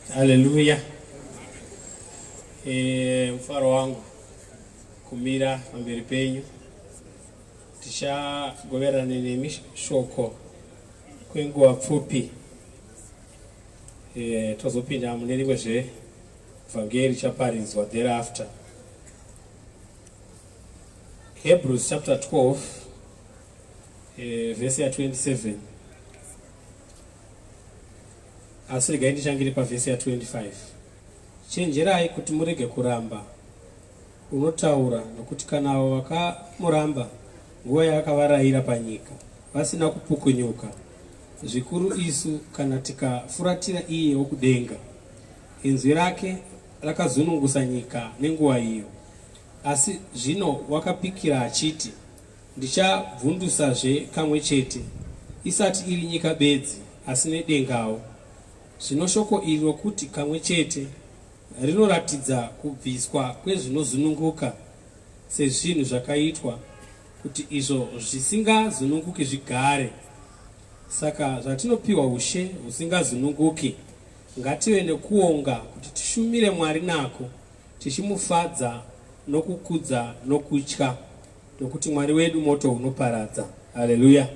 Haleluya. Mfaro wangu kumira pamberi penyu tichagoverana nemishoko kwenguva pfupi tozopinda mune rimwe zvevhangeri chaparidzwa thereafter. Hebrews chapter 12 verse ya 27. Asi regai ndichangire pavhesi ya 25. Chenjerai kuti murege kuramba unotaura, nokuti kana avo vakamuramba nguva yaakavarayira panyika vasina kupukunyuka, zvikuru isu kana tikafuratira iye wokudenga, inzwi rake rakazunungusa nyika nenguva iyo. Asi zvino wakapikira achiti, ndichabvundusazve kamwe chete, isati iri nyika bedzi asi nedengawo. Zvino shoko iri rokuti kamwe chete rinoratidza kubviswa kwezvinozununguka sezvinhu zvakaitwa kuti izvo zvisingazununguki zvigare. Saka zvatinopiwa ushe husingazununguki, ngative nekuonga kuti tishumire Mwari nako, tichimufadza nokukudza nokutya, nokuti Mwari wedu moto unoparadza. Haleluya.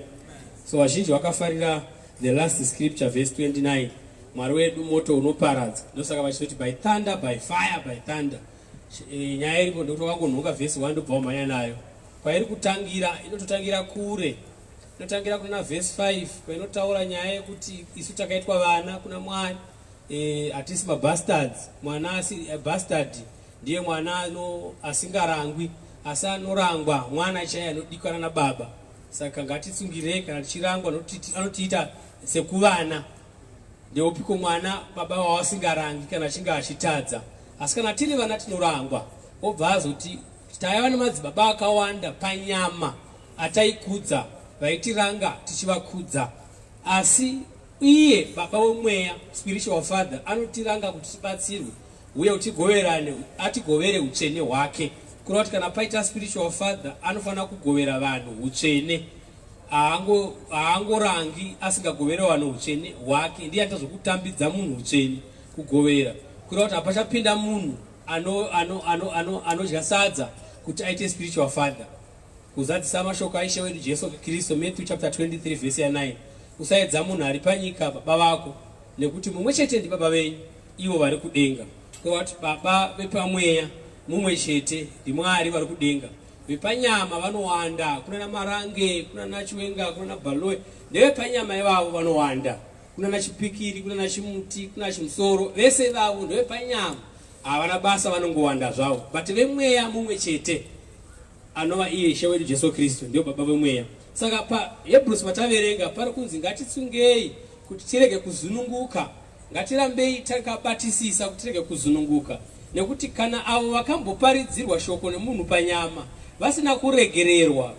So vazhinji vakafarira the last scripture verse 29. Mwari wedu moto unoparadza. Ndosaka vachiti by thunder, by fire, by thunder. Nyaya iripo ndokuti wakangonhonga verse 1 ndobva wamhanya nayo. Kwairi kutangira inototangira kure. Inotangira kuna verse 5 kwainotaura nyaya yekuti isu takaitwa vana kuna Mwari. Hatisi mabastards. Mwana asi bastard ndiye mwana asingarangwi, asi anorangwa mwana chaiye anodikanwa nababa. Saka ngatitsungirei kana tichirangwa anotiita sekuvana. Ndeupiko mwana baba wasingarangi kana achinge achitadza. Asi kana tiri vana tinorangwa. Obva azoti taiva nemadzibaba akawanda panyama ataikudza, vaitiranga tichivakudza. Asi iye baba wemweya, spiritual father, anotiranga kuti tibatsirwe uye utigoverane, atigovere utsvene hwake. Kureva kuti kana paita spiritual father anofanira kugovera vanhu utsvene. Haangorangi asingagovere vanhu utsvene hwake. Ndiye atazokutambidza munhu utsvene kugovera. Kureva kuti hapachapinda munhu anodya sadza kuti aite spiritual father. Kuzadzisa mashoko aishe wedu Jesu Kristu, Matthew chapter 23 verse ya 9. Usaedza munhu ari panyika baba vako, nekuti mumwe chete ndi baba venyu ivo vari kudenga. Kureva kuti baba vepamweya mumwe chete ndi Mwari vari kudenga. Vepanyama vanowanda, kuna namarange, kuna nachiwenga, kuna nabhaloe. Ndevepanyama ivavo vanowanda, kuna nachipikiri, kuna nachimuti, kuna chimusoro. Vese vavo ndevepanyama havana basa, vanongowanda zvavo. But vemweya mumwe chete anova iye Ishe wedu Jesu Kristu, ndio baba vemweya. Saka paHebrews pataverenga pari kunzi ngatitsungei kuti tirege kuzununguka, ngatirambei takabatisisa kuti tirege kuzununguka. Nekuti kana avo vakamboparidzirwa shoko nemunhu panyama vasina kuregererwa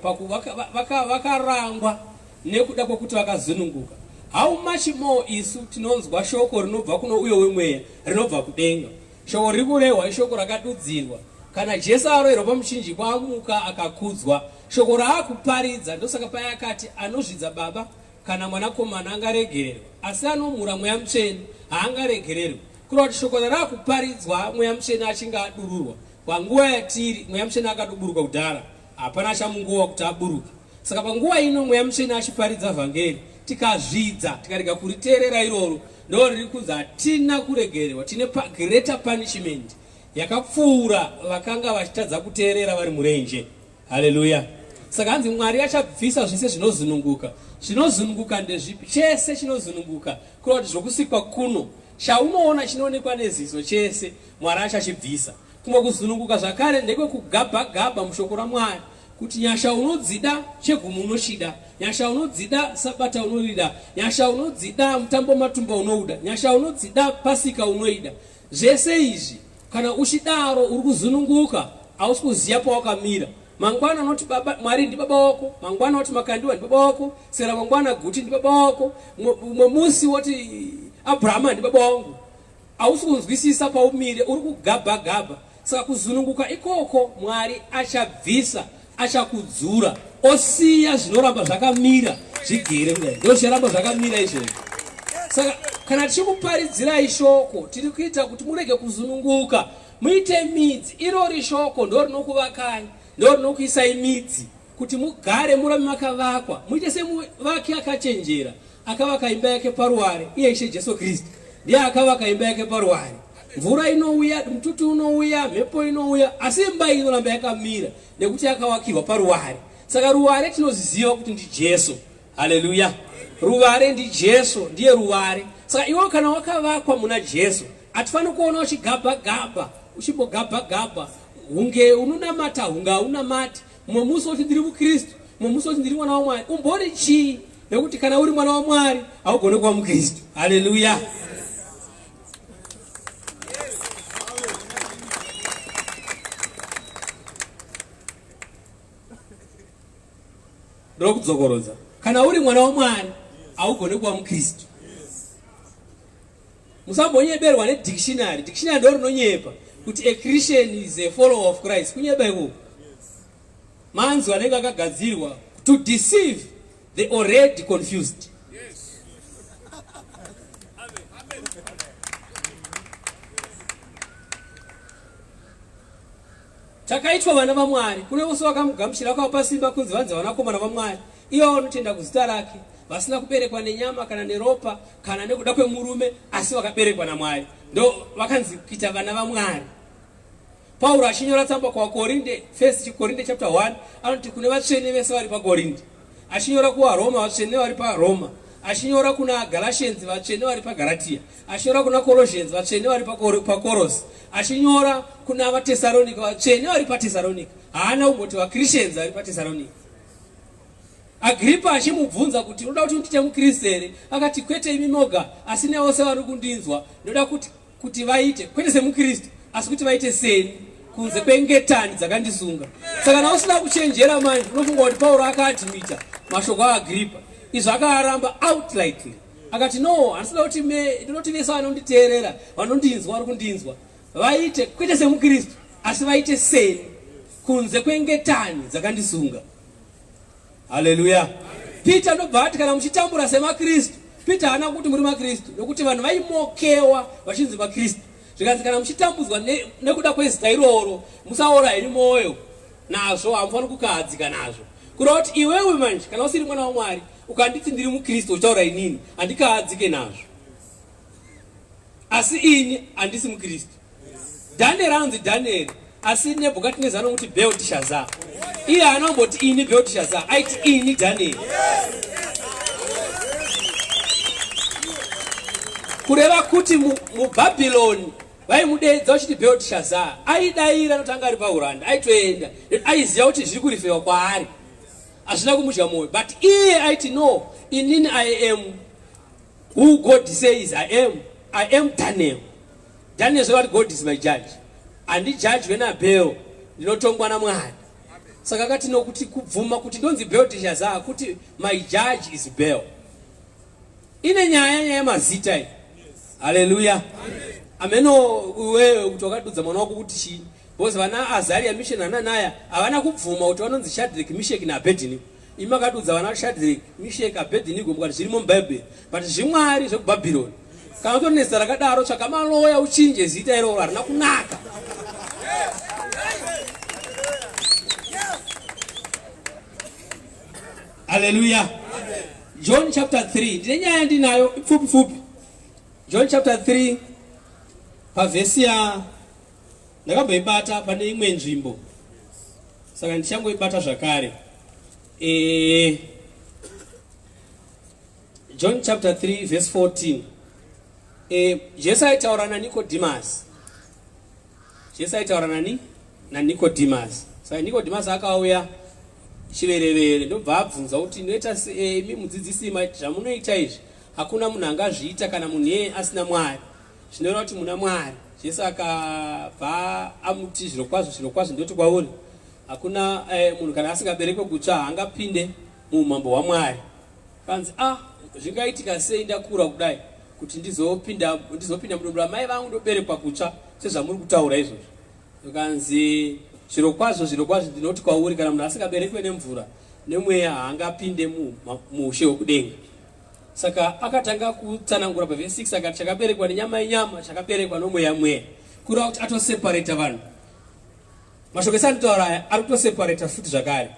vakarangwa nekuda kwokuti vakazununguka, how much more isu tinonzwa shoko rinobva kuno uyo wemweya, rinobva kudenga. Shoko riri kurehwa ishoko rakadudzirwa. Kana Jesu aroerwa pamuchinjikwa amuka akakudzwa, shoko raakuparidza. Ndosaka paya akati anozvidza baba kana mwanakomana angaregererwa, asi anomhura mweya mutsvene haangaregererwi. Kureva kuti shoko raakuparidzwa mweya mutsvene achinge adururwa. Panguva yatiri mweya mutsvene akaduburuka kudhara, hapana chamungova kuti aburuke. Saka panguva ino mweya mutsvene achiparidza vhangeri, tikazvidza tikarega kuriteerera iroro, ndo riri kunzi hatina kuregererwa, tine greater punishment yakapfuura vakanga vachitadza kuteerera vari murenje. Haleluya. Saka hanzi Mwari achabvisa zvese zvinozununguka. Zvinozununguka ndezvipi? Chese chinozununguka. Kureva kuti zvokusikwa kuno, chaunoona chinoonekwa neziso chese Mwari achachibvisa. Kumwe kuzununguka zvakare ndekwe kugabha mushoko raMwari, kuti nyasha unodzida chegumi unochida, nyasha unodzida sabata unorida, nyasha unodzida mutambo matumba unouda, nyasha unodzida pasika unoida. Zvese izvi kana uchidaro uri kuzununguka, hausi kuziya pawakamira. Mangwana anoti baba Mwari ndi baba wako, mangwana oti makandiwa ndi baba wako, sera mangwana guti ndi baba wako, musi woti Abrahama ndi baba wangu. Hausi kunzwisisa paumire, uri kugabha. Saka kuzununguka ikoko Mwari achabvisa, achakudzura, osiya zvinoramba zvakamira zvigere kudai. Ndio zvinoramba zvakamira izvozvo. Saka kana tichikuparidzirai shoko tiri kuita kuti murege kuzununguka, muite midzi. Irori shoko ndo rinokuvakai, ndo rinokuisai midzi kuti mugare murame makavakwa. Muite semuvaki akachenjera akavaka imba yake paruware. Iye Ishe Jesu Kristu ndiye akavaka imba yake paruware. Mvura inouya, mututu unouya, mhepo inouya, asi imba inoramba yakamira nekuti akavakirwa paruware. Saka ruware tinoziziva kuti ndi Jesu. Haleluya. Ruware ndi Jesu, ndiye ruware. Saka iwe kana wakavakwa muna Jesu, atifani kuona uchigabha-gabha, uchimbogabha-gabha, hunge unonamata, hunge haunamati. Mumwe musi woti ndiri muKristu, mumwe musi woti ndiri mwana waMwari. Umbori chii? Nekuti kana uri mwana waMwari haugoni kuva muKristu. Haleluya. Ndiro kudzokorodza. Kana uri mwana waMwari haugoni kuva muKristu. Musambonyeberwa nedictionary. Dictionary ndo rinonyepa kuti a Christian is a follower of Christ. Kunyeba iko manzi anenge akagadzirwa to deceive the already confused. Takaitwa vana vaMwari. Kune vose vakamugamuchira vakapa simba kunzi vanzi vanakomana vaMwari. Ivo vanotenda kuzita rake, vasina kuberekwa nenyama kana neropa kana nekuda kwemurume, asi vakaberekwa naMwari. Ndo vakanzi kuita vana vaMwari. Pauro achinyora tsamba kuvaKorinde, 1 Korinde chapter 1, anoti kune vatsvene vese vari paKorinde. Achinyora kuvaRoma, vatsvene vari paRoma. Achinyora kuna Galatians, vatsvene vari paGalatia. Achinyora kuna Colossians, vatsvene vari paColos. Achinyora kuna vaTesaronika, vatsvene vari paTesaronika. Haana umboti vaChristians vari paTesaronika. Agripa achimubvunza kuti unoda kuti ndiite muKristu here? Akati kwete imi moga, asi nevose vari kundinzwa ndoda kuti vaite kwete semuKristu, asi kuti vaite seni kunze kwengetani dzakandisunga. Saka na usina kuchenjera manje unofunga kuti Pauro akaadhimita mashoko aAgripa. Izvo akaaramba outrightly. Akati no, handisina kuti ndinoti vese vanonditeerera, vanondinzwa, vari kundinzwa, vaite kwete semuKristu, asi vaite seni kunze kwengetani dzakandisunga. Haleluya. Peter ndobva ati kana muchitambura semaKristu. Peter haana kuti muri maKristu, nokuti vanhu vaimokewa vachinzi maKristu. Zvikanzi kana muchitambudzwa nekuda kwezita iroro, musaurayi mwoyo nazvo, hamufani kukahadzika nazvo. Kureva kuti iwewe manje kana usiri mwana waMwari ukanditi ndiri muKristu uchaura inini, handikahadzike nazvo. Asi ini handisi muKristu. Daniel anonzi Daniel, asi Nebhukadhineza anomuti Bhelteshaza. Iye anomboti ini Bhelteshaza, aiti ini Daniel. Kureva kuti muBhabhironi vaimudeedza uchiti Bhelteshaza, aidaira anotanga ari pauranda, aitoenda, aiziva kuti zviri kurifewa kwaari, hazvina kumudya mwoyo. But iye aiti no, inini I am who God says I am. I am Daniel. Daniel said what God is my judge. And the judge when Abel ndinotongwa naMwari. Saka akati nokuti kubvuma kuti ndonzi Bhelteshaza kuti my judge is Bel. Ine nyaya yemazita iyi. Haleluya. Ameno wewe kuti wakadudza mwana wako kuti chini. Bozi vana Azaria, Misheki naAnania havana kubvuma kuti vanonzi Shadrach, Meshaki naAbednego. Imi makadudza vana Shadrach, Meshaki, Abednego mukati zvirimo muBhaibheri, but zvimwari zvekuBhabhironi. Kana utori nezita rakadaro tsvaka maloya uchinje zita iroro, harina kunaka. Hallelujah. John chapter 3. Ndine nyaya ndinayo pfupi. John chapter 3 pavhesi ya ndakamboibata pane imwe nzvimbo, saka ndichangoibata zvakare. John chapter 3 verse 14. Jesu aitaura naNikodhimasi. Jesu aitaura naNikodhimasi. Saka Nikodhimasi akauya chiverevere, ndobva abvunza kuti inoita imi mudzidzisi zvamunoita izvi hakuna munhu angazviita kana munhu asina Mwari. Zvinoreva kuti muna Mwari. Jesu akabva amuti zvirokwazvo ndoti kwauri hakuna munhu kana asingaberekwe kutsva haangapinde muumambo hwaMwari. Kanzi zvingaitika sei ndakura kudai kuti ndizopinda mudumbu ramai vangu ndoberekwa kutsva sezvamuri kutaura izvozvo. Kanzi zvirokwazvo ndinoti kwauri kana munhu asingaberekwe nemvura nemweya haangapinde muushe hwekudenga. Saka akatanga kutsanangura pavhesi 6 akati chakaberekwa nenyama yenyama chakaberekwa nomweya mweya, kureva kuti atoseparata vanhu. Mashoko esanditaura aya ari kutoseparata futi zvakare,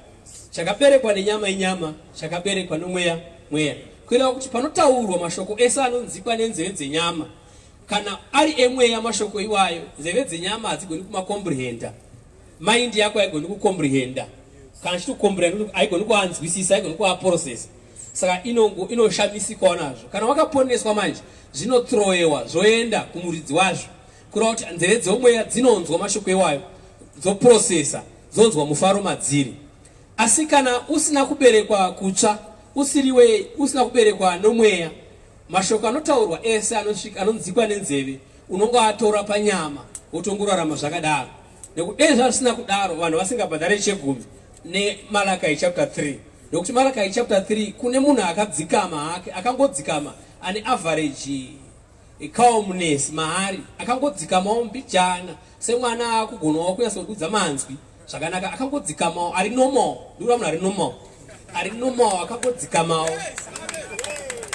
chakaberekwa nenyama yenyama chakaberekwa nomweya mweya, kureva kuti panotaurwa mashoko ese anonzikwa nenzeve dzenyama, kana ari emweya mashoko iwayo, nzeve dzenyama hadzigoni kumakombrehenda, maindi yako haigoni kukombrehenda, kana chitokombrehenda haigoni kuanzwisisa, haigoni kuaprocesa. Saka inoshamisikawo nazvo. Kana wakaponeswa manje zvinothrowewa zvoenda kumuridzi wazvo, kureva kuti nzeve dzomweya dzinonzwa mashoko iwayo, dzoprocesa, dzonzwa mufaro madziri. Asi kana usina kuberekwa kutsva, usina kuberekwa nomweya, mashoko anotaurwa ese anonzikwa nenzeve unonga atora panyama wotongorarama zvakadaro. Nekuti dai zvisina kudaro vanhu vasingabhadhare chegumi neMalachi chapter 3. Nekuti Malachi chapter 3 kune munhu akadzikama hake, akangodzikama ane average calmness mahari, akangodzikamawo mbijana semwana akugonawo kunyatsodudza manzwi zvakanaka, akangodzikamawo ari normal. Ndura munhu ari normal akangodzikamawo.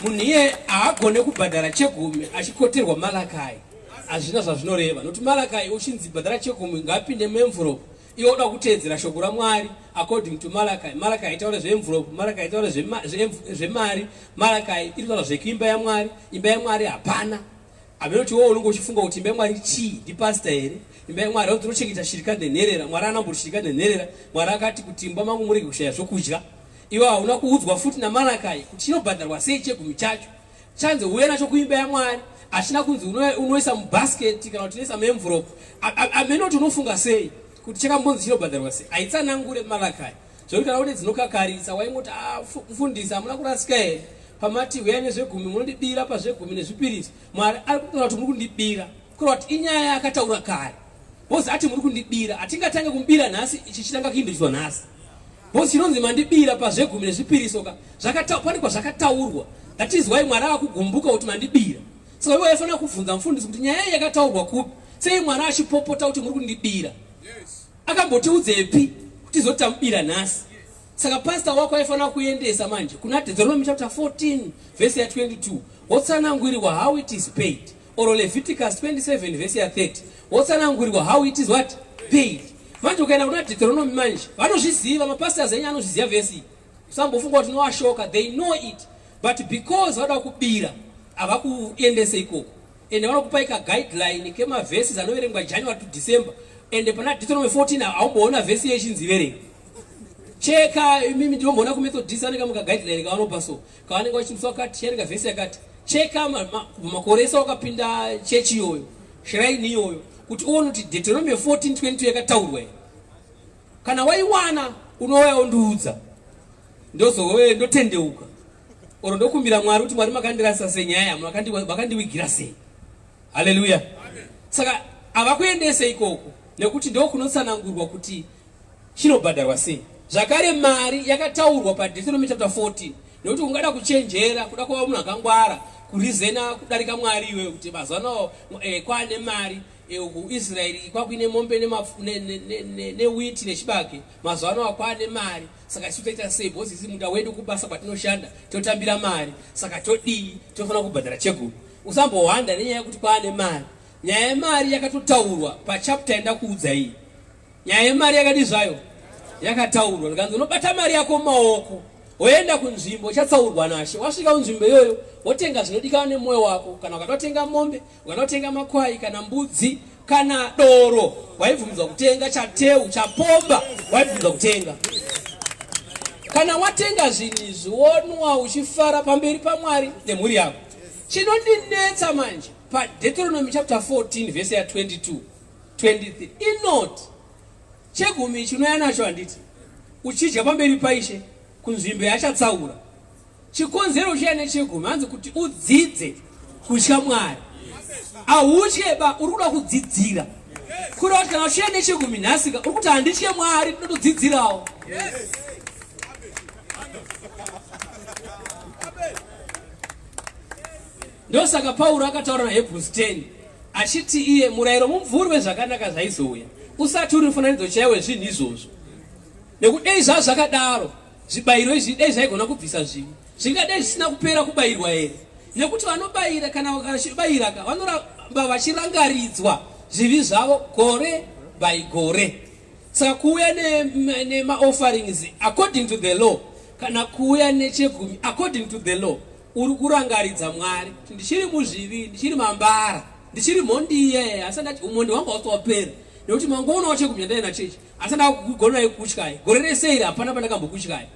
Munhu iye haagone kubhadhara chegumi achikoterwa Malachi. Hazvina zvazvinoreva, nokuti Malachi uchinzi bhadhara chegumi ngapinde muenvelope, iwe uda kuteedzera shoko raMwari according to Malachi. Malachi aitaura zveenvelope, Malachi aitaura zvemari, Malachi iritaura zvekuimba yaMwari. Imba yaMwari hapana. Amenoti wewe unenge uchifunga kuti imba yaMwari chii? Ndipasta here? Imba yaMwari ndinochengeta shirika nenherera. Mwari anamboti shirika nenherera. Mwari akati kuti imba mangu murege kushaya zvokudya. Iwe hauna kuudzwa futi naMalachi kuti chinobhadharwa sei chegumi chacho. Chanze uye nacho kuimba yaMwari, achina kunzi unoisa mubhasketi kana kuti unoisa muenvelope. Amenoti unofunga sei kuti chakambonzi chinobhadharwa sei? Haitsanangure Malachi. Zvokuti kana une dzinokakaritsa waingoti mufundisi hamuna kurasika here? Pamati uyai nezvegumi munondibira pazvegumi nezvipiriso. Mwari ari kutaura kuti muri kundibira, kureva kuti inyaya yakataura kare. Bozi ati muri kundibira, atingatange kumubira nhasi, ichi chitanga kuindiswa nhasi. Bozi chinonzi mandibira pazvegumi nezvipiriso pane kwazvakataurwa. That is why Mwari akugumbuka kuti mandibira. Saka iwe waifana kubvunza mufundisi kuti nyaya yakataurwa kupi? Sei Mwari achipopota kuti muri kundibira? Akambotiudzepi kuti zotamubira nhasi? Saka pastor wako aifana kuendesa manje kuna Deuteronomy chapter 14 verse ya 22 wotsanangurirwa how it is paid, or Leviticus 27 verse ya 30 wotsanangurirwa how it is what paid. Manje ukaenda kuna Deuteronomy manje vanozviziva, mapastors enyu anozviziva verse. Usambofunga kuti noashoka, they know it, but because vada kubira avakuendesa ikoko, ende vanokupa guideline kemavhesi anoverengwa January to December, ende pana Deuteronomy 14 haumboona vhesi yechinziverenga. Cheka mimi ndinombona kumethodist anenge muka guideline kavanopa so kavanenge vachindiswa kati charenga vhesi yakati cheka makoresa wakapinda chechi iyoyo shrine iyoyo kuti uone kuti Deuteronomy 14:22 yakataurwa. Kana waiwana unouya undiudza ndotendeuka, oro ndokumbira Mwari kuti Mwari makandirasa senyaya makandiwigira sei. Haleluya. Saka avakuendese ikoko nekuti ndokunotsanangurwa kuti chinobhadharwa sei. Zvakare mari yakataurwa paDeuteronomy chapter 14, nekuti ungada kuchenjera kuda kuva munhu akangwara kurizena kudarika Mwari iwe kuti mazano kwane mari kuIsraeri kwakuine mombe newiti nechibage, mazano akwane mari. Saka toita sei? Bosi isi munda wedu kubasa kwatinoshanda totambira mari, saka todii tofana kubhadhara chegumi. Usambohwanda nenyaya yekuti kwane mari. Nyaya yemari yakatotaurwa pachapter enda kuudza iyi. Nyaya yemari yakadi zvayo yakataurwa. Ndikanzi unobata mari yako mumaoko woenda kunzvimbo chatsaurwa naShe, wasvika kunzvimbo iyoyo wotenga zvinodikanwa nemwoyo wako. Kana ukatotenga mombe, ukatotenga makwai kana mbudzi kana doro, waibvumidzwa kutenga chateu chapomba, waibvumidzwa kutenga. Kana watenga zvinhu izvi wonwa uchifara pamberi paMwari nemhuri yako. Chinondinetsa manje paDeuteronomy chapter 14 verse ya 22 23 inoti chegumi chinouya nacho handiti uchidya pamberi paIshe kunzvimbo yachatsaura. Chikonzero chiya nechegumi hanzi kuti udzidze kutya Mwari. Autyeba, uri kuda kudzidzira. Kureva kuti kana uchiya nechegumi nhasika uri kuti handitye Mwari, ndinotodzidzirawo. Ndosaka Pauro akataura naHebrews 10 achiti iye murayiro mumvuri wezvakanaka zvaizouya usati uri mufananidzo chaiwo wezvinhu izvozvo. Nekuti dei zvazvakadaro zvibayiro izvi dei zvaigona kubvisa zvivi. zvingadai zvisina kupera kubayirwa here, nekuti vanobayira kana vachibayira vanoramba vachirangaridzwa zvivi zvavo gore by gore. Saka kuuya nema-offerings according to the law kana kuuya nechegumi according to the law uri kurangaridza Mwari kuti ndichiri muzvivi, ndichiri mambara, ndichiri mhondiye, asandati umhondi wangu hausawapera nekuti mangoonawo chegumi yandaenda chechi asanda kugona kutyai gore rese iri hapana pandakambokutyai.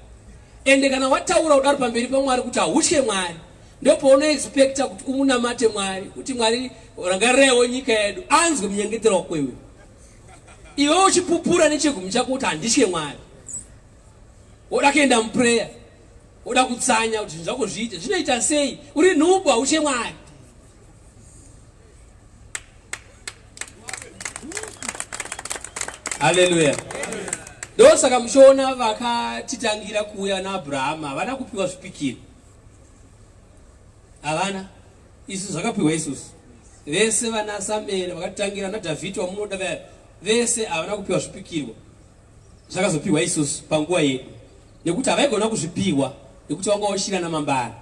Ende kana wataura kudaro pamberi paMwari kuti hautye Mwari, ndopaunoexpecta kuti umunamate Mwari, kuti Mwari rangarirewo nyika yedu, anzwe munyengetero kwewe. Iwe uchipupura nechegumi chako kuti handitye Mwari, woda kuenda muprayer, woda kutsanya kuti zvako zviite, zvinoita sei? Uri nhumbu, hautye Mwari. Hallelujah. Ndosaka mushona vakatitangira kuuya naAbraham havana kupiwa zvipikiro. Havana, isu zvakapiwa isusu. Vese vana Samuel vakatitangira naDhavhidhi wamunoda vese havana kupiwa zvipikiro. Zvakazopiwa isusu panguva yedu. Nekuti havaigona kuzvipiwa nekuti vanga vachira namambara.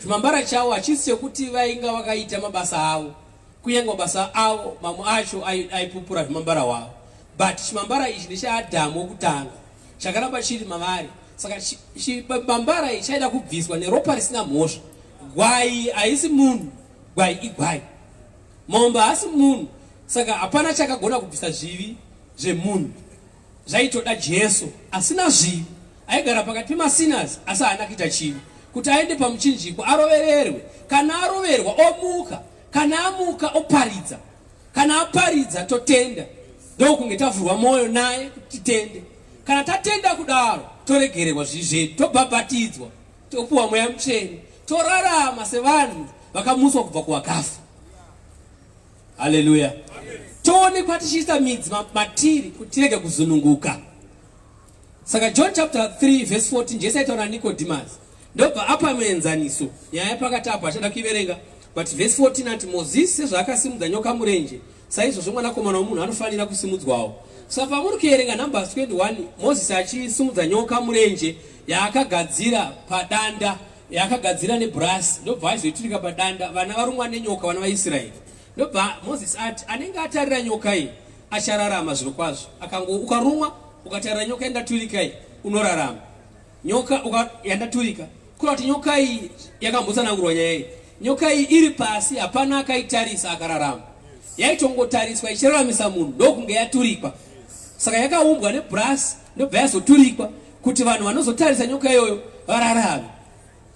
Chimambara chavo hachisi chekuti vainga vakaita mabasa avo. Kuyenga mabasa avo mamwe acho aipupura zvimambara wavo. But chimambara ichi ndechaAdhamu wokutanga chakaramba chiri mavari. Saka chimambara ichi chaida kubviswa neropa risina mhosva. Gwai haisi munhu, gwai igwai. Mombe haasi munhu, saka hapana chakagona kubvisa zvivi zvemunhu. Zvaitoda Jesu asina zvivi, aigara pakati pemasinners asi haana kuita chivi, kuti aende pamuchinjikwa arovererwe. Kana aroverwa omuka, kana amuka oparidza, kana aparidza totenda. Ndokunge tavhurwa mwoyo naye kuti titende. Kana tatenda kudaro toregererwa zvivi zvedu, tobhabhatidzwa, topuwa mweya mutsvene, torarama sevanhu vakamuswa kubva kuvakafa. Haleluya. Toonekwa tichiisa midzi matiri kuti tirege kuzununguka. Saka John chapter 3 verse 14 Jesu aitaura naNicodemus. Ndobva apa muenzaniso nyaya pakati apo achada kuiverenga. But verse 14 ati Mozisi sezvaakasimudza nyoka murenje, saizvozvo mwanakomana womunhu anofanira kusimudzwawo. Saka pamuri kuerenga Numbers 21 Mozisi achisimudza nyoka murenje yaakagadzira padanda, yaakagadzira nebrass, ndobva aizoiturika padanda, vana varumwa nenyoka, vana vaIsraeri. Ndobva Mozisi ati anenge atarira nyoka iyi achararama zviro kwazvo. Ukarumwa ukatarira nyoka yandaturika iyi unorarama. Nyoka yandaturika kura kuti nyoka iyi yakambotsanangurwa nyaya iyi. Nyoka iyi iri pasi hapana akaitarisa akararama. Yaitongotariswa ichiraramisa munhu ndokunge yaturikwa. Saka yakaumbwa nebrass ndobva yazoturikwa kuti vanhu vanozotarisa nyoka iyoyo vararame.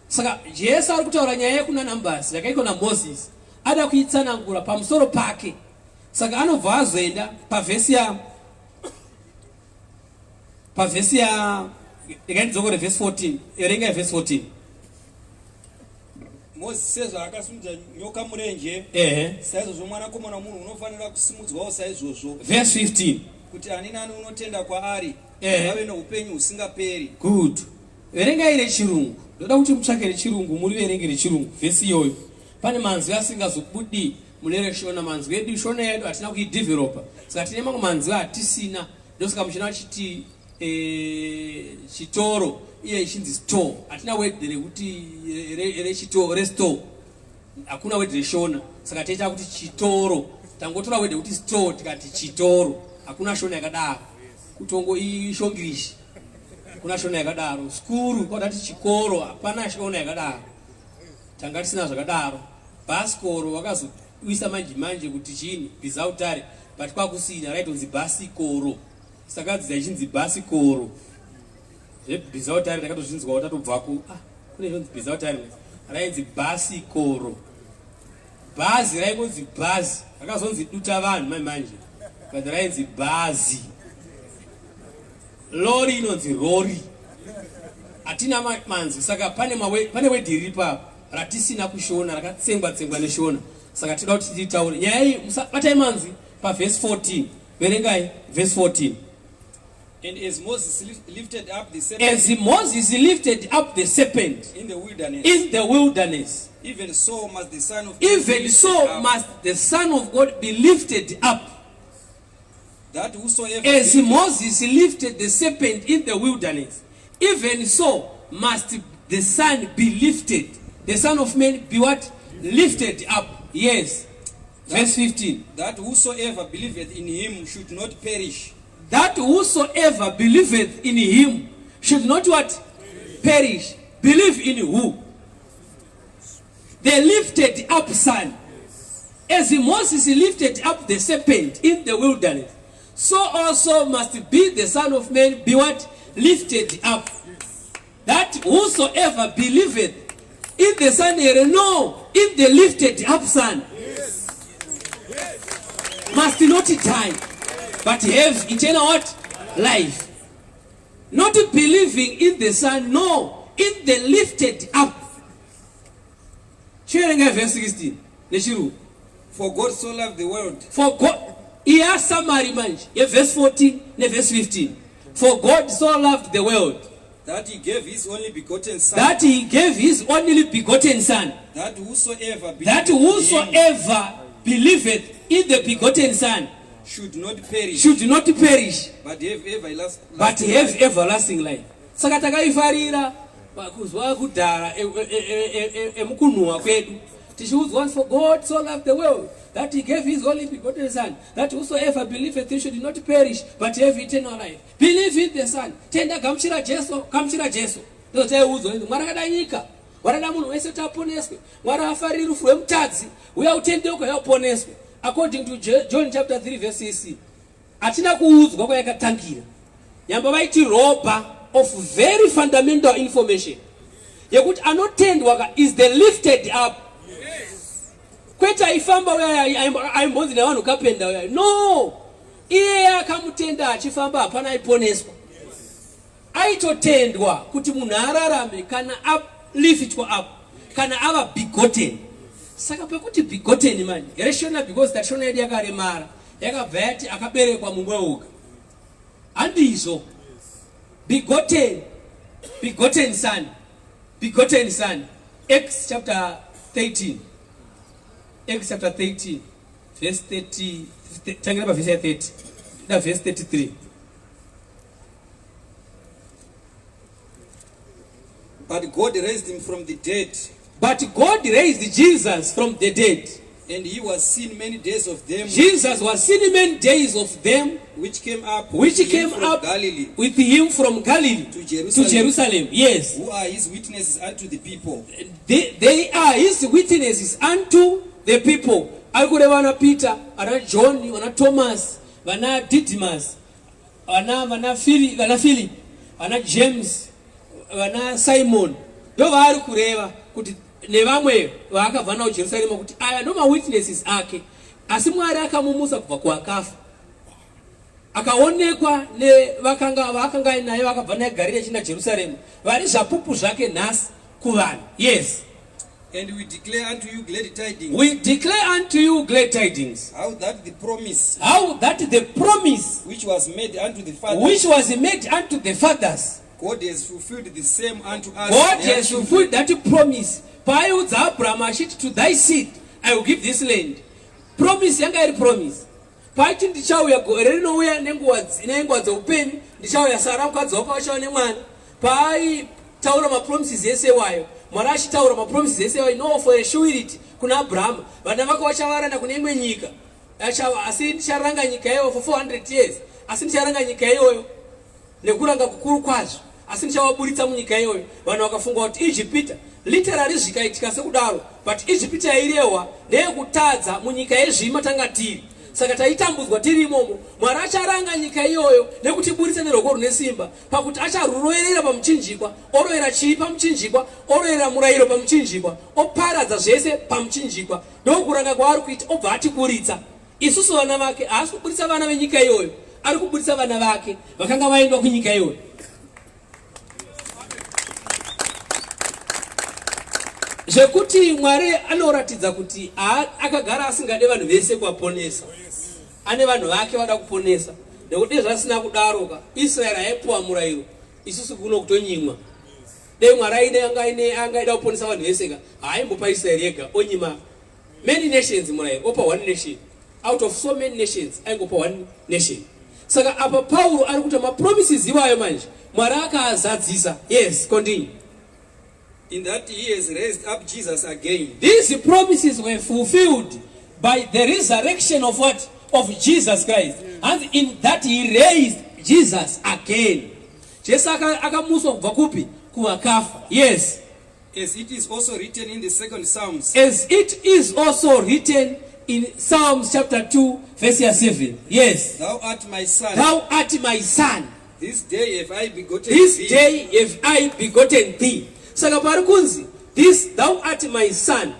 Saka Jesu ari kutaura nyaya yekuna Numbers yakaitwa naMozisi ada kuitsanangura pamusoro pake. Saka anobva azoenda pavhesi ya ikandidzokore verse 14, erenga verse 14. Mozisi sezvaakasimudza nyoka murenje, saizvozvo mwanakomana womunhu unofanira kusimudzwawo saizvozvo. Verse 15. Kuti ani nani unotenda kwaari ave noupenyu husingaperi. Good. Verengai rechirungu. Ndoda kuti mutsvake rechirungu, muri verenge rechirungu. Vhesi iyoyo. Pane manzwi asingazobudi mune reshona. Manzwi edu shona yedu hatina kuidevelopa. Saka tine mamwe manzwi atisina. Ndosaka muchina chiti chitoro iye ichinzi store. Hatina word rekuti restore. Hakuna word reshona. Saka taita kuti chitoro. Tangotora word rekuti store tikati chitoro. Hakuna shona yakadaro. Kutongo ishongirishi. Kuna shona yakadaro. Skuru kwatati chikoro hapana shona yakadaro. Tanga tisina zvakadaro. Bhasikoro vakazoisa manje kuti chini bizautare, but kwakusina raitonzi bhasikoro. Saka dzichinzi bhasikoro. Bizautare takatozvinzwa tatobvako kune zvonzi bizautare rainzi bhasikoro. Bhazi raingonzi bhazi, rakazonzi duta vanhu manje, but rainzi bhazi. Lori inonzi rori. Hatina manzi, saka pane wedi riripa ratisina kushona, rakatsengwa neshona. Saka tinoda kuti titaure nyaya iyi. Batai manzi paverse 14. Verengai verse 14. And as Moses lifted up the serpent, in the wilderness, even so must the Son of God be lifted up. That whosoever as Moses lifted the serpent in the wilderness, even so must the Son be lifted. The Son of Man be what? Lifted up. Yes. Verse 15. That whosoever believeth in him should not perish. That whosoever believeth in him should not what? Perish. Believe in who? The lifted up Son. As Moses lifted up the serpent in the wilderness, so also must be the Son of Man be what? Lifted up. That whosoever believeth in the Son, no, in the lifted up Son, must not die, but have eternal what? Life. Not believing in the Son, no, in the lifted up. Verse 16. For God so loved the world. For God, here summary man, verse 14, verse 15. For God so loved the world that he gave his only begotten Son. That he gave his only begotten Son. That whosoever believeth in the begotten Son should not perish. But have everlasting life. Saka takaifarira kuzwa kudhara emukunhuwa kwedu. Tichiudzwa, for God so loved the world that he gave his only begotten Son, that whosoever believeth he should not perish but have eternal life. Believe in the Son. Tenda gamuchira Jesu. Ndoteudzwa Mwari akadanyika. Warada munhu wese taponeswe. Mwari afarira rufu rwemutadzi. Uya utendeuka yaponeswe. According to John chapter 3 verse 6. Atina kuudzwa kwayakatangira. Nyamba vaiti roba of very fundamental information. Yekuti anotendwa is the lifted up. Kweta ifamba uya aimbonzi na vanhu kapenda uya. No. Iye akamutenda achifamba hapana aiponeswa. Aitotendwa kuti munhu ararame kana liftwa up. Kana ava begotten. Saka pekuti begotten man. Rational because that shona yedu yakaremara. Yakabva yati akaberekwa mumweuka. Handizvo. Begotten Son. Begotten Son. Acts chapter 13. Acts chapter 13, verse 30, verse 33. But God raised him from the dead. But God raised Jesus from the dead. And he was seen many days of them. Jesus was seen many days of them. Which came up Galilee, with him from Galilee to Jerusalem. Yes. Who are his witnesses unto the people. They are his witnesses unto the people. Alikuwa wana Peter, wana John, wana Thomas, wana Didymus, wana Philip, wana James, wana Simon. Ndo vari kureva kuti nevamwe vakabva nawo Jerusalem kuti aya ndo mawitnesses ake. Asi Mwari akamumusa kubva kuwakafa. Akaonekwa vakanga naye vakabva naye Galilee achina Jerusalem. Vari zvapupu zvake nhasi kuvanhu. Yes. And we declare unto you glad tidings. We declare unto you glad tidings. How that the promise. Which was made unto the fathers. God has fulfilled the same unto us. God has fulfilled that promise. Paiudza Abraham achiti to thy seed I will give this land. Promise yanga iri promise. Paiti ndichauya gore rinouya nenguva dzeupenyu. Ndichauya Sara mukadzi wako achava nemwana. Taura mapromises ese wayo. Mwari achitaura mapromises ese wayo. No, for a surety kuna Abraham. Vana vako vachavaranda kune imwe nyika. Asi ndicharanga nyika iyoyo for 400 years. Asi ndicharanga nyika iyoyo nekuranga kukuru kwazvo. Asi ndichavaburitsa munyika iyoyo. Vanhu vakafunga kuti Ijipita literally zvikaitika sekudaro, but Ijipita yairehwa neyekutadza munyika yezvima tanga tiri. Saka taitambudzwa tiri imomo. Mwari acharanga nyika iyoyo nekutiburitsa neroko rune simba pakuti acharuroerera pamuchinjikwa, oroera chii pamuchinjikwa, oroera murayiro pamuchinjikwa, oparadza zvese pamuchinjikwa. Ndokuranga kwaari kuita obva atikuritsa. Isusu vana vake haasi kuburitsa vana venyika iyoyo, ari kuburitsa vana vake vakanga vaendwa kunyika iyoyo. Zvekuti Mwari anoratidza kuti akagara asingade vanhu vese kuvaponesa. Ane vanhu vake vada kuponesa. Nekuti zvasina kudaroka Israeri aipuwa murayiro, isusu kuno kutonyimwa. Dei Mwari angaida kuponesa vanhu vese ka haimbopa Israeri yega onyima many nations murayiro, opa one nation. Out of so many nations aingopa one nation. Saka apa Paulo ari kuti mapromises iwayo manje Mwari akazadzisa. Yes, continue. in that he has raised up Jesus again. These promises were fulfilled by the resurrection of what? Of Jesus Christ. And in that he raised Jesus again. Jesus akamuswa kubva kupi? Kuwakafa. Yes. As it is also written in the second Psalms. As it is also written in Psalms chapter 2 verse 7. Yes. Thou art my son. Thou art my son. This day have I begotten this thee. Day have I begotten thee. Saka parikunzi, this thou art my son.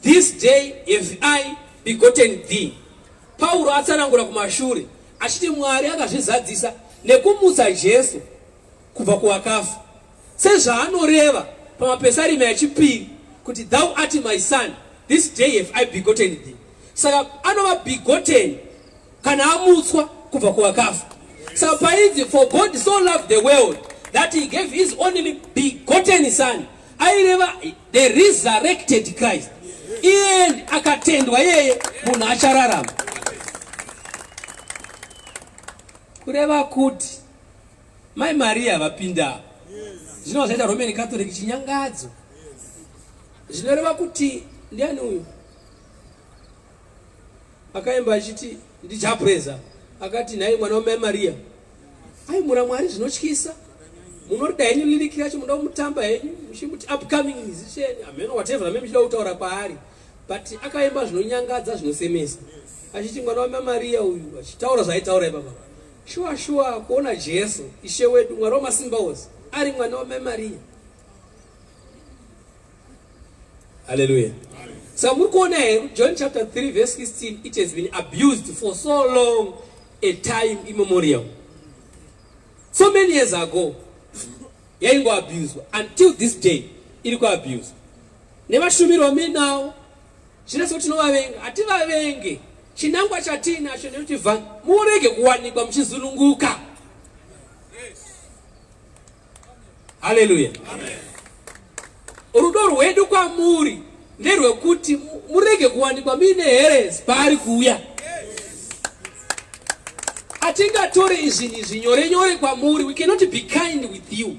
This day have I begotten thee. Paulo atsanangura kumashure achiti Mwari akazvizadzisa nekumutsa Jesu kubva kuwakafa. Sezvaanoreva pamapesarima echipiri kuti thou art my son. This day have I begotten thee. Saka anova begotten kana amutswa kubva kuwakafa. So for God so loved the world that he gave his only begotten son. Aireva the resurrected Christ. Iye akatendwa yeye munhu achararama. Kureva kuti Mai Maria vapinda. Zvino zvaita Roman Catholic chinyangadzo. Zvinoreva kuti ndiani uyu? Akaimba achiti ndichapreza. Akati nai mwana wa Maria. Ai mura Mwari zvinotyisa. Munorida henyu liriki racho muda kumutamba henyu. Muchimuti upcoming musician. Amen whatever meme chida kutaura kwaari. But akaimba zvinonyangadza zvinosemesa. Achiti mwana wa Maria uyu achitaura zvaitaura baba. Sure kuona Jesu ishe wedu Mwari wamasimba ose ari mwana wa Maria. Hallelujah. So muri kuona here John chapter 3 verse 16, it has been abused for so long a time immemorial. So many years ago yaingo abused until this day iriko abused. Nevashumiro me now zvinoso tinovavenga hativavenge chinangwa chatinacho nekuti murege kuwanikwa muchizununguka. Hallelujah. Amen. Rudo rwedu kwamuri nderwekuti murege kuwanikwa mine heresi paari kuuya. Atingatore izvinhu zvinyore kwamuri. We cannot be kind with you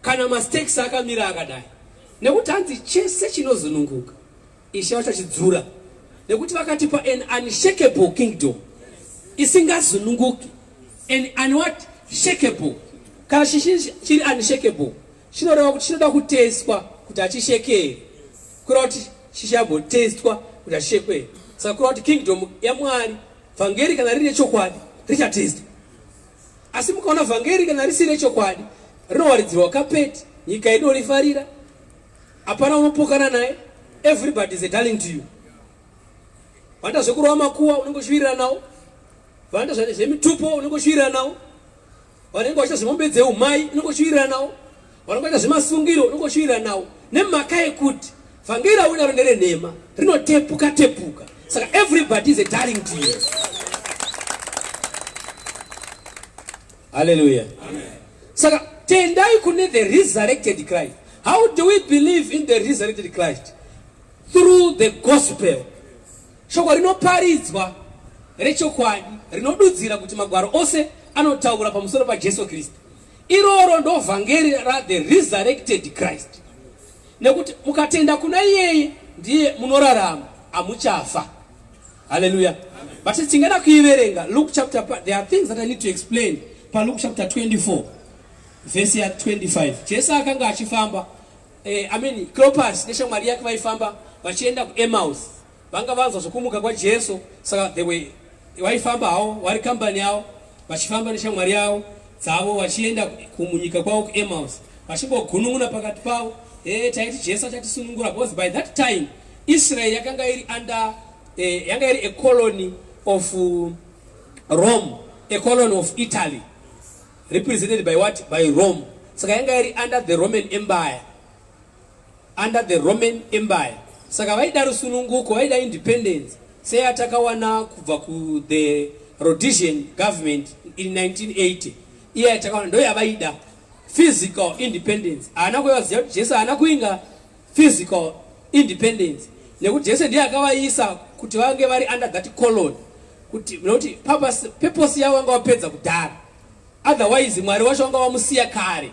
kana mistakes akamira akadai. Nekuti hanzi chese chinozununguka Ishe vachachidzura. Nekuti vakatipa an unshakable kingdom isingazununguki. An what? Shakeable. Kana chiri unshakable chinoreva kuti chinoda kutestwa kuti hachishekeri. Kureva kuti chichabotestwa kuti hachishekeri. Saka kureva kuti kingdom yaMwari vhangeri kana rine chokwadi richatestwa. Asi mukaona vhangeri kana risine chokwadi rinowaridzirwa kapeti, nyika inorifarira, hapana unopokana naye. Everybody is a darling to you. Vanda zvekurova makuwa unongoshvirira nawo. Vanda zvemitupo unongoshvirira nawo. Vanenge vachiita zvemombe dzeumai unongoshvirira nawo. Vanenge vachiita zvemasungiro unongoshvirira nawo. Nemhaka yekuti vhangeri raunaro nderenhema rinotepuka. Saka everybody is a darling to you. Hallelujah. Amen. Saka tendai kune the resurrected Christ. How do we believe in the resurrected Christ? Through the gospel. Shoko rinoparidzwa rechokwadi rinodudzira kuti magwaro ose anotaura pamusoro paJesu Kristu. Iroro ndo vhangeri ra the resurrected Christ. Nekuti mukatenda kuna iyeye ndiye munorarama, amuchafa. Hallelujah. Amen. But tingada kuiverenga Luke chapter, there are things that I need to explain. Pa Luke chapter 24 verse 25. Jesu akanga achifamba Cleopas neshamwari yake vaifamba vachienda kuEmmaus. Vanga vanzwa zvokumuka kwaJesu, saka vaifamba havo vari kambani yavo vachifamba neshamwari yavo dzavo vachienda kumunyika kwavo kuEmmaus. Vachimbogunun'una pakati pavo, taiti Jesu achatisunungura, because by that time Israel yakanga iri under yanga iri a colony of Rome, a colony of Italy, represented by what? By Rome. Saka yanga iri under the Roman Empire. Under the Roman Empire. Saka vaida rusununguko, vaida independence. Seya takawana kubva ku the Rhodesian government in 1980. Iya takawana ndo yavaida physical independence. Ana kuyaziya kuti Jesu ana kuinga physical independence. Nekuti Jesu ndiye akavaisa kuti vange vari under that colony. Kuti noti purpose yavo vanga vapedza kudhara. Otherwise Mwari wacho vanga vamusiya kare.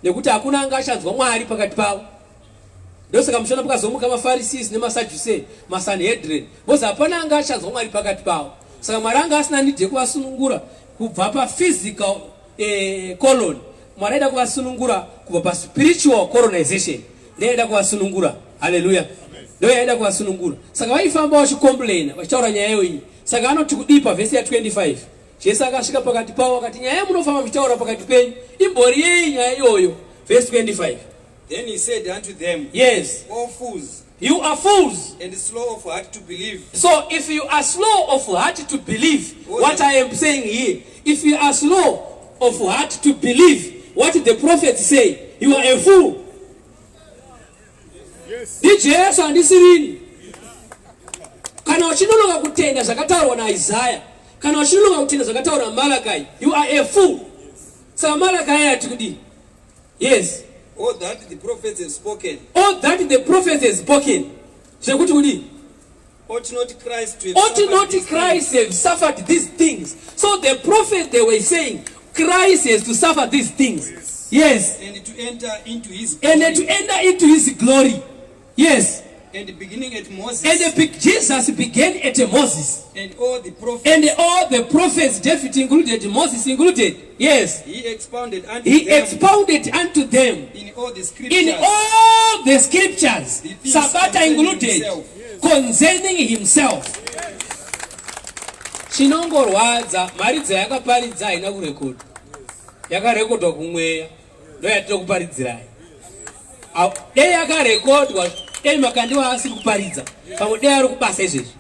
nekuti hakuna anga achanzwa Mwari pakati pavo. Ndosaka mushana pakazomuka maFarisi nemaSadducei, maSanhedrin, bozi hapana anga achanzwa Mwari pakati pavo. Saka Mwari anga asina need yekuvasunungura kubva physical colony. Mwari aida kuvasunungura kubva paspiritual colonization. Ndiye aida kuvasunungura. Hallelujah. Ndiye aida kuvasunungura. Saka vaifamba vachicomplaina vachitaura nyaya iyi. Saka anoti kudii pavhesi ya 25. Jesu akasvika pakati pavo akati nyaya munofamba muchitaura pakati penyu imbori yei nyaya iyoyo. Verse 25. Then he said unto them, Yes. O fools, You are fools. and slow of heart to believe. So if you are slow of heart to believe what I am saying here, if you are slow of heart to believe what the prophets say, you are a fool. Yes. Ndi Jesu andisirini. Kana uchinologa kutenda zvakataurwa naIsaiah, kana uchinologa kutenda zvakataurwa naMalachi, you are a fool. Saka Malachi atikudi. Yes. All that the prophets have spoken. All that the prophets have spoken. Zvekuti kudi. Ought not Christ to have Ought suffered not these Christ have suffered these things? So the prophets, they were saying, Christ has to suffer these things. Yes. things, and to enter into his And glory. then to enter into his glory. Yes. And beginning at Moses, And Jesus began at Moses. and all the prophets, And all the prophets, David included, Moses included. Yes. he expounded unto He them expounded unto them in all the scriptures. in all the scriptures, The things Sabata concerning included, himself. concerning himself. Chinongorwadza mari dzayakaparidza haina kurekodwa. Yakarekodwa kumweya. Ndo yatiri kuparidzirai. Dei yakarekodwa, dei makandiwa asiri kuparidza. Pamwe dei ari kubasa izvezvi.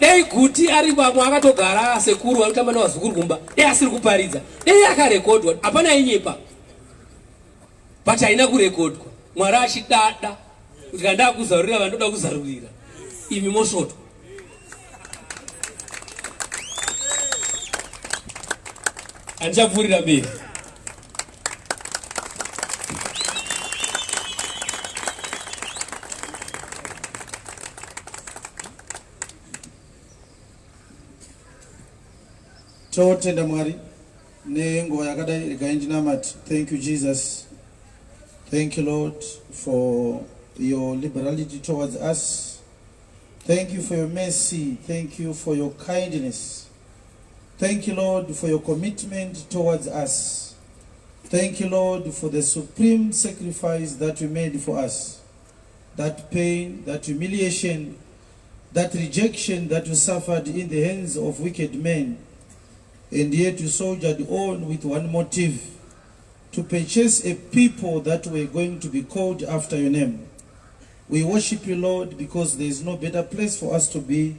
Dei kuti ari pamwe akatogara sekuru anotamba navazukuru kumba. Dei asiri kuparidza. Dei yakarekodwa, hapana inyepa. But haina kurekodwa. Mwari achidada kuti kandaa kuzarurira vandoda kuzarurira. Imi mosvotwa. Andichavhurira mberi. Totenda Mwari nenguva yakadai regai ndinamati. Thank you Jesus. Thank you Lord for your liberality towards us. Thank you for your mercy. Thank you for your kindness. Thank you Lord for your commitment towards us. Thank you Lord for the supreme sacrifice that you made for us. That pain, that humiliation, that rejection that you suffered in the hands of wicked men. And yet you soldiered on with one motive, to purchase a people that were going to be called after your name. We worship you, Lord, because there is no better place for us to be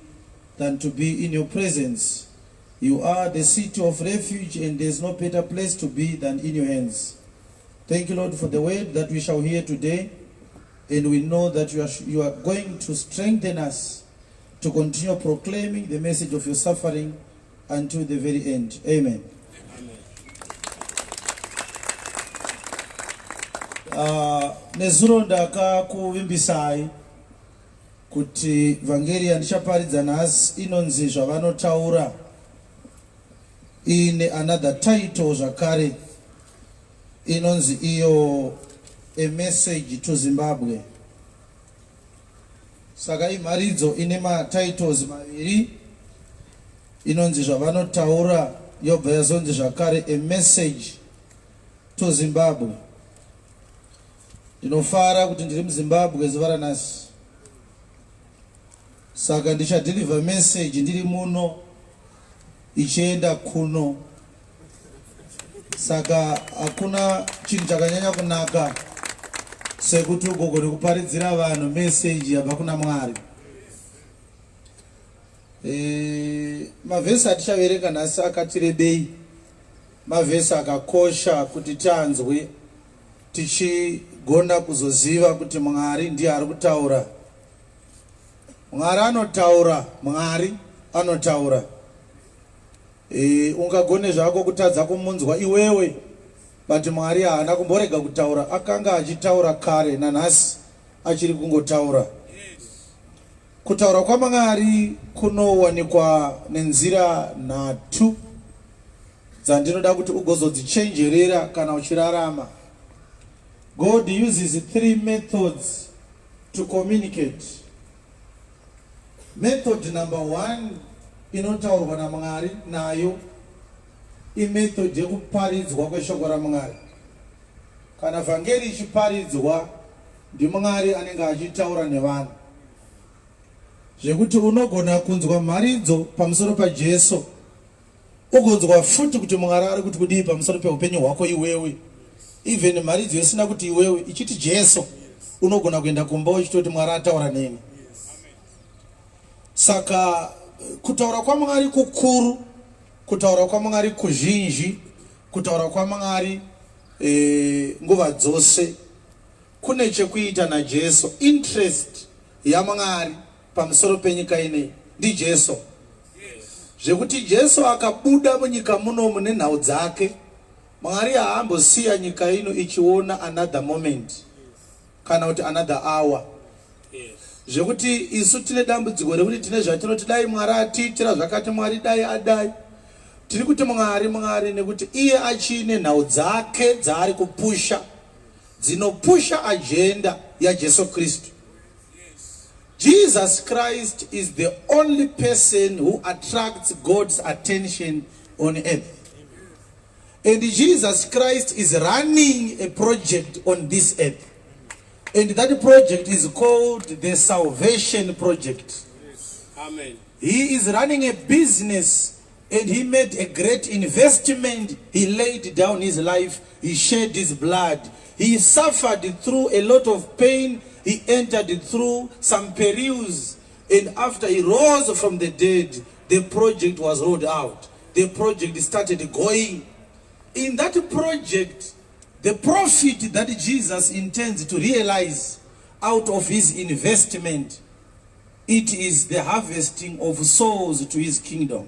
than to be in your presence. You are the city of refuge, and there is no better place to be than in your hands. Thank you, Lord, for the word that we shall hear today. And we know that you are going to strengthen us to continue proclaiming the message of your suffering until the very end. Amen. Nezuro ndakakuvimbisai kuti vhangeri yandichaparidza nhasi inonzi zvavanotaura, ine another title zvakare inonzi iyo a message to Zimbabwe. Saka imharidzo ine matitles maviri, inonzi zvavanotaura yobva yazonzi zvakare a message to Zimbabwe. Ndinofara kuti ndiri muZimbabwe zuva ranhasi, saka ndichadeliver message ndiri muno ichienda kuno. Saka hakuna chinhu chakanyanya kunaka sekuti ugogone kuparidzira vanhu message yabva kuna Mwari. Mavhesi atichaverenga nhasi akatirebei, mavhesi akakosha kuti tanzwe tichigona kuzoziva kuti Mwari ndiye ari kutaura. Mwari anotaura, Mwari anotaura. Ungagone zvako kutadza kumunzwa iwewe, but Mwari haana kumborega kutaura. Akanga achitaura kare, nanhasi achiri kungotaura. Kutaura kwaMwari kunowanikwa nenzira nhatu dzandinoda kuti ugozodzichenjerera kana uchirarama. God uses 3 methods to communicate. Method number 1 inotaurwa naMwari nayo imethod yekuparidzwa kweshoko raMwari. Kana vhangeri ichiparidzwa ndiMwari anenge achitaura nevanhu. Zvekuti unogona kunzwa mharidzo pamusoro paJesu, ugonzwa futi kuti Mwari ari kuti kudii pamusoro peupenyu hwako iwewe. Even mharidzo isina kuti iwewe ichiti Jesu, unogona kuenda kumba uchitoti Mwari ataura neni. Saka kutaura kwaMwari kukuru, kutaura kwaMwari kuzhinji, kutaura kwaMwari nguva dzose kune chekuita naJesu. Interest yaMwari pamusoro penyika ine ndiJesu. Zvekuti Jesu akabuda munyika muno nenhau dzake, Mwari haambosiya nyika ino ichiona another moment kana kuti another hour. Zvekuti isu tine dambudziko rekuti tine zvatinoti dai Mwari atiitira zvakati Mwari dai adai. Tiri kuti Mwari nekuti iye achine nhau dzake dzaari kupusha, dzinopusha agenda yaJesu Kristu. Jesus Christ is the only person who attracts God's attention on earth. And Jesus Christ is running a project on this earth. And that project is called the Salvation Project. Amen. He is running a business, and he made a great investment. He laid down his life. He shed his blood. He suffered through a lot of pain. He entered through some perils. And after he rose from the dead, the project was rolled out. The project started going. In that project, the profit that Jesus intends to realize out of his investment, it is the harvesting of souls to his kingdom.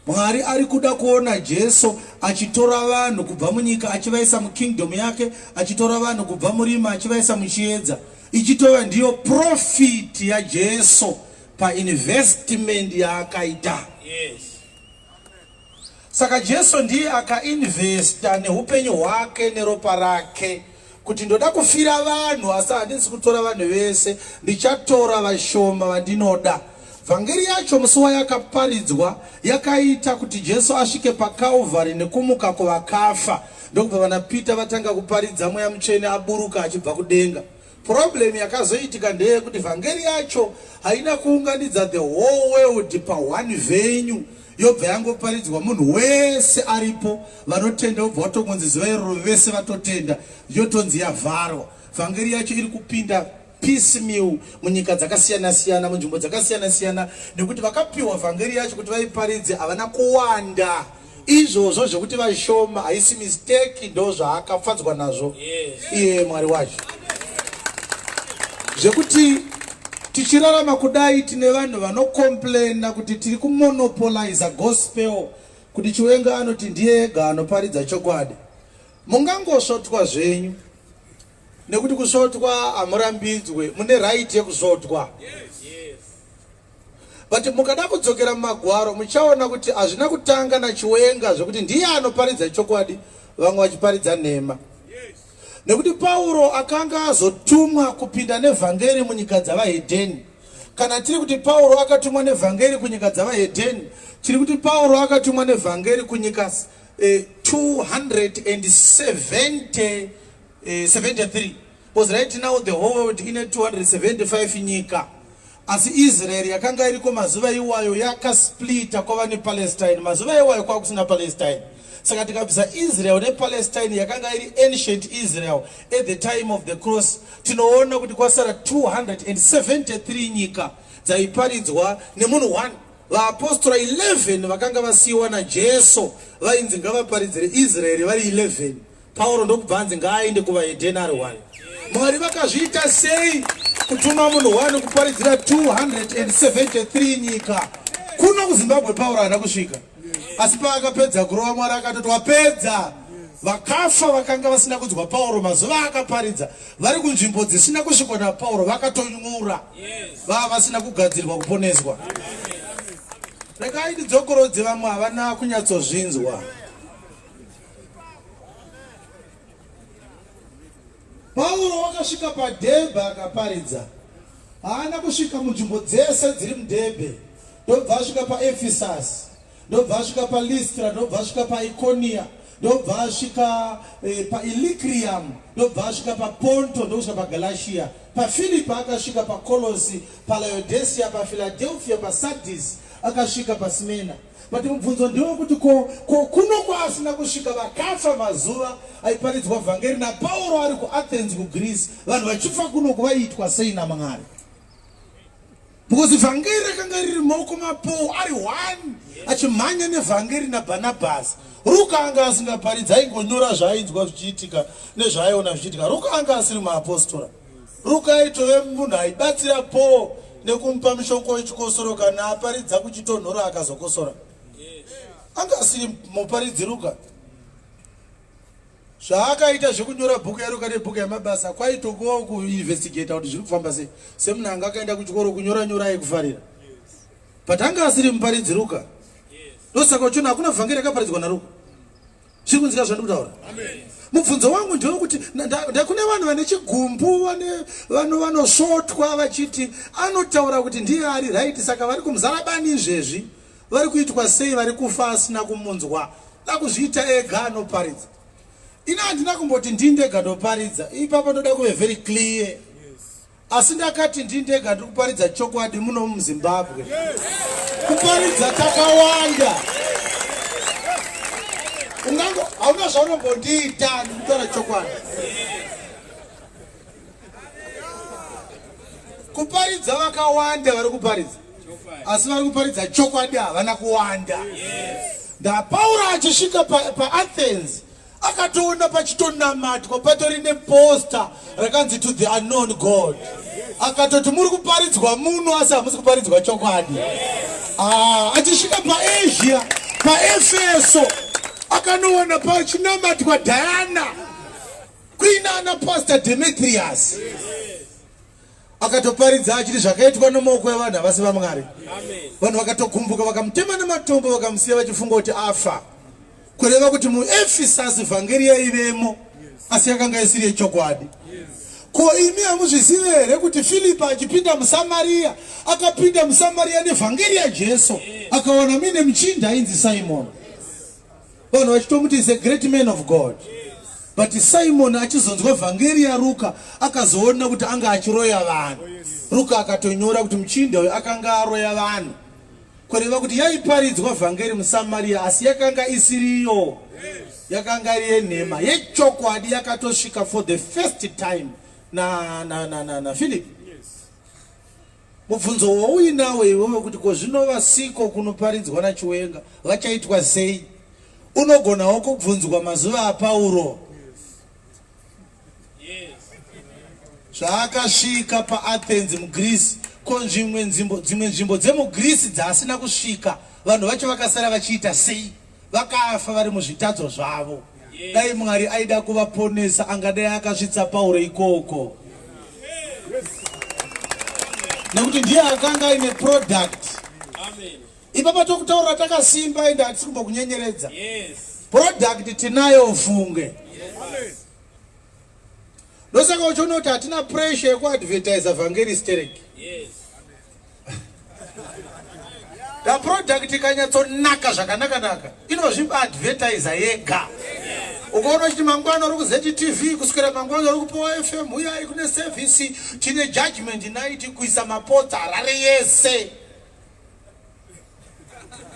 Mwari ari kuda kuona Jesu achitora vanhu kubva munyika achivaisa mukingdom yake, achitora vanhu kubva murima achivaisa muchiedza. Ichitova ndiyo profit ya Jesu pa investment yaakaita. Yes. Saka Jesu ndiye akainvesta neupenyu hwake neropa rake kuti ndoda kufira vanhu, asi handisi kutora vanhu vese, ndichatora vashoma vandinoda. Vhangeri yacho musi wayakaparidzwa yakaita kuti Jesu asvike paKalvari nekumuka kuvakafa. Ndokubva vanaPita vatanga kuparidza Mweya Mutsvene aburuka achibva kudenga. Problem yakazoitika ndeyekuti vhangeri yacho haina kuunganidza the whole world pa one venue. Yobva yangoparidzwa munhu wese aripo, vanotenda obva vatongonzi zuva iroro vese vatotenda, yotonzi yavharwa. Vhangeri yacho iri kupinda piecemeal munyika dzakasiyana-siyana, munzvimbo dzakasiyana-siyana, nekuti vakapiwa vhangeri yacho kuti vaiparidze havana kuwanda. Izvozvo zvekuti vashoma haisi mistake, ndo zvaakafadzwa nazvo iye Mwari wacho. Zvekuti tichirarama kudai tine vanhu vanokomplaina kuti tiri kumonopolize gospel, kuti Chiwenga anoti ndiye ega anoparidza chokwadi. Mungangosvotwa zvenyu, nekuti kusvotwa hamurambidzwe, mune right yekusvotwa. But mukada kudzokera mumagwaro muchaona kuti hazvina kutanga naChiwenga zvekuti ndiye anoparidza chokwadi, vamwe vachiparidza nhema. Nekuti Pauro akanga azotumwa kupinda nevhangeri munyika dzavahedheni. Kana tiri kuti Pauro akatumwa nevhangeri kunyika dzavahedheni, tiri kuti Pauro akatumwa nevhangeri kunyika 273. Because right now the whole world ine 275 nyika. Asi Israel yakanga iriko mazuva iwayo yakasplita kwava nePalestine. Mazuva iwayo kwa kusina Palestine. Saka tikabvisa Israel nePalestine yakanga iri ancient Israel at the time of the cross, tinoona kuti kwasara 273 nyika dzaiparidzwa nemunhu 1. Vaapostora 11 vakanga vasiyiwa naJesu vainzi ngavaparidzire Israel vari 11. Pauro ndokubva anzi ngaaende kuvahedheni ari 1. Mwari vakazviita sei kutuma munhu 1 kuparidzira 273 nyika? Kuno kuZimbabwe Pauro haana kusvika. Asi paakapedza kurova Mwari akatoti wapedza. Vakafa vakanga vasina kunzwa Pauro mazuva akaparidza, vari kunzvimbo dzisina kusvikwa naPauro vakatonyura. Vava vasina kugadzirwa kuponeswa. rekai tidzokorodze vamwe havana kunyatsozvinzwa. Pauro wakasvika paDhebhe akaparidza. Haana kusvika munzvimbo dzese dziri muDhebhe. Ndobva asvika paEfesasi, ndobva asvika paListra, ndobva asvika paIkonia, ndobva asvika paIlicrium, ndobva asvika paPonto, ndosvika paGalatia, paFilipi akasvika paKolosi, paLaodicea, paFiladelfia, paSardis, akasvika paSmena. But mubvunzo ndewekuti kuno kwasina kusvika vakafa mazuva aiparidzwa vhangeri naPauro ari kuAthens kuGreece, vanhu vachifa kuno kuvaitwa sei naMwari. Because vhangeri rakanga riri maoko maPauro ari one achimhanya nevhangeri naBhanabhasi. Ruka anga asingaparidza aingonyora zvaainzwa zvichiitika nezvaaiona zvichiitika. Ruka anga asiri muapostora. Ruka aitove munhu aibatsira Pauro nekumupa mishongo wechikosoro kana aparidza kuchitonhora akazokosora. Anga asiri muparidzi Ruka. Zvaakaita zvekunyora bhuku yaRuka nebhuku yamabasa kwaitokowo kuinvestigata kuti zviri kufamba sei. Semunhu anga akaenda kuchikoro kunyora nyora aikufarira. But anga asiri muparidzi Ruka. Ndosaka uchiona hakuna vhangeri yakaparidzwa naRuka. Zviri kunzika zvandiri kutaura? Mubvunzo wangu ndewekuti kune vanhu vane chigumbu vanosvotwa vachiti anotaura kuti ndiye ari right, saka vari kumuzarabani izvezvi vari kuitwa sei, vari kufa asina kumunzwa, nakuzviita ega anoparidza. Ina handina kumboti ndindega ndoparidza, ipapo ndoda kuve very clear. Asi ndakati ndindega ndiri kuparidza chokwadi muno muZimbabwe. Kuparidza takawanda. Ungango hauna zvaunombondiita ndikutaura chokwadi. Kuparidza vakawanda vari kuparidza. Asi vari kuparidza chokwadi havana kuwanda. NdaPauro achisvika paAthens akatoona pachitonamatwa patori neposta rakanzi to the unknown God. Akatoti muri kuparidzwa muno asi hamusi kuparidzwa chokwadi. Achisvika paAsia, paEfeso akanoona pachinamatwa Diana kuinana Pastor Demetrius. Akatoparidza achiti zvakaitwa nemaoko evanhu havasi vaMwari. Vanhu vakatogumbuka vakamutema nematombo vakamusiya vachifunga kuti afa. Kureva kuti muEfesasi vhangeri yaivemo asi yakanga isiri yechokwadi. Ko imi hamuzvizivi here kuti Filipi achipinda muSamaria akapinda muSamaria nevhangeri yaJesu akaona mine muchinda ainzi Simon. Vanhu vachitomuti is a great man of God. But Simon achizonzwa vhangeri yaRuka akazoona kuti anga achiroya vanhu. Ruka akatonyora kuti muchinda uyu akanga aroya vanhu. Kureva kuti yaiparidzwa vhangeri muSamaria asi yakanga isiriyo. Yakanga iri yenhema yechokwadi yakatosvika for the first time na Philip. Mubvunzo wauinawo iwewe kuti kozvinova siko kunoparidzwa naChiwenga vachaitwa sei? Unogonawo kubvunzwa mazuva aPauro. Zvaakasvika paAthens muGreece, ko dzimwe nzvimbo dzemuGreece dzasina kusvika, vanhu vacho vakasara vachiita sei? Vakafa vari muzvitadzo zvavo. Dai Mwari aida kuvaponesa angadai akasvitsa Pauro ikoko. Nekuti ndiye akanga ine product. Ipapa tokutaura takasimba ende hatisi kumbokunyenyeredza. Product tinayo ufunge. Ndosaka uchiona kuti hatina pressure yekuadvertise vhangeri stereki. Da product ikanyatsonaka zvakanaka inozviadvertisa yega. Ukaona kuti mangwana uri kuZTV kuswera mangwana uri kuPower FM uyai kune service tine judgment night kuisa mapota Harare yese.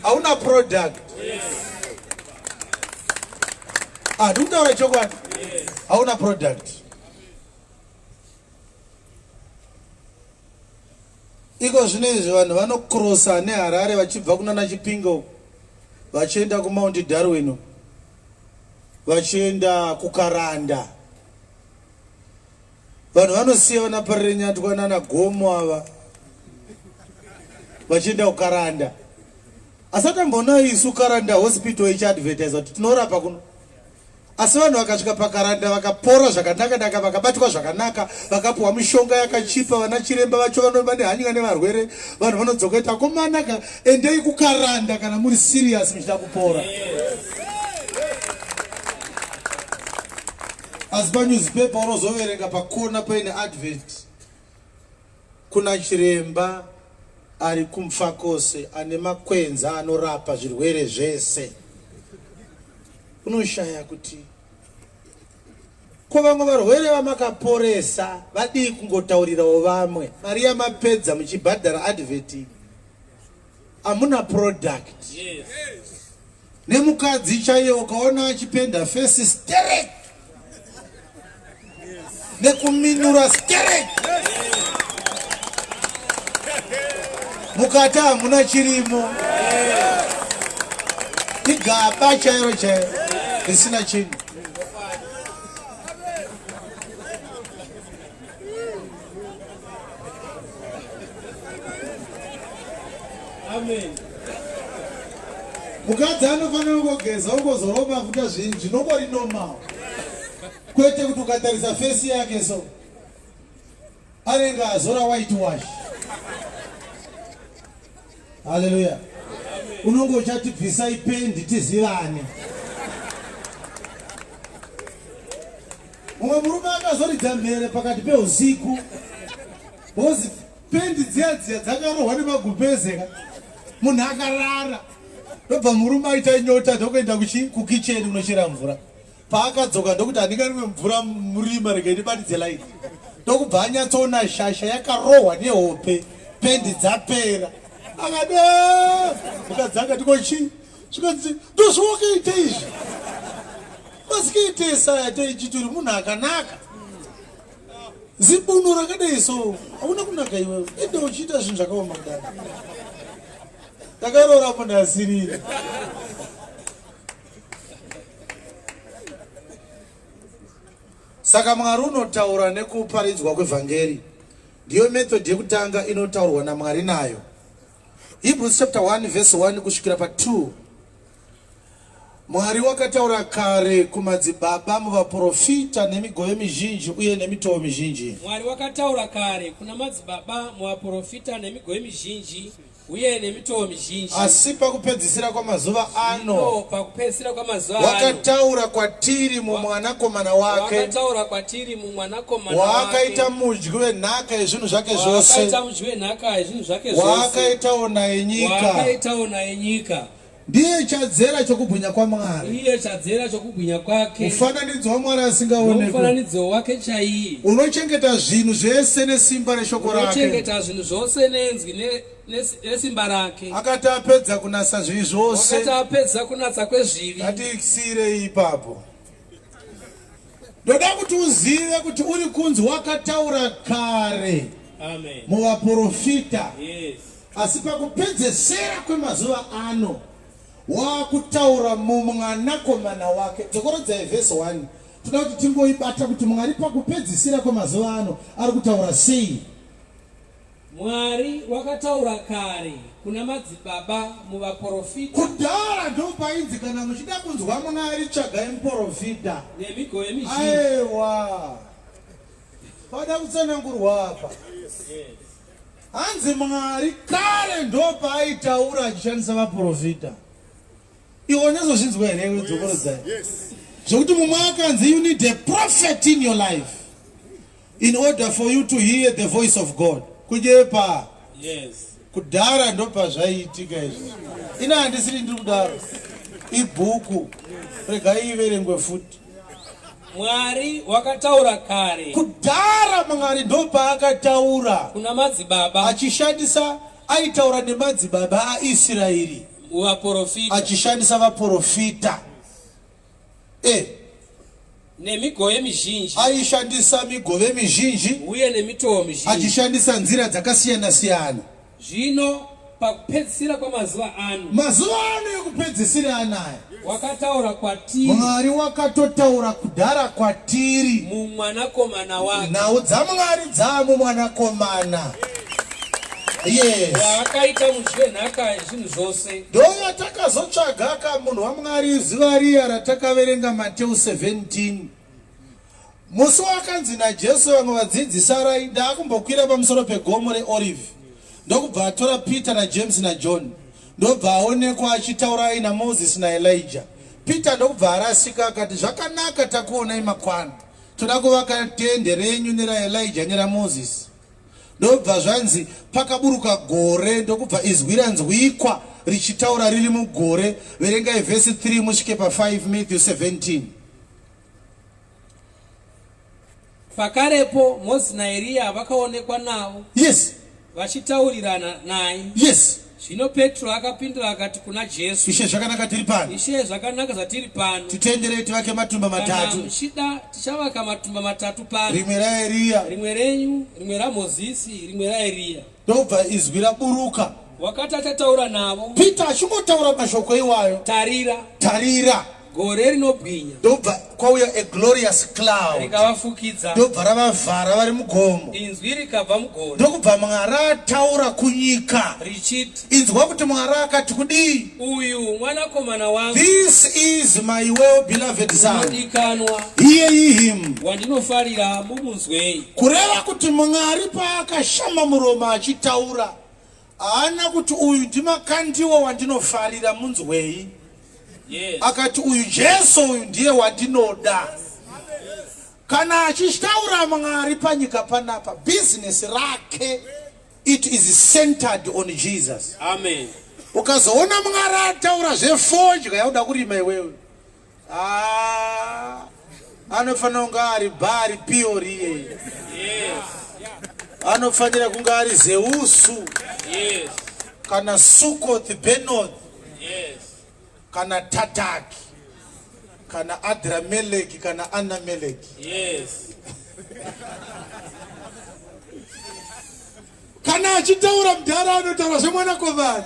Hauna product. Ndikutaura chokwadi. Hauna product. Iko zvinezvi vanhu vanokrosa neHarare vachibva kunana Chipingo vachienda kuMount Darwin, vachienda kuKaranda. Vanhu vanosiya vanaparire Nyatwa nana Gomo ava vachienda kuKaranda. Asati ambona isu Karanda hospital ichiadvertise kuti tinorapa kuno. asi vanhu vakasvika pakaranda vakapora zvakanaka naka, vakabatwa zvakanaka, vakapuwa mishonga yakachipa, vana chiremba vacho vane hanya nevarwere, vanhu vanodzoka kuti akomanaka endei kukaranda kana muri serious muchida kupora. Asi panewspaper unozoverenga pakona paine advert, kuna chiremba ari kumfakose ane makwenza anorapa zvirwere zvese. Unoshaya kuti ko vamwe varwere vamakaporesa vadii kungotaurirawo vamwe, mari yamapedza muchibhadhara advert, hamuna product. Nemukadzi chaiye ukaona achipenda face sterek nekuminura sterek, mukati hamuna chirimo, igaba chairo chairo risina chinhu. Amen. Mukadzi anofanira kugeza ungozoroma futa zvinhu zvinongori normal, kwete kuti ukatarisa fesi yake so anenge azora white wash. Haleluya. Unongo uchati bvisai pendi tizivane. Mumwe murume akazoridza mhere pakati peusiku, bozi pendi dziya dzakarohwa nemagubhezeka, munhu akarara. Ndobva murume aita nyota ndokuenda kukicheni kunochera mvura. Paakadzoka ndokuti handinganimwe mvura murima rege ndibatidze laiti. Ndokubva anyatsoona shasha yakarohwa nehope, pendi dzapera. Akada mukadzanga tikochi zvikanzi ndozvokuita izvi masikuite saya teichituri munhu akanaka zibuno rakadai so hauna kunaka iwewe ende uchiita zvinhu zvakaoma kudai takarora munhu asirire. Saka Mwari unotaura nekuparidzwa kwevhangeri, ndiyo method yekutanga inotaurwa naMwari nayo. Hebrews chapter 1 verse 1 kusvikira pa2. Mwari wakataura kare kumadzibaba muvaprofita nemigove mizhinji uye nemitoo mizhinji. Mwari wakataura kare kuna madzibaba muvaprofita nemigove mizhinji uye nemitoo mizhinji. Asi pakupedzisira kwamazuva ano, pakupedzisira kwamazuva ano, wakataura kwatiri mumwanakomana wake, wakataura kwatiri mumwanakomana wake, wakaita mudyi wenhaka yezvinhu zvake zvose, wakaita mudyi wenhaka yezvinhu zvake zvose, wakaitawo naye nyika, wakaitawo naye nyika. Ndiye chadzera chokubwinya kwaMwari, iye chadzera chokubwinya kwake, mufananidzo waMwari asingaonekwi, mufananidzo wake chaiye, unochengeta zvinhu zvese nesimba reshoko rake, unochengeta zvinhu zvose nenzwi nesimba rake. Akati apedza kunasa zvivi zvose, akati apedza kunatsa kwezvivi, ngatisiyire ipapo. Ndoda kuti uzive kuti uri kunzi wakataura kare. Amen. Muvaprofita. Yes. Asi pakupedzesera kwemazuva ano wakutaura mumwanakomana wake. Dzokorodza verse 1. Toda kuti tingoibata kuti Mwari pakupedzisira kwemazuva ano ari kutaura sei. Mwari wakataura kare kuna madzibaba muvaprofita. Kudhara ndopainzi kana muchida kunzwa Mwari tsvagai muprofita nemigove mizhinji. aiwa pada kutsanangurwa apa. Hanzi Mwari kare ndopaaitaura achishandisa vaprofita. Iwo nezozvinzwa here wedzokorodzai? Zvokuti mumwe akanzi you need a prophet in your life in order for you to hear the voice of God. Kujepa. Yes. Kudhara ndopa zvaiitika izvi. Ina handisiri ndiri kudaro. Ibhuku regai iverengwe futi. Mwari wakataura kare. Kudhara Mwari ndopa akataura kuna madzibaba, achishandisa aitaura nemadzibaba aIsraeri, vaprofita, achishandisa vaprofita. nemigove mizhinji, aishandisa migove mizhinji uye nemitoo mizhinji, achishandisa nzira dzakasiyana siyana. Zvino pakupedzisira kwamazuva ano, mazuva ano ekupedzisira anaya, wakataura kwatiri. Mwari wakatotaura kudhara kwatiri mumwanakomana wake. nhau dzaMwari dzamumwanakomana. Yes. Wakaita muzvenhaka zvinhu zvose. Ndoyo takazotsvaga kamunhu waMwari zuva riya ratakaverenga Mateo 17. Musi wakanzi naJesu vamwe vadzidzisi araida kumbokwira pamusoro pegomo reOlive. Ndokubva atora Peter naJames naJohn. Ndobva aonekwa achitaura aina Moses naElijah. Peter ndokubva arasika akati zvakanaka takuonai makwana. Toda kuvaka tende renyu neraElijah neraMoses. Ndobva zvanzi pakaburuka gore ndokubva izwi ranzwikwa richitaura riri mugore. Verengai vhesi 3 musvike pa5 Matthew 17. Pakarepo Moses naEliya vakaonekwa navo. Yes. Vachitaurirana naye. Yes. Zvino Petro akapindura akati kuna Jesu, Ishe zvakanaka tiri pano. Ishe zvakanaka zvatiri pano. Titenderei tivake matumba matatu. Kana muchida tichavaka matumba matatu pano. Rimwe raEliya, rimwe renyu, rimwe raMozisi, rimwe raEliya. ndobva izwi raburuka. Wakati achataura navo, Peter achingotaura mashoko iwayo, tarira gore rinobwinya ndobva kwauya a glorious cloud rikavafukidza, ndobva ravavhara vari mugomo. inzwi rikabva mugore Ndokubva Mwari ataura kunyika richiti, inzwa kuti Mwari akati kudii, uyu mwanakomana wangu this is my well beloved son, anodikanwa, hear ye him. wandinofarira mumunzwei. Kureva kuti Mwari paakashama muromo achitaura haana kuti uyu ndimakandiwo wandinofarira munzwei. Yes. Akati uyu Jesu uyu ndiye wandinoda. Kana achitaura Mwari panyika panapa, business rake it is centered on Jesus. Amen. Ukazoona Mwari ataura zvefodya yauda kurima iwewe, anofanira kunge ari Bari Peori iye. Yes. Anofanira kunge ari Zeusu. Yes. Kana Sukoth Benoth. Yes. Kana Tataki. Kana Adrameleki. Kana Anameleki. Yes. Kana achitaura mudhara anotaura zvemwanakomana.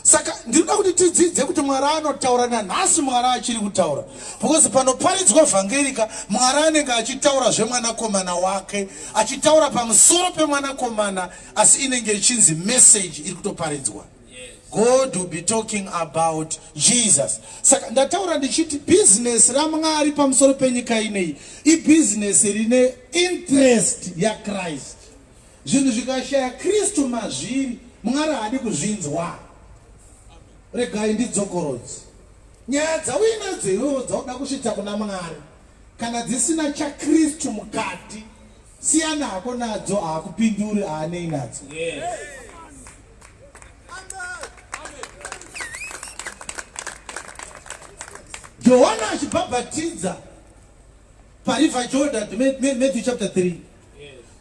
Saka ndinoda kuti tidzidze kuti Mwari anotaura nanhasi. Mwari achiri kutaura because panoparidzwa vhangerika Mwari anenge achitaura zvemwanakomana wake, achitaura pamusoro pemwanakomana, asi inenge ichinzi message iri kutoparidzwa. God will be talking about Jesus. Saka ndataura ndichiti business raMwari pamusoro penyika inei business rine interest yaChrist. Zvinhu zvikashaya Kristu mazviri Mwari haadi kuzvinzwa. Regai ndidzokorodze. Nyaya dzauinadzo iwewe dzauda kusvitsa kuna Mwari, kana dzisina chaKristu mukati, siyana hako nadzo, haakupinduri, haanei nadzo. Yes. Johana achibhabhatidza pariver Jordan, Matthew chapter 3.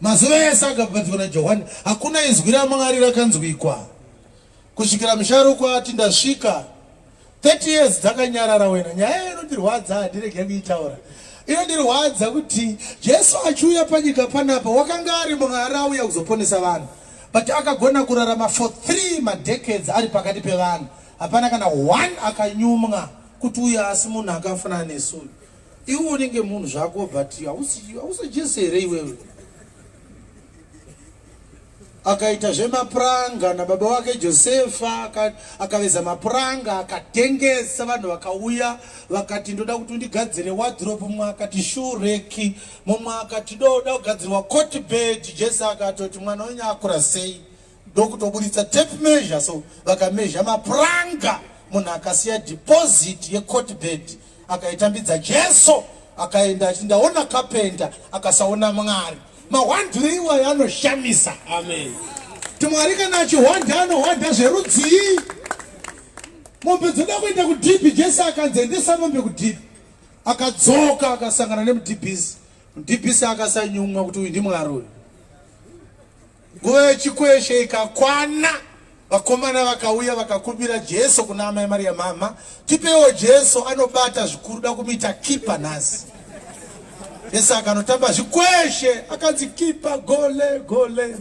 Mazuva ese akabhabhatidzwa naJohani, hakuna izwi raMwari rakanzwikwa. Kusvikira musharuka ati ndasvika, 30 years dzakanyarara wena. Nyaya inondirwadza handirege kuitaura. Inondirwadza kuti Jesu achiuya panyika panapa wakanga ari Mwari auya kuzoponesa vanhu, but akagona kurarama for 3 decades ari pakati pevanhu. Hapana kana 1 akanyumwa kuti uya asi munhu akafanana nesu. Iwe unenge munhu zvako but hausi Jesu here iwewe. Akaita zvemapuranga nababa wake Josefa, akaveza mapuranga akatengesa, vanhu vakauya vakati ndoda kuti undigadzire wardrobe, mumwe akati shoe rack, mumwe akati ndoda kugadzirwa coat bed. Jesu akatoti mwana wenyu akura sei, ndokutobuditsa tape measure. So vakamezha mapuranga, munhu akasiya deposit yecoat bed, akaitambidza Jesu, akaenda achindaona carpenter, akasaona Mwari. Mawandire iwayo anoshamisa. Amen. Mwari kana achihwanda anohwanda zverudzii. Mombe dzoda kuenda kudhipi, Jesu akanzendesa mombe kudhipi, akadzoka akasangana nemudhibhisi. Mudhibhisi akasanyumwa kuti uyu ndiMwari uyu. Nguva yechikweshe ikakwana, vakomana vakauya vakakumbira Jesu kuna amai Maria, mama tipewo Jesu, anobata zvikuru, da kumuita kipa nhasi. Jesu akanotamba zvikweshe, akanzi kipa gole gole.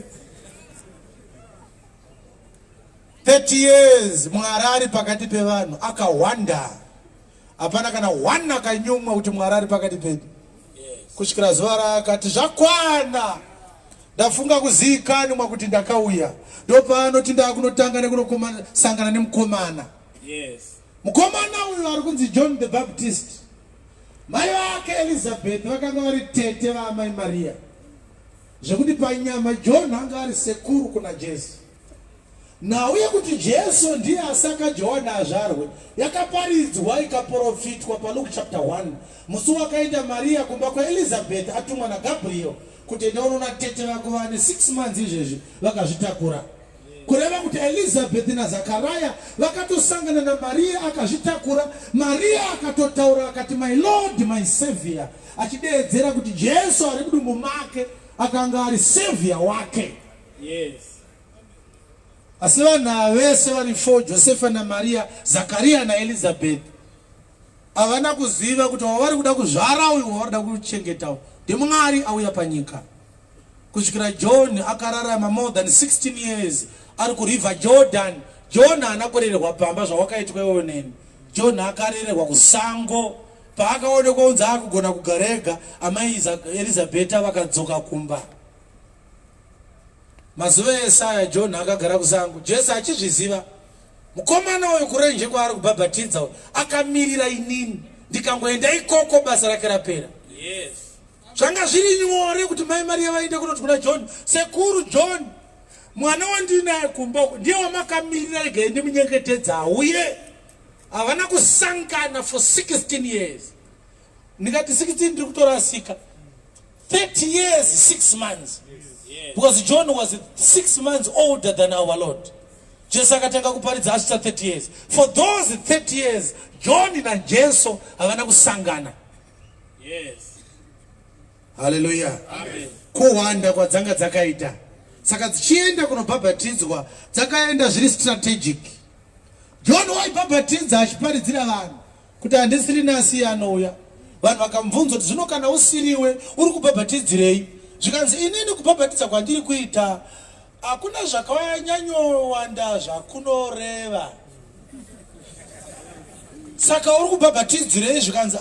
30 years Mwari ari pakati pevanhu, akahwanda. Hapana kana 1 akanyumwa kuti Mwari ari pakati pedu. Kusvikira zuva raakati zvakwana, ndafunga kuzikanwa kuti ndakauya ndopano tindakunotanga nekunosangana nemukomana. Yes. Mukomana uyu ari kunzi John the Baptist. Mai wake Elizabeth vakanga vari tete vaamai Maria. Zvekuti panyama John anga ari sekuru kuna Jesu. Nauye kuti Jesu ndiye asaka John azvarwe yakaparidzwa ikaprofitwa paLuke chapter 1. Musi wakaenda Maria kumba kwaElizabeth atumwa naGabriel kuti ndaunoona tete vako vane 6 months izvezvi vakazvitakura. Kureva kuti Elizabeth naZakaraya vakatosangana naMaria akazvitakura. Maria akatotaura akati my Lord my Savior, achideedzera kuti Jesu ari mudumbu make akanga ari savior wake. Yes. Asi vanhu vese vari 4, Josefa naMaria, Zakaria naElizabeth, havana kuziva kuti wavari kuda kuzvara uyu wavari kuda kuchengeta ndiMwari auya panyika. Kusvikira John akararama more than 16 years ari kuriver Jordan. John haana kurererwa pamba zvawakaitwa iwewe neni. John akarererwa kusango. Paakaonekwa unzi akugona kugarega, amai Elizabeth vakadzoka kumba. Mazuva eSaya John akagara kusango. Jesu achizviziva mukomana uyu kurenje kwaari kubhabhatidza akamirira inini ndikangoenda ikoko basa rake rapera. Yes. Zvanga zviri nyore kuti mai Maria vaende kunoti kuna John, sekuru John, mwana wandinaye kumba ndiye wamakamirira regai ndimunyengetedza auye. Havana kusangana for 16 years. Nikati 16 ndiri kutorasika. 30 years 6 months. Yes. Because John was 6 months older than our Lord. Jesu akatanga kuparidza asvika 30 years. For those 30 years John na Jesu havana kusangana. Yes. Hallelujah. Amen. Kuwanda kwadzanga dzakaita. Saka dzichienda kunobhabhatidzwa dzakaenda zviri strategic. John waibhabhatidza achiparidzira vanhu kuti handisiri nasi anouya. Vanhu vakamubvunza kuti zvino kana usiriwe uri kubhabhatidzirei? Zvikanzi inini kubhabhatidza kwandiri kuita hakuna zvakanyanyowanda zvakunoreva. Saka uri kubhabhatidzirei? Zvikanzi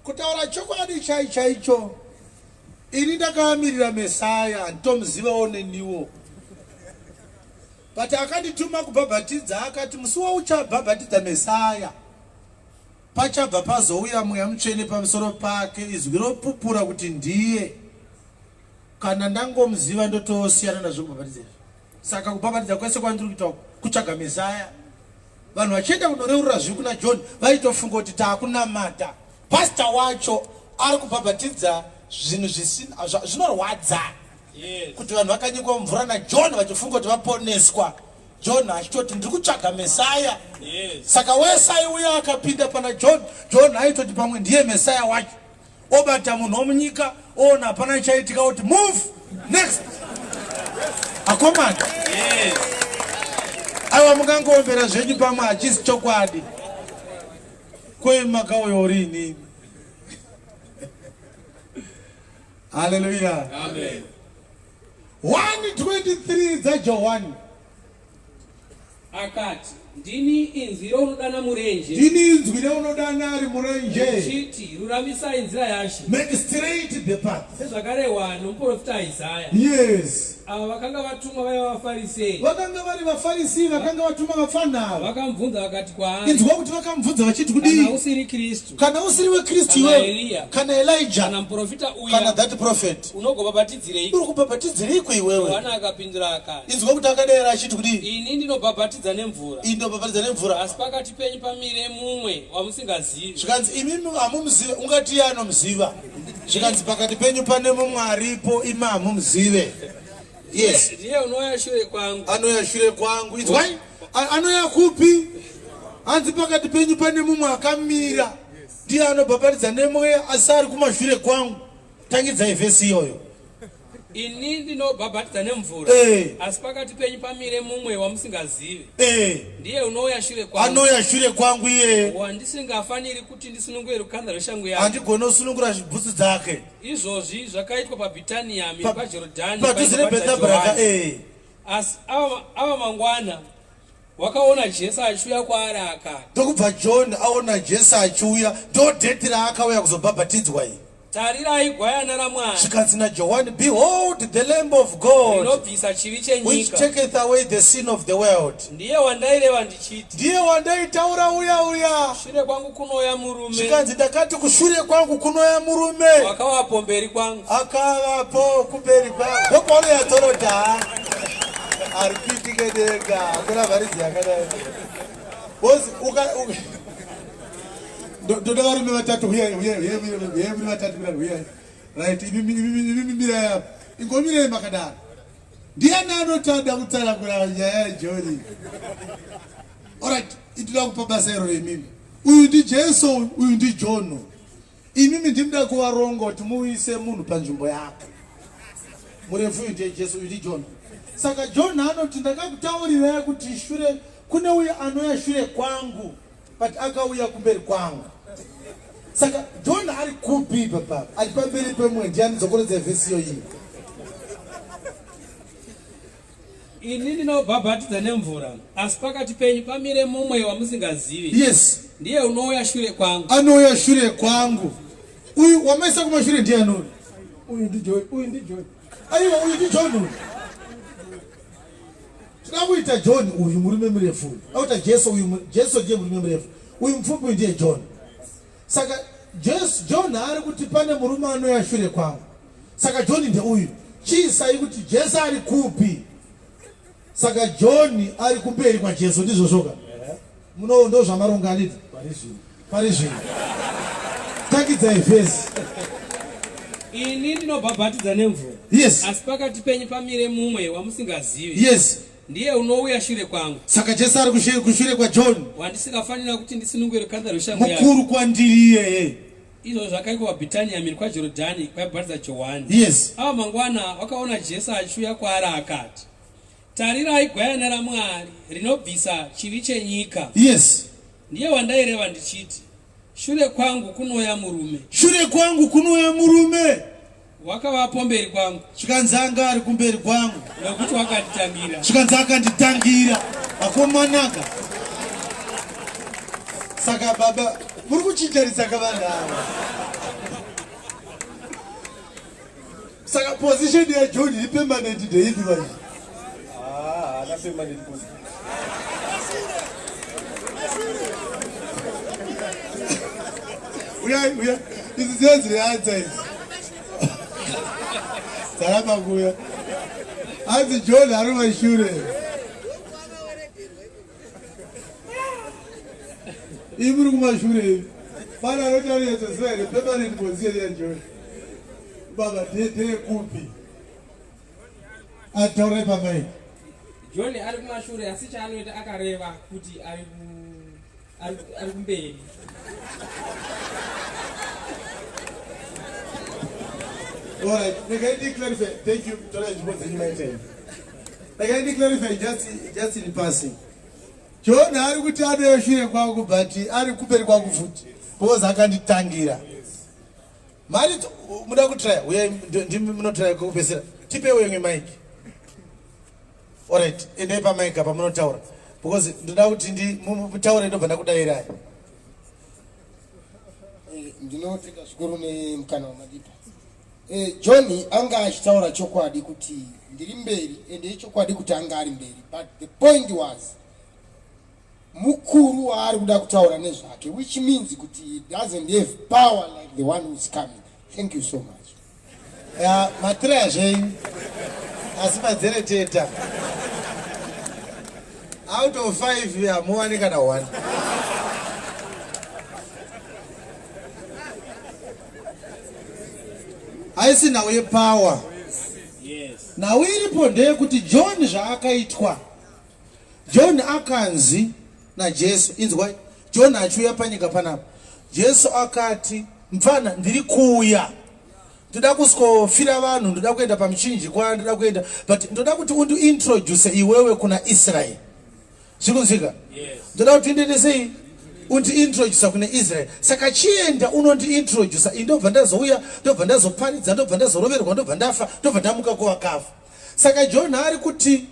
kutaura chokwadi chaicho ini ndakamirira Mesaya handitomuzivawo neniwo. But akandituma kubhabhatidza akati musi wauchabhabhatidza Mesaya pachabva pazouya mweya mutsvene pamusoro pake, izwi ropupura kuti ndiye. Kana ndangomuziva ndotosiyana nazvo kubhabhatidza. Saka kubhabhatidza kwese kwandiri kuita kutsvaga Mesaya. Vanhu vachienda kunoreurura zviri kuna John vaitofunga kuti taakunamata. Pastor wacho ari kubhabhatidza zvinhu zvinorwadza. Yes. Kuti vanhu vakanyikwa mvura naJohn vachifunga kuti vaponeswa. John achitoti ndiri kutsvaga Mesaya. Yes. Saka wese aiuya akapinda pana John. John aitoti pamwe ndiye Mesaya wacho. Obata munhu womunyika oona hapana chaitika kuti move next. Akomana. Yes. Aiwa mukangoombera zvenyu pamwe hachisi chokwadi. Kwemakauya uri inini. Hallelujah. Amen. 1:23 dzaJohani. Akati ndini inzwi rounodana murenje. Ndini inzwi rounodana ari murenje. Chiti ruramisai nzira yaShe. Make straight the path. Sezvakarehwa nomuprofita Isaya. Yes. Ava vakanga vatumwa vaiva vaFarisei. Vakanga vari vaFarisi vakanga vatuma vafana. Vakamubvunza vakati kwaari. Inzwa kuti vakamubvunza vachiti kudii? Kana usiri Kristu. Kana usiri weKristu iwewe. Kana Elijah. Kana muprofita uya. Kana that prophet. Unogobhabhatidzirei? Uri kubhabhatidzirei iwewe? Yohana akapindura akati. Inzwa kuti akadera achiti kudii? Ini ndinobhabhatidza nemvura. Ndinobhabhatidza nemvura. Asi pakati penyu pamire mumwe wamusingazivi. Zvikanzi imimi hamumuzive, ungati iye anomuziva. Zvikanzi pakati penyu pane mumwe aripo, imi hamumuzive. Yes. Ndiye unouya shure kwangu. Anouya shure kwangu. Inzwai? Anouya kupi? Hanzi pakati penyu pane mumwe akamira. Ndiye anobhabhatidza nemweya asi ari kumashure kwangu. Tangidzai vhesi iyoyo. Ini ndinobhabhatidza nemvura. Asi pakati penyu pamire mumwe wamusingazivi. Ndiye unouya shure kwangu. Anouya shure kwangu iye. Wandisingafaniri kuti ndisunungure rukanda rweshangu yake. Handigoni kusunungura zvibhutsu dzake. Izvozvi zvakaitwa paBhitania mhiri kwaJorodhani. Padhuze neBhethabhara. Asi ava mangwana wakaona Jesu achiuya kwaari akati. Ndokubva John aona Jesu achiuya, ndodheti raakauya kuzobhabhatidzwa iyi. Zvikanzi John, behold the Lamb of God which taketh away the sin of the world. Ndiye wandaitaura uya. Zvikanzi ndakati kushure kwangu kunouya murume akavapo kumberi kwangu. Ndopauno yatorota ari kuitika denga akuna vharidzi yakadai. Bosi ndoda varume vatatu uyai vatatu uyai. Right, mira yapo ingomire makadaro. Ndiani anotanda kutsanangura nyaya yaJohn? Alright, itoda kupa basa iro remimi. Uyu ndi Jesu, uyu ndi John. Imimi ndinoda kuvaronga kuti muise munhu panzvimbo yake. Murefu uyu ndiye Jesu, uyu ndi John. Saka John anoti ndakakutaurirai kuti shure kune uyo anouya shure kwangu, but akauya kumberi kwangu. Saka John ari kupi papa? Ari pamberi pemwe ndiani dzokorodza vhesi iyi. Ini ndinobhabhatidza nemvura, asi pakati penyu pamire mumwe wamusingazivi. Yes. Ndiye unouya shure kwangu. Anouya shure kwangu. Uyu wamaisa kumashure ndiye anoni. Uyu ndi John, uyu ndi John. Aiwa uyu ndi John. Tinakuita John uyu murume murefu. Auta Jesu uyu Jesu ndiye murume murefu. Uyu mupfupi ndiye John. Saka John ari kuti pane murume anouya shure kwangu. Saka John ndiye uyu. Chiisai kuti Jesu ari kupi? Saka John ari kumberi kwa Jesu ndizvo zvoga. Muno ndo zvamaronga aniti parizvino. Takidza Efesi. Ini ndinobhabhatidza nemvura. Yes. Asi pakati penyu pamire mumwe wamusingazivi. Yes. Ndiye unouya shure kwangu. Saka Jesu ari kushure kwa John. Wandisingafanira kuti ndisunungure rukanda rweshangu yake. Mukuru kwandiri iyeye. Izvo zvakaitwa kuBhetania mhiri kwaJorodhani kwaibhabhatidza Johani. Yes. Ava mangwana wakaona Jesu achiuya kwaari akati, tarirai gwayana raMwari rinobvisa chivi chenyika. Yes. Ndiye wandaireva ndichiti, shure kwangu kunouya murume. Shure kwangu kunouya murume. Wakavapo mberi kwangu. Zvikanzi anga ari kumberi kwangu. Nokuti wakanditangira. Zvikanzi akanditangira. Akomanaka. Saka baba, muri kuchitarisaka vanhu ava. Saka position yaJohn iri permanent ndeipi manje? Ana permanent position. Uya, izi zio ziri answer izi. Salama kuya. Anzi John ari mashure. Imuri kumashure. Pana anotaura zvozvere permanent position yaJohn. Baba ndeye kupi? Ataure pamai. John ari kumashure asi chaanoita akareva kuti ari kumberi. All right, can you clarify? Thank you, can you clarify just in passing? John ari kuti anoya shure kwangu but ari kumberi kwangu futi. Because akanditangira. Mari muda kutry, uya ndimi munotry kupesera. Tipe uye mic. All right, ende pa mic apa munotaura. Because ndoda kuti mutaure ndobva ndakudairai. Ndinotenda zvikuru nemukana wamadipa. John anga achitaura chokwadi kuti ndiri mberi ende chokwadi kuti anga ari mberi, but the point was mukuru waari kuda kutaura nezvake, which means kuti he doesn't have power like the one who is coming. Thank you so much. Matrea zvenyu asi madzere teta. Out of 5 hamuwani kana 1. Haisi nhau yepower. Yes. Nhau iripo ndeyekuti John zvaakaitwa. John akanzi naJesu, inzwai, John achiuya panyika panapa. Jesu akati, mfana ndiri kuuya. Ndoda kuswofira vanhu, ndoda kuenda pamuchinjikwa, ndoda kuenda, but ndoda kuti undiintroduce iwewe kuna Israel. Zvikunzwika? Yes. Ndoda kuti ndendesei undiintroduce kuna Israel. Saka chienda unondiintroduce, ndobva ndazouya, ndobva ndazoparidza, ndobva ndazoroverwa, ndobva ndafa, ndobva ndamuka kuvakafa. Saka John ari kuti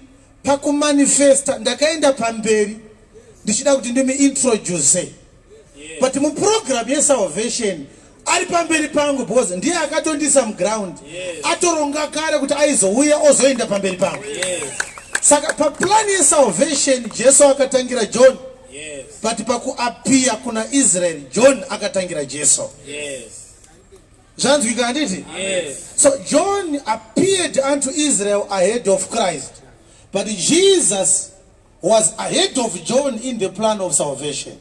pakumanifesta ndakaenda pamberi ndichida kuti ndimuintroduce. But muprogram yesalvation ari pamberi pangu because ndiye akatondisa muground atoronga kare kuti aizouya ozoenda pamberi pangu. Saka paplan yesalvation Jesu akatangira John, but pakuapia kuna Israel John akatangira Jesu. Zvanzwika handiti? So John appeared unto Israel ahead of Christ, but Jesus was ahead of John in the plan of salvation.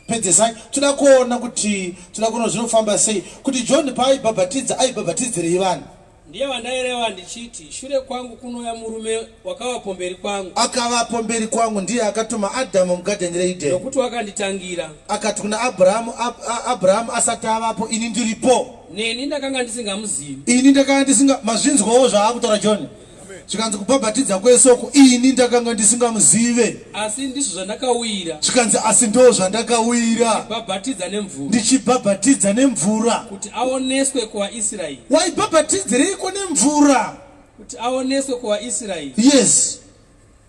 Pedzesai tunakuona kuti tunakuona zvinofamba sei kuti John paaibhabhatidza aibhabhatidzirei vanhu. Ndiye wandaerewa ndichiti shure kwangu kunouya murume wakavapo mberi kwangu. Akavapo mberi kwangu ndiye akatuma Adamu mugarden reEden. Nokuti wakanditangira. Akati kuna Abrahamu asati avapo ini ndiripo. Neni ndakanga ndisingamuzivi. Ini ndakanga ndisinga mazvinzwawo zvaakutaura John. Zvikanzi kubhabhatidza kwesoko ini ndakanga ndisingamuzive. Asi ndizvo zvandakawira. Zvikanzi asi ndo zvandakawira. Bhabhatidza nemvura. Ndichibhabhatidza nemvura. Kuti aoneswe kuvaIsraeri. Waibhabhatidzireiko nemvura? Kuti aoneswe kuvaIsraeri. Yes.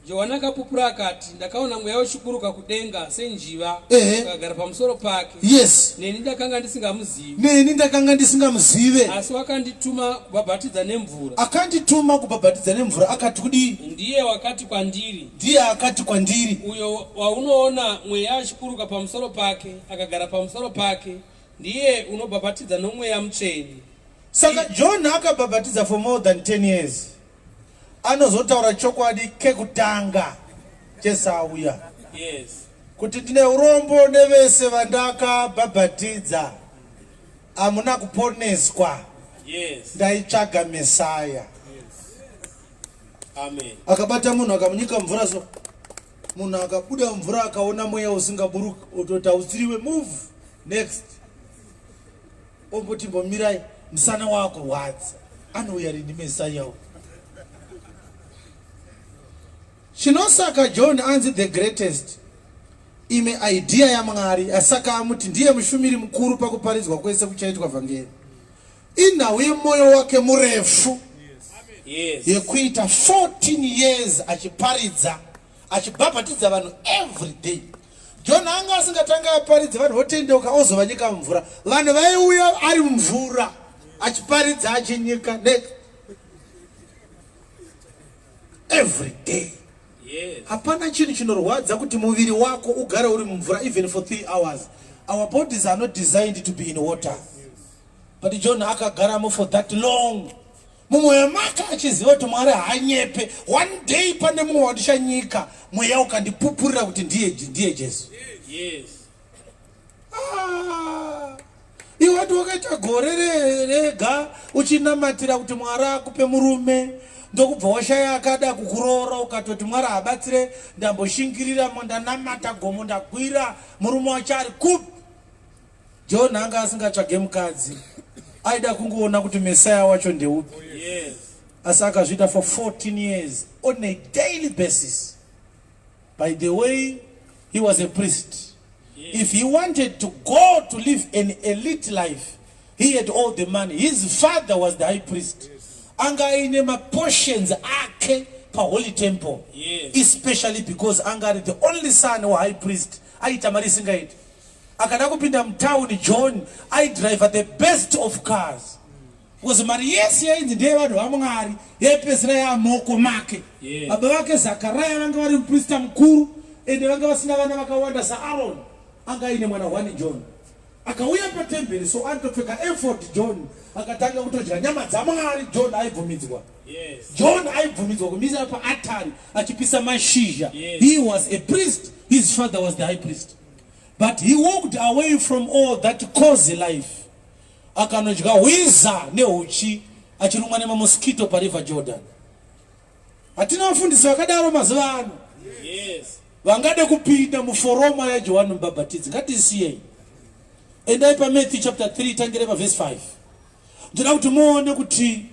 Johani akapupura akati ndakaona mweya uchiburuka kudenga senjiva akagara pamusoro pake. Yes. Neni ndakanga ndisingamuzivi. Neni ndakanga ndisingamuzive. Asi wakandituma kubhabhatidza nemvura. Akandituma kubhabhatidza nemvura akati kudii? Ndiye wakati kwandiri. Ndiye akati kwandiri. Uyo waunoona mweya achiburuka pamusoro pake akagara pamusoro pake ndiye unobhabhatidza nomweya mutsvene. Saka John akabhabhatidza for more than 10 years. Anozotaura chokwadi kekutanga chesauya. Yes. Kuti ndine urombo nevese vandakabhabhatidza amuna kuponeswa. Yes. Ndaitsvaga Mesaya. Amen. Akabata munhu akamunyika mvura so. Munhu akabuda mvura akaona mweya usingaburuki ototausiriwe move next. Omboti mbomirai musana wako wadza. Anouya rini Mesaya. Chinosaka John anzi the greatest. Ime idea ya Mwari asaka amuti ndiye mushumiri mukuru pakuparidzwa kwese kuchaitwa vhangeri. Inauye moyo wake murefu. Yes. Yekuita 14 years achiparidza achibhabhatidza vanhu every day. John anga asingatanga aparidza vanhu votendeuka ozova nyika mvura. Vanhu vaiuya ari mvura achiparidza achinyika next every day. Yes. Hapana chinhu chinorwadza kuti muviri wako ugare uri mumvura even for 3 hours. Our bodies are not designed to be in water. But John akagaramo for that long. Mumwe maka achiziva kuti Mwari hanyepe. One day pane mumwe wadishanyika mweya ukandipupurira kuti ndiye Jesu. Yes. Iwe watu wakaita gore rega uchinamatira kuti Mwari akupe murume. Ndokubva washaya akada kukuroora ukatoti Mwari abatsire ndamboshingirira ndanamata gomo ndagwira murume wacho ari kupi. John anga asingatsvage mukadzi. Aida kungoona kuti Mesaya wacho ndeupi. Yes. Asi akazviita for 14 years on a daily basis. By the way, he was a priest. Yes. If he wanted to go to live an elite life, he had all the money. His father was the high priest. Anga ine portions ake pa holy temple. Yes. Especially because anga the only son wa high priest. Aita mari singaita. Akada kupinda mtown John, I drive at the best of cars. Was mari yes ya inzi ndiye vanhu vaMwari yepesera ya moko make. Baba vake Zakaria vanga vari muprista mukuru ende vanga vasina vana vakawanda saAaron. Anga ine mwana wani John. Akauya patemberi so antopfeka effort John akatanga kutodya nyama dzaMwari. John aibvumidzwa. Yes. John aibvumidzwa kumisa pa altari achipisa mashizha. Yes. He was a priest. His father was the high priest. But he walked away from all that cozy life. Akanodya hwiza neuchi achirumwa nemamosquito pariver Jordan. Hatina vafundisi vakadaro mazuva ano. Yes. Vangade kupinda muforoma yaJohani Mubhabhatidzi. Ngatisiyei. Endai paMatthew chapter 3 tangire paverse 5. Ndoda kuti muone kuti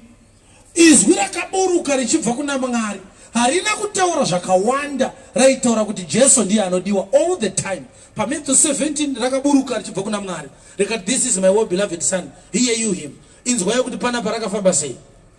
izwi rakaburuka richibva kuna Mwari harina kutaura zvakawanda, raitaura kuti Jesu ndiye anodiwa all the time. PaMatthew 17 rakaburuka richibva kuna Mwari rikati this is my well beloved son, hear you him. Inzwai kuti pana parakafamba sei.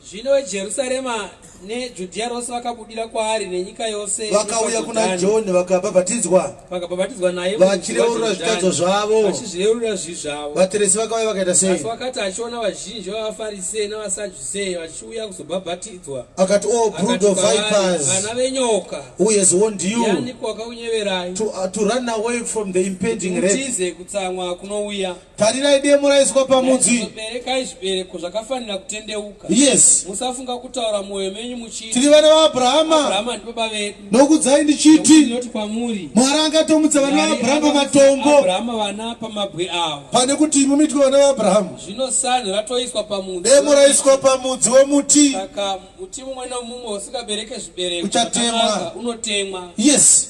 Zvino Jerusalema neJudhea rose vakabudira kwaari nenyika yose vakauya kuna John vakabhabhatidzwa vakabhabhatidzwa naye vachireurura zvitadzo zvavo vachizvireurura zvivi zvavo. vateresi vakauya vakaita sei asi vakati achiona vazhinji vavafarisei navasadhusei vachiuya kuzobhabhatidzwa akati oh brood of vipers vana venyoka who has warned you yaniko wakakunyeverai to run away from the impending rape mutize kutsamwa kunouya. tarirai demo raiswa pamudzi berekai zvibereko zvakafanira kutendeuka. yes musafunga kutaura mwoyo menyu muchiti tiri vana vaAbrahama ndi baba vedu. nokudzai ndichiti ndinoti kwamuri Mwari angatomutsa vana vaAbrahama matombo Abrahama vana pamabwe avo pane kuti imi muitwa vana vaAbrahama. zvino sanhu ratoiswa pamudzi. demo raiswa pamudzi wemuti saka muti mumwe nomumwe usikabereke zvibereko uchatemwa unotemwa yes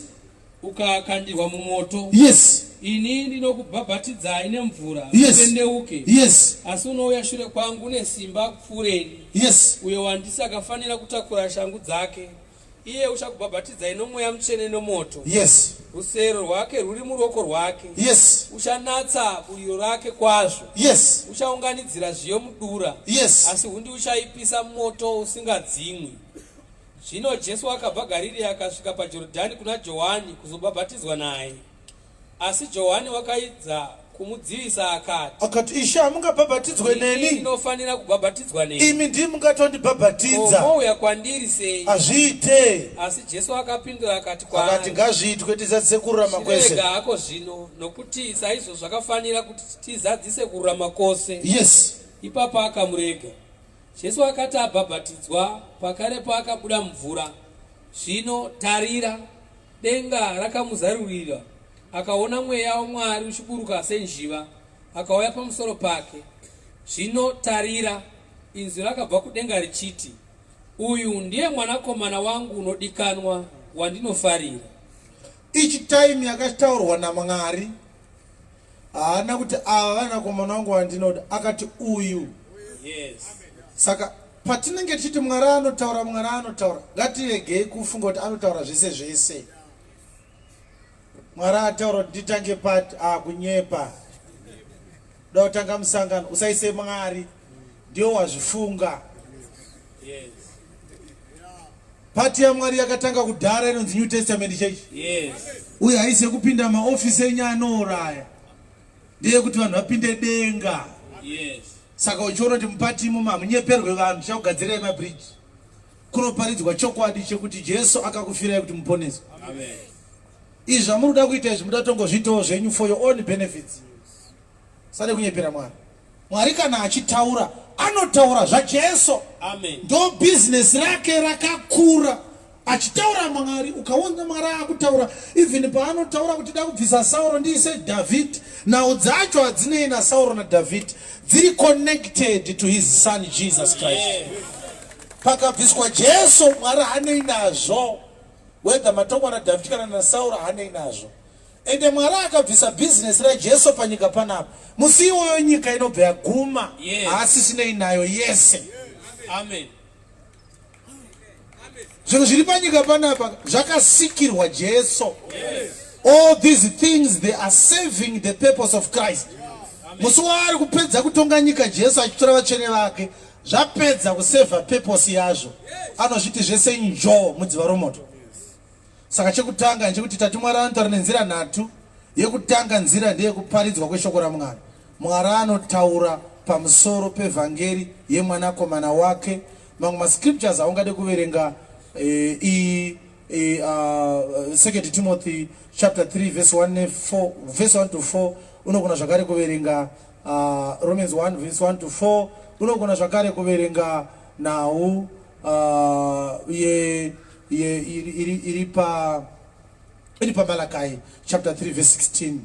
ukakandirwa mumoto. yes ini ndinokubhabhatidzai nemvura yes utendeuke. yes asi unouya shure kwangu nesimba kupfuureni yes uyo wandisi akafanira kutakura shangu dzake. iye uchakubhabhatidzai nomweya mutsvene nomoto. yes rusero rwake rwuri muruoko rwake. yes uchanatsa buriro rake kwazvo. yes uchaunganidzira zviyo mudura. yes asi hundi uchaipisa moto usingadzimwi. zvino Jesu akabva Garirea akasvika paJorodhani kuna Johani kuzobhabhatidzwa naye. asi Johani wakaedza kumudzivisa akati ishe hamungabhabhatidzwe neni inofanira kubhabhatidzwa neni. imi ndimi mungatondibhabhatidza mouya kwandiri sei? hazviite asi Jesu akapindura akati akati ngazviitwe tizadzise kururama kwese. rega hako zvino nokuti saizvo zvakafanira kuti tizadzise kururama kwose. yes ipapo akamurega. Jesu akati abhabhatidzwa pakarepo akabuda mvura. zvino tarira denga rakamuzarurira akaona mweya waMwari uchiburuka senjiva akauya pamusoro pake. zvino tarira inzwi rakabva kudenga richiti uyu ndiye mwanakomana wangu unodikanwa wandinofarira. ichi time yakataurwa naMwari haana kuti ava vanakomana wangu wandinoda akati uyu. yes saka patinenge tichiti Mwari anotaura ngatiregei kufunga kuti anotaura zvese zvese. Mwari ataura kuti nditange pati kunyepa da kutanga musangano usaise Mwari ndio wazvifunga. yes pati yaMwari yakatanga kudhara inonzi New Testament church. yes uye haisi kupinda maofisi enyu anouraya ndeye kuti vanhu vapinde denga. yes saka uchiona kuti mupatimo mamunyeperwe vanhu chakugadzirai mabridge kunoparidzwa chokwadi chekuti Jesu akakufirai kuti muponeswe. amen. izvi zvamunoda kuita izvi muda tongozvitawo zvenyu for your own benefits. sade kunyepera Mwari. Mwari kana achitaura anotaura zvaJesu. amen. ndo business rake rakakura achitaura Mwari. ukaona Mwari akutaura even paanotaura kuti da kubvisa Sauro ndiise David nhau dzacho hadzinei naSauro naDavid dziri connected to his son Jesus Christ. pakabviswa Jesu Mwari hanei nazvo whether matongwa naDavid kana naSauro hanei nazvo. ende Mwari akabvisa business raJesu panyika panapa musi iwoyo nyika inobva yaguma haasisinei nayo yese. amen. zvinhu zviri panyika panapa zvakasikirwa Jesu. all these things they are serving the purpose of Christ. musi waari kupedza kutonga nyika Jesu achitora vatsvene vake zvapedza kusevha purpose yazvo. anozviti zvese njoo mudziva romoto. saka chekutanga ndechekuti tati Mwari anotaura nenzira nhatu. yekutanga nzira ndeyekuparidzwa kweshoko raMwari. Mwari anotaura pamusoro pevhangeri yemwanakomana wake. mamwe mascriptures aungade kuverenga 2 Timothy chapter 3 verse 1 to 4 unogona zvakare kuverenga Romans 1 verse 1 to 4 unogona zvakare kuverenga nhau iri paMalachi chapter 3 verse 16.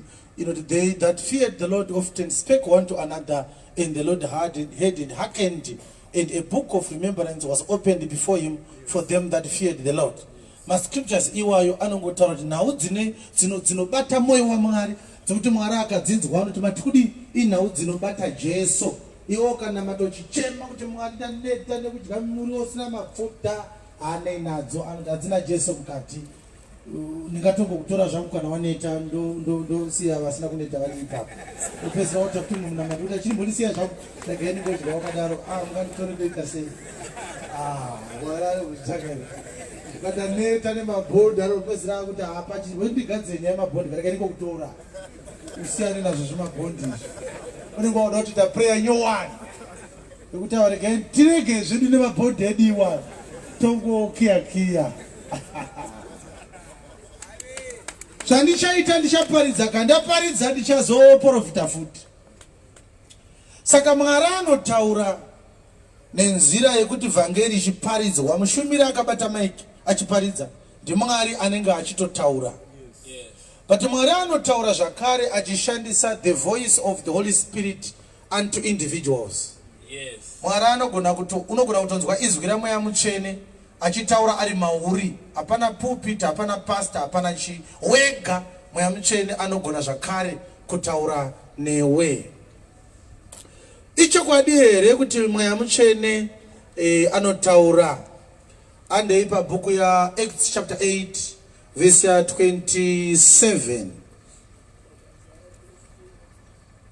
They that feared the Lord often spake one to another, and the Lord heard and hearkened, and a book of remembrance was opened before him for them that feared the Lord. Mascriptures iwayo anongotaura kuti nhau dzinobata mwoyo waMwari dzekuti Mwari akadzinzwa anoti matudi inhau dzinobata Jesu. iwo kana matochichema kuti Mwari ndaneta nekudya muriwo usina mafuta hanei nadzo hadzina Jesu mukati. Ndingatongokutora zvangu kana waneta ndosiya vasina kuneta vari ipapo. Upezisa kuti kuti munhu namati kuti chimbonisiya zvangu regai ndingodya wakadaro munganditore ndoita sei. Mwari Kataneta nemabhodhi anopedzera kuti hapachi wendigadze nyaya yemabhodhi karekaniko kutora usiyane nazvo zvemabhodhi izvi unenge wauda kuti ta prayer nyowani yekuti awaregai tirege zvedu nemabhodhi ediwa tongokiyakiya zvandichaita ndichaparidza kandaparidza ndichazoprofita futi. Saka Mwari anotaura nenzira yekuti vhangeri ichiparidzwa, mushumiri akabata maiki achiparidza ndiMwari anenge achitotaura. But Mwari anotaura zvakare achishandisa the voice of the Holy Spirit unto individuals. Mwari unogona kutonzwa izwi raMweya Mutsvene achitaura ari mauri, hapana pulpit, hapana pastor, hapana chi, wega Mweya Mutsvene anogona zvakare kutaura newe. Ichokwadi here kuti Mweya Mutsvene anotaura. Andei pabhuku ya Acts chapter 8 verse 27.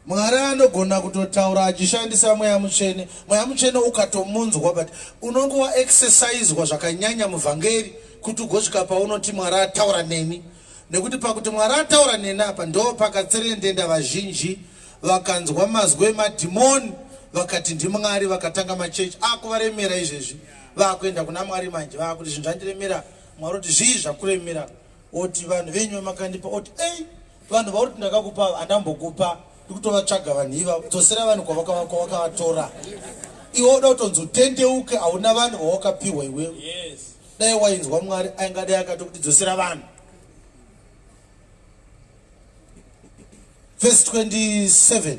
Mwari anogona kutotaura achishandisa Mweya Mutsvene. Mweya Mutsvene ukatomunzwa, but unongo wa exercisewa zvakanyanya muvhangeri kuti ugosvika paunoti Mwari ataura neni. Nekuti pakuti Mwari ataura neni apa ndo pakatserendenda vazhinji vakanzwa mazwi emadhimoni vakati ndiMwari, vakatanga machechi akuvaremera izvezvi vakuenda kuna Mwari manje vakuti zvinhu zvandiremera. Mwari kuti zvii zvakuremera? Oti vanhu venyu makandipa. Oti vanhu vauri kuti ndakakupa handambokupa, ndikutovatsvaga vanhu iva, dzosera vanhu kwavakavatora. Iwe uda kutonzi utendeuke, hauna vanhu vawakapiwa iwewe. Dai wainzwa Mwari aingadai akatokuti dzosera vanhu. Verse 27.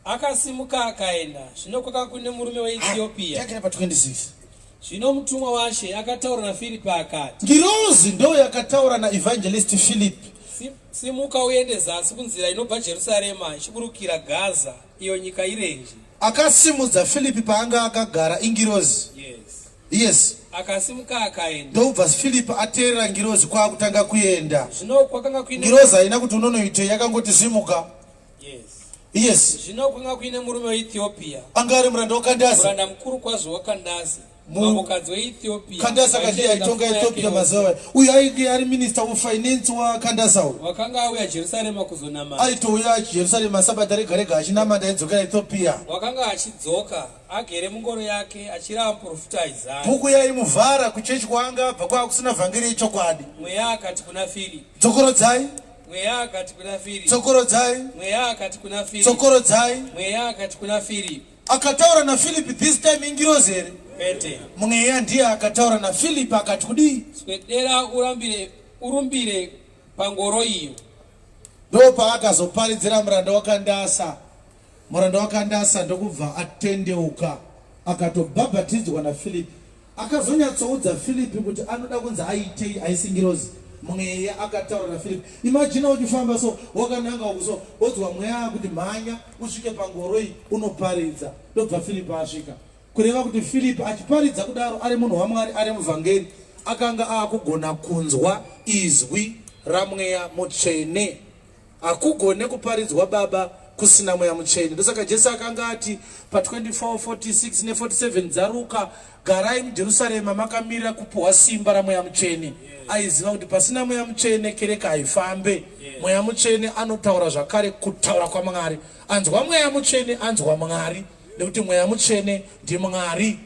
Akasimuka akaenda. Zvino kwakanga kune murume weEthiopia. Takira pa 26. Zvino mutumwa waShe akataura naFilipi akati. Ngirozi ndo yakataura na evangelist Philip. Simuka uende zasi kunzira inobva Jerusalema ichiburukira Gaza, iyo nyika irenje. Akasimudza Philipi paanga akagara ingirozi. Yes. Akasimuka akaenda. Ndobva Philip ateerera ngirozi kwa kutanga kuenda. Zvino kwakanga kuine ngirozi haina kuti unonoite, yakangoti simuka. Yes. Zvino kwakanga kuine murume weEthiopia. Anga ari muranda waKandasi. Muranda mukuru kwazvo waKandasi. Mukadzi weEthiopia. Kandasi akati aitonga Ethiopia mazuva. Uyu ainge ari minister of finance waKandasi. Wakanga auya Jerusalema kuzonamata. Aitouya Jerusalema sabata rega rega achinamata aidzokera Ethiopia. Wakanga achidzoka agere mungoro yake achirava muprofita Isaya. Bhuku yaimuvhara kuchechi kwanga abva kwakusina vhangeri yechokwadi. Mweya akati kuna Filipi, dzokorodzai. Mweya akati kuna Filipi, dzokorodzai. Mweya akati kuna Filipi, dzokorodzai. Mweya akati kuna Filipi. Akataura na Philip this time ingirozi here. Pete. Mweya ndiye akataura na Philip akati kudi. Swedera urumbire pangoro iyo. Ndo paakazoparidzira muranda waKandasa. Muranda waKandasa ndokubva atendeuka akatobhabhatidzwa na Philip. Akazonyatsoudza Philip kuti anoda kunzi aitei aisingirozi. Mweya akataura na Philip. Imagine uchifamba so wakananga ukuso odzwa mweya kuti mhanya usvike pangoro iyi unoparidza. Ndobva Philip asvika. Kureva kuti Philip achiparidza kudaro ari munhu waMwari ari muvhangeri akanga akugona kunzwa izwi raMweya Mutsvene. Akugone kuparidzwa baba kusina Mweya Mutsvene. Ndosaka Jesu akanga ati pa 24, 46 ne47 dzaruka, garai muJerusarema makamirira kupuhwa simba raMweya Mutsvene. Aiziva kuti pasina Mweya Mutsvene kereke haifambe. Mweya Mutsvene anotaura zvakare kutaura kwaMwari. Anzwa Mweya Mutsvene, anzwa Mwari. Nekuti Mweya Mutsvene ndiMwari.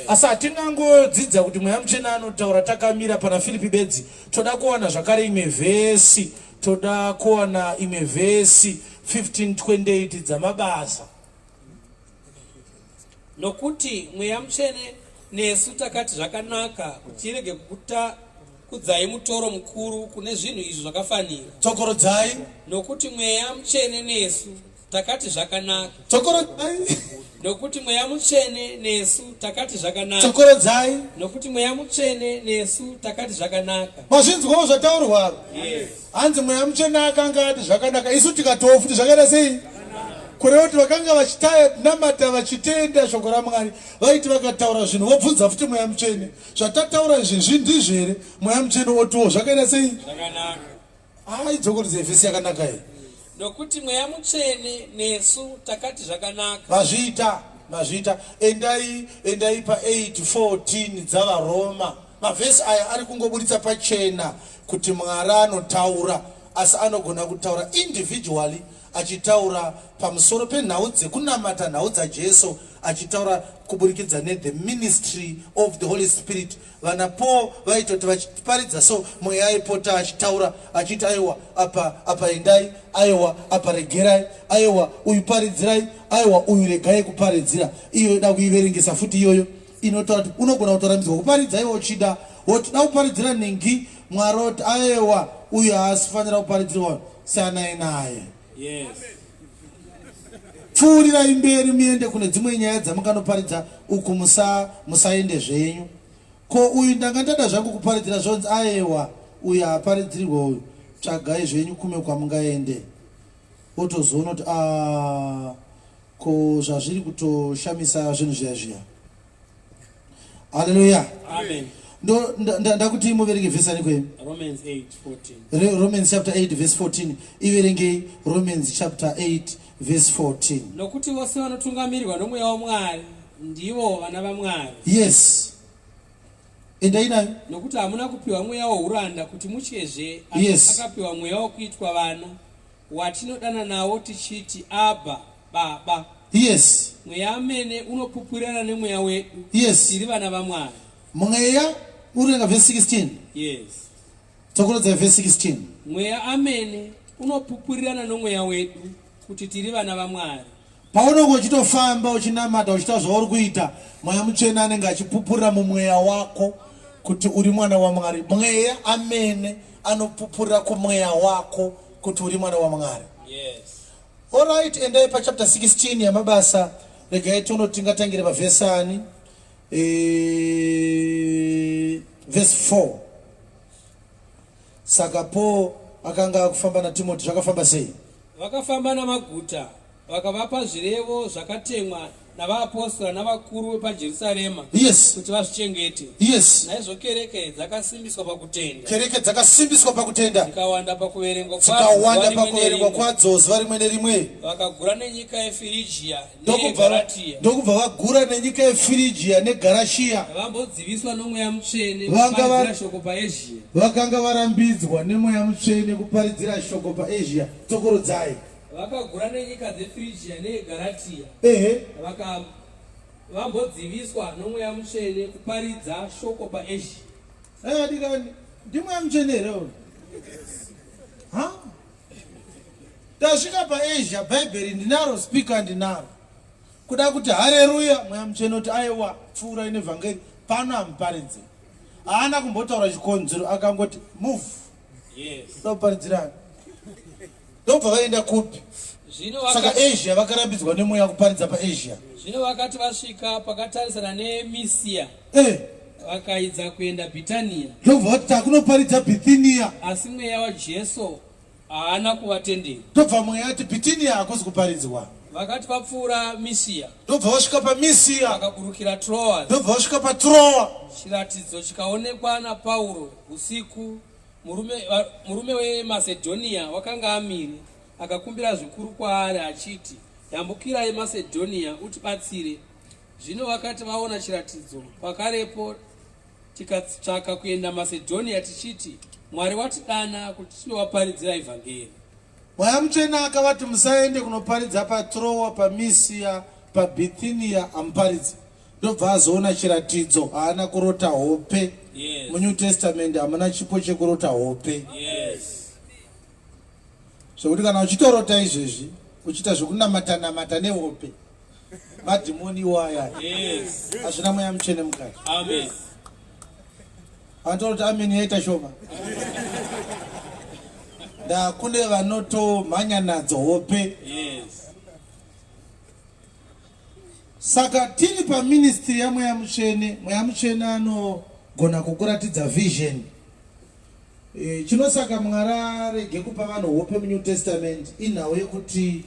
Asi hatingangodzidza kuti Mweya Mutsvene anotaura takamira pana Filipi bedzi. Toda kuwana zvakare imwe vhesi. Toda kuwana imwe vhesi 15:28 dzamabasa. Nokuti Mweya Mutsvene nesu takati zvakanaka kuti tirege kudzai mutoro mukuru kune zvinhu izvi zvakafanira. Dzokorodzai. Nokuti Mweya Mutsvene nesu takati zvakanaka. Dzokorodzai. Nokuti Mweya Mutsvene nesu takati zvakanaka. Dzokorodzai. Nokuti Mweya Mutsvene nesu takati zvakanaka. Mazvinzwawo zvataurwa. Hanzi Mweya Mutsvene akanga ati zvakanaka, isu tikatowo futi zvakaita sei? Kureva kuti vakanga vachinamata vachitenda shoko raMwari vaiti vakataura zvinhu vobvunza futi Mweya Mutsvene, zvatataura izvi ndizvo here? Mweya Mutsvene otiwo zvakaita sei? Zvakanaka. Dzokorodze vhesi yakanaka here. Nokuti Mweya Mutsvene nesu takati zvakanaka. Vazviita. mazvita endai pa 8:14 dzavaroma. Mavhesi aya ari kungoburitsa pachena kuti Mwari anotaura, asi anogona kutaura individually, achitaura pamusoro penhau dzekunamata, nhau dzaJesu, achitaura kuburikidza the ministry of the Holy Spirit. Vana Paul vaitoti vachiparidza so mweya aipota achitaura achiti aiwa apa endai, aiwa apa regerai, aiwa uyu paridzirai, aiwa uyu regai kuparidzira. Iyo ida kuiverengesa futi iyoyo inotaura kuti unogona kutorambidza kuparidza iwo uchida, wotoda kuparidzira nengi Mwari oti aiwa uyu haasifanira kuparidzirwa seanaye naye. Yes. Pfuurirai mberi muende kune dzimwe nyaya dzamukanoparidza uku, musaende zvenyu. Ko uyu ndanga ndada zvangu kuparidzira zvonzi aiwa uyu haaparidzirwa uyu, tsvagai zvenyu kume kwamungaende. Wotozoona kuti ko zvazviri kutoshamisa zvinhu zviya. Haleluya. Amen. Ndakuti muverenge vhesi ani kwenu? Romans 8:14. Romans chapter 8 verse 14. Iverenge Romans chapter 8 verse 14. Nokuti vose vanotungamirirwa nomweya waMwari ndivo vana vaMwari. Yes. Endai nayo. Nokuti hamuna kupiwa mweya wouranda kuti mutyezve, Yes. akapiwa mweya wokuitwa vana, watinodana nawo tichiti Abba, Baba. Yes. Mweya amene unopupurirana nemweya wedu. Yes. Tiri vana vaMwari. Mweya urenga verse 16. Yes. Tokolodza verse 16. Mweya amene unopupurirana nomweya wedu kuti tiri vana vaMwari. Paunongo uchitofamba uchinamata uchita zvauri kuita, Mweya Mutsvene anenge achipupurira mumweya wako kuti uri mwana waMwari. Mweya amene anopupurira kumweya wako kuti uri mwana waMwari. Yes. All right, endai pa chapter 16 yamabasa. Regai tingatangira pa verse ani? Verse 4. Saka Paul akanga kufamba na Timothy, zvakafamba sei? Vakafamba namaguta, vakavapa zvirevo zvakatemwa navaapostoli navakuru vepaJerusarema. Yes. Kuti vazvichengete. Yes. Naizvo kereke dzakasimbiswa pakutenda. Kereke dzakasimbiswa pakutenda. Dzikawanda pakuverengwa kwadzo zuva rimwe nerimwe. Vakagura nenyika yeFirigia neGaratia. Ndokubva vagura nenyika yeFirigia neGaratia. Vambodziviswa nomweya mutsvene kuparidzira shoko paAsia. Vakanga varambidzwa nemweya mutsvene kuparidzira shoko paAsia. Tokorodzai. Vakagura nenyika dzeFirigia neGaratia. Vambodziviswa nomweya mutsvene kuparidza shoko paAsia. Dikani ndimweya mutsvene here uyu? Ha? Tasvika paAsia, Bhaibheri ndinaro, speaker ndinaro. Kuda kuti haleluya, mweya mutsvene kuti aiwa pfuurai nevhangeri pano amuparidze. Haana kumbotaura chikonzero, akangoti move. Yes. Ndoparidzirana. Ndobva vaenda kupi? Saka Asia vakarambidzwa nemweya kuparidza paAsia. Zvino vakati vasvika pakatarisana neMisia, vakaidza kuenda Bhitania. Ndobva vati takunoparidza Bhithinia. Asi mweya waJesu haana kuvatendera. Ndobva mweya ati Bhithinia hakuzi kuparidzwa. Vakati vapfuura Misia, ndobva vasvika paMisia, vakaburukira Troas. ndobva vasvika paTroa. Chiratidzo chikaonekwa naPauro usiku. Murume weMasedhonia wakanga amire, akakumbira zvikuru kwaari achiti, yambukirai Masedhonia utibatsire. Zvino vakati vaona chiratidzo, pakarepo tikatsvaka kuenda Masedhonia tichiti, Mwari watidana kuti tinovaparidzira evhangeri. Mweya Mutsvene akavati musaende kunoparidza paTroa, paMisia, paBhithinia amuparidze. Ndobva azoona chiratidzo, haana kurota hope. Yes. MuNew Testament hamuna chipo chekurota hope. Yes. Zvekuti kana uchitorota izvezvi, uchiita zvekunamata nehope, madhimoni iwaya. Yes. Hazvina Mweya Mutsvene mukati. Amen. Antoroti amen yaita shoma. Kune vanotomhanya nadzo hope. Yes. Saka tiri paministry yaMweya Mutsvene, Mweya Mutsvene anogona kukuratidza vision. Chinosaka Mwari arege kupa vanhu hope muNew Testament inhau yekuti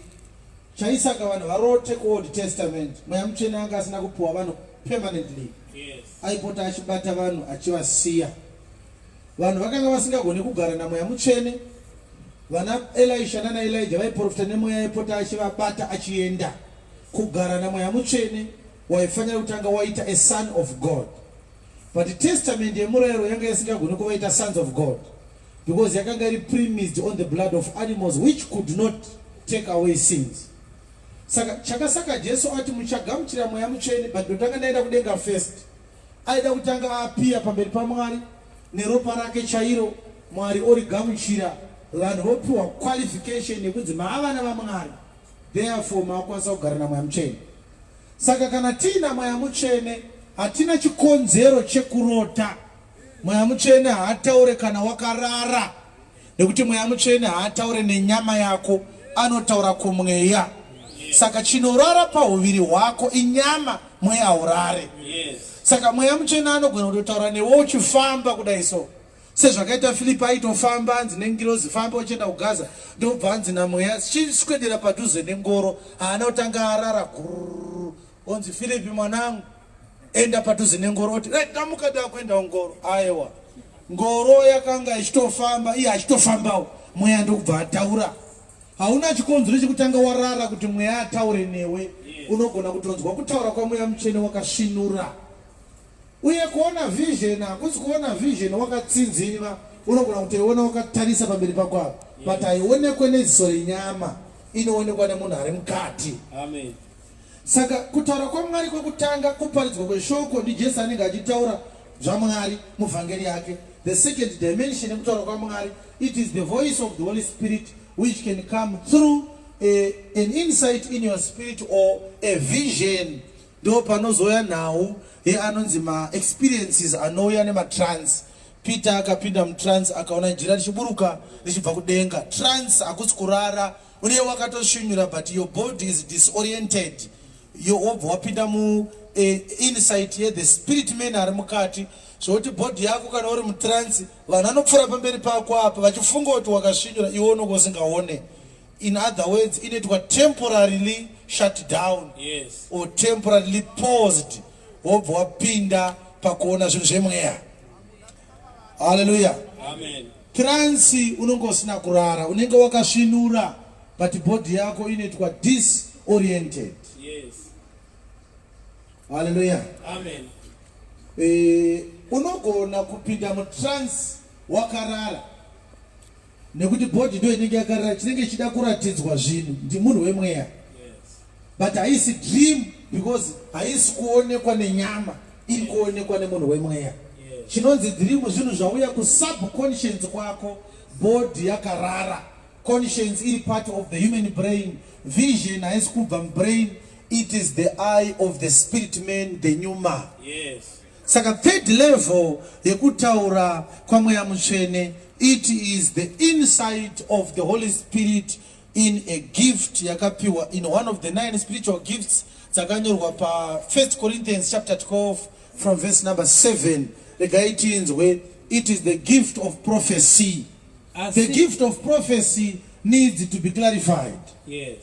chaisaka vanhu varote kuOld Testament, Mweya Mutsvene anga asina kupiwa vanhu permanently. Yes. Aipota achibata vanhu achivasiya. Vanhu vakanga vasingagoni kugara naMweya Mutsvene. Vana Elisha nana Elijah vaiprofita nemweya aipota achivabata achienda. kugara namweya mutsvene waifanira kutanga waita a son of God. But testament yemurayiro yanga isingagoni kuvaita sons of God because yakanga iri premised on the blood of animals which could not take away sins. Saka chakasaka Jesu ati muchagamuchira mweya mutsvene, but ndotanga ndaenda kudenga first. Aida kutanga apia pamberi paMwari neropa rake chairo, Mwari origamuchira, vanhu vopiwa qualification yekunzi maavana vaMwari, therefore makwanisa kugara namweya mutsvene. Saka kana tina mweya mutsvene hatina chikonzero chekurota. Mweya mutsvene haataure kana wakarara, nekuti mweya mutsvene haataure nenyama yako, anotaura kumweya. Saka chinorara pauviri hwako inyama, mweya haurare. Saka mweya mutsvene anogona kutotaura newe uchifamba kudai so. Sezvakaita Filipi aitofamba anzi nengirozi famba uchienda kuGaza, ndobva anzi namweya chiswedera padhuze nengoro, haana kutanga arara gururu. Onzi Filipi mwanangu, enda padhuze nengoro, oti damuka da kuenda ngoro. Aiwa, ngoro yakanga ichitofamba, iye achitofambawo, mweya ndokubva ataura. Hauna chikonzero chekutanga warara kuti mweya ataure newe. Unogona kutonzwa kutaura kwamweya mutsvene wakasvinura. Uye kuona vision, hakusi kuona vision wakatsinziva, unogona kutoiona wakatarisa pamberi pako apo. But haionekwe neziso renyama, inoonekwa nemunhu ari mukati. Amen. Saka kutaura kwaMwari kwekutanga, kuparidzwa kweshoko ndiJesu anenge achitaura zvaMwari muvhangeri yake. The second dimension yekutaura kwaMwari, it is the voice of the Holy Spirit which can come through an insight in your spirit or a vision. Do panozoya nhau anonzi ma experiences anouya nematrance. Peter akapinda mutrance akaona jira richiburuka richibva kudenga. Trance hakusi kurara, uye wakatosvinyura, but your body is disoriented. Wobva wapinda mu insight ye the spirit man ari mukati, zvokuti body yako kana uri mutrance, vanhu vanopfuura pamberi pako apa vachifunga kuti wakasvinyura, iwe unenge usingaone. In other words, inoitwa temporarily shut down, yes, or temporarily paused. Wobva wapinda pakuona zvinhu zvemweya. Hallelujah. Amen. Trance unenge usina kurara, unenge wakasvinura, but body yako inoitwa disoriented. Yes. Hallelujah. Amen. Unogona kupinda mutrance wakarara, nekuti body ndo inenge yakarara, chinenge chida kuratidzwa zvinhu, ndi munhu wemweya. Yes. But haisi dream because haisi kuonekwa nenyama, iri kuonekwa nemunhu wemweya. Chinonzi dream zvinhu zvauya kusubconscious kwako, body yakarara, conscience iri part of the human brain, vision haisi kubva mubrain, it is the eye of the spirit man, the pneuma. Yes. Saka third level yekutaura kwamweya mutsvene, it is the insight of the Holy Spirit in a gift yakapiwa, in one of the 9 spiritual gifts dzakanyorwa pa 1 Corinthians chapter 12 from verse number 7. The guidance where it is the gift of prophecy. The gift of prophecy needs to be clarified. Yes.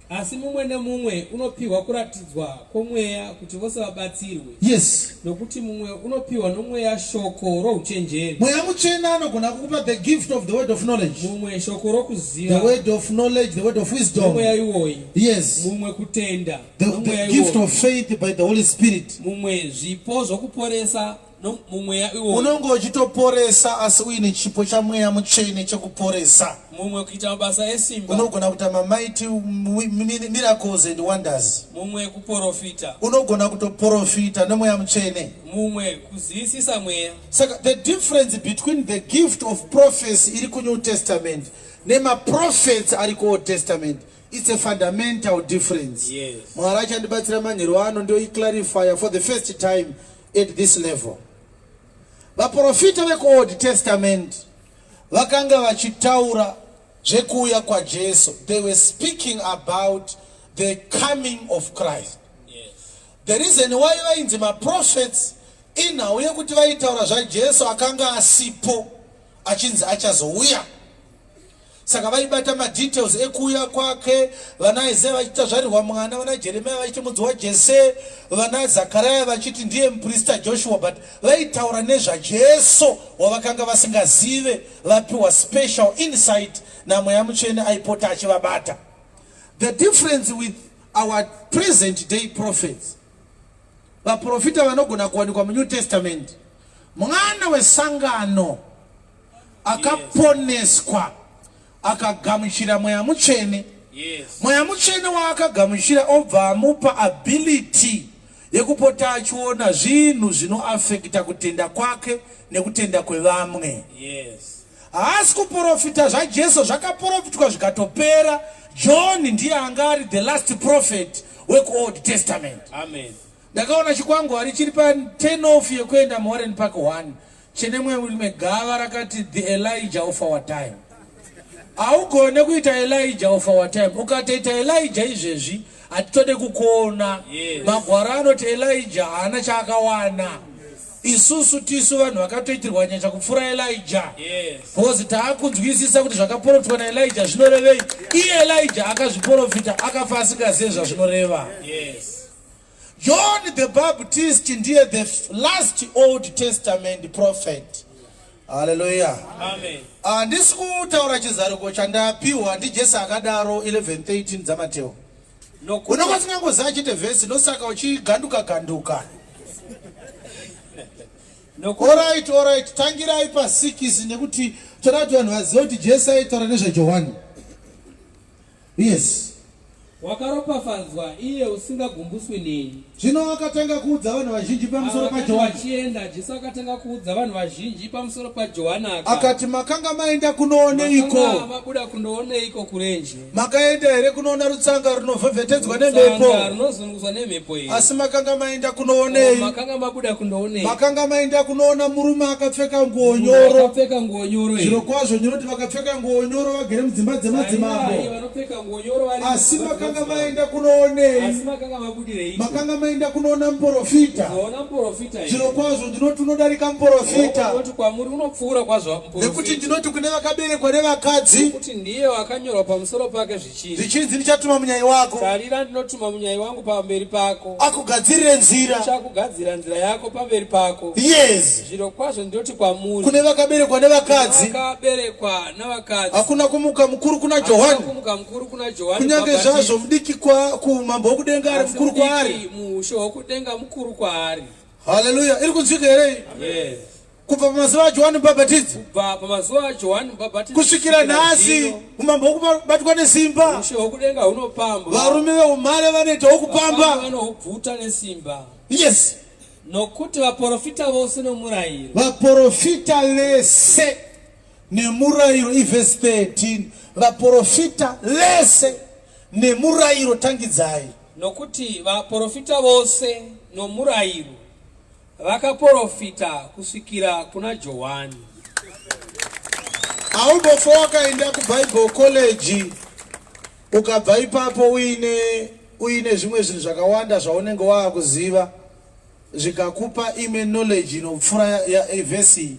Asi mumwe nemumwe unopiwa kuratidzwa kwomweya kuti vose vabatsirwe. Yes. Nokuti mumwe unopiwa nomweya shoko rouchenjeri. Mweya mutsvene anogona kukupa the gift of the word of knowledge. Mumwe shoko rokuziva. The word of knowledge, the word of wisdom. Nomweya iwoyi. Yes. Mumwe kutenda. The gift of faith by the Holy Spirit. Mumwe zvipo zvokuporesa nomweya iwoyi. Unonge uchitoporesa asi uine chipo chamweya mutsvene chekuporesa. Mumwe kuita mabasa esimba. Unogona kuita mighty miracles and wonders. Mumwe kuprofita. Unogona kutoprofita nomweya mutsvene. Mumwe kuzivisisa mweya. Saka the difference between the gift of prophecy iri kuNew Testament nema prophets ari ku Old Testament, it's a fundamental difference. Yes. Mwari achandibatsira manheru ano ndio iclarify for the first time at this level. Vaprofita veku Old Testament vakanga vachitaura zvekuuya kwaJesu. They were speaking about the coming of Christ. Yes. The reason why vainzi maprophets inhau yekuti vaitaura zvaJesu akanga asipo achinzi achazouya. Saka vaibata madetails ekuuya kwake, vana Isaiah vachita zvarirwa mwana, vana Jeremiah vachiti mudzi waJese, vana Zakaria vachiti ndiye muprista Joshua, but vaitaura nezvaJesu wavakanga vasingazive, vapiwa special insight namweya mutsvene aipota achivabata. The difference with our present day prophets. Vaprofita vanogona kuwanikwa muNew Testament. Mwana wesangano akaponeswa akagamuchira mweya mutsvene. Mweya mutsvene waakagamuchira obva amupa ability yekupota achiona zvinhu zvinoafekta kutenda kwake nekutenda kwevamwe. Haasi kuprofita zvaJesu zvakaprofitwa zvikatopera. John ndiye anga ari the last prophet weold testament. Amen. Ndakaona chikwangwari chiri pa 10 off yekuenda muWarren Park 1 chine mwe gava rakati the Elijah of our time. Haugone kuita Elijah of our time. Ukatoita Elijah izvezvi hatitode kukuona. Magwara anoti Elijah haana chaakawana. Isusu tisu vanhu vakatoitirwa nyasha kupfuura Elijah. Because taakunzwisisa kuti zvakaprofitwa naElijah zvinorevei. Iye Elijah akazviprofita akafa asingazivi zvazvinoreva. John the Baptist ndiye the last Old Testament prophet. Hallelujah. Amen. Handisi kutaura chizaruko chandapiwa ndiJesu akadaro 11:13 dzaMateo. Unokwatingangoziva chete vhesi ndosaka uchiganduka. Alright, tangirai pa 6 nekuti toda kuti vanhu vazive kuti Jesu aitaura nezvaJohani. Yes. Wakaropafadzwa iye usingagumbuswi neni. Zvino akatanga kuudza vanhu vazhinji pamusoro paJohani. Vachienda Jesu akatanga kuudza vanhu vazhinji pamusoro paJohani akati makanga maenda kunooneiko? Mabuda kunooneiko kurenje? Makaenda here kunoona rutsanga runovhevhetedzwa nemhepo? Runozunguzwa nemhepo here. Asi makanga maenda kunoonei? Makanga mabuda kunoonei. Makanga maenda kunoona murume akapfeka nguo nyoro. Akapfeka nguo nyoro. Zviro kwazvo ndinoti vakapfeka nguo nyoro vagere mudzimba dzemadzimambo. Vanopfeka nguo nyoro vari. Asi makanga maenda kunoonei? Asi makanga mabudirei. Makanga maenda kunoona muprofita. Kunoona muprofita. Zviro kwazvo ndinoti unodarika muprofita. Ndinoti kwamuri unopfuura kwazvo muprofita. Nekuti ndinoti kune vakaberekwa nevakadzi. Nekuti ndiye wakanyorwa pamusoro pake zvichinzi. Zvichinzi ndichatuma munyai wako. Tarira ndinotuma munyai wangu pamberi pako. Akugadzirire nzira. Achakugadzira nzira yako pamberi pako. Yes. Zviro kwazvo ndinoti kwamuri. Kune vakaberekwa nevakadzi. Vakaberekwa navakadzi. Hakuna kumuka mukuru kuna Johani. Hakuna kumuka mukuru kuna Johani. Kunyange zvazvo mudiki kwa kumambo okudenga ari mukuru kwaari. Musho wokudenga mukuru kwaari. Hallelujah. Iri kunzwika here? Yes. Kubva pamazuva aJohani Mubhabhatidzi. Kubva pamazuva aJohani Mubhabhatidzi. Kusvikira nhasi umambo okubatwa nesimba. Musho wokudenga hunopamba. Varume veumhare vanoita okupamba. Vanobvuta nesimba. Yes. Nokuti vaprofita vose nomurayiro. Vaprofita vese nemurayiro ivhesi 13. Vaprofita vese nemurayiro tangidzai. Nokuti vaprofita vose nomurayiro vakaprofita kusvikira kuna Johani. Aumbofa wakaenda kuBible college ukabva ipapo uine zvimwe zvinhu zvakawanda zvaunenge waakuziva zvikakupa imwe knowledge inopfuura yevhesi.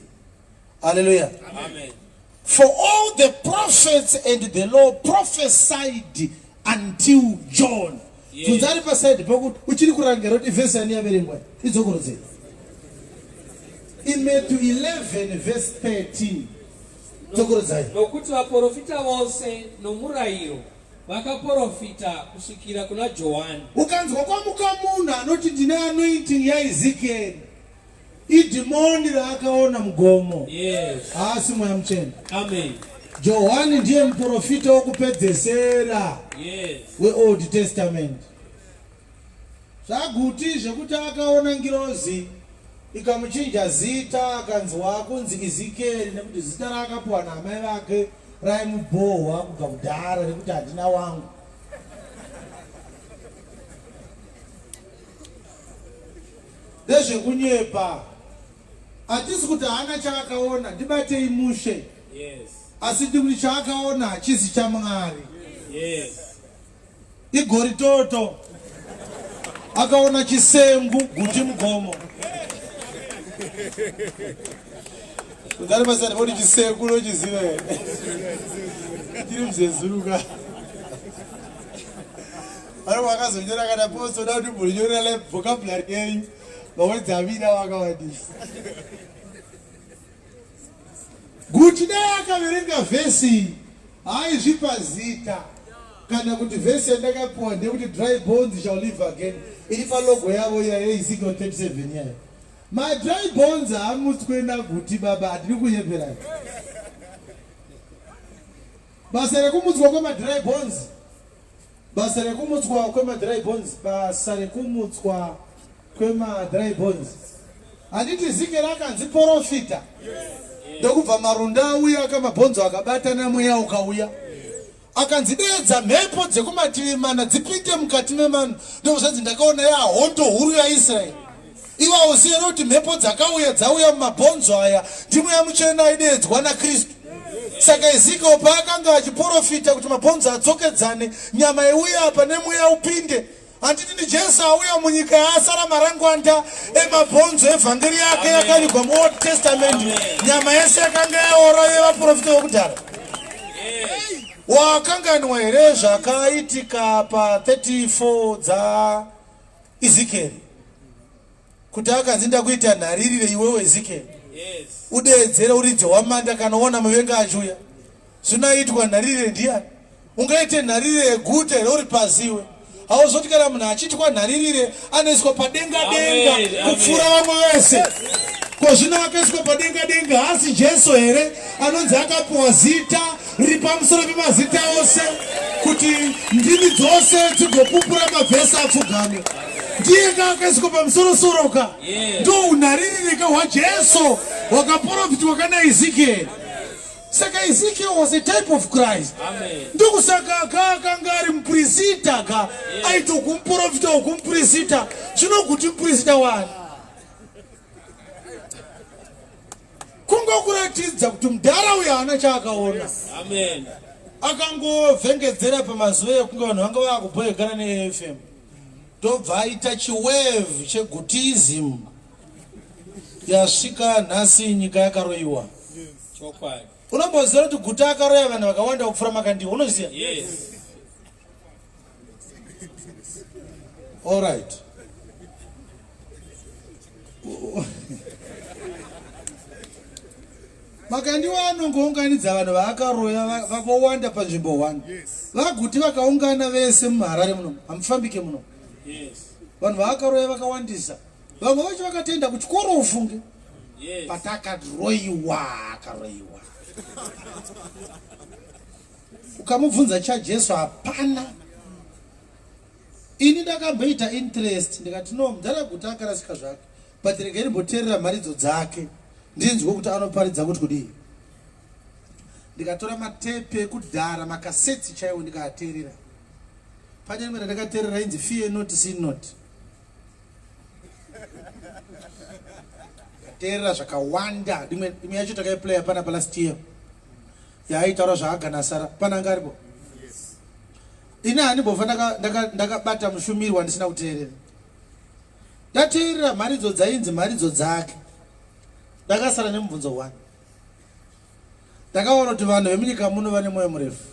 Hallelujah. Amen. For all the prophets and the law prophesied until John. Tunzari paside pakuti uchiri kurangera kuti vhesi ani yaverengwa idzokorodzera. In Matthew 11 verse 13. Dzokorodzai. Nokuti vaprofita vose nomurayiro vakaprofita kusvikira kuna Johani. Ukanzwa kwamuka munhu anoti ndine anointing yaEzekieri, idhimoni raakaona mugomo. Yes. Haasi mweya mutsvene. Amen. Johani ndiye muprofita wokupedzesera. Yes. weOld Testament. Zvaguti zvekuti akaona ngirozi ikamuchinja zita akanzwa kunzi Ezekieri nekuti zita raakapuwa namai vake raimubohwa kubva kudhara nekuti handina wangu. Ndezvekunyepa. Hatisi kuti haana chaakaona, ndibatei mushe. Yes. Asi ndikuti chaakaona hachisi chaMwari. Yes. Igori toto akaona chisengu guti mugomo. Kudari masana bodi chisengu nochiziva here. Tiri mzezuruka. Ari wakazonyora kana posto da kuti munyora le vocabulary yenyu mawedzi avira wakawadisa. Guti dai akaverenga vhesi haizvipa zita. kana kuti vhesi yandakapuwa ndekuti dry bones shall live again iri palogo yavo Ezekiel 37 yayo. My dry bones hamutswena guti baba hatiri kunyeperani. Basa rekumutswa kwema-dry bones, basa rekumutswa kwema-dry bones, basa rekumutswa kwema-dry bones. Handiti Ezekiel akanzi profita ndokubva marunda auya akamabhonzo akabatana mweya ukauya akanzi dedza mhepo dzekumativi mana dzipinde mukati memanhu ndokuzvanzi ndakaona yahondo huru yaIsraeri. Ivawo siyera kuti mhepo dzakauya dzauya mumabhonzo aya ndimweya mutsvene aidedzwa naKristu. Saka Ezekiel paakanga achiprofita kuti mabhonzo adzokedzane nyama yeuya apa nemweya upinde. Handiti ni Jesu auya munyika yaasara marangwanda emabhonzo evhangeri yake yakanigwa muOld Testament. Nyama yese yakanga yaora yevaprofita vekudhara. Wakanganwa here zvakaitika pa 34 dza Ezekiel kuti akanzi ndakuita nharirire iwewe Ezekiel udedzere uridze wamanda kana ona muvenga achuya. Zvinoitwa nharirire ndiani? Ungaite nharirire yeguta here uri paziwe. Hauzoti kana munhu achitwa nharirire anoiswa padenga denga kupfuura vamwe vese. Ko zvino akaiswa padenga denga hasi Jesu here anonzi akapuwa zita riri pamusoro pemazita ose kuti ndimi dzose dzigopupura mavhesi apfugame. Ndiye akaiswa pamusoro ka ndo unharirire hwaJesu hwakaprofitwa kana Ezekiel. Saka Ezekiel was a type of Christ. Ndokusaka akanga ari muprista ka aito kumprofita kumprista. Zvinokuti muprista wani kungokuratidza kuti mudhara uyu haana chaakaona. Akangovhengedzera pamazuva ekunge vanhu vanga vaakubhoyekana neFM ndobva aita chiwave chegutism yasvika nhasi nyika yakaroyiwa. Unomboziva kuti guta akaroya vanhu vakawanda kupfuura makandiwa, unoziva? All right. Makandiwa anongounganidza vanhu vaakaroya vakawanda panzvimbo 1. Vaguti vakaungana vese muHarare muno, hamufambike muno. Vanhu vaakaroya vakawandisa. Vamwe vacho vakatenda kuchikoro ufunge. Patakaroyiwa akaroyiwa. Ukamubvunza chaJesu hapana. Ini ndakamboita interest ndikati no mudhara guta akarasika zvake but regeri mboteerera mharidzo dzake ndinzwe kuti anoparidza kuti kudii. Ndikatora matepe ekudhara makaseti chaiwo ndikaateerera. Pane rimwe randakateerera inzi Fear Not Sin Not. Teerera zvakawanda. Imwe yacho takaiplaya pana last year yaitaura zvaaganasara pana ngaripo. Ini handimbobva ndakabata mushumiri wandisina kuteerera. Ndateerera mharidzo dzainzi mharidzo dzake. Ndakasara nemubvunzo 1. Ndakaona kuti vanhu vemunyika muno vane mwoyo murefu.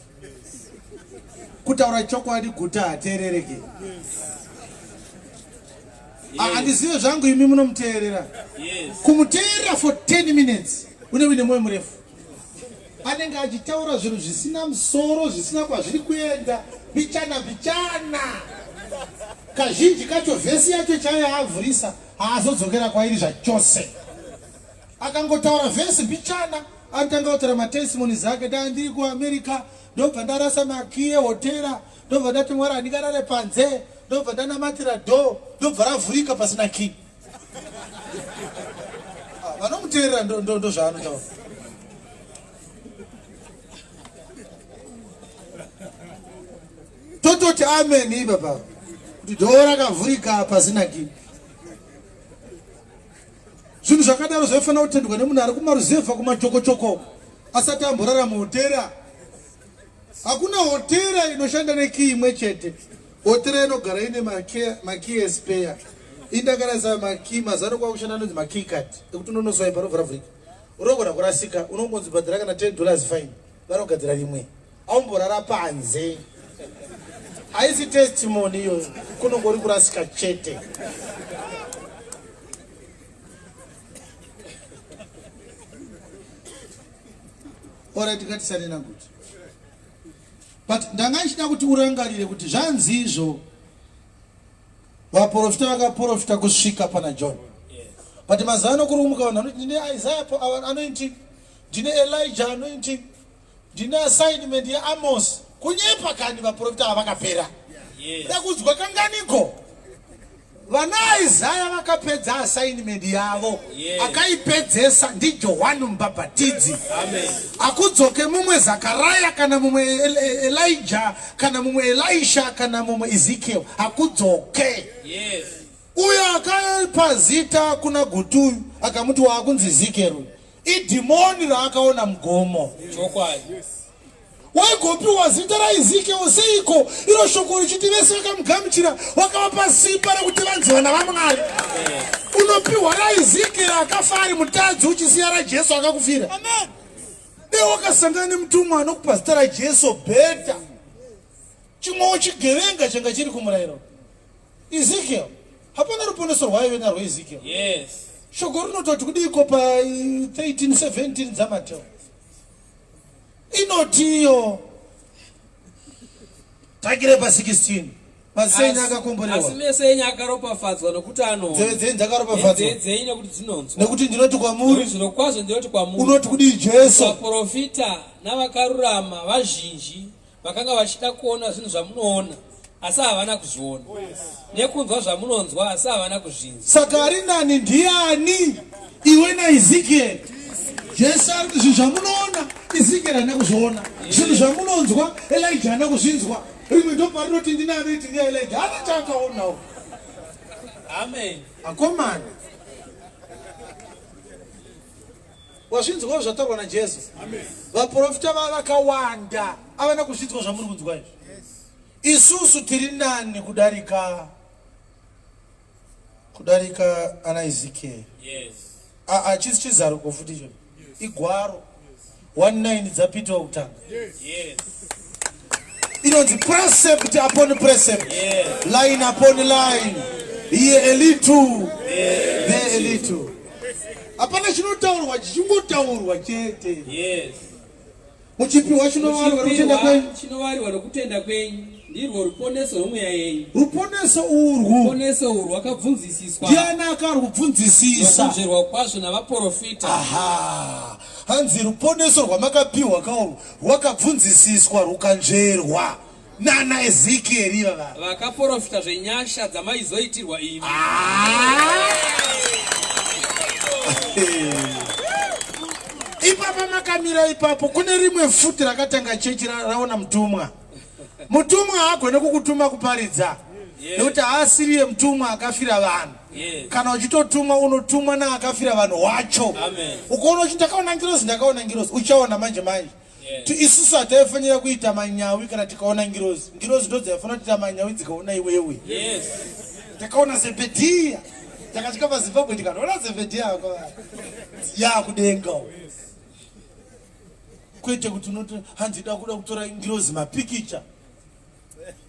Kutaura chokwadi guta hateerereke. Handizive zvangu imi munomuteerera. Kumuteerera for 10 minutes une mwoyo murefu. Anenge achitaura zvinhu zvisina musoro, zvisina kwazviri kuenda, bichana. Kazhinji kacho vhesi yacho chaiya avhurisa haazodzokera kwairi zvachose. Akangotaura vhesi bichana, anotanga kutora matestimonies ake. Ndandiri kuAmerica, ndobva ndarasa maki ehotera, ndobva ndati Mwari handikarare panze, ndobva ndanamatira dho, ndobva ravhurika pasina ki. Vanomuteerera ndo zvaanotaura. Tototi amen ibaba kuti dho rakavhurika pasina ki. Zvinhu zvakadaro zvaifanira kutendwa nemunhu ari kumaruzevha kumachokochoko asati amborara muhotera. Hakuna hotera inoshanda neki imwe chete. Hotera inogara ine maki espare. Indakarasa maki mazano kwakushanda nonzi maki card ekuti unonoswaipa rovhuravhurika. Urogona kurasika unongonzi bhadhara kana $10 fine. Vanogadzira rimwe. Aumborara panze. Haisi testimony iyo kunongori kurasika chete. Ora tikatisane nakuti but ndanga nchida kuti urangarire kuti zvanzi izvo vaprofita vakaprofita kusvika pana John. But mazuva ano kuri kumuka vanhu ndine Isaiah anointing, ndine Elijah anointing, ndine assignment yaAmos. Kunyepa kani vaprofita avakapera. Ndakudzwa kanganiko. Vana Isaiah vakapedza assignment yavo. Akaipedzesa ndiJohani Mubhabhatidzi. Amen. Akudzoke mumwe Zakaria kana mumwe Elijah kana mumwe Elisha kana mumwe Ezekiel. Akudzoke. Yes. Uyo akaipa zita kuna gutu akamuti waakunzi Ezekiel. Idimoni raakaona mgomo. Chokwadi. Waikopiwa zita ra Ezekiel seiko iro shoko richiti vese vakamugamuchira wakavapa simba rekuti vanzi vana vaMwari. Unopiwa ra Ezekiel akafa ari mutadzi uchisiya ra Jesu akakufira. Amen. Deo wakasangana nemutumwa anokupa zita ra Jesu beta. Chimwe chigevenga changa chiri kumurayiro. Ezekiel hapana ruponeso rwaive narwo Ezekiel. Yes. Shoko rinototi kudiko pa 13:17 dzaMateo. Inotiyo takire pa 16 masenya akakombolewa asi mesenya akaropafadzwa nokuti anonzwa dzedze dzakaropafadzwa dzedze nekuti dzinonzwa nekuti ndinoti kwamuri zvino kwazvo ndinoti kwamuri unoti kudi Jesu vaprofita navakarurama vazhinji vakanga vachida kuona zvinhu zvamunoona asi havana kuzviona nekunzwa zvamunonzwa asi havana kuzvinzwa. Saka ari nani ndiani iwe na Ezekiel? Jesu ari kuti zvinhu zvamunoona Ezekiel haana kuzviona, zvinhu zvamunonzwa Elijah haana kuzvinzwa. Rimwe ndoparinoti ndina anoiti ndiElijah haana chaakaonawo. Amen. Akomana wazvinzwawo zvataurwa naJesu. Vaprofita vakawanda havana kuzvinzwa zvamuri kunzwa izvi. Isusu tiri nani kudarika ana Ezekiel. Yes. Chisi chizaruko futi icho igwaro 19 dzapitwa kutanga. Yes. Inonzi precept upon precept. Yes. Line upon line. Here a little, there a little. Hapana chinotaurwa chingotaurwa chete. Yes. Muchipiwa chinowarirwa nokutenda kwenyu ndirwo ruponeso rwomweya yenyu. Ruponeso urwu rwakabvunzisiswa. Ndiani akarubvunzisisa? Nokunzverwa kwazvo navaprofita. Aha. Hanzi ruponeso rwamakapiwa kaurwu rwakabvunzisiswa rukanzverwa nana Ezekiel ivava. Vakaprofita zvenyasha dzamaizoitirwa imi. Ipapa makamira ipapo kune rimwe futi rakatanga chechi raona mutumwa. Mutumwa haagone kukutuma kuparidza. Nekuti haasiriye mutumwa akafira vanhu. Kana uchitotumwa unotumwa naakafira vanhu wacho. Ukaona kuti ndakaona ngirozi uchaona manje. Isusu hataifanira kuita manyawi kana tikaona ngirozi ndo dzaifanira kuita manyawi dzikaona iwewe. Takaona Zebhedhiya takasvika paZimbabwe tikanoona Zebhedhiya yakudenga. Kwete kuti unoti handida kuda kutora ngirozi mapikicha.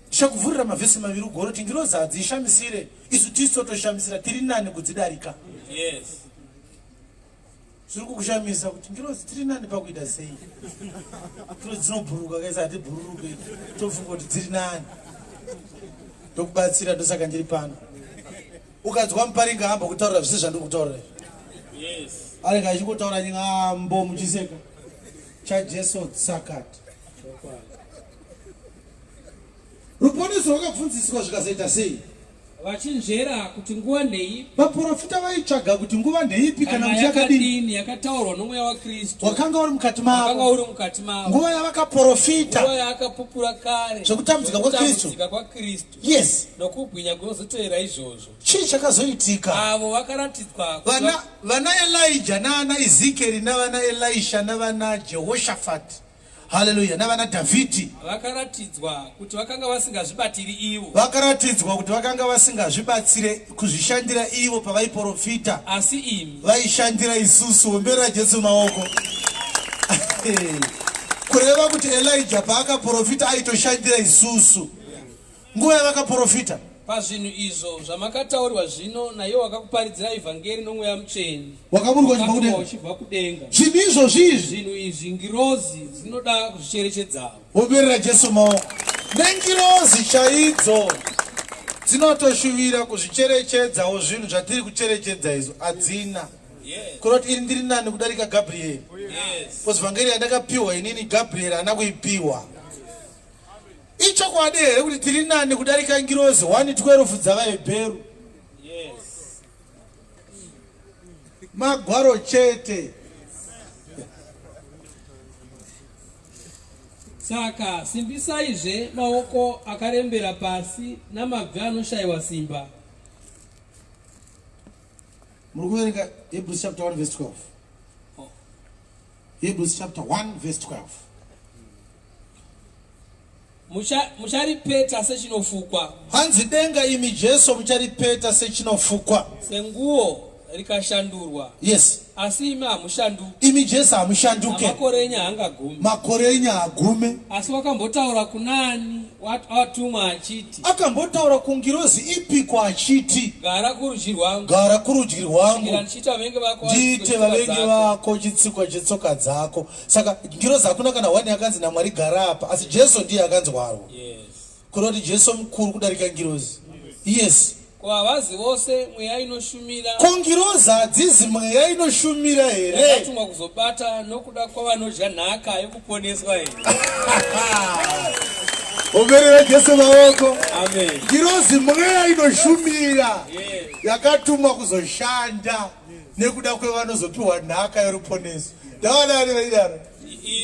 Ndishakuvhurira mavhesi maviri ugoro kuti ngirozi hadzishamisire isu tisotoshamisira tiri nani kudzidarika. Yes. Zviri kukushamisa kuti ngirozi tiri nani pakuita sei. Ngirozi dzinobhuruka kaisa hatibhururuke tofunga kuti tiri nani. Ndokubatsira ndosaka ndiri pano. Ukadzwa muparinga hamba kutaura zvese zvandiri kutaura. Yes. Arega achikutaura nyambo muchiseka. ChaJesu sakati. Ruponeso rwakabvunziswa zvikazoita sei? Vachinzvera kuti nguva ndeipi. Vaprofita vaitsvaga kuti nguva ndeipi kana kuti yakadini yakataurwa nomweya waKristu. wakanga uri mukati mavo. Nguva yavakaprofita. Nguva yakapupura kare. Zvekutambudzika kwaKristu. Yes. Nokubwinya kunozoteera izvozvo. Chii chakazoitika? Avo vakaratidzwa vana Elijah navana Ezekiel navana Elisha navana Jehoshaphat. Hallelujah. Navana Davhidhi vakaratidzwa kuti vakanga vasingazvibatiri ivo. Vakaratidzwa kuti vakanga vasingazvibatsire kuzvishandira ivo pavaiprofita. Asi imi vaishandira isusu. Ombera Jesu maoko. Kureva kuti Elijah paakaprofita aitoshandira isusu. Nguva yavakaprofita pazvinhu izvo zvamakataurirwa zvino naye wakakuparidzira evhangeri nomweya mutsveni wakaburuka uchibva kudenga. zvinhu izvozvizvi Zvinhu izvi ngirozi dzinoda kuzvicherechedzawo. woberera Jesu maoko nengirozi chaidzo dzinotoshuvira kuzvicherechedzawo zvinhu zvatiri kucherechedza izvo hadzina. Kuroti iri ndiri nani kudarika Gabriel. Because vhangeri yandakapiwa inini Gabriel haana kuipiwa. Ichokwadi here kuti tiri nani kudarika ngirozi 1:12 dzavaHebheru. Magwaro chete. Saka simbisaizve maoko akarembera pasi namabvi anoshayiwa simba. Muri kuverenga Hebrews chapter 1 verse 12. Hebrews chapter 1 verse 12. Mucharipeta sechinofukwa. Hanzi denga imi Jesu mucharipeta sechinofukwa. Senguo rikashandurwa. Yes. Asi imi hamushanduki. Imi Jesu hamushanduke. Makore enyu haangagume. Makore enyu haagume. Asi wakambotaura kunani watumwa achiti. Akambotaura kungirozi ipiko achiti. Gara kurudyi rwangu. Gara kurudyi rwangu. Ndiite vavengi vako chitsikwa chetsoka dzako. Saka ngirozi hakuna kana wani yakanzi naMwari gara apa. Asi Jesu ndiye akanzi waro. Kuroti Jesu mukuru kudarika ngirozi. Yes. Kwavazi vose mweya inoshumira. Kongirozi hadzizi mweya inoshumira here. Yakatumwa kuzobata nokuda kwavanodya nhaka yokuponeswa here. Oberera Jesu maoko. Amen. Ngirozi mweya inoshumira. Yakatumwa kuzoshanda nekuda kwevanozopiwa nhaka yoruponeso. Ndavanani vaidaro?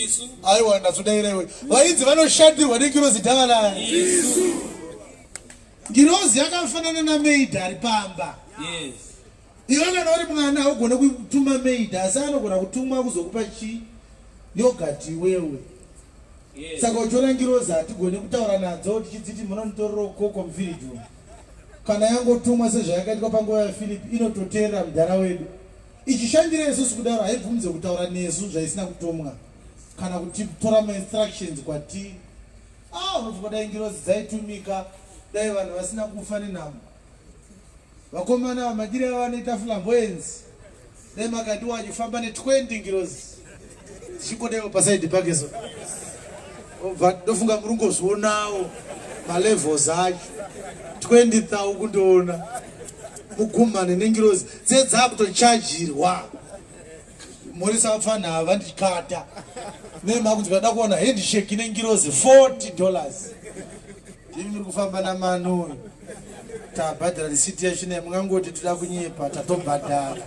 Isu. Aiwa ndazodaira iwe. Vaidzi vanoshandirwa nengirozi ndavanani? Isu. Ngirozi yakafanana naMeidha ari pamba. Yes. Iwe kana uri mwana ugone kutuma Meidha asi anogona kutumwa kuzokupa chi yogati wewe. Yes. Saka uchiona ngirozi hatigone kutaura nadzo tichiti munonitorera ukoko muvhiriji umu. Kana yangotumwa sezvayakaitwa panguva yaFilipi inototeerera mudhara wedu. Ichishandira isusu kudaro haibvumidze kutaura nesu zvaisina kutumwa. Kana kutitora ma-instructions kwatiri. Unobva dai ngirozi dzaitumika dai vanhu vasina kufa nenhamo. Vakomana vamadiri ava vanoita flamboyance. Dai makati wachifamba ne20 ngirozi. Zvikodaiwo pasaidi pake so. Ndofunga murungozvionawo malevels acho 20,000 kundoona mugumane nengirozi dzedzakutochajirwa muri sapfana vandikata nemakunzi vada kuona handshake nengirozi $40 ndimi muri kufamba namanu tabhadhara risiti yachina mungangoti toda kunyepa tatobhadhara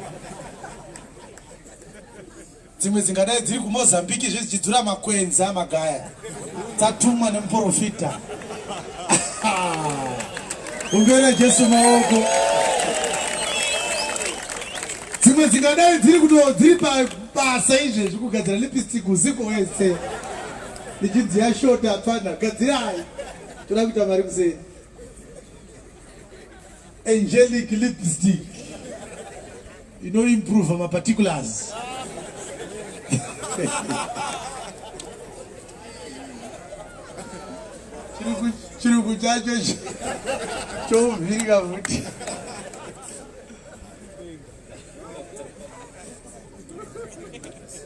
dzimwe dzingadai dziri kuMozambique zvichidzura makwenza magaya dzatumwa nemuprofita. Umbera Jesu maoko. Dzimwe dzingadai dziri pabasa izvezvi kugadzira lipstick usiku wese. Nichidziya short apana gadzirai. Toda kuita mari kusei. Angelic lipstick. You know, improve my particulars. Chirugu chacho chovhirika futi.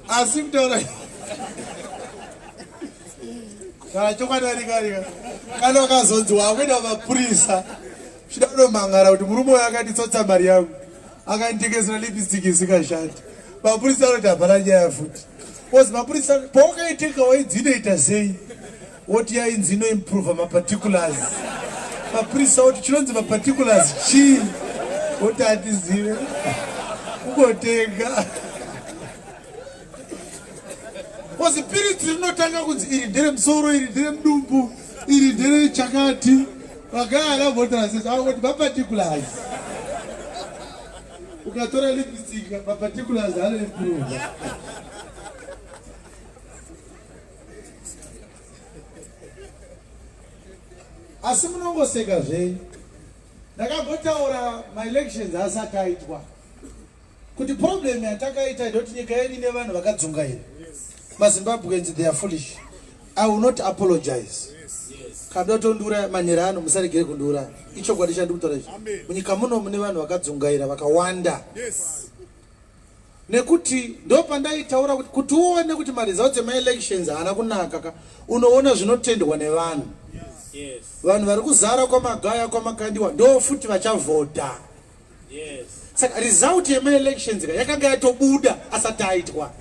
Asi kutaura kana chokwadi kana wakazonzi wakuenda mapurisa zvida kunomhangara kuti murume uyu akanditsotsa mari yangu akanditengesera lipstick isikashandi. Mapurisa anoti hapana nyaya futi. Because mapurisa paukaiteka waidzinoita sei woti yainzi inoimprove maparticulars. Mapurisa oti chinonzi maparticulars chii woti hatizive kungotenga. Because piriti rinotanga kunzi iri ndere musoro, iri ndere mudumbu, iri ndere chakati. Vakaya anavhotera sesi avoti maparticulars. Ukatora lipstick maparticulars anoimprove. Asi munongoseka zvenyu. Ndakambotaura ma-elections asati aitwa kuti problem yatakaita ndoti nyika yedu ine vanhu vakadzungaira. MaZimbabweans, they are foolish. I will not apologize. kabla tondura manirano musaregere kundura icho kwadi chandikutora ichi munyika muno mune vanhu vakadzungaira vakawanda nekuti ndo pandaitaura kuti uone kuti maresults ema-elections haana kunaka unoona zvinotendwa nevanhu vanhu vari kuzara kwamagaya kwamakandiwa ndo futi vachavhota saka result yema-elections yakanga yatobuda asati aitwa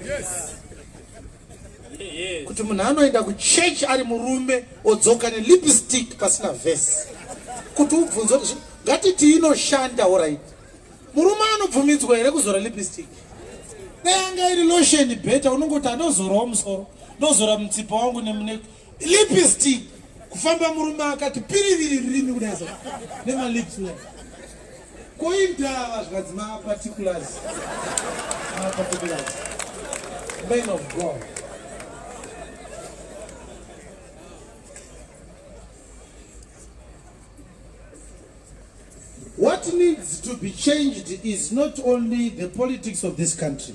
kuti munhu anoenda kuchechi ari murume odzoka nelipstick pasina vhesi kuti ubvunze kuti ngatiti inoshanda alright murume anobvumidzwa here kuzora lipstick neyanga iri lotion beta unongoti andozorawo musoro ndozora mutsipa wangu nemune lipstick kufamba murume akati piriviri ririmi kudaisa nemalips koindava zvikadzi maparticulars man of God. What needs to be changed is not only the politics of this country,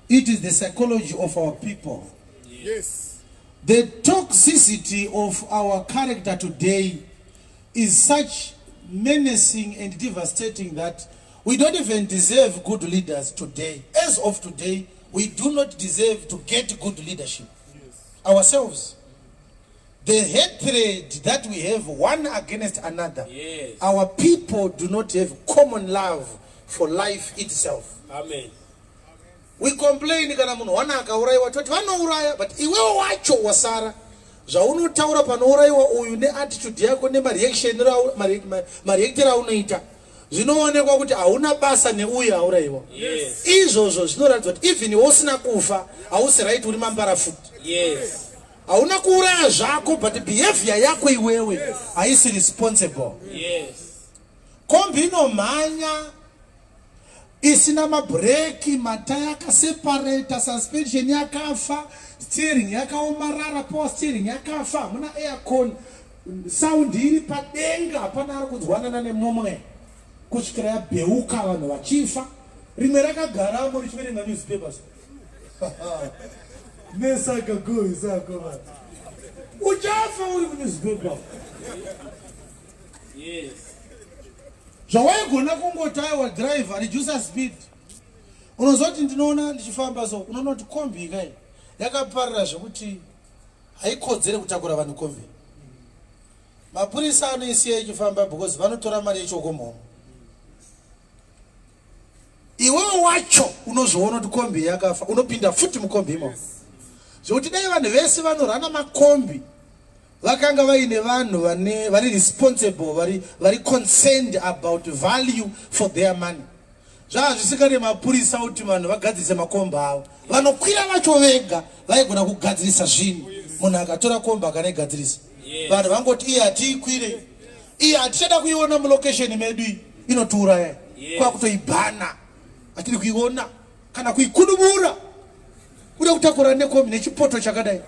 it is the psychology of our people. Yes. The toxicity of our character today is such menacing and devastating that we don't even deserve good leaders today. As of today, we do not deserve to get good leadership ourselves. The hatred that we have one against another, our people do not have common love for life itself. Amen. We complain kana munhu wana akauraiwa toti vanouraya, but iwewe wacho wasara zvaunotaura panouraiwa uyu neattitude yako nemareactor aunoita zvinoonekwa kuti hauna basa neuyu auraiwa. Izvozvo zvinoratidza kuti even usina kufa hausi right uri mambara futi. Hauna kuuraya zvako but behavior yako iwewe haisi responsible. Kombi inomhanya isina mabreki, mataya akaseparata, suspension yakafa, steering yakaomarara, power steering yakafa, hamuna aircon, sound iri padenga hapana ari kunzwanana nemumwe kusvikira yabheuka vanhu vachifa. Rimwe rakagaramo richiverenga newspapers. Nesaka go isako man. Uchafa uri kunewspaper. Zvawaigona kungotaiwa driver reduce speed. Unozoti ndinoona ndichifamba so unoona kuti kombi ikai yakaparira zvekuti haikodzere kutakura vanhu kombi. Mapurisa anoisiya ichifamba because vanotora mari yechokomhomo. Iwewe wacho unozviona kuti kombi yakafa unopinda futi mukombi imo. Zvekuti dai vanhu vese vanorana makombi vakanga vaine vanhu vari responsible, vari concerned about value for their money. Zvazvisikane mapurisa kuti vanhu vagadzise makombi avo. Vanokwira vacho vega vaigona kugadzirisa zvinhu. Munhu akatora kombi akaigadzirisa. Vanhu vangoti iye hatiikwire. Iye hatichada kuiona mulocation medu inotiuraya. Kwakutoibhana. Hatiri kuiona kana kuikudubura. Kuda kutakura nekombi nechipoto chakadai.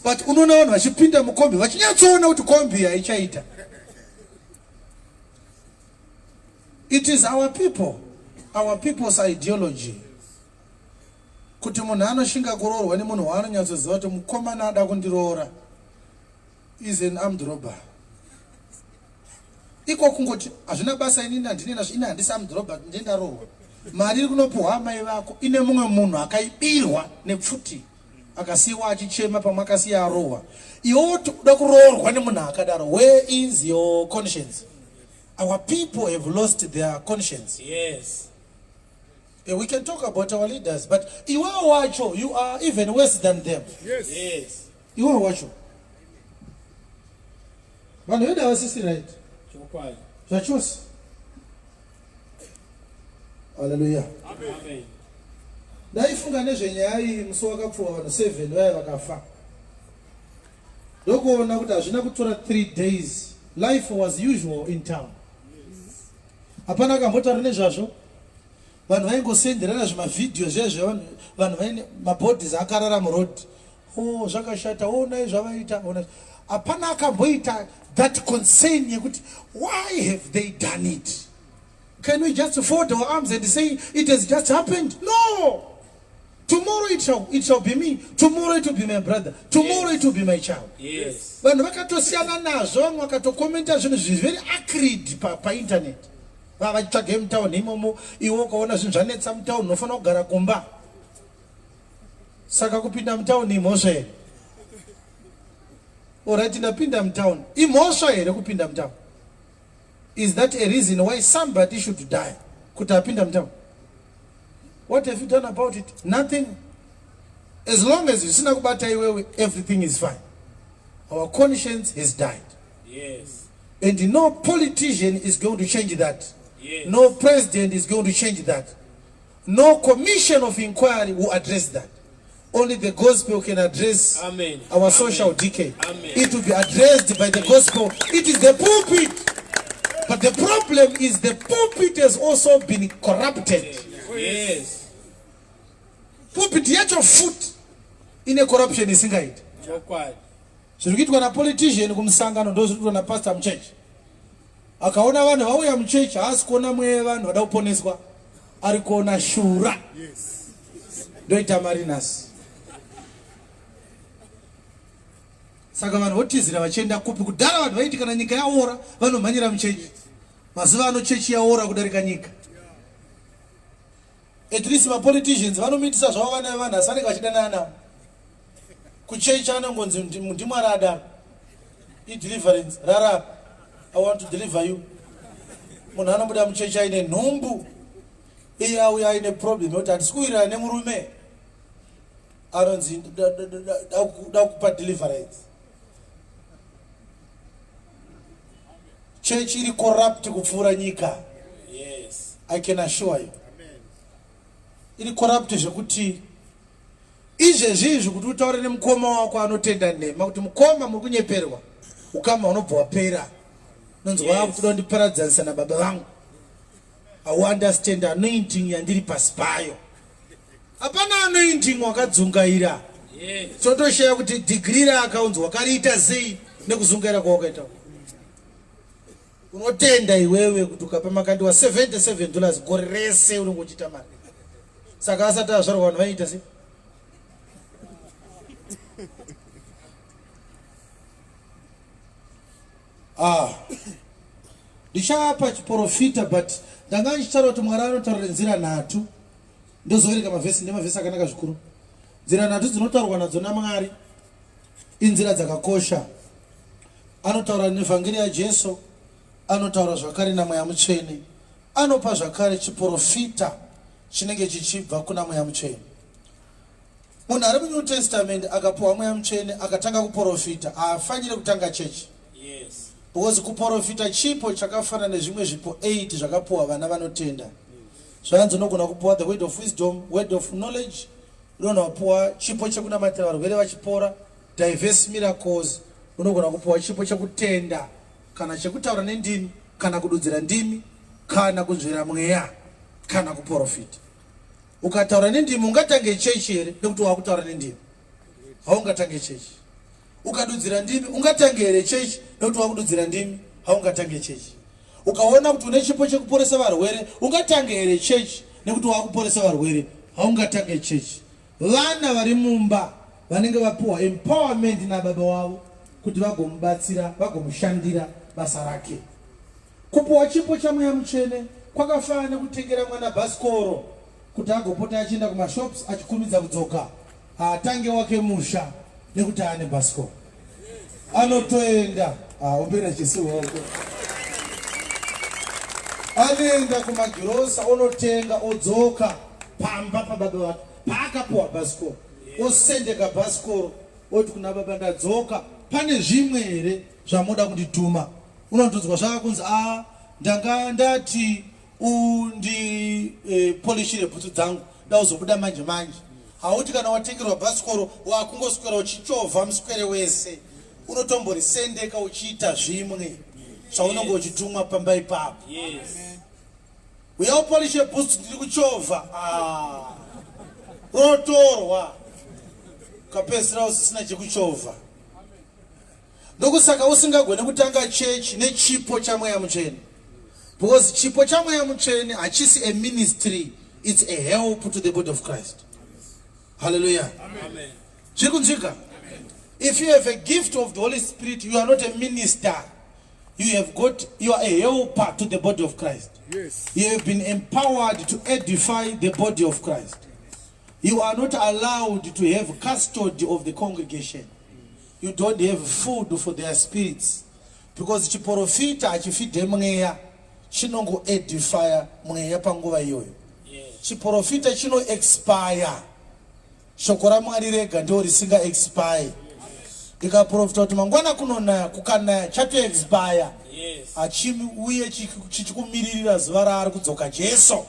But unoona vanhu vachipinda mukombi vachinyatsoona kuti kombi haichaita. It is our people's ideology. Kuti munhu anoshinga kuroorwa nemunhu waanonyatsoziva kuti mukomana ada kundiroora is an armed robber. Iko kungoti hazvina basa inini handinena ina handisi armed robber ndendaroorwa. Mari iri kunopuhwa amai vako ine mumwe munhu akaibirwa nepfuti akasiiwa achichema pamwe akasiya arohwa. Iwe uda kuroorwa nemunhu akadaro. Where is your conscience? Our people have lost their conscience. We can talk about our leaders, but iwe wacho, you are even worse than them. Iwe wacho. Vanhu vedu havasisi right. Zvachose. Hallelujah. Amen. Ndaifunga nezvenyaya iyi musi wakapfuwa vanhu 7 vaya vakafa. Ndokuona kuti hazvina kutora 3 days. Life was usual in town. Hapana akambotaura nezvazvo. Vanhu vaingosenderana zvimavidhio zvezvo vanhu vaine mabhodhis akarara muroad. Oh, zvakashata. Oh, nai zvavaita. Hapana akamboita that concern yekuti why have they done it? Can we just fold our arms and say it has just happened? No! tomorrow it shall be me, tomorrow it will be my brother, tomorrow it will be my child. Yes. Vanhu vakatosiyana nazvo, vamwe vakatokomenta zvinhu very acrid painternet. Vachitsvage mutauni imomo, iwe ukaona zvinhu zvanetsa mutauni unofanira kugara kumba. Saka kupinda mutauni imhosva here. Alright, ndapinda mutauni. Imhosva here kupinda mutauni. Is that a reason why somebody should die? Kuti apinda mutauni. What have you done about it? Nothing. As long as you sina kubata iwewe, everything is fine. Our conscience has died. Yes. And no politician is going to change that. Yes. No president is going to change that. No commission of inquiry will address that. Only the gospel can address Amen. our social decay. Amen. It will be addressed by the gospel. It is the pulpit. But the problem is the pulpit has also been corrupted. Yes. Pulpit yacho foot in a corruption is singaid. So quiet. Zviri kuitwa na politician kumusangano ndo zviri kuitwa na pastor muchechi. Akaona vanhu vauya muchechi haasi kuona mweya vanhu vada kuponeswa, ari kuona shura. Ndoita marinas. Saka vanhu votizira vachienda kupi. Kudhara vanhu vaiti kana nyika yaora vanomhanyira muchechi. Mazuva ano chechi yaora kudarika nyika. At least ma politicians vanomitisa zvavo vana vanhu asi vanenge vachidanana navo. Kuchechi anongonzi ndimwari adaro. I-deliverance rara, I want to deliver you. Munhu anobuda muchechi aine nhumbu. Iye auya aine problem yoti handisi kuwirirana nemurume. Anonzi da kupa deliverance. Church iri corrupt kupfuura nyika. Yes. I can assure you. Iri corrupt zvekuti izvezvizvi kuti utaure nemukoma wako anotenda nhema kuti mukoma muri kunyeperwa, ukama unobva wapera. Nonzi wakutoda ndiparadzanisa nababa vangu. I understand anointing yandiri pasi payo. Hapana anointing wakadzungaira. Yes. Totoshaya kuti degree rakaunzi wakariita sei nekuzungaira kwawakaita. Unotenda iwewe kuti ukapa makandi wa $77 gore rese unenge uchiita mari. Saka asati azvarwa vanhu vanoita sei? Ndichapa chiprofita but ndanga ndichitaura kuti Mwari anotaura nzira nhatu. Ndozovereka mavhesi ndemavhesi akanaka zvikuru. Nzira nhatu dzinotaurwa nadzo naMwari inzira dzakakosha. Anotaura nevhangeri yaJesu, anotaura zvakare naMweya Mutsvene, anopa zvakare chiprofita chinenge chichibva kuna Mweya Mutsvene. Munhu ari muNew Testament akapuwa Mweya Mutsvene akatanga kuprofita haafaniri kutanga chechi. Yes. Because kuprofita chipo chakafanana nezvimwe zvipo 8 zvakapuwa vana vanotenda. Zvanzi unogona kupuwa the word of wisdom, word of knowledge, unogona kupuwa chipo chekunamatira varwere vachipora, diverse miracles, unogona kupuwa chipo chekutenda kana chekutaura nendimi kana kududzira ndimi kana kunzvera mweya kana kuprofita. Ukataura nendimi ungatange chechi here nekuti wakutaura nendimi. Haungatange chechi. Ukadudzira ndimi ungatange here chechi nekuti wakududzira ndimi haungatange chechi. Ukaona kuti une chipo chekuporesa varwere ungatange here chechi nekuti wakuporesa varwere haungatange chechi. Vana vari mumba vanenge vapuwa empowerment nababa wavo kuti vagomubatsira vagomushandira basa rake. Kupuwa chipo chaMweya Mutsvene kwakafanana nekutengera mwana bhasikoro kuti agopota achienda kumashops achikumidza kudzoka. Haatange wake musha nekuti ane bhasikoro. Anotoenda umbira Jesu wako. Anoenda kumagirosa onotenga odzoka pamba pababa wake. Paakapuwa bhasikoro osendeka bhasikoro oti kuna baba ndadzoka pane zvimwe here zvamuda kundituma. Unondodzwa zvakakunzi ndanga ndati polishire bhutsu dzangu ndauzobuda manje manje. Hauti kana watengerwa bhasikoro wakungoswera uchichovha muswere wese. Unotomborisendeka uchiita zvimwe zvaunenge uchitumwa pamba ipapo. Yes. Uya upolishe bhutsu ndiri kuchovha. Rotorwa ukapedzisira usisina chekuchovha. Ndokusaka usingagone kutanga chechi nechipo chaMweya Mutsvene. Because chipo chaMweya Mutsvene hachisi a ministry, it's a help to the body of Christ. Hallelujah. Amen. Chikunzika. If you have a gift of the Holy Spirit, you are not a minister. You are a helper to the body of Christ. Yes. You have been empowered to edify the body of Christ. You are not allowed to have custody of the congregation. You don't have food for their spirits. Because chiporofita achifide mweya chinongo edify mweya panguva iyoyo. Chiporofita chino expire. Shokora mwari rega ndio risinga expire. Ikaprofita kuti mangwana kunona kukana chato expire. Achimi uye chichikumiririra zuva raari kudzoka Jesu.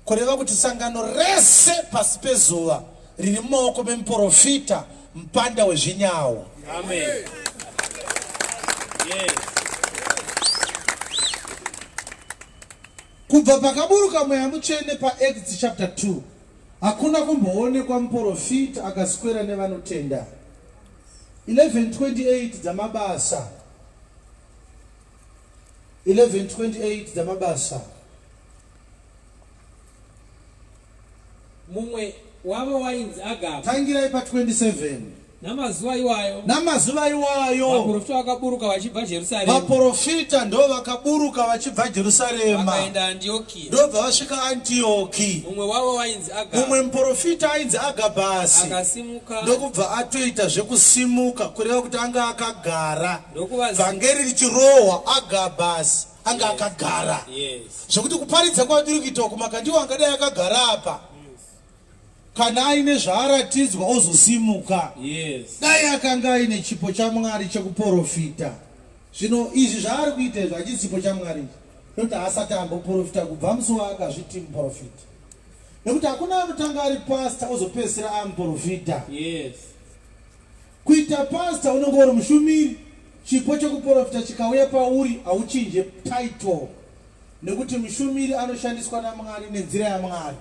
Kureva kuti sangano rese pasi pezuva riri mumaoko memuprofita mpanda wezvinyawo. Amen. Yes. Kubva pakaburuka mweya mutsvene paActs chapter 2 hakuna kumboonekwa muprofita akaswera nevanotenda. 11:28 dzamabasa. 11:28 dzamabasa. Mumwe wavo wainzi Agabo. Tangirai pa27. Namazuva iwayo vaprofita vakaburuka vachibva Jerusalema. Vaprofita ndo vakaburuka vachibva Jerusalema vakaenda Antiokia. ndobva vasvika Antioki. Mumwe wavo wainzi Agabo. Mumwe muprofita ainzi Agabhasi akasimuka ndokubva atoita zvekusimuka kureva kuti anga akagara. ndokuvazi Vhangeri richirohwa Agabhasi anga akagara. Zvokuti kuparidza kwatiri kuita kumaka ndiwo angadai akagara apa. Kana aine zvaaratidzwa ozosimuka. Dai akanga aine chipo chaMwari chekuprofita. Zvino izvi zvaari kuita izvi hachisi chipo chaMwari. Nokuti haasati amboprofita kubva musi waakazviti muprofita. Nekuti hakuna anotanga ari pastor ozopedzisira amuprofita. Kuita pastor unenge uri mushumiri. Chipo chekuprofita chikauya pauri hauchinje title. Nekuti mushumiri anoshandiswa naMwari nenzira yaMwari.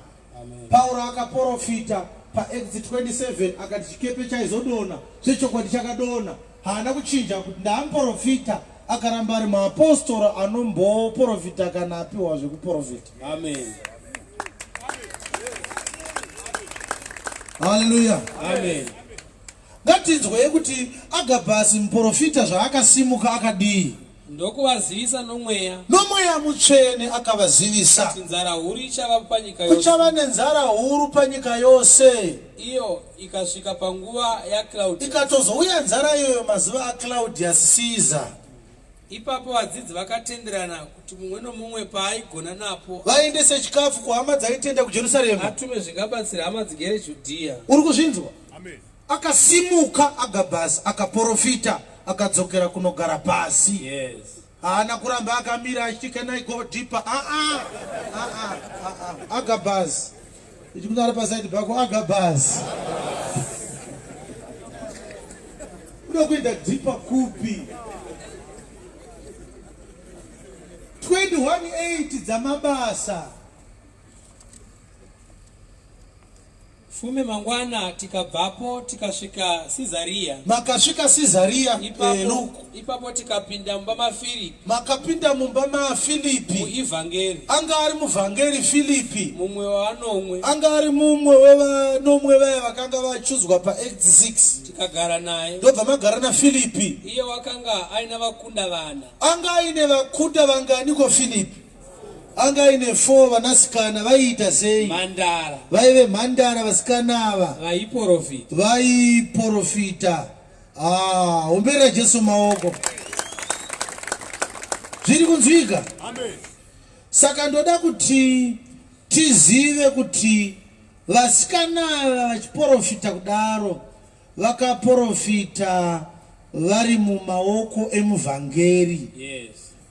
Pauro akaprofita paActs 27 akati chikepe chaizodona zvechokwadi chakadona. Haana kuchinja kuti ndamuprofita akaramba ari maapostoro anomboprofita kana apiwa zvekuprofita. Amen. Hallelujah. Amen. Ngatinzwe kuti Agabhasi muprofita zvaakasimuka akadii. ndokuvazivisa nomweya mutsvene akavazivisa nzara huru ichava panyika yose. kuchava nenzara huru panyika yose. Iyo ikasvika panguva yaClaudius. Ikatozouya nzara iyoyo mazuva aClaudius Caesar. Ipapo vadzidzi vakatenderana kuti mumwe nomumwe paaigona napo vaendese chikafu kuhama dzaitenda kuJerusarema atume zvingabatsira hama dzigere Judhea. Uri kuzvinzwa? Akasimuka Agabhasi akaprofita akadzokera kunogara pasi. Haana kuramba akamira achikana go deeper. Agabhasi. Ichikunara pasaidi bako Agabhasi. Unokuenda deeper kupi? 21:8 dzamabasa. Fume mangwana tikabvapo tikasvika Caesarea. Makasvika Caesarea. Ipapo tikapinda mumba maFilipi. Makapinda mumba maFilipi. Muivhangeri. Anga ari muvhangeri Filipi. Mumwe wavanomwe. Anga ari mumwe wevanomwe vaya vakanga vachuzwa paActs 6. Tikagara naye. Ndobva magara naFilipi. Iye wakanga aina vakunda vana. Anga aine vakunda vangani koFilipi? Anga aine 4 vanasikana vaiita sei? Mandara. Vaive mhandara vasikana ava. Vaiprofita. Ombera Jesu maoko. Zviri kunzwika? Amen. Saka ndoda kuti tizive kuti vasikana vachiprofita kudaro vakaprofita vari mumaoko emuvhangeri.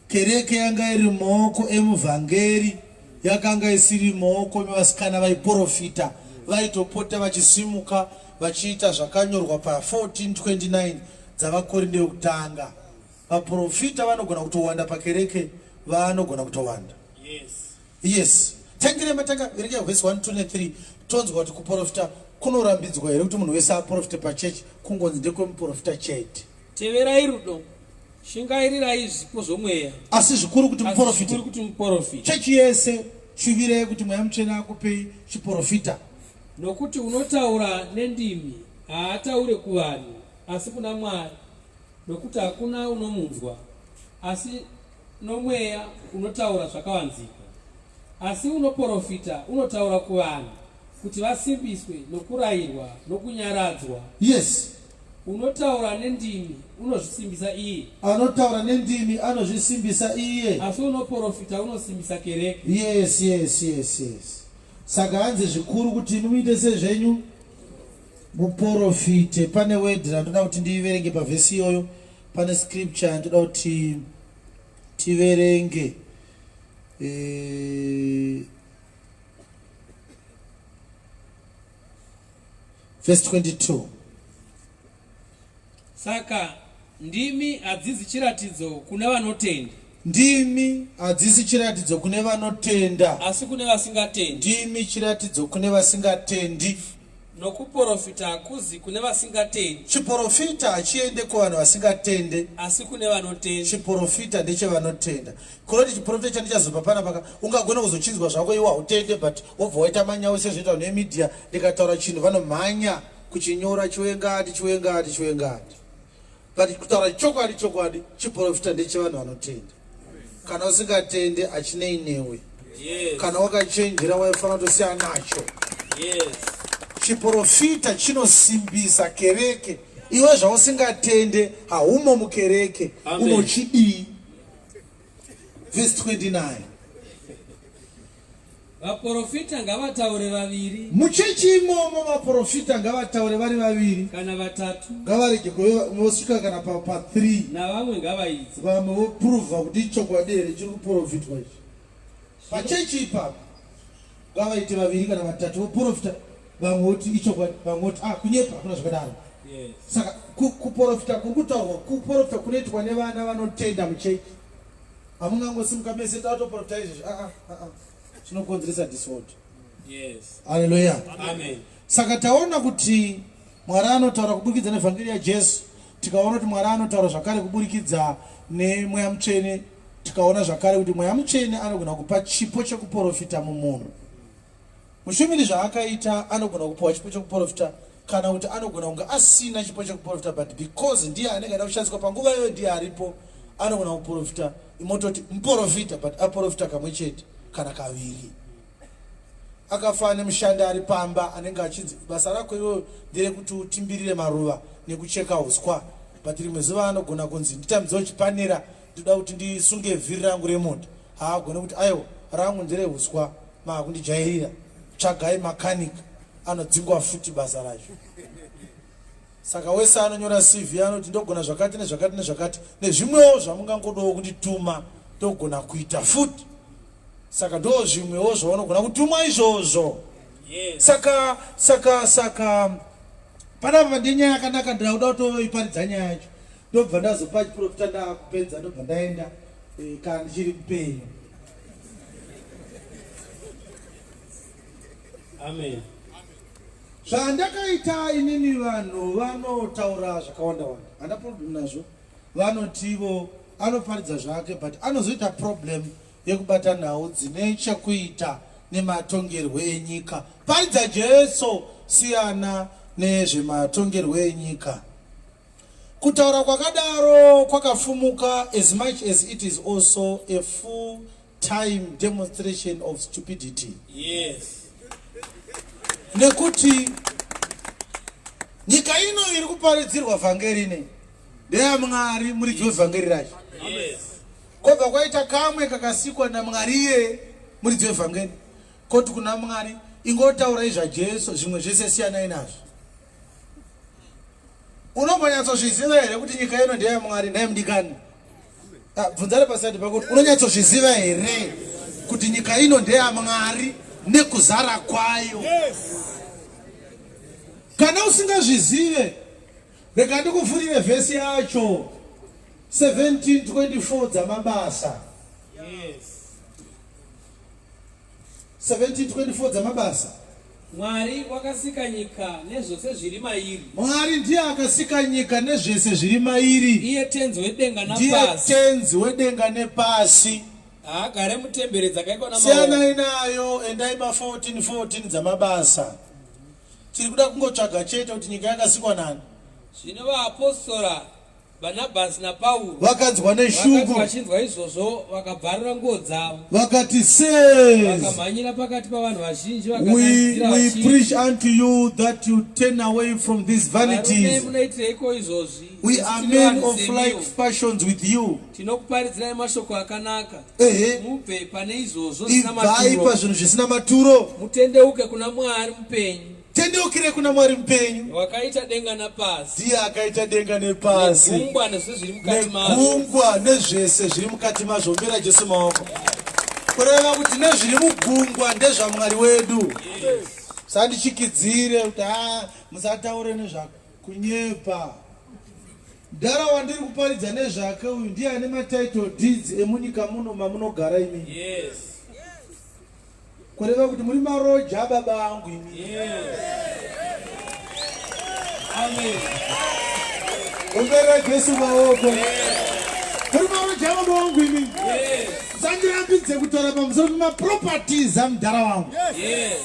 Kereke yanga iri mumaoko emuvhangeri yakanga isiri mumaoko mevasikana vaiprofita. Vaitopota vachisimuka vachiita zvakanyorwa pa14:29 dzavakorinde yokutanga. Vaprofita vanogona kutowanda pakereke, vanogona kutowanda. Yes. Tangire matanga vereke verse 1, 2 and 3. Tonzwa kuti kuprofita kunorambidzwa here kuti munhu wese aprofite pachechi kungonzi ndekwemuprofita chete. Teverai rudo. Shingairirai zvipo zvomweya. Asi zvikuru kuti muprofita. Chechi yese chivirei kuti mweya mutsvene akupei chiprofita. nokuti unotaura nendimi haataure kuvanhu asi kuna Mwari, nokuti hakuna unomunzwa, asi nomweya unotaura zvakavanzika. Asi unoprofita unotaura kuvanhu kuti vasimbiswe nokurayirwa nokunyaradzwa. Yes. Unotaura nendimi unozvisimbisa iye. Anotaura nendimi anozvisimbisa iye. Asi unoprofita unosimbisa kereke. Yes. Saka hanzi zvikuru kuti muite sezvenyu muprofite. Pane word randoda kuti ndiverenge pavhesi iyoyo. Pane scripture ndoda kuti tiverenge. Verse 22. Saka ndimi hadzisi chiratidzo kune vanotenda. Ndimi hadzisi chiratidzo kune vanotenda, asi kune vasingatendi. Ndimi chiratidzo kune vasingatendi. Nokuprofita hakuzi kune vasingatendi. Chiprofita hachiende kuvanhu vasingatende, asi kune vanotenda. Chiprofita ndechevanotenda. Kuroti chiprofita chandichazopa panapa ungagona kuzochinzwa zvako iwe hautende, but wobva waita manyawi sezvinoita nemedia, ndikataura chinhu vanomhanya kuchinyora chiwengati. But kutaura chokwadi chiprofita ndechevanhu vanotenda. Kana usingatende achinei newe. Yes. Kana wakachenjera waifanira kutosiya nacho. Yes. Chiprofita chinosimbisa kereke. Iwe zvausingatende haumo mukereke, unochidii. Verse 29. Vaprofita ngavataure vaviri. Muchechi imomo vaprofita ngavataure vari vaviri kana vatatu. Ngavarege kusvika kana pa 3. Navamwe ngavaidze. Vamwe voprova kuti chokwadi here chiri kuprofitwa ichi. Pachechi ipapo ngavaite vaviri kana vatatu voprofita, vamwe voti ichokwadi, vamwe voti kunyepa hakuna zvakadaro. Yes. Saka kuprofita kuri kutaurwa, kuprofita kunoitwa nevana vanotenda muchechi. Hamungangosimuka mese tatoprofita izvezvi. Zvinokonzeresa disorder. Yes. Hallelujah. Amen. Saka taona kuti Mwari anotaura kubudikidza nevhangeri yaJesu, tikaona kuti Mwari anotaura zvakare kubudikidza neMweya Mutsvene, tikaona zvakare kuti Mweya Mutsvene anogona kupa chipo chekuprofita mumunhu. Mushumiri zvaakaita anogona kupiwa chipo chekuprofita, kana kuti anogona kunge asina chipo chekuprofita, but because ndiye anenge ada kushandiswa panguva iyoyo ndiye aripo, anogona kuprofita. Imototi muprofita, but aprofita kamwe chete kana kaviri. Akafanana nemushandi ari pamba anenge achinzi basa rako iwe nderekuti utimbirire maruva nekucheka uswa, but rimwe zuva anogona kunzi nditamidzawo chipanera, ndoda kuti ndisunge vhiri rangu remota. Haagone kuti aiwa rangu nderehuswa, maakundijairira, tsvagai makanika, anodzingwa futi basa racho. Saka wese anonyora CV anoti ndogona zvakati nezvakati nezvimwewo zvamungangodawo kundituma ndogona kuita futi. Saka ndo zvimwewo zvaunogona kutuma izvozvo. Yes. Saka panapa ndinyaya yakanaka, ndauda kutoiparidza nyaya yacho. Ndobva ndazopa chiprofita ndakupedza, ndobva ndaenda kana ndichiri kupenyu. Amen. Zvandakaita inini vanhu vanotaura zvakawanda-wanda, handa problem nazvo. Vanotivo anoparidza zvake, but anozoita problem yekubata nhau dzine chekuita nematongerwo enyika. Paridza Jesu, siyana nezvematongerwo enyika. Kutaura kwakadaro kwakafumuka, as much as it is also a full-time demonstration of stupidity. Yes. Nekuti nyika ino iri kuparidzirwa vhangeri ne ndeyaMwari, muridzi wevhangeri racho. Yes. Kobva kwaita kamwe kakasikwa naMwariye, muridzi wevhangeri, koti kuna Mwari ingotaura izvaJesu, zvimwe zvese siyanai nazvo. Unombonyatsozviziva here kuti nyika ino ndeyaMwari, naye mudikani? Bvunzare pasati pako kuti unonyatsozviziva here kuti nyika ino ndeyaMwari nekuzara kwayo? Kana usingazvizive, rega ndikuvhurire vhesi yacho 17:24 dzamabasa. Yes. 17:24 dzamabasa. Mwari wakasika nyika nezvose zviri mairi. Mwari ndiye akasika nyika nezvese zviri mairi. Iye tenzi wedenga napasi. Ndiye tenzi wedenga nepasi. Haagare mutemberi dzakaikwa namaoko. Siyanai nayo, endai pa 14:14 dzamabasa. tiri kuda kungotsvaga chete kuti nyika yakasikwa nani. Zvino vaapostora Barnabas naPauro vakanzwa neshungu, vachinzwa izvozvo vakabvarura nguo dzavo vakati says, vakamhanyira pakati pavanhu vazhinji we preach unto you that you turn away from these vanities. munoitireiko izvozvi? We are men of like fashions with you. Tinokuparidzirai mashoko akanaka. Mubve pane izvozvo zvisina maturo. Ibva zvinhu zvisina maturo. Mutendeuke kuna Mwari mupenyu. Tendeukire kuna Mwari mupenyu. Wakaita denga napasi. Ndiye akaita denga nepasi. Negungwa nezvose zviri mukati mazvo. Negungwa nezvese zviri mukati mazvo. Mbira Jesu maoko. Kureva kuti nezviri mugungwa ndezvaMwari wedu. Sandichikidzire kuti musataure nezvakunyepa. Ndara wandiri kuparidza nezvake uyu ndiye ane matitle deeds emunyika muno mamunogara imi. Yes. Kureva kuti muri maroja baba angu imi. Yes. Amen. Umbera Jesu maoko. Muri maroja baba angu imi. Yes. Sandirambidze kutora pamusoro pemaproperties amudhara wangu. Yes.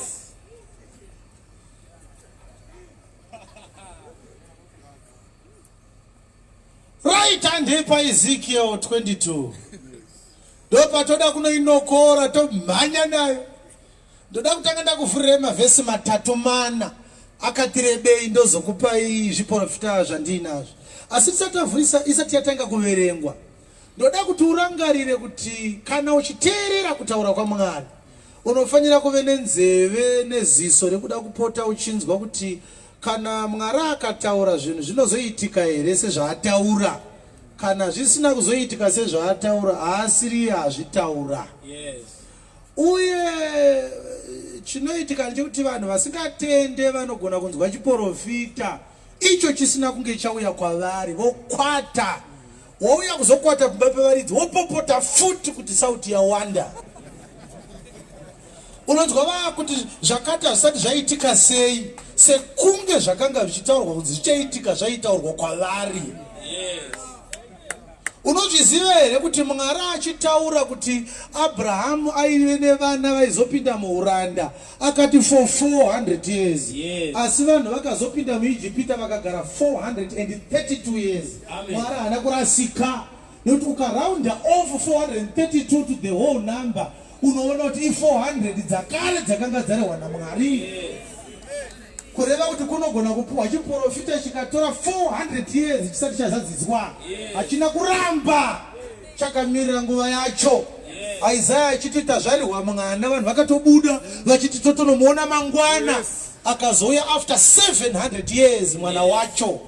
Right hand pa Ezekiel 22. Ndopa toda kunoinokora tomhanya nayo. Ndoda kutanga ndakuvhurira mavhesi 3 mana. Akatirebei ndozokupai zviprofita zvandinazvo. Asi tisatavhurisa isati yatanga kuverengwa. Ndoda kuti urangarire kuti kana uchiteerera kutaura kwaMwari, unofanira kuve nenzeve neziso rekuda kupota uchinzwa kuti kana Mwari akataura zvinhu zvinozoitika here sezvaataura, kana zvisina kuzoitika sezvaataura haasiri hazvitaura. Yes. Uye chinoitika ndechekuti vanhu vasingatende vanogona kunzwa chiprofita icho chisina kunge chauya kwavari, vokwata. Wauya kuzokwata kumba pevaridzi wopopota futi kuti sauti yawanda. Unonzwa kuti zvakati hazvisati zvaitika sei, sekunge zvakanga zvichitaurwa kuti zvichaitika zvaitaurwa kwavari. Yes. Unozviziva here kuti Mwari achitaura kuti Abrahamu aive nevana vaizopinda muuranda akati for 400 years. Yes. Asi vanhu vakazopinda muIjipita vakagara 432 years. Mwari haana kurasika. Nokuti ukaraunda off 432 to the whole number, unoona kuti i400 dzakare dzakanga dzarehwa naMwari. Kureva kuti kunogona kupuhwa chiprofita chikatora 400 years chisati chazadziswa. Hachina kuramba chakamirira nguva yacho. Isaiah achitita zvarihwa mwana, vanhu vakatobuda vachiti totonomuona mangwana. Akazouya after 700 years mwana wacho.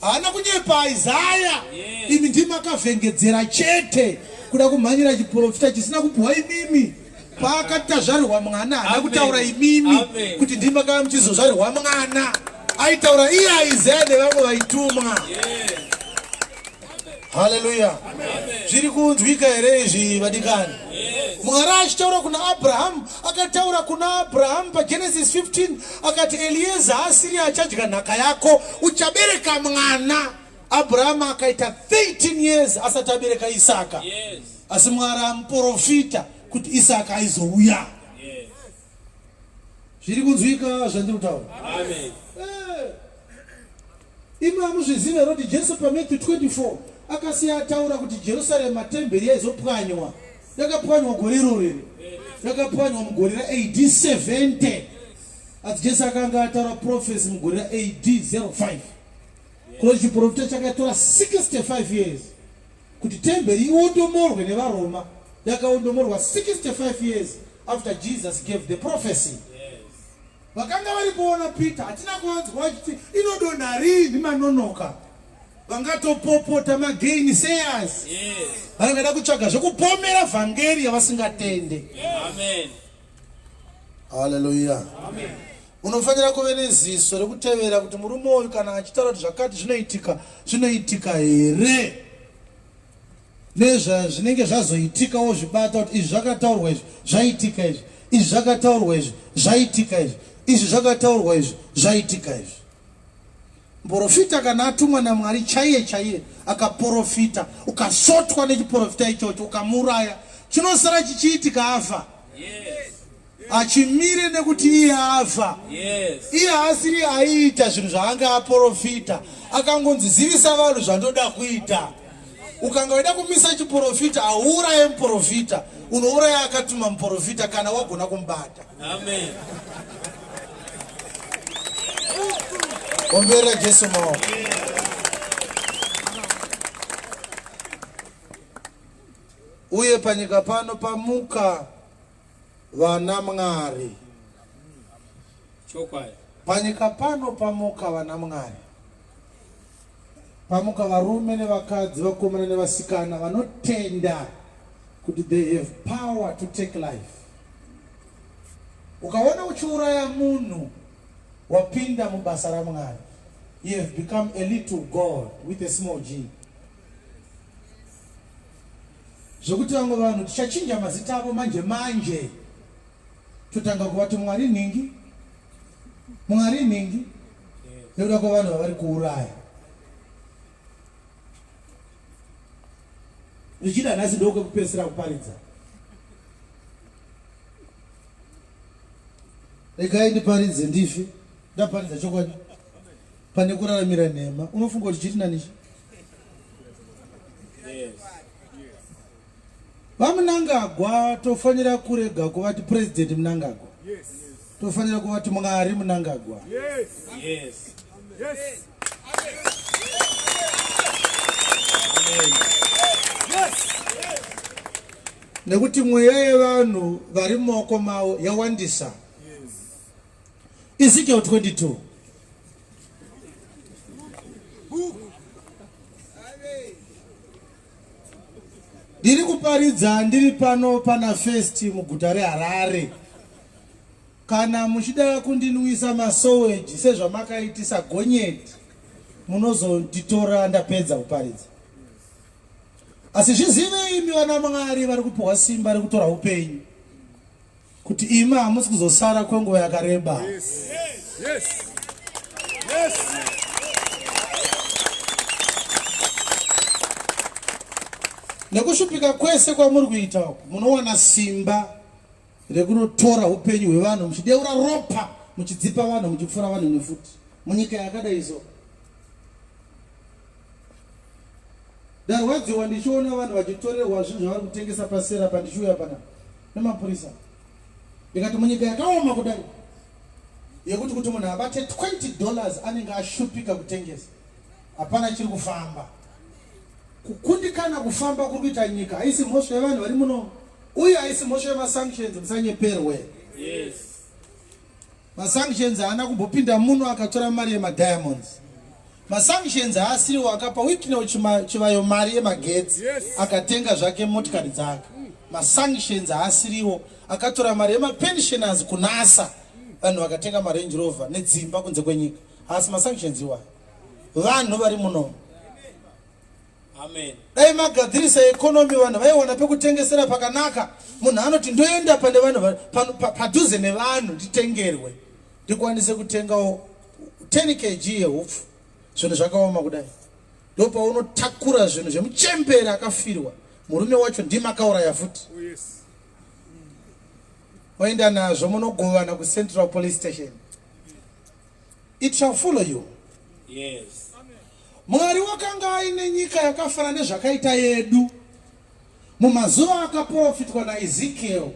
Haana kunyepa Isaiah. Imi ndimi makavhengedzera chete kuda kumhanyira chiprofita chisina kupuhwa imimi. Paakati zvarihwa mwana haana kutaura imimi kuti ndimi makanga muchizozvarirwa mwana. Aitaura iye Isaiah nevamwe vaitumwa. Hallelujah. Zviri kunzwika here izvi vadikani? Mwari achitaura kuna Abraham, akataura kuna Abraham paGenesis 15 akati Eliezer asiri achadya nhaka yako, uchabereka mwana. Abraham akaita 13 years asati abereka Isaka. Asi Mwari amuprofita kuti Isaka aizouya. Zviri kunzwika zvandiri kutaura? Amen. Imi hamuzviziva kuti Jesu paMatthew 24 akasiya ataura kuti Jerusalema temberi yaizopwanywa. Yakapwanywa gore iroro. Yakapwanywa mugore raAD 70. Asi Jesu akanga ataura prophecy mugore raAD 05. Kuti chiprofita chakatora 65 years kuti temberi iondomorwe nevaRoma. Yakaondomorwa 65 years after Jesus gave the prophecy. Vakanga varipoona Peter, hatina kuvanzwa vachiti inodonha rini manonoka. Vangatopopota magainsayers. Vangada kutsvaga zvekupomera vhangeri yavasingatende. Amen. Hallelujah. Amen. Unofanira kuve neziso rekutevera kuti murume uyu kana achitaura kuti zvakati zvinoitika here. Nezvinenge zvazoitika wozvibata kuti izvi zvakataurwa izvi zvaitika izvi, izvi zvakataurwa izvi zvaitika izvi, izvi zvakataurwa izvi zvaitika izvi. Muprofita kana atumwa naMwari chaiye akaprofita, ukasotwa nechiprofita ichocho ukamuraya, chinosara chichiitika afa. achimire nekuti iye afa. Iye asiri aita zvinhu zvaanga aprofita, akangonzivisa vanhu zvandoda kuita. Ukanga weida kumisa chiprofita, auraye muprofita, unouraya akatuma muprofita kana wagona kumbata. Amen. Ombera Jesu maoko. Uye panyika pano pamuka vana Mwari. Chokwadi. Panyika pano pamuka vana Mwari. Pamuka varume nevakadzi, vakomana nevasikana vanotenda kuti they have power to take life. Ukaona uchiuraya munhu wapinda mubasa raMwari, you have become a little God with a small g. Zvokuti vamwe vanhu tichachinja mazita avo manje totanga kuvati Mwari ningi, Mwari ningi, nekuda kwavanhu vavari kuuraya. Richida nhasi doko kupedzisira kuparidza. Regai ndiparidze ndife, ndaparidza chokwadi. Pane kuraramira nhema, unofunga kuti chiti nanichi? VaMnangagwa tofanira kurega kuvati president Mnangagwa. Tofanira kuvati Mwari Mnangagwa. Yes. Nekuti mweya yevanhu vari mumaoko mavo yawandisa. Ezekiel 22. Ndiri kuparidza ndiri pano pana first muguta reHarare. Kana muchida kundinwisa masowage sezvamakaitisa gonyeti, munozonditora ndapedza kuparidza. Asi zvizive imi vana Mwari vari kupiwa simba rekutora upenyu, kuti imi hamusi kuzosara kwenguva yakareba. Nekushupika kwese kwamuri kuita uku, munowana simba rekunotora upenyu hwevanhu, muchideura ropa, muchidzipa vanhu, muchipfura vanhu nefuti. Munyika yakadai izo. Ndarwadziwa ndichiona vanhu vachitorerwa zvinhu zvavari kutengesa pasera pandichiuya pana nemapurisa. Ndikati munyika yakaoma kudai, yekuti kuti munhu abate $20 anenge ashupika kutengesa, hapana chiri kufamba. Kukundikana kufamba kuri kuita nyika haisi mhosva yevanhu vari muno, uye haisi mhosva yemasanctions. Musanyeperwe. Masanctions haana kumbopinda muno akatora mari yemadiamonds. Masanctions haasiriwo akapa Wikino Chivayo mari yemagetsi akatenga zvake motikari dzake. Masanctions haasiriwo akatora mari yemapensioners kunasa vanhu vakatenga maRange Rover nedzimba kunze kwenyika. Asi masanctions iwayo vanhu vari muno. Amen. Dai magadzirisa economy vanhu vaiwana pekutengesera pakanaka. Munhu anoti ndoenda pane vanhu padhuze nevanhu nditengerwe, ndikwanise kutengawo 10 kg yehupfu. Zvinhu zvakaoma kudai. Ndopa unotakura zvinhu zvemuchembere akafirwa. Murume wacho ndimakauraya futi. Waenda nazvo munogovana kuCentral Police Station. It shall follow you. Yes. Mwari wakanga aine nyika yakafanana nezvakaita yedu. Mumazuva akaprofitwa naEzekiel,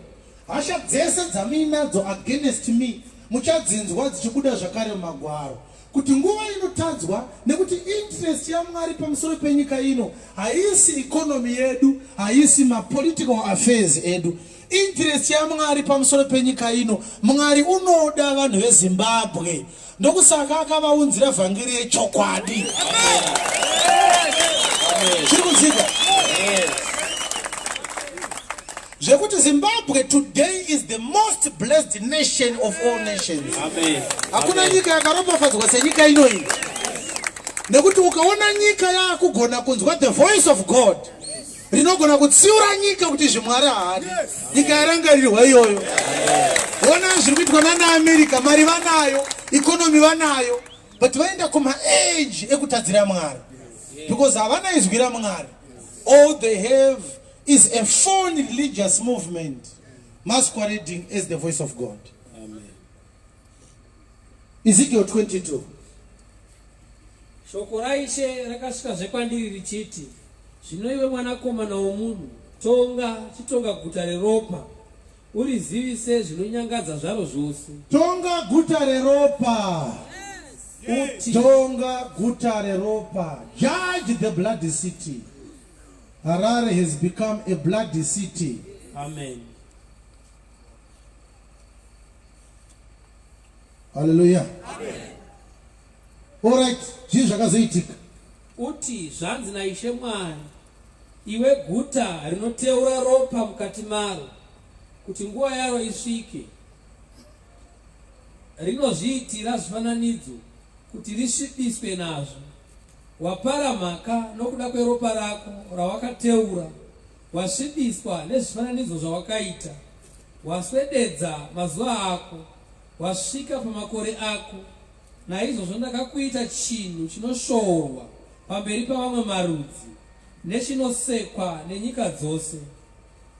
hasha dzese dzaminadzo against me muchadzinzwa dzichibuda zvakare mumagwaro. Kuti nguva inotadzwa, nekuti interest yaMwari pamusoro penyika ino haisi economy yedu, haisi political affairs edu. Interest yaMwari pamusoro penyika ino, Mwari unoda vanhu veZimbabwe. Ndokusaka akavaunzira vhangeri yechokwadi. Chiri kudzika. Zvekuti Zimbabwe today is the most blessed nation of all nations. Hakuna nyika yakaropafadzwa senyika ino iyi. Nekuti ukaona nyika yakugona kunzwa the voice of God, rinogona kutsiura nyika kuti zvimwari haadi. Nyika yarangarirwa iyoyo. Ona zviri kuitwa naAmerica, mari vanayo, economy vanayo, but vaenda kuma-age ekutadzira Mwari. Because havana izwi raMwari. All they have is a foreign religious movement masquerading as the voice of God. Amen. Ezekiel 22. Shoko raishe rakasvikazve kwandiri richiti, zvino iwe mwanakomana womunhu, chitonga guta reropa, urizivise zvinonyangadza zvaro zvose. Tonga guta reropa. Tonga guta reropa. Judge the bloody city. Harare has become a bloody city. Amen. Hallelujah. Amen. All right. Uti zvanzi naIshe Mwari, iwe guta rinoteura ropa mukati maro, kuti nguva yaro isvike, rinozviitira zvifananidzo kuti risvibiswe nazvo. Wapara mhaka nokuda kweropa rako rawakateura, wasvibiswa nezvifananidzo zvawakaita, waswededza mazuva ako, wasvika pamakore ako. Naizvozvo ndakakuita chinhu chinoshoorwa pamberi pavamwe marudzi, nechinosekwa nenyika dzose.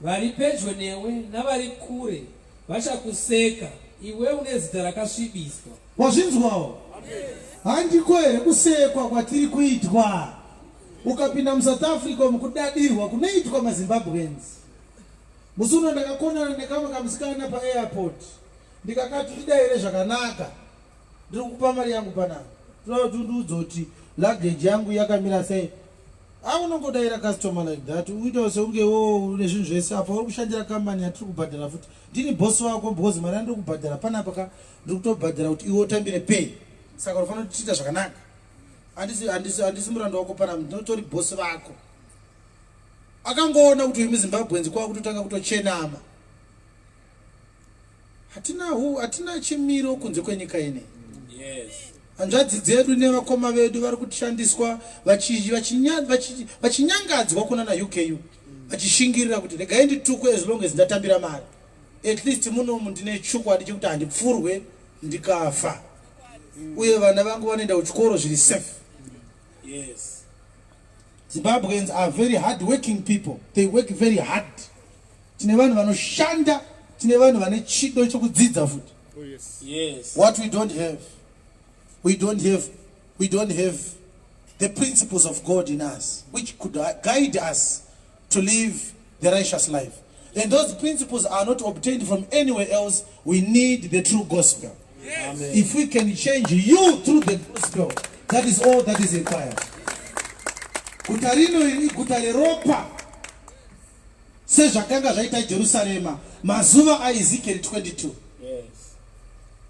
Vari pedyo newe navari kure vachakuseka, iwe une zita rakasvibiswa. Wazvinzwawo? Handiko here kusekwa kwatiri kuitwa? Ukapinda muSouth Africa mukudadirwa kunoitwa maZimbabweans. Musi uno ndakakonana nekamwe kamusikana paairport, ndikakati idaire zvakanaka, ndiri kukupa mari yangu panapa. Tinoudza kuti luggage yangu yakamira sei. Unongodaira customer like that, uita seunge une zvinhu zvese apa uri kushandira kambani yatiri kubhadhara futi. Ndini boss wako because mari yandiri kubhadhara panapa ndiri kutobhadhara kuti iwe utambire pay. Saka unofanira kuchiita zvakanaka. Handisi muranda wako panapa, ndinotori boss vako. Akangoona kuti muZimbabweans kwa kutotanga kutochenama. Hatina chimiro kunze kwenyika ine. Yes. Hanzvadzi dzedu nevakoma vedu vari kutishandiswa vachinyangadzwa kuna naUKU, vachishingirira kuti regai nditukwe as long as ndatambira mari. At least munomu ndine chokwadi chekuti handipfurwe ndikafa. Uye vana vangu vanoenda kuchikoro zviri safe. Yes. Zimbabweans are very hard working people. They work very hard. Tine vanhu vanoshanda, tine vanhu vane chido chekudzidza futi. Oh yes. Yes. What we don't have, we don't have the principles of God in us, which could guide us to live the righteous life. And those principles are not obtained from anywhere else. We need the true gospel. Yes. Amen. If we can change you through the gospel, that is all that is required. Kutarino guta reropa sezvakanga zvaita Jerusalema mazuva aEzekiel 22. Yes.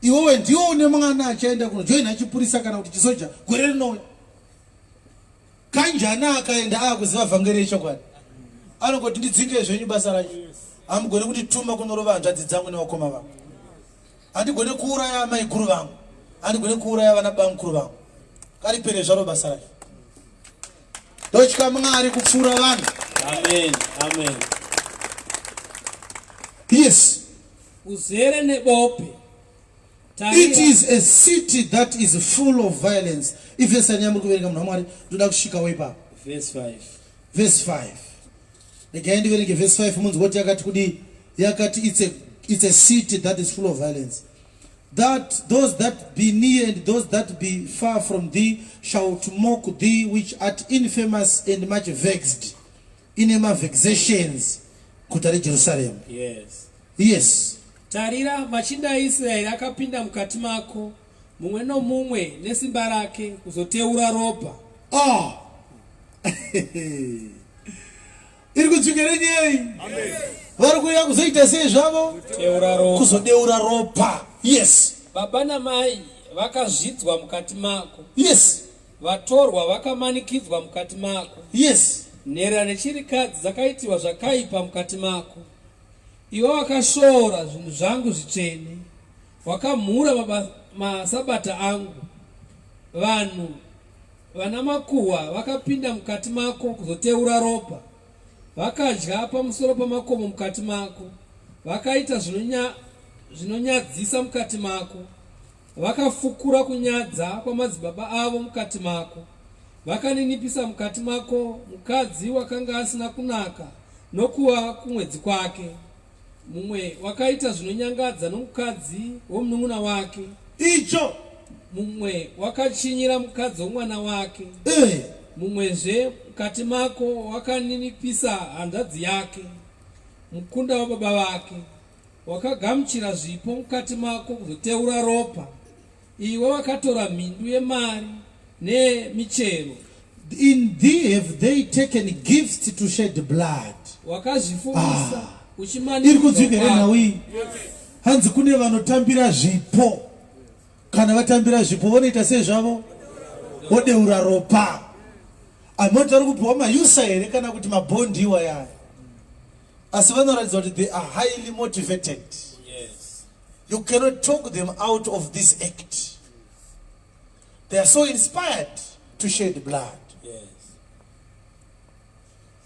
Iwewe ndiwo une mwana achaenda kunojoina chipurisa kana kuti chisoja gore rinouya. Kanjani akaenda akuziva vhangeri yechokwadi. Anongoti ndidzinge zvenyu basa racho. Hamugone kuti tuma kunorova hanzvadzi dzangu nevakoma vangu. Handigone kuuraya amai guru vangu. Handigone kuuraya vana bamukuru vangu. Karipere zvaro basa racho. Ndochika Mwari kupfuura vanhu. Amen. Amen. Yes. Uzere nebope. It is a city that is full of violence. If you say nyamuri kuverenga munhu waMwari, ndoda kushika wepa. Verse 5. Verse 5. Again ndiverenge verse 5 munhu kuti yakati kudi yakati it's a city that is full of violence. That those that be near and those that be far from thee shall mock thee, which art infamous and much vexed. Inema vexations. Kutari Jerusalem. Yes. Yes. Tarira machinda aIsraeri akapinda mukati mako, mumwe nomumwe nesimba rake kuzoteura ropa. Iri kutsvikerenyei? Amen. Vari kuuya kuzoita sei zvavo? Teura ropa. Kuzodeura ropa. Yes. Baba namai vakazvidzwa mukati mako. Yes. Vatorwa vakamanikidzwa mukati mako. Yes. Nhera nechirikadzi dzakaitirwa zvakaipa mukati mako. Iwe wakashora zvinhu zvangu zvitsvene, wakamhura masabata angu. Vanhu vana makuhwa vakapinda mukati mako kuzoteura ropa, vakadya pamusoro pamakomo mukati mako, vakaita zvinonyadzisa mukati mako, vakafukura kunyadza kwamadzibaba avo mukati mako, vakaninipisa mukati mako mukadzi wakanga asina kunaka nokuwa kumwedzi kwake. mumwe wakaita zvinonyangadza nomukadzi womunun'una wake, icho mumwe wakachinyira mukadzi womwana wake, mumwezve mukati mako wakaninipisa hanzvadzi yake, mukunda wababa vake, wakagamuchira zvipo mukati mako kuzoteura ropa, iwe wakatora mhindu yemari nemichero. In thee have they taken gifts to shed blood. Wakazvifumisa iri kudzvigere nawi hanzi kune vanotambira zvipo, kana vatambira zvipo vonoita sezvavo vodeura ropa. Amoti vari kupiwa mayusa here kana kuti mabhondi iwaya, asi vanoratidza kuti they are highly motivated. Yes. You cannot talk them out of this act. They are so inspired to shed blood. Yes.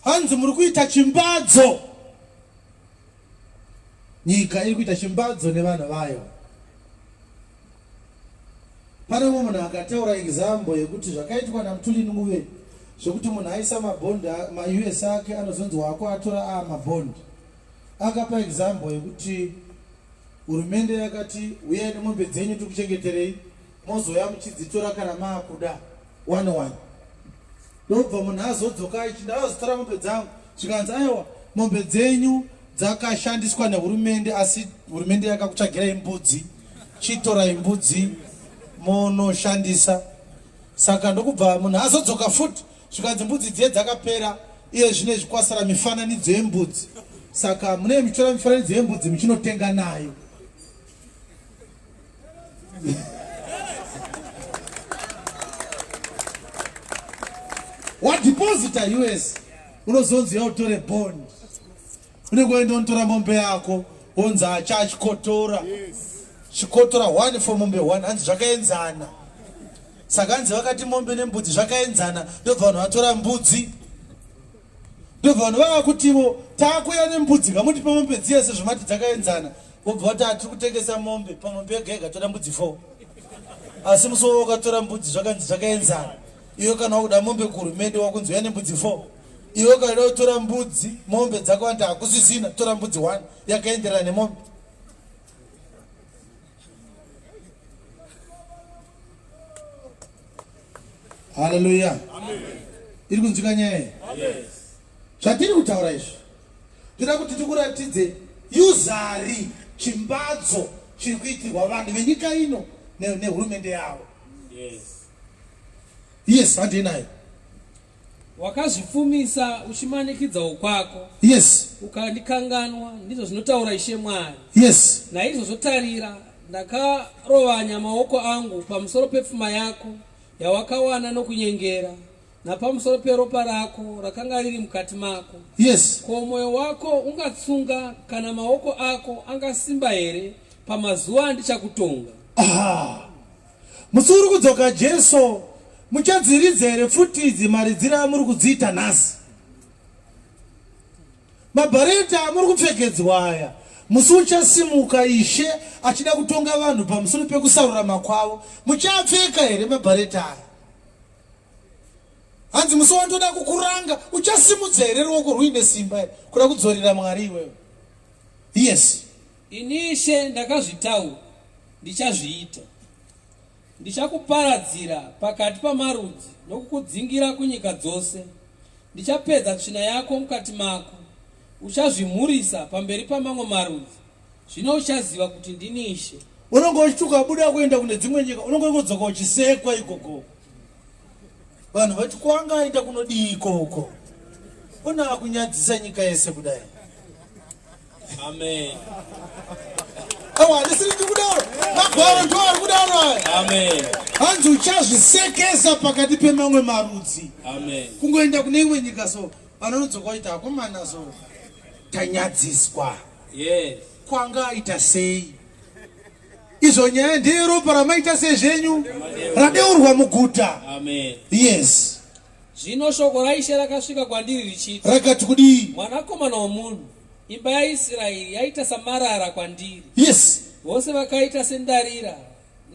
Hanzi muri kuita chimbadzo, nyika iri kuita chimbadzo nevana vayo. Pane mumwe munhu akataura example yekuti zvakaitwa naMutulini Muve zvokuti munhu aisa mabhondi ma-US ake anozonzi wako atora mabhondi. Akapa example yekuti hurumende yakati uyai nemombe dzenyu tikuchengeterei, mozoya muchidzitora kana maakuda 1-1. Ndobva munhu azodzoka achiti azotora mombe dzangu, zvikanzi aiwa mombe dzenyu dzakashandiswa nehurumende asi hurumende yakakutsvagirai mbudzi, chitorai mbudzi monoshandisa. Saka ndokubva munhu azodzoka futi, zvikanzi mbudzi dziye dzakapera, iye zvine zvikwasara mifananidzo yembudzi. Saka mune michora mifananidzo yembudzi michinotenga nayo. Wadeposita US unozonzi yautore bond, unekoenda unotora mombe yako onzi achachikotora, chikotora 1 for mombe 1, hanzi zvakaenzana. Saka hanzi vakati mombe nembudzi zvakaenzana, ndobva vanhu vatora mbudzi, ndobva vanhu vava kutivo takuya nembudzi kamuti pamombe dziye sezvomati dzakaenzana, vobva vati hatiri kutengesa mombe, pamombe yega yega tora mbudzi 4, asi musowo wakatora mbudzi zvakanzi zvakaenzana. Iwe kana wakuda mombe kuhurumende wakunzi uya nembudzi 4, iwe kana utora mbudzi mombe dzakawanda hakusisina, tora mbudzi 1 yakaenderana nemombe. Hallelujah. Amen. Iri kunzwika nyaya? Yes. Zvatiri kutaura izvi tinoda kuti tikuratidze yuzari chimbadzo chiri kuitirwa vanhu venyika ino nehurumende yavo. Yes. Yes, handinayo. Wakazvifumisa uchimanikidza ukwako. Yes. Ukandikanganwa, ndizvo zvinotaura Ishe Mwari. Yes. Naizvozotarira ndakarovanya maoko angu pamusoro pepfuma yako yawakawana nokunyengera, napamusoro peropa rako rakanga riri mukati mako. Yes. Ko mwoyo wako ungatsunga kana maoko ako angasimba here pamazuva andichakutonga? Musuri kudzoka Jesu muchadziridza here futi idzi maridziro amuri kudziita nhasi? Mabhareta amuri kupfekedzwa aya musi uchasimuka Ishe achida kutonga vanhu pamusoro pekusarurama kwavo, muchapfeka here mabhareta aya? Hanzi musi wandoda kukuranga uchasimudza here ruoko rwuine simba here kuda kudzorera Mwari iwewe? Yes. Ini Ishe ndakazvitaura, ndichazviita. Ndichakuparadzira pakati pamarudzi nokukudzingira kunyika dzose. Ndichapedza tsvina yako mukati mako, uchazvimhurisa pamberi pamamwe marudzi. Zvino uchaziva kuti ndini Ishe. Unonge uchituka buda kuenda kune dzimwe nyika, unonge ungodzoka uchisekwa ikoko. Vanhu vati kwanga aenda kunodii ikoko, una kunyadzisa nyika yese kudai. Amen. Awa, ndisiri kudaro. Magwaro ndo ari kudaro. Amen. Hanzi uchazvisekesa pakati pemamwe marudzi. Amen. Kungoenda kune imwe nyika so vanodzoka ita akomana so tanyadziswa. Yes. Kwanga aita sei? Izvo nyaya nderopa ramaita sezvenyu radeurwa muguta. Amen. Yes. Zvino shoko raIshe rakasvika kwandiri richiti, rakati kudii? Mwanakomana womunhu, imba yaIsraeri yaita samarara kwandiri. Yes. Vose vakaita sendarira,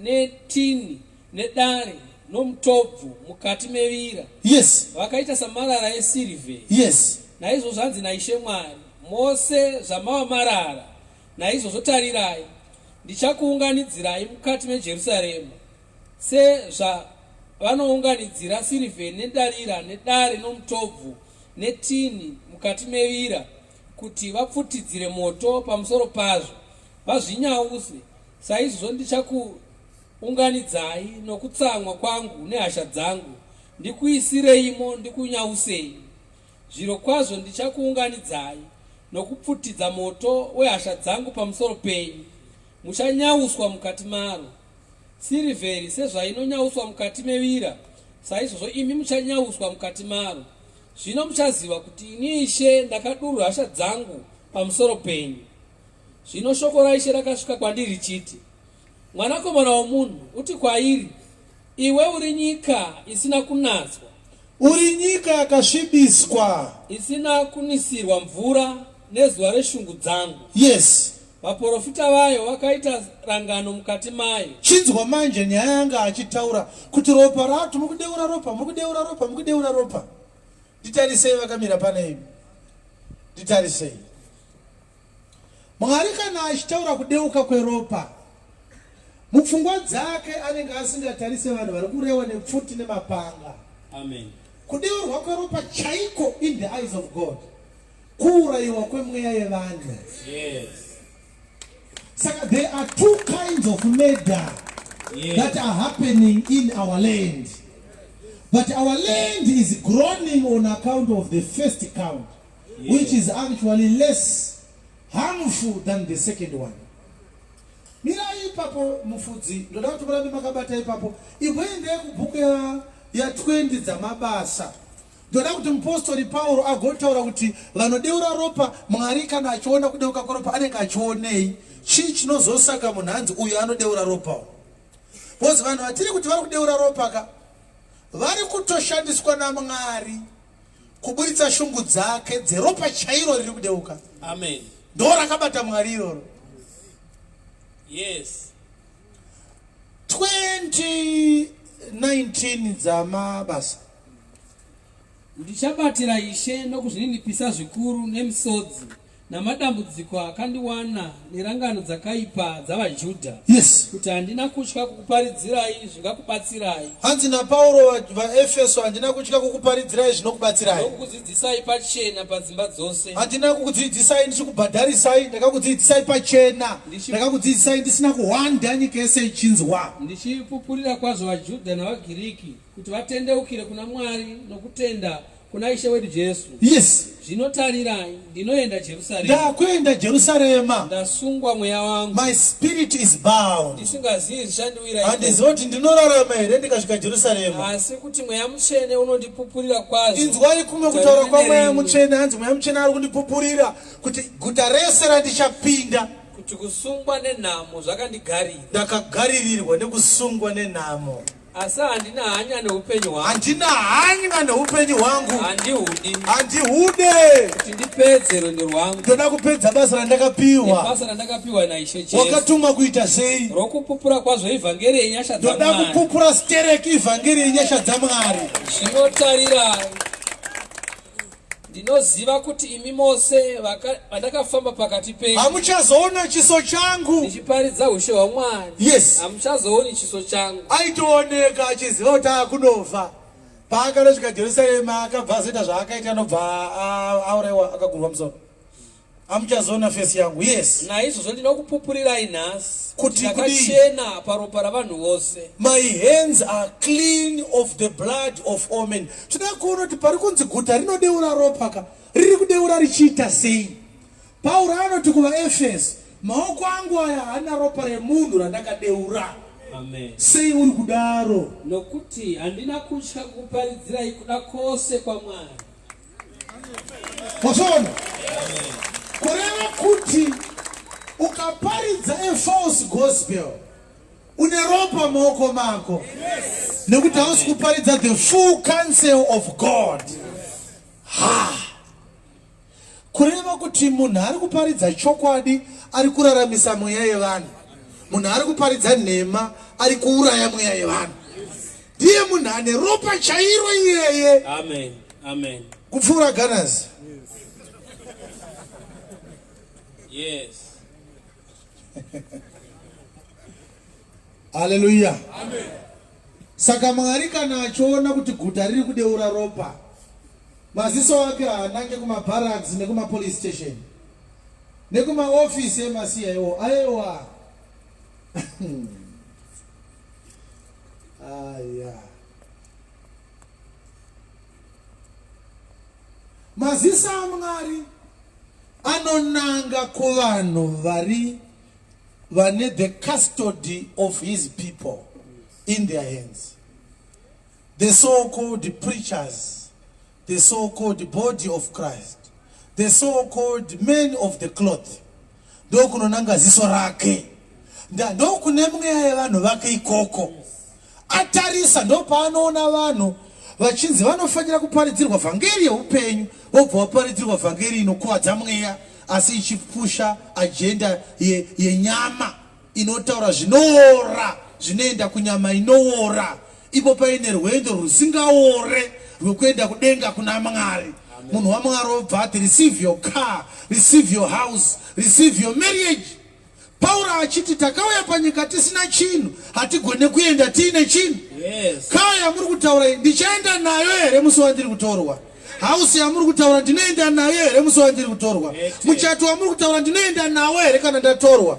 netini, nedare, nomutobvu mukati mevira. Yes. Vakaita samarara esirivheri. Yes. Naizvo zvanzi naIshe Mwari, mose zvamava marara naizvozvo tarirai, ndichakuunganidzirai mukati mejerusarema sezvavanounganidzira sirivheri nendarira nedare nomutobvu netini mukati mevira, kuti vapfutidzire moto pamusoro pazvo vazvinyause. Saizvozvo ndichakuunganidzai nokutsamwa kwangu nehasha dzangu, ndikuisireimo ndikunyausei. Zviro kwazvo ndichakuunganidzai nokupfutidza moto wehasha dzangu pamusoro penyu, muchanyauswa mukati maro. Sirivheri sezvainonyauswa mukati mevira, saizvozvo imi muchanyauswa mukati maro. Zvino muchaziva kuti ini Ishe ndakadurura hasha dzangu pamusoro penyu. Zvino shoko raIshe rakasvika kwandiri richiti, mwanakomana womunhu, uti kwairi, iwe uri nyika isina kunatswa, uri nyika yakasvibiswa, isina kunisirwa mvura nezuva reshungu dzangu. Yes. Vaprofita vayo vakaita rangano mukati mayo. Chinzwa manje nyaya yanga achitaura kuti ropa rato mukudeura ropa, mukudeura ropa, mukudeura ropa. Nditarisei vakamira pane imi. Nditarisei. Mwari kana achitaura kudeuka kweropa, mupfungwa dzake anenge asingatarise vanhu vari kurewa nepfuti nemapanga. Amen. Kudeurwa kweropa chaiko in the eyes of God, kuurayiwa kwemweya yevanhu. Yes. Saka there are two kinds of murder that are happening in our land. But our land is groaning on account of the first count, which is actually less harmful than the second one. Mira ipapo mufudzi, ndoda kuti murambe makabata ipapo. Ibwende kubhuku ya 20 dzamabasa. Ndoda kuti mupostori Paulo agotaura kuti vanodeura ropa, Mwari kana achiona kudeuka kweropa anenge achionei. Chii chinozosaka munhu anzi uyu anodeura ropa. Bozi vanhu vatiri kuti vari kudeura ropa ka, vari kutoshandiswa naMwari kuburitsa shungu dzake dzeropa chairo riri kudeuka. Amen. Ndo rakabata Mwari iroro. Yes. 2019 dzamabasa. Ndichabatira Ishe nokuzvininipisa zvikuru nemisodzi namadambudziko akandiwana nerangano dzakaipa dzavaJudha. Yes. Kuti handina kutya kukuparidzirai zvingakubatsirai. Hanzi naPauro vaEfeso, handina kutya kukuparidzirai zvinokubatsirai. Nokukudzidzisai pachena padzimba dzose. Handina kukudzidzisai ndichikubhadharisai, ndakakudzidzisai pachena. Ndakakudzidzisai ndisina kuhwanda nyika yese ichinzwa. Ndichipupurira kwazvo vaJudha navaGiriki kuti vatendeukire kuna Mwari nokutenda kuna Ishe wedu Jesu. Yes. Zvinotarirai, ndinoenda Jerusalema. Ndakuenda Jerusalema. Ndasungwa mweya wangu. My spirit is bound. Ndisingazivi zvichandiwira. Handizoti ndinorarama here ndikasvika Jerusalema. Asi kuti mweya mutsvene unondipupurira kwazvo. Inzwai kumwe kutaura kwamweya mutsvene. Hanzi mweya mutsvene ari kundipupurira kuti guta rese randichapinda, kuti kusungwa nenhamo zvakandigarira. Ndakagaririrwa nekusungwa nenhamo. Asi handina hanya neupenyu hwangu. Handina hanya neupenyu hwangu. Handihudi. Handihude. Kuti ndipedze rwendo rwangu. Ndoda kupedza basa randakapiwa. Basa randakapiwa naIshe Jesu. Wakatumwa kuita sei? Rokupupura kwazvo ivhangeri yenyasha dzaMwari. Ndoda kupupura stereki ivhangeri yenyasha dzaMwari. Zvinotarira, ndinoziva kuti imi mose vandakafamba pakati penyu hamuchazoona chiso changu ndichiparidza ushe hwaMwari. Yes. Hamuchazooni chiso changu. Aitooneka achiziva kuti akunofa. Paakanosvika Jerusalema akabva azoita zvaakaita, anobva auraiwa akagurwa musoro. Hamuchazoona fesi yangu. Yes. Naizvozvo ndinokupupurirai nhasi kuti ndakachena paropa ravanhu vose. My hands are clean of the blood of all men. Toda kuona kuti pari kunzi guta rinodeura ropa ka, riri kudeura richiita sei? Pauro anoti kuvaEfeso, maoko angu aya haana ropa remunhu randakadeura. Amen. Sei uri kudaro? Nokuti handina kutya kukuparidzirai kuda kwose kwaMwari. Wasona? Kureva kuti ukaparidza false gospel une ropa maoko mako. Nekuti hausi kuparidza the full counsel of God. Kureva kuti munhu ari kuparidza chokwadi ari kuraramisa mweya yevanhu. Munhu ari kuparidza nhema ari kuuraya mweya yevanhu. Ndiye munhu ane ropa chairo iyeye. Amen. Amen. Kupfuura Ganazi. Yes. Hallelujah. Saka Mwari kana achiona kuti guta riri kudeura ropa, maziso ake haanange kuma barracks nekuma police station nekuma office emaCIO. Aiwa. Aya. Maziso aMwari anonanga kuvanhu vari vane the custody of his people in their hands. The so-called preachers, the so-called body of Christ, the so-called men of the cloth. Ndokunonanga ziso rake. Ndokune mweya yevanhu vake ikoko. Atarisa ndopanoona vanhu vachinzi vanofanira kuparidzirwa vhangeri yeupenyu, vobva vaparidzirwa vhangeri inokuwadza mweya, asi ichipusha agenda yenyama inotaura zvinoora, zvinoenda kunyama inoora. Ipo paine rwendo rusingaore rwekuenda kudenga kuna Mwari. Munhu waMwari obva ati receive your car, receive your house, receive your marriage. Pauro achiti takauya panyika tisina chinhu, hatigone kuenda tiine chinhu. Kaya yamuri kutaura ndichaenda nayo here musi wandiri kutorwa. House yamuri kutaura ndinoenda nayo here musi wandiri kutorwa. Muchato wamuri kutaura ndinoenda nawo here kana ndatorwa.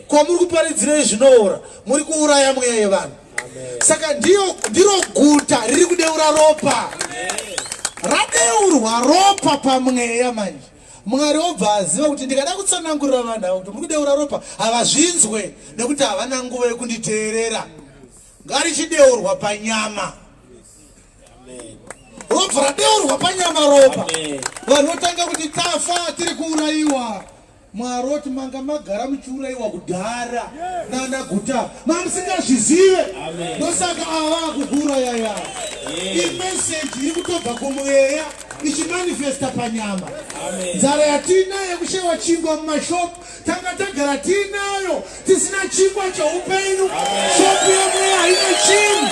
Kwa muri kuparidzira zvinoora, muri kuuraya mweya yevanhu. Saka ndiro guta riri kudeura ropa. Radeurwa ropa pamweya manje. Mwari obva aziva kuti ndikada kutsanangurira vanhu avo kuti muri kudeura ropa havazvinzwe nekuti havana nguva yekunditeerera. Ngarichideurwa panyama. Ropa radeurwa panyama ropa. Vanhu votanga kuti tafa tiri kuurayiwa. Mwari oti manga magara muchiurayiwa kudhara nana guta mamusingazvizive. Ndosaka ava kukuurayaya. Imeseji iri kutobva kumweya ichimanifesta panyama. Nzara yatinayo yekushewa chingwa mumashopu tanga tagara tinayo tisina chingwa cheupenyu. Shopu yemweya haina chinhu.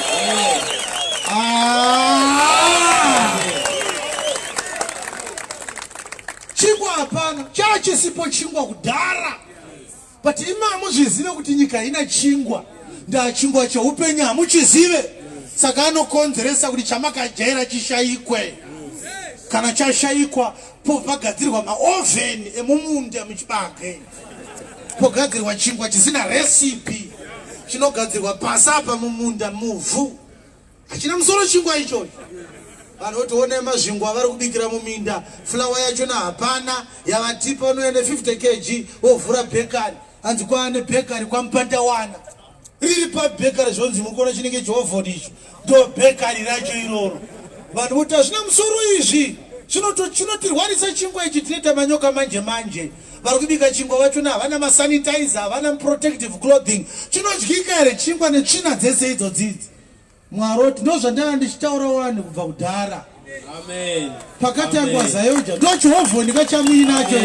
Chingwa hapana, chachisipo chingwa kudhara. But imamo zvizive kuti nyika haina chingwa. Nda chingwa cheupenyu hamuchizive. Saka anokonzeresa kuti chamakajaira chishayikwe. Kana chashayikwa pogadzirwa maovheni emumunda muchibage. Pogadzirwa chingwa chisina recipe. Chinogadzirwa pasapa mumunda muvhu. Hachina musoro chingwa ichocho. Vanhu votoona mazvingwa vari kubikira muminda, flour yachona hapana, yavatipa unoenda 50 kg wovhura bakery. Anzi kwaane bakery kwaMupandawana. Riri pabekari zvonzi mukona chinenge chiovhoni icho. Ndo bakery racho iroro. Vanhu voti hazvina musoro izvi. Chinotirwarisa chingwa ichi tinoita manyoka manje manje. Vari kubika chingwa vachona havana masanitizer, havana protective clothing. Chinodyika here chingwa netsvina dzese idzodzidzi. Mwari oti ndozvandanga ndichitaura vanhu kubva kudhara. Amen. Pakati angwazayoja ndo chihovhoni kachamuinacho.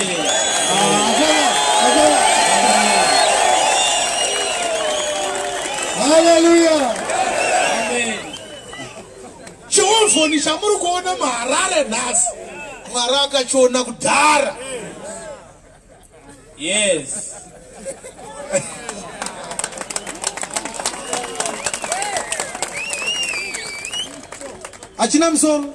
Hallelujah. Amen. Chihovhoni chamuri kuona muHarare nhasi, Mwari akachiona kudhara. Yes. Hachina musoro.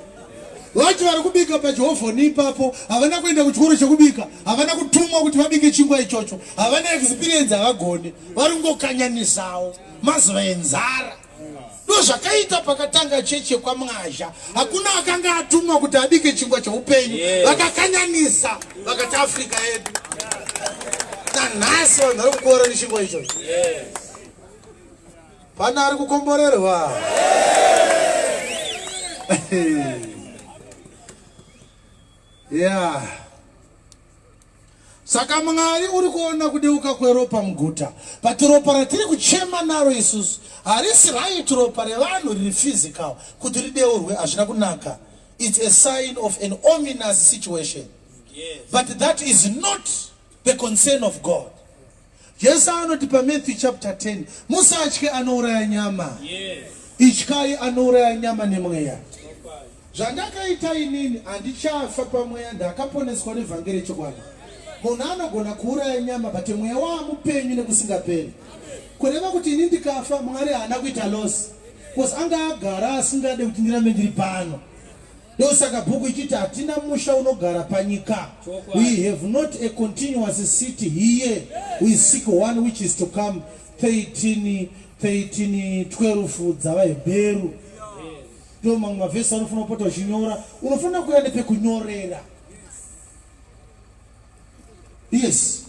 Vacho vari kubika pachihovhoni ipapo havana kuenda kuchikoro chekubika, havana kutumwa kuti vabike chingwa ichocho, havana experience havagone, vari kungokanyanisawo mazuva enzara. Ndo zvakaita pakatanga cheche kwaMwazha, hakuna akanga atumwa kuti abike chingwa cheupenyu. Vakakanyanisa vakati Afrika yedu. Nanhasi vanhu vari kukuora nechingwa ichocho. Pana ari kukomborerwa. Yeah. Saka Mwari uri kuona kudeuka kweropa muguta. But ropa ratiri kuchema naro isusu harisi right ropa revanhu riri physical kuti rideurwe hazvina kunaka. It's a sign of an ominous situation. Yes. But that is not the concern of God. Jesu anoti paMatthew chapter 10, musatye anouraya nyama. Yes. Ityai anouraya nyama nemweya. Zvandakaita inini handichafa pamweya, ndakaponeswa nevhangeri chokwadi. munhu anogona kuuraya nyama but mweya waamupenyu nekusingaperi. Kureva kuti ini ndikafa Mwari haana kuita loss because anga agara asingade kuti ndirambe ndiri pano. Ndosaka bhuku ichiti hatina musha unogara panyika. We have not a continuous city here. We seek one which is to come. 13:12 dzavaHebheru. Ndo mamwe mavhesi anofana kupota uchinyora. Unofana kuya nepekunyorera. Yes.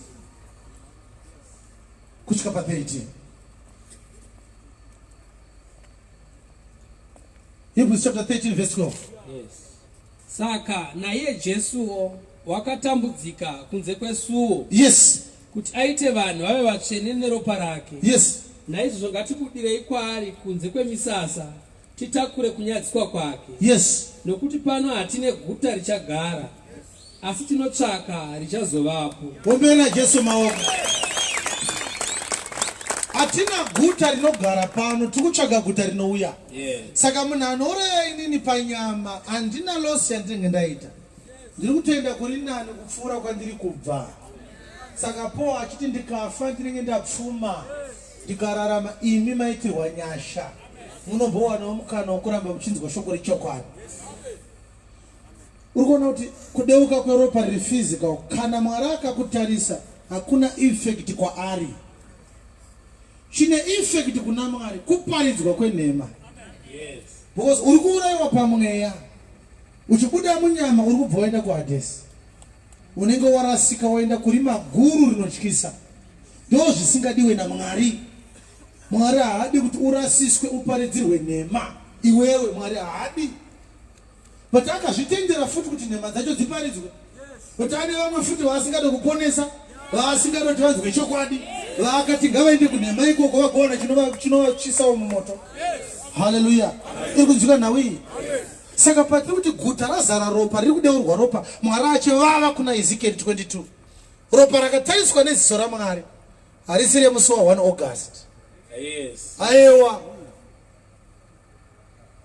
Kusvika pa13. Hebrews chapter 13 verse 12. Yes. Saka naye Jesuo wakatambudzika kunze kwesuo. Yes. Kuti aite vanhu vave vatsvene neropa rake. Yes. Naizvozvo ngatibudirei kwaari kunze kwemisasa titakure kunyadziswa kwake. Yes. Nokuti pano hatine guta richagara asi tinotsvaka richazovapo. Ombera Jesu maoko. Hatina guta rinogara pano, tikutsvaga guta rinouya. Saka munhu anouraya inini panyama handina losi yandinenge ndaita. Ndiri kutoenda kuri nani kupfuura kwandiri kubva. Saka Paul achiti ndikafa ndinenge ndapfuma ndikararama imi maitirwa nyasha. Munombowanawo mukana wokuramba muchinzwa shoko rechokwadi. Uri kuona kuti kudeuka kweropa riri physical kana Mwari akakutarisa hakuna effect kwaari. Chine effect kuna Mwari kuparidzwa kwenhema. Yes. Because uri kuurayiwa pamweya. Uchibuda munyama uri kubva waenda kuHadesi. Unenge warasika waenda kuri maguru rinotyisa. Ndo zvisingadiwe naMwari. Mwari haadi kuti urasiswe uparidzirwe nhema. Iwewe Mwari haadi. But akazvitendera futi kuti nhema dzacho dziparidzwe. But ane vamwe futi vaasingade kuponesa, vaasingade kuti vanzwe chokwadi. Vakati ngavaende kunhema ikoko vagona chinovachisawo mumoto. Hallelujah. Iri kunzwika nhau iyi. Saka patiri kuti guta razara ropa, riri kudeurwa ropa, Mwari achivava kuna Ezekiel 22. Ropa rakatariswa neziso raMwari harisi remusi wa 1 August. Yes. Aiwa.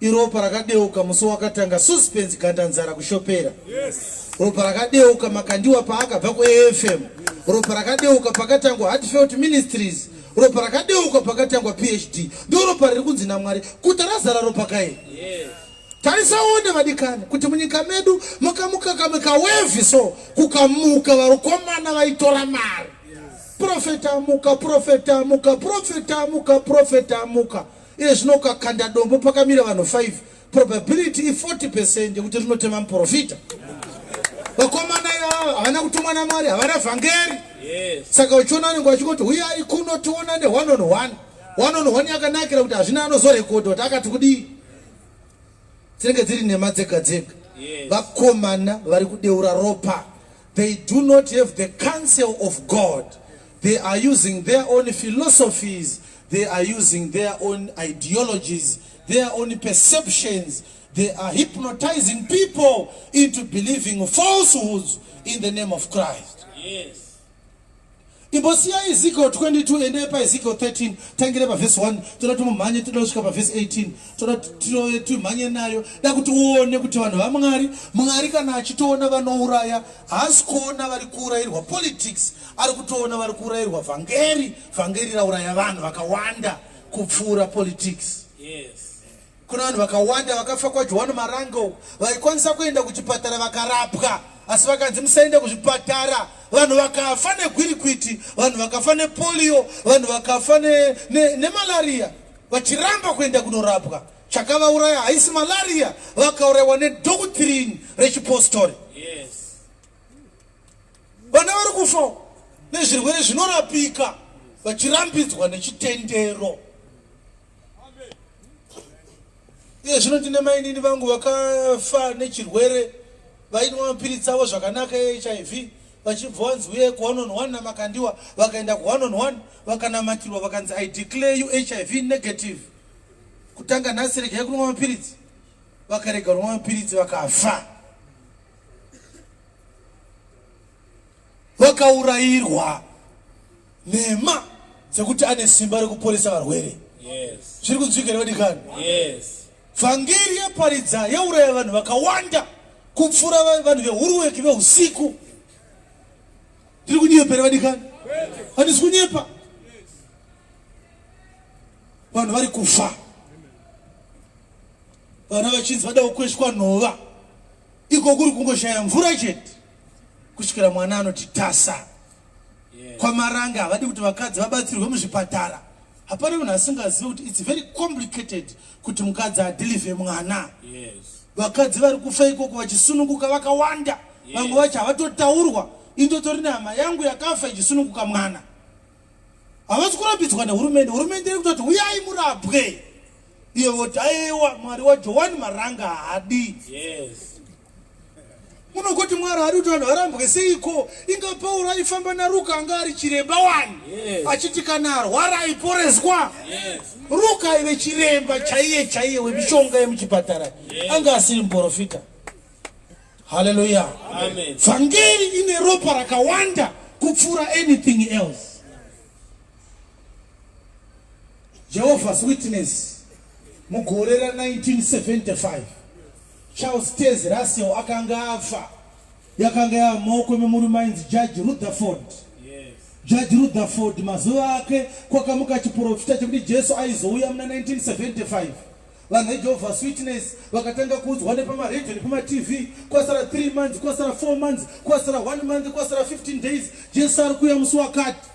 Iropa rakadeuka musi wakatanga suspense gandanzara kushopera. Yes. Ropa rakadeuka makandiwa paakabva kuAFM. Ropa rakadeuka pakatangwa Heartfelt Ministries. Ropa rakadeuka pakatangwa PhD. Ndo ropa riri kunzi naMwari kuti razara ropa kai. Yes. Tarisaone vadikani kuti munyika medu mukamuka wevi so kukamuka varukomana vaitora mari. Profeta muka. Iye zvinoka kanda dombo pakamira vanhu 5. Probability 40% kuti rinotema muprofita. Vakomana ivava havana kutumwa naMwari, havana vhangeri. Saka uchiona vanenge vachingoti uyai kuno tionane 1-on-1. 1-on-1 yakanakira kuti hazvina anozorekodha kuti akati kudii. Dzinenge dziri nhema dzega dzega. Vakomana vari kudeura ropa. They do not have the counsel of God. They are using their own philosophies. They are using their own ideologies, their own perceptions. They are hypnotizing people into believing falsehoods in the name of Christ. Yes. Imbosia Ezekiel 22 ende pa Ezekiel 13 tangire pa verse 1 toda tumumanye tudosvika pa verse 18 toda tumanye nayo da kuti uone kuti vanhu vaMwari Mwari kana achitoona vanouraya haasi kuona vari kuurayirwa politics ari kutoona vari kuurayirwa vhangeri rauraya vanhu vakawanda kupfuura politics. Yes. Kuna vanhu vakawanda vakafa kwaJohn Marango vaikwanisa kuenda kuchipatara vakarapwa asi vakanzi musaende kuzvipatara. Vanhu vakafa negwirikwiti, vanhu vakafa nepolio, vanhu vakafa nemalaria vachiramba kuenda kunorapwa. Chakavauraya haisi malaria, vakaurayiwa nedoctrine rechipostori. Yes. Vana vari kufa nezvirwere zvinorapika vachirambidzwa nechitendero. Iye zvino tine mainini vangu vakafa nechirwere vainwa mapiritsi avo zvakanaka HIV vachibva vanzi uye ku1-on-1 namakandiwa vakaenda ku1-on-1 vakanamatirwa vakanzi I declare you HIV negative. Kutanga nhasi regai kunwa mapiritsi vakarega kunwa mapiritsi vakafa. Vakaurayirwa nhema dzekuti ane simba rekuporesa varwere. Yes. Zviri kunzwika vadikani? Yes. Vhangeri yaparidza yauraya vanhu vakawanda kupfuura vanhu vehuruweki veusiku. tiri kunyepa vadikani handisi kunyepa vanhu vari kufa vana vachinzi vada kukweshwa nhova iko kuri kungoshaya mvura chete kusvikira mwana anoti tasa kwamaranga havadi kuti vakadzi vabatsirwe muzvipatara hapana munhu asingazivi kuti it's very complicated kuti mukadzi adhilivhe mwana vakadzi vari kufa ikoko vachisununguka vakawanda vamwe vacho havatotaurwa indotori nehama yangu yakafa ichisununguka mwana havasi kurambidzwa nehurumende hurumende iri kutoti uyai murapwe iye voti aiwa mwari wajohani maranga haadi munokoti mwari hari kuti vanhu varambwe seiko inga pauro aifamba naruka anga ari chiremba 1 achiti kana arwara aiporeswa ruka aive chiremba chaiye wemishonga yemuchipatara anga asiri muprofita haleluya vhangeri ine ropa rakawanda kupfuura anything else. Jehovah's Witness mugore ra 1975 Charles Taze Russell akanga afa yakanga ya moko memory minds Judge Rutherford. Judge Rutherford mazuva ake kwakamuka chiprofita chekuti Jesu aizouya muna 1975 vanhu Jehovah's Witness vakatanga kuudzwa nepamaredio nepama TV kwasara 3 months kwasara 4 months kwasara 1 month kwasara 15 days Jesu ari kuuya musi wakati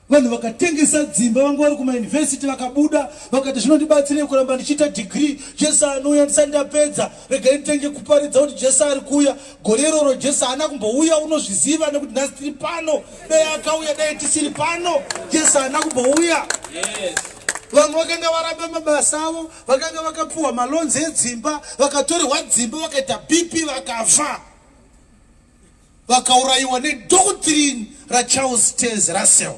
vanhu vakatengesa dzimba vangu vari kumauniversity vakabuda vakati zvinondibatsirei kuramba ndichiita degree Jesu anouya ndisati ndapedza regai nditenge kuparidza kuti Jesu ari kuuya gore iroro Jesu haana kumbouya unozviziva nekuti nhasi tiri pano dai akauya dai tisiri pano Jesu haana kumbouya vanhu vakanga varamba mabasa avo vakanga vakapuwa malonzi edzimba vakatorerwa dzimba vakaita BP vakafa vakaurayiwa nedoctrine raCharles Taze Russell.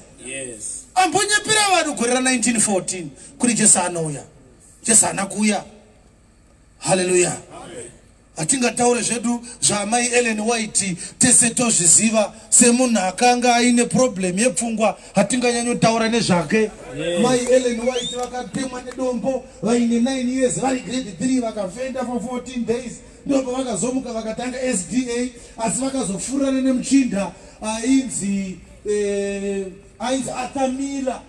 Ambonyepera vanhu gore ra 1914 kuti Jesu anouya Jesu haana kuuya. Haleluya. Hatingataure zvedu zvaamai Ellen White tese tozviziva semunhu akanga aine problem yepfungwa hatinganyanyotaura nezvake. Mai Ellen White vakatemwa nedombo vaine 9 years vari grade 3 vakafenda for 14 days ndopa vakazomuka vakatanga SDA asi vakazofurana nemuchinda ainzi Athamila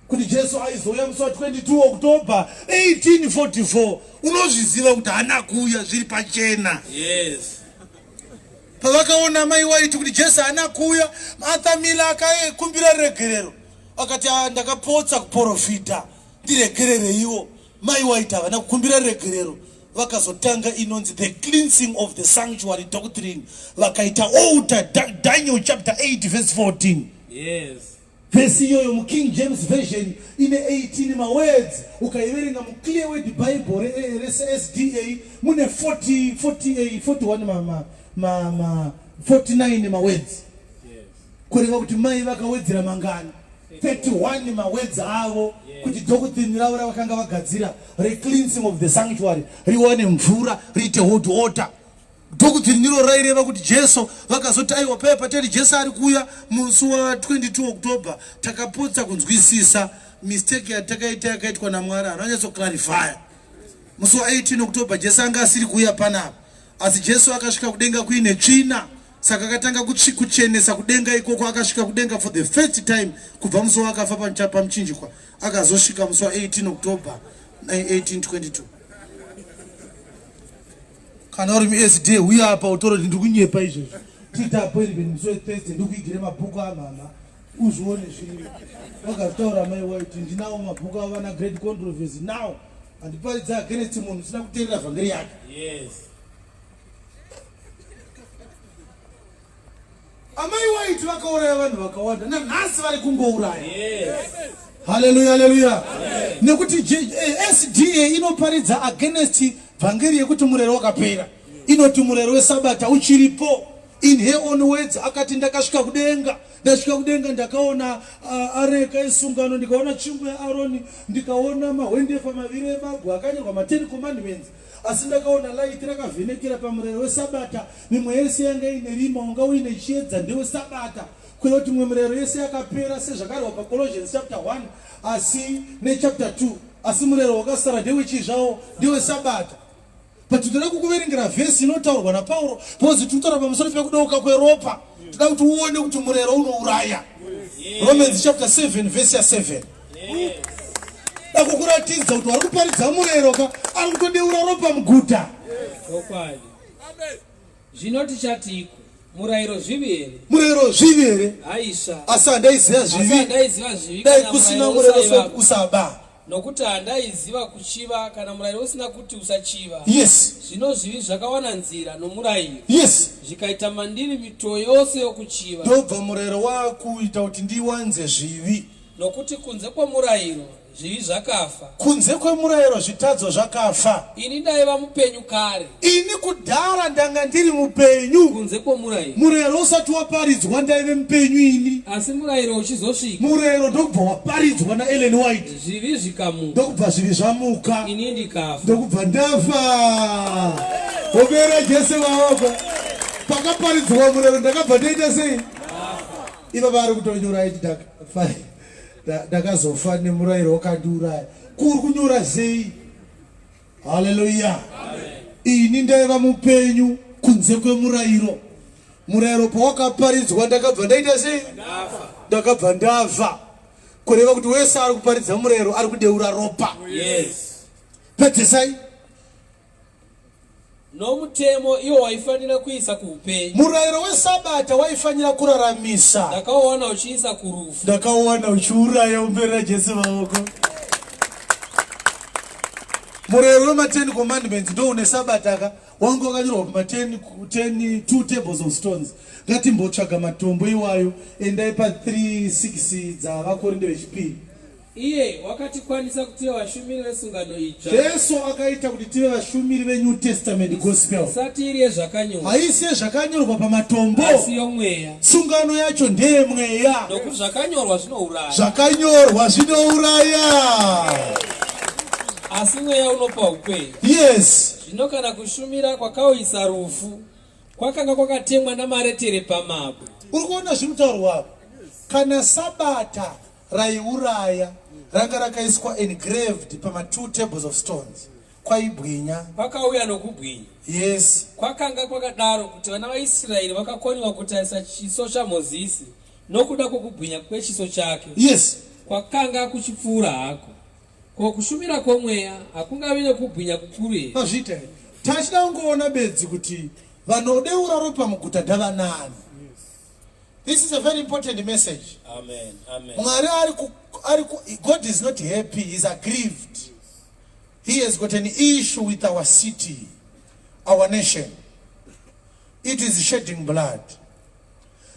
kuti Jesu aizouya musi wa 22 October 1844 unozviziva kuti haana kuuya zviri pachena. Pavakaona mai White kuti Jesu haana kuuya Athamila akakumbira regerero akati ndakapotsa kuprofita ndiregerere iwo. Mai White havana kukumbira regerero vakazotanga inonzi the cleansing of the sanctuary doctrine vakaita altar Daniel chapter 8 verse 14. Verse iyoyo mu King James version ine 18 ma words ukaiverenga mu Clear Word Bible SDA mune 41 49 ma words kurenga kuti mai vakawedzera mangani 31 ma words avo kuti doctrine ravo ravakanga vagadzira re cleansing of the sanctuary riwane mvura riite hot water. Doctrine niro raireva kuti Jesu vakazoti aiwa paya pateri Jesu ari kuuya musi wa 22 October takapotsa kunzwisisa mistake yatakaita yakaitwa naMwari anonyatso clarify. Musi wa 18 October Jesu anga asiri kuuya panapa asi Jesu akasvika kudenga kuine tsvina saka akatanga kuchenesa kudenga ikoko akasvika kudenga for the first time kubva musi wakafa panchapa muchinjikwa akazosvika musi wa 18 October 1822. Kana uri mu-SDA uya apa utoro kuti ndikunyepa izvozvo tiita appointment musi weThursday ndikuigire mabhuku amama uzvione zviri vakazitaura mai White ndinawo mabhuku avo vana great controversy now handiparidza against munhu usina kuteerera vhangeri yake. Amai White vakauraya vanhu vakawanda nanhasi vari kungouraya. Haleluya haleluya. Nekuti SDA inoparidza against vhangeri yekuti murero wakapera inoti murero wesabata uchiripo. In her own words akati ndakasvika kudenga ndakaona areka esungano ndikaona chingwe yaAroni ndikaona mahwendefa maviri emabwe akanyorwa ma10 commandments asi ndakaona light rakavhenekera pamurero wesabata mimwe yese yanga ine rima unga uine chiedza ndewesabata kwekuti mimwe murero yese yakapera sezvakarehwa paColossians chapter 1 asi nechapter 2 asi murero wakasara ndewechizvawo ndewesabata. But toda kukuverengera vhesi inotaurwa naPauro pozi tunotaura pamusoro pekudeuka kweropa toda kuti uone kuti murayiro unouraya. Romans chapter 7 verse 7. Dakukuratidza kuti vari kuparidza murayiro ka ari kutodeura ropa muguta. Chokwadi. Zvino tichatiko murayiro zviviri. Murayiro zviviri. Aisha. Asi handaiziva zvivi. Dai kusina murayiro kusaba. Nokuti handaiziva kuchiva kana murayiro usina kuti usachiva. Yes. Zvino zvivi zvakawana nzira nomurayiro. Yes. Zvikaita mandiri mito yose yokuchiva. Ndobva murayiro wakuita kuti ndiwanze zvivi. Nokuti kunze kwomurayiro zvivi zvakafa. Kunze kwemurayiro zvitadzo zvakafa. Ini ndaiva mupenyu kare. Ini kudhara ndanga ndiri mupenyu. Kunze kwomurayiro. Murayiro usati waparidzwa ndaive mupenyu ini. Asi murayiro uchizosvika. Murayiro ndokubva waparidzwa naEllen White. Zvivi zvikamuka. Ndokubva zvivi zvamuka. Ini ndikafa. Ndokubva ndafa. Obera Jesu maoko. Pakaparidzwa murayiro ndakabva ndaita sei? Iva vari kutonyora iti ndakazofa nemurayiro wakandiuraya. Kuri kunyora sei? Haleluya. Ini ndaiva mupenyu kunze kwemurayiro. Murayiro pawakaparidzwa ndakabva ndaita sei? Ndakabva ndafa. Kureva kuti wese ari kuparidza murayiro ari kudeura ropa. Yes. Pedzesai. Nomutemo iwo waifanira kuisa kuupenyu. Murayiro wesabata waifanira kuraramisa. Ndakaona uchiisa kurufu. Ndakaona uchiuraya umbera Jesu maoko. Murayiro wema10 commandments ndo une sabata ka wangu wakanyorwa pa 2 tables of stones. Ngatimbotsvaga matombo iwayo endai pa 3:6 dza vakorinde vechipiri. Iye wakatikwanisa kuti vashumiri vesungano itsva. Jesu akaita kuti tive vashumiri veNew Testament gospel. Sati iri yezvakanyorwa. Haisi yezvakanyorwa pamatombo. Asi yomweya. Sungano yacho ndeyemweya. Nokuti zvakanyorwa zvinouraya. Zvakanyorwa zvinouraya. Asi mweya unopa upenyu. Yes. Zvino kana kushumira kwakauyisa rufu kwakanga kwakatemwa namaretere pamabwe. Uri kuona zvinotaurwa kana sabata raiuraya ranga rakaiswa engraved pama 2 tables of stones kwaibwinya. Kwakauya nokubwinya. Yes. Kwakanga kwakadaro kuti vana vaIsraeri vakakoniwa kutarisa chiso chaMozisi nokuda kwokubwinya kwechiso chake. Yes. Kwakanga kuchipfuura hako. Ko kushumira kwomweya hakungavi nekubwinya kukuru here. Pazvita tachida kungoona bedzi kuti vanodeura ropa muguta ndavanani. This is a very important message. Amen. Amen. God is not happy, he is aggrieved. He has got an issue with our city, our nation. It is shedding blood.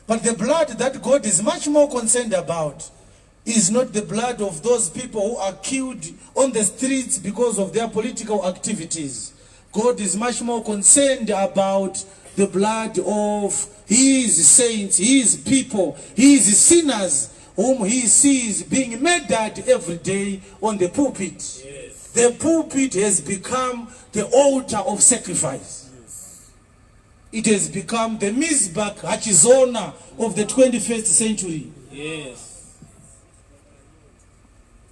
But the blood that God is much more concerned about is not the blood of those people who are killed on the streets because of their political activities. God is much more concerned about the blood of his saints, his people, his sinners, whom he sees being murdered every day on the pulpit. Yes. The pulpit has become the altar of sacrifice. Yes. It has become the Mizbach Hachizona of the 21st century. Yes.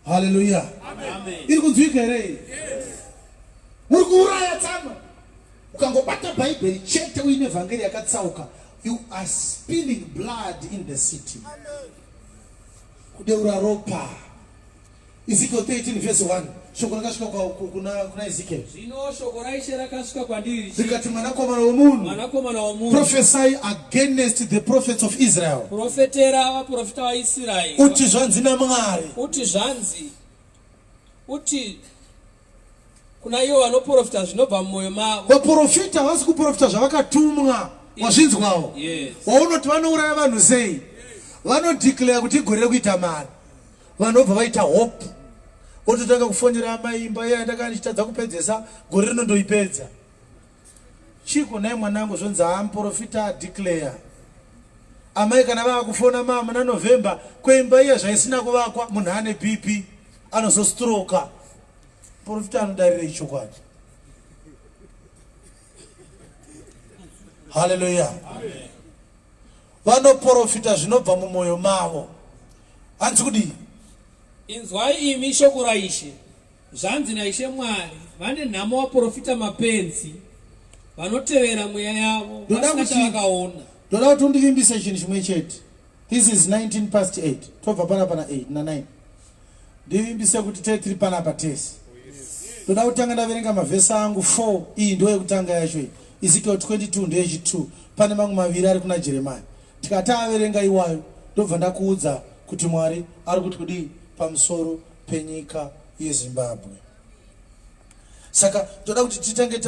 Hallelujah. Amen. Yes. Murikuuraya tsama. Ukangobata Bible chete uine evangeli yakatsauka. You are spilling blood in the city. Kudeura ropa. Ezekiel 13 verse 1. Shoko rakasvika kuna Ezekiel. Zvino shoko raishe rakasvika kwandiri. Rikati mwanakomana womunhu. Prophesy against the prophets of Israel. Profetera vaprofita vaIsraeri. Uti zvanzi naMwari. Uti zvanzi. Uti kuna ivo vanoprofita zvinobva mumwoyo mavo. Vaprofita havasi kuprofita zvavakatumwa. Wazvinzwawo. Yes. Waunoti vanouraya vanhu sei? Vanodeclare kuti igore rekuita mari. Vanobva vaita hope. Ototanga kufonera amaimba iye ndakanichitadza kupedzesa gore rinondoipedza. Chiko naye mwanangu zvonzi amuprofita declare. Amai kana vakufona mama na November kwemba iye zvaisina kuvakwa munhu ane BP anozostroka. Profita anodarira ichokwadi. Hallelujah. Amen. Vanoprofita zvinobva mumwoyo mavo. Hanzi kudii? Inzwai imi shoko raIshe. Zvanzi naIshe Mwari, vane nhamo vaprofita mapenzi vanotevera mweya yavo vasina chavakaona. ndoda kuti undivimbise chinhu chimwe chete. This is 19 past 8. Tobva pana 8 na 9. Ndivimbise kuti tiri panapa tese. Ndoda kutanga ndaverenga mavhesi angu 4. Iyi ndiyo yekutanga yacho iyi. Ezekiel 22 ndiyo yechi2. Pane mamwe maviri ari kuna Jeremiah. Tikati averenga iwayo ndobva ndakuudza kuti Mwari ari kuti kudii pamusoro penyika yeZimbabwe. Saka toda kuti titange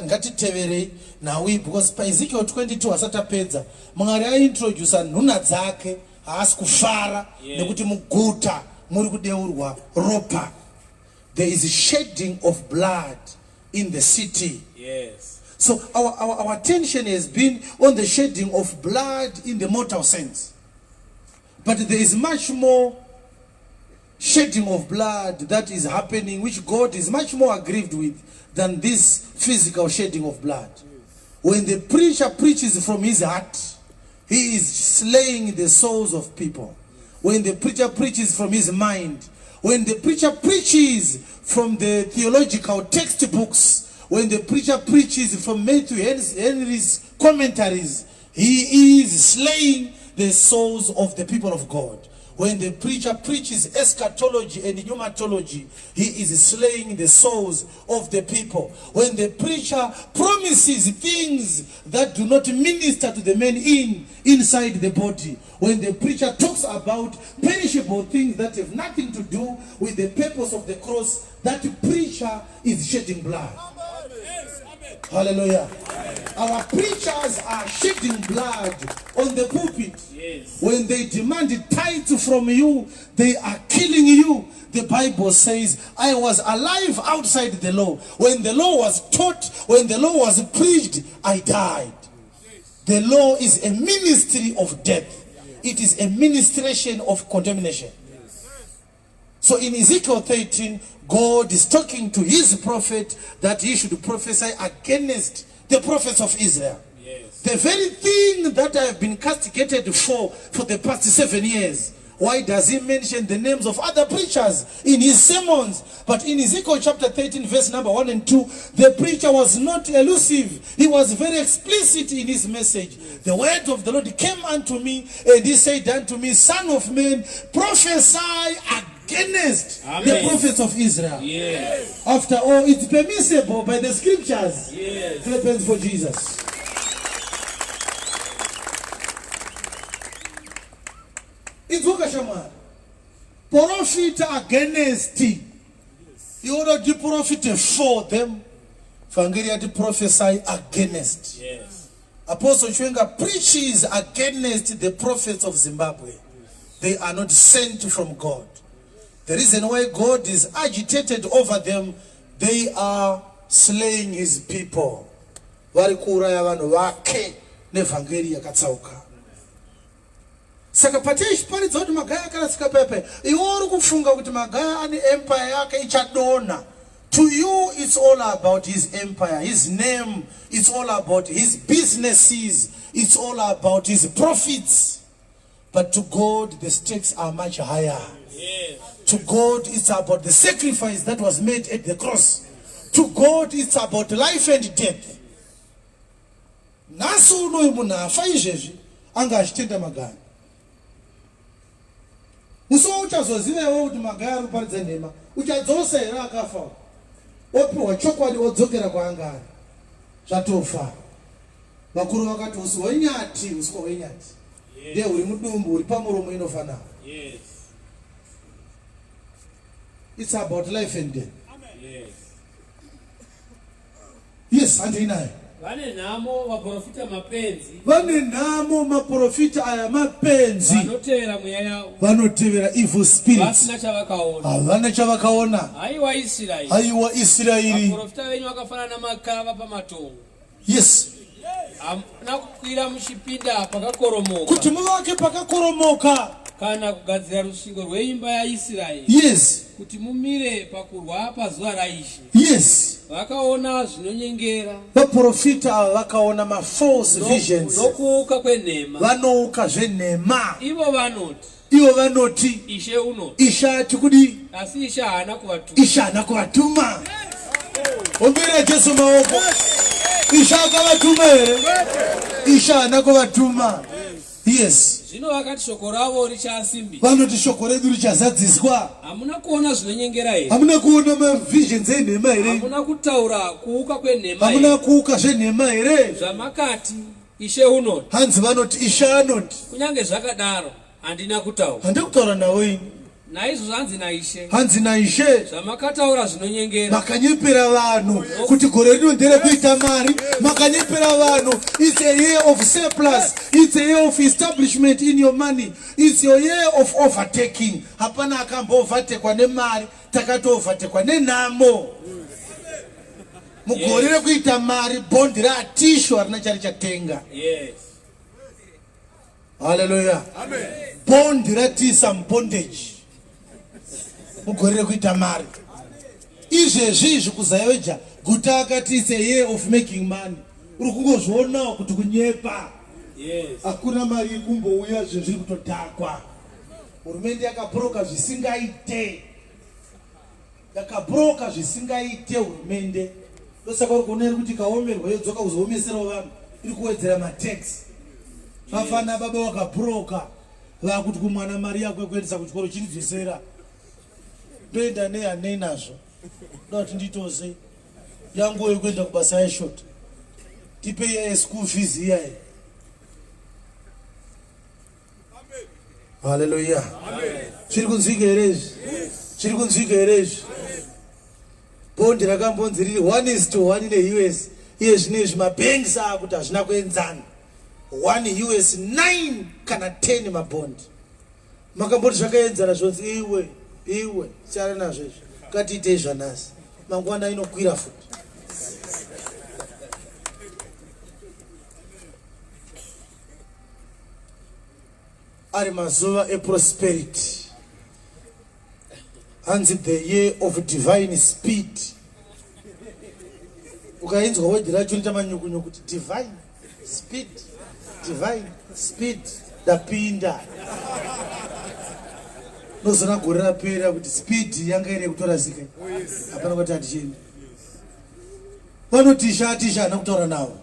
ngatiteverei now because pa Ezekiel 22 asatapedza Mwari aintroduce nhuna dzake haasi kufara nekuti muguta muri kudeurwa ropa. There is a shedding of blood in the city. Yes. So our attention has been on the shedding of blood in the mortal sense. But there is much more shedding of blood that is happening, which God is much more aggrieved with than this physical shedding of blood. When the preacher preaches from his heart, he is slaying the souls of people. When the preacher preaches from his mind, when the preacher preaches from the theological textbooks, when the preacher preaches from Matthew Henry's commentaries, he is slaying the souls of the people of God. When the preacher preaches eschatology and pneumatology, he is slaying the souls of the people. When the preacher promises things that do not minister to the men inside the body, when the preacher talks about perishable things that have nothing to do with the purpose of the cross, that preacher is shedding blood. Hallelujah. Our preachers are shedding blood on the pulpit. Yes. When they demand tithe from you, they are killing you. The Bible says, I was alive outside the law. When the law was taught, when the law was preached, I died. The law is a ministry of death. It is a ministration of condemnation. So in Ezekiel 13, God is talking to his prophet that he should prophesy against the prophets of Israel. Yes. The very thing that I have been castigated for the past 7 years. Why does he mention the names of other preachers in his sermons? But in Ezekiel chapter 13, verse number 1 and 2, the preacher was not elusive. He was very explicit in his message. The word of the Lord came unto me, and he said unto me, Son of man, prophesy against the prophets of Israel. Yes. After all, it's permissible by the scriptures. Yes. Philippians for Jesus. It's Ukashamar. Profit against. You order to profit for them. Fangeria to prophesy against. Yes. Apostle Chwenga preaches against the prophets of Zimbabwe. They are not sent from God. The reason why God is agitated over them, they are slaying his people. Varikuuraya vanhu vake nevhangeri yakatsauka. Saka pateshi paridza kuti Magaya akarasika pepe. Iwo uri kufunga kuti Magaya ane empire yake ichadona. To you, it's all about his empire, his name. It's all about his businesses. It's all about his profits. But to God, the stakes are much higher. Yes. To God, it's about the sacrifice that was made at the cross. To God, it's about life and death. Nasu unoyu munhu afa izvezvi anga achitenda Magaya. Musi uchazozivewo kuti Magaya ari kuparidza nhema, uchadzosa here akafa. Opiwa chokwadi odzokera kwaanga ari. Zvatofa. Vakuru vakati usi hwenyati, usi hwenyati. Ndiye uri mudumbu, uri pamuromo inofanana. Yes. It's about life and death. Yes. Yes, andinayo. Vane nhamo vaprofita mapenzi. Vane nhamo maprofita aya mapenzi. Vanotevera mweya yavo. Vanotevera evil spirits. Vasina chavakaona. Havana chavakaona. Haiwa Israeri. Haiwa Israeri. Vaprofita venyu vakafanana namakava pamatongo. Yes. Nakukwira muchipinda pakakoromoka. Kuti muvake pakakoromoka. Kana kugadzira rusvingo rweimba yaIsraeri. Yes. Kuti mumire pakurwa pazuva raIshe. Yes. Vakaona zvinonyengera. Vaprofita vakaona false visions. Nokuuka kwenhema. Vanouka zvenhema. Ivo vanoti. Ivo vanoti. Ishe unoti. Ishe ati kudi. Asi Ishe haana kuvatuma. Ishe haana kuvatuma. Ombere Jesu maoko. Ishe akavatuma here. Isha haana kuvatuma. Yes. Zvino vakati shoko ravo richasimbi. Vanoti shoko redu richazadziswa. Hamuna kuona zvinonyengera here? Hamuna kuona mavisions enhema here? Hamuna kutaura kuuka kwenhema here? Hamuna kuuka zvenhema here? Zvamakati Ishe unoti. Hanzi vanoti Ishe anoti. Kunyange zvakadaro handina kutaura. Handina kutaura nawe ini. Naizvozvo hanzi naIshe. Hanzi naIshe. Zvamakataura zvinonyengera. Makanyepera vanhu kuti gore rino nderekuita mari. Makanyepera vanhu. It's a year of surplus. It's a year of establishment in your money. It's your year of overtaking. Hapana akambovatekwa nemari, takatovatekwa nenhamo. Mugore rekuita mari, bondi ratisho harina chari chatenga. Yes. Hallelujah. Amen. Bondi ratisa bondage. Mugore rekuita mari. Izvezvi kuzayeja guta akati it's a year of making money. Uri kungozvionawo kuti kunyepa. Yes. Hakuna mari ikumbouya zvezviri kutodhakwa. Hurumende yakabroka zvisingaite. Yakabroka zvisingaite hurumende. Ndosaka uri kuona kuti kaomerwa yodzoka kuzoomeserawo vanhu iri kuwedzera matax. Vafana baba wakabroka vakuti kumwana mari yako yekuendesa kuchikoro chinodzosera. Ndoenda nehanei nazvo. Ndoti nditose yangu yekuenda kubasa yeshoti. Tipe school fees iyaye. Amen. Hallelujah. Amen. Chiri kunzwika here izvi? Chiri kunzwika here izvi? Bondi rakambonzi riri 1:1 neUS. Iye zvinezvi mabanks akuti hazvina kuenzana. 1 US 9 kana 10 mabondi. Makamboti zvakaenzana zvonzi iwe chara nazvo izvi. Ngatiitei zvanhasi. Mangwana inokwira futi. Ari mazuva prosperity. Hanzi the year of divine speed. Ukainzwa wedhi racho ritamanyukunyu kuti divine speed. Divine speed dapinda. Nozona gore rapera kuti speed yanga iri kutora zika. Hapana kuti hatichindi. Vanotisha hana kutaura navo.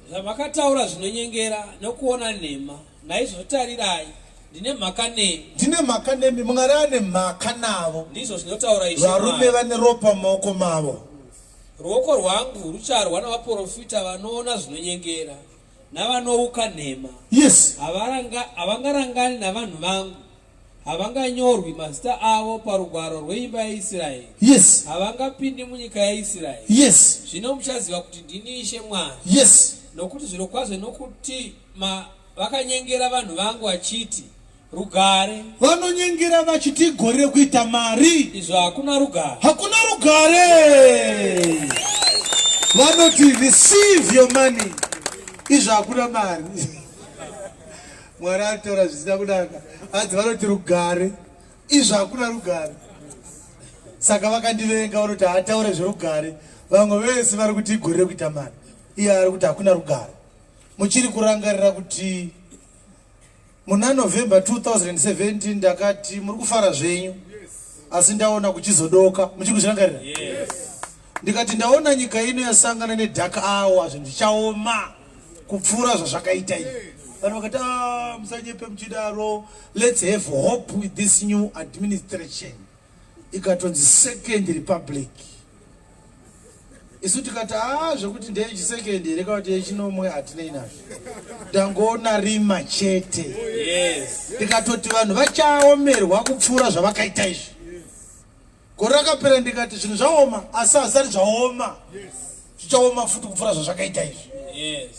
Zvamakataura zvinonyengera nokuona nhema. Naizvozvo tarirai. Ndine mhaka nemi. Mwari ane mhaka navo. Ndizvo zvinotaura Ishe. Varume vane ropa mumaoko mavo. Ruoko rwangu rucharwa navaprofita vanoona zvinonyengera navanouka nhema. Yes. Havangarangani navanhu vangu. Havanganyorwi mazita avo parugwaro rweimba yaIsraeri. Yes. Havangapindi munyika yaIsraeri. Yes. Zvino muchaziva kuti ndini Ishe Mwari. Yes. Nokuti zvirokwazvo nokuti vakanyengera vanhu vangu vachiti rugare. Vanonyengera vachiti gore rekuita mari. Izvo hakuna rugare. Hakuna rugare. Vanoti receive your money. Izvo hakuna mari. Mwari ataura zvisina kunaka. Hanzi vanoti rugare. Izvo hakuna rugare. Saka vakandivenga vanoti hataure zverugare. Vamwe vese vari kuti gore rekuita mari. Iye ari kuti hakuna rugare. Muchiri kurangarira kuti muna November 2017 ndakati muri kufara zvenyu. Asi ndaona kuchizodoka. Muchiri kuzvirangarira? Yes. Ndikati ndaona nyika ino yasangana nedark hour zvinhu zvichaoma kupfuura zvazvakaita izvi. Vanhu vakati musanyepe muchidaro, let's have hope with this new administration. Ikatonzi second republic. Isu tikati zvekuti ndeyechisekend reka kuti yechinomwe hatinei nazvo. Ndangoona rima chete. Yes. Ndikatoti vanhu vachaomerwa kupfuura zvavakaita izvi. Gore rakapera ndikati zvinhu zvaoma asi hazvisati zvaoma. Zvichaoma futi kupfuura zvazvakaita izvi. Yes.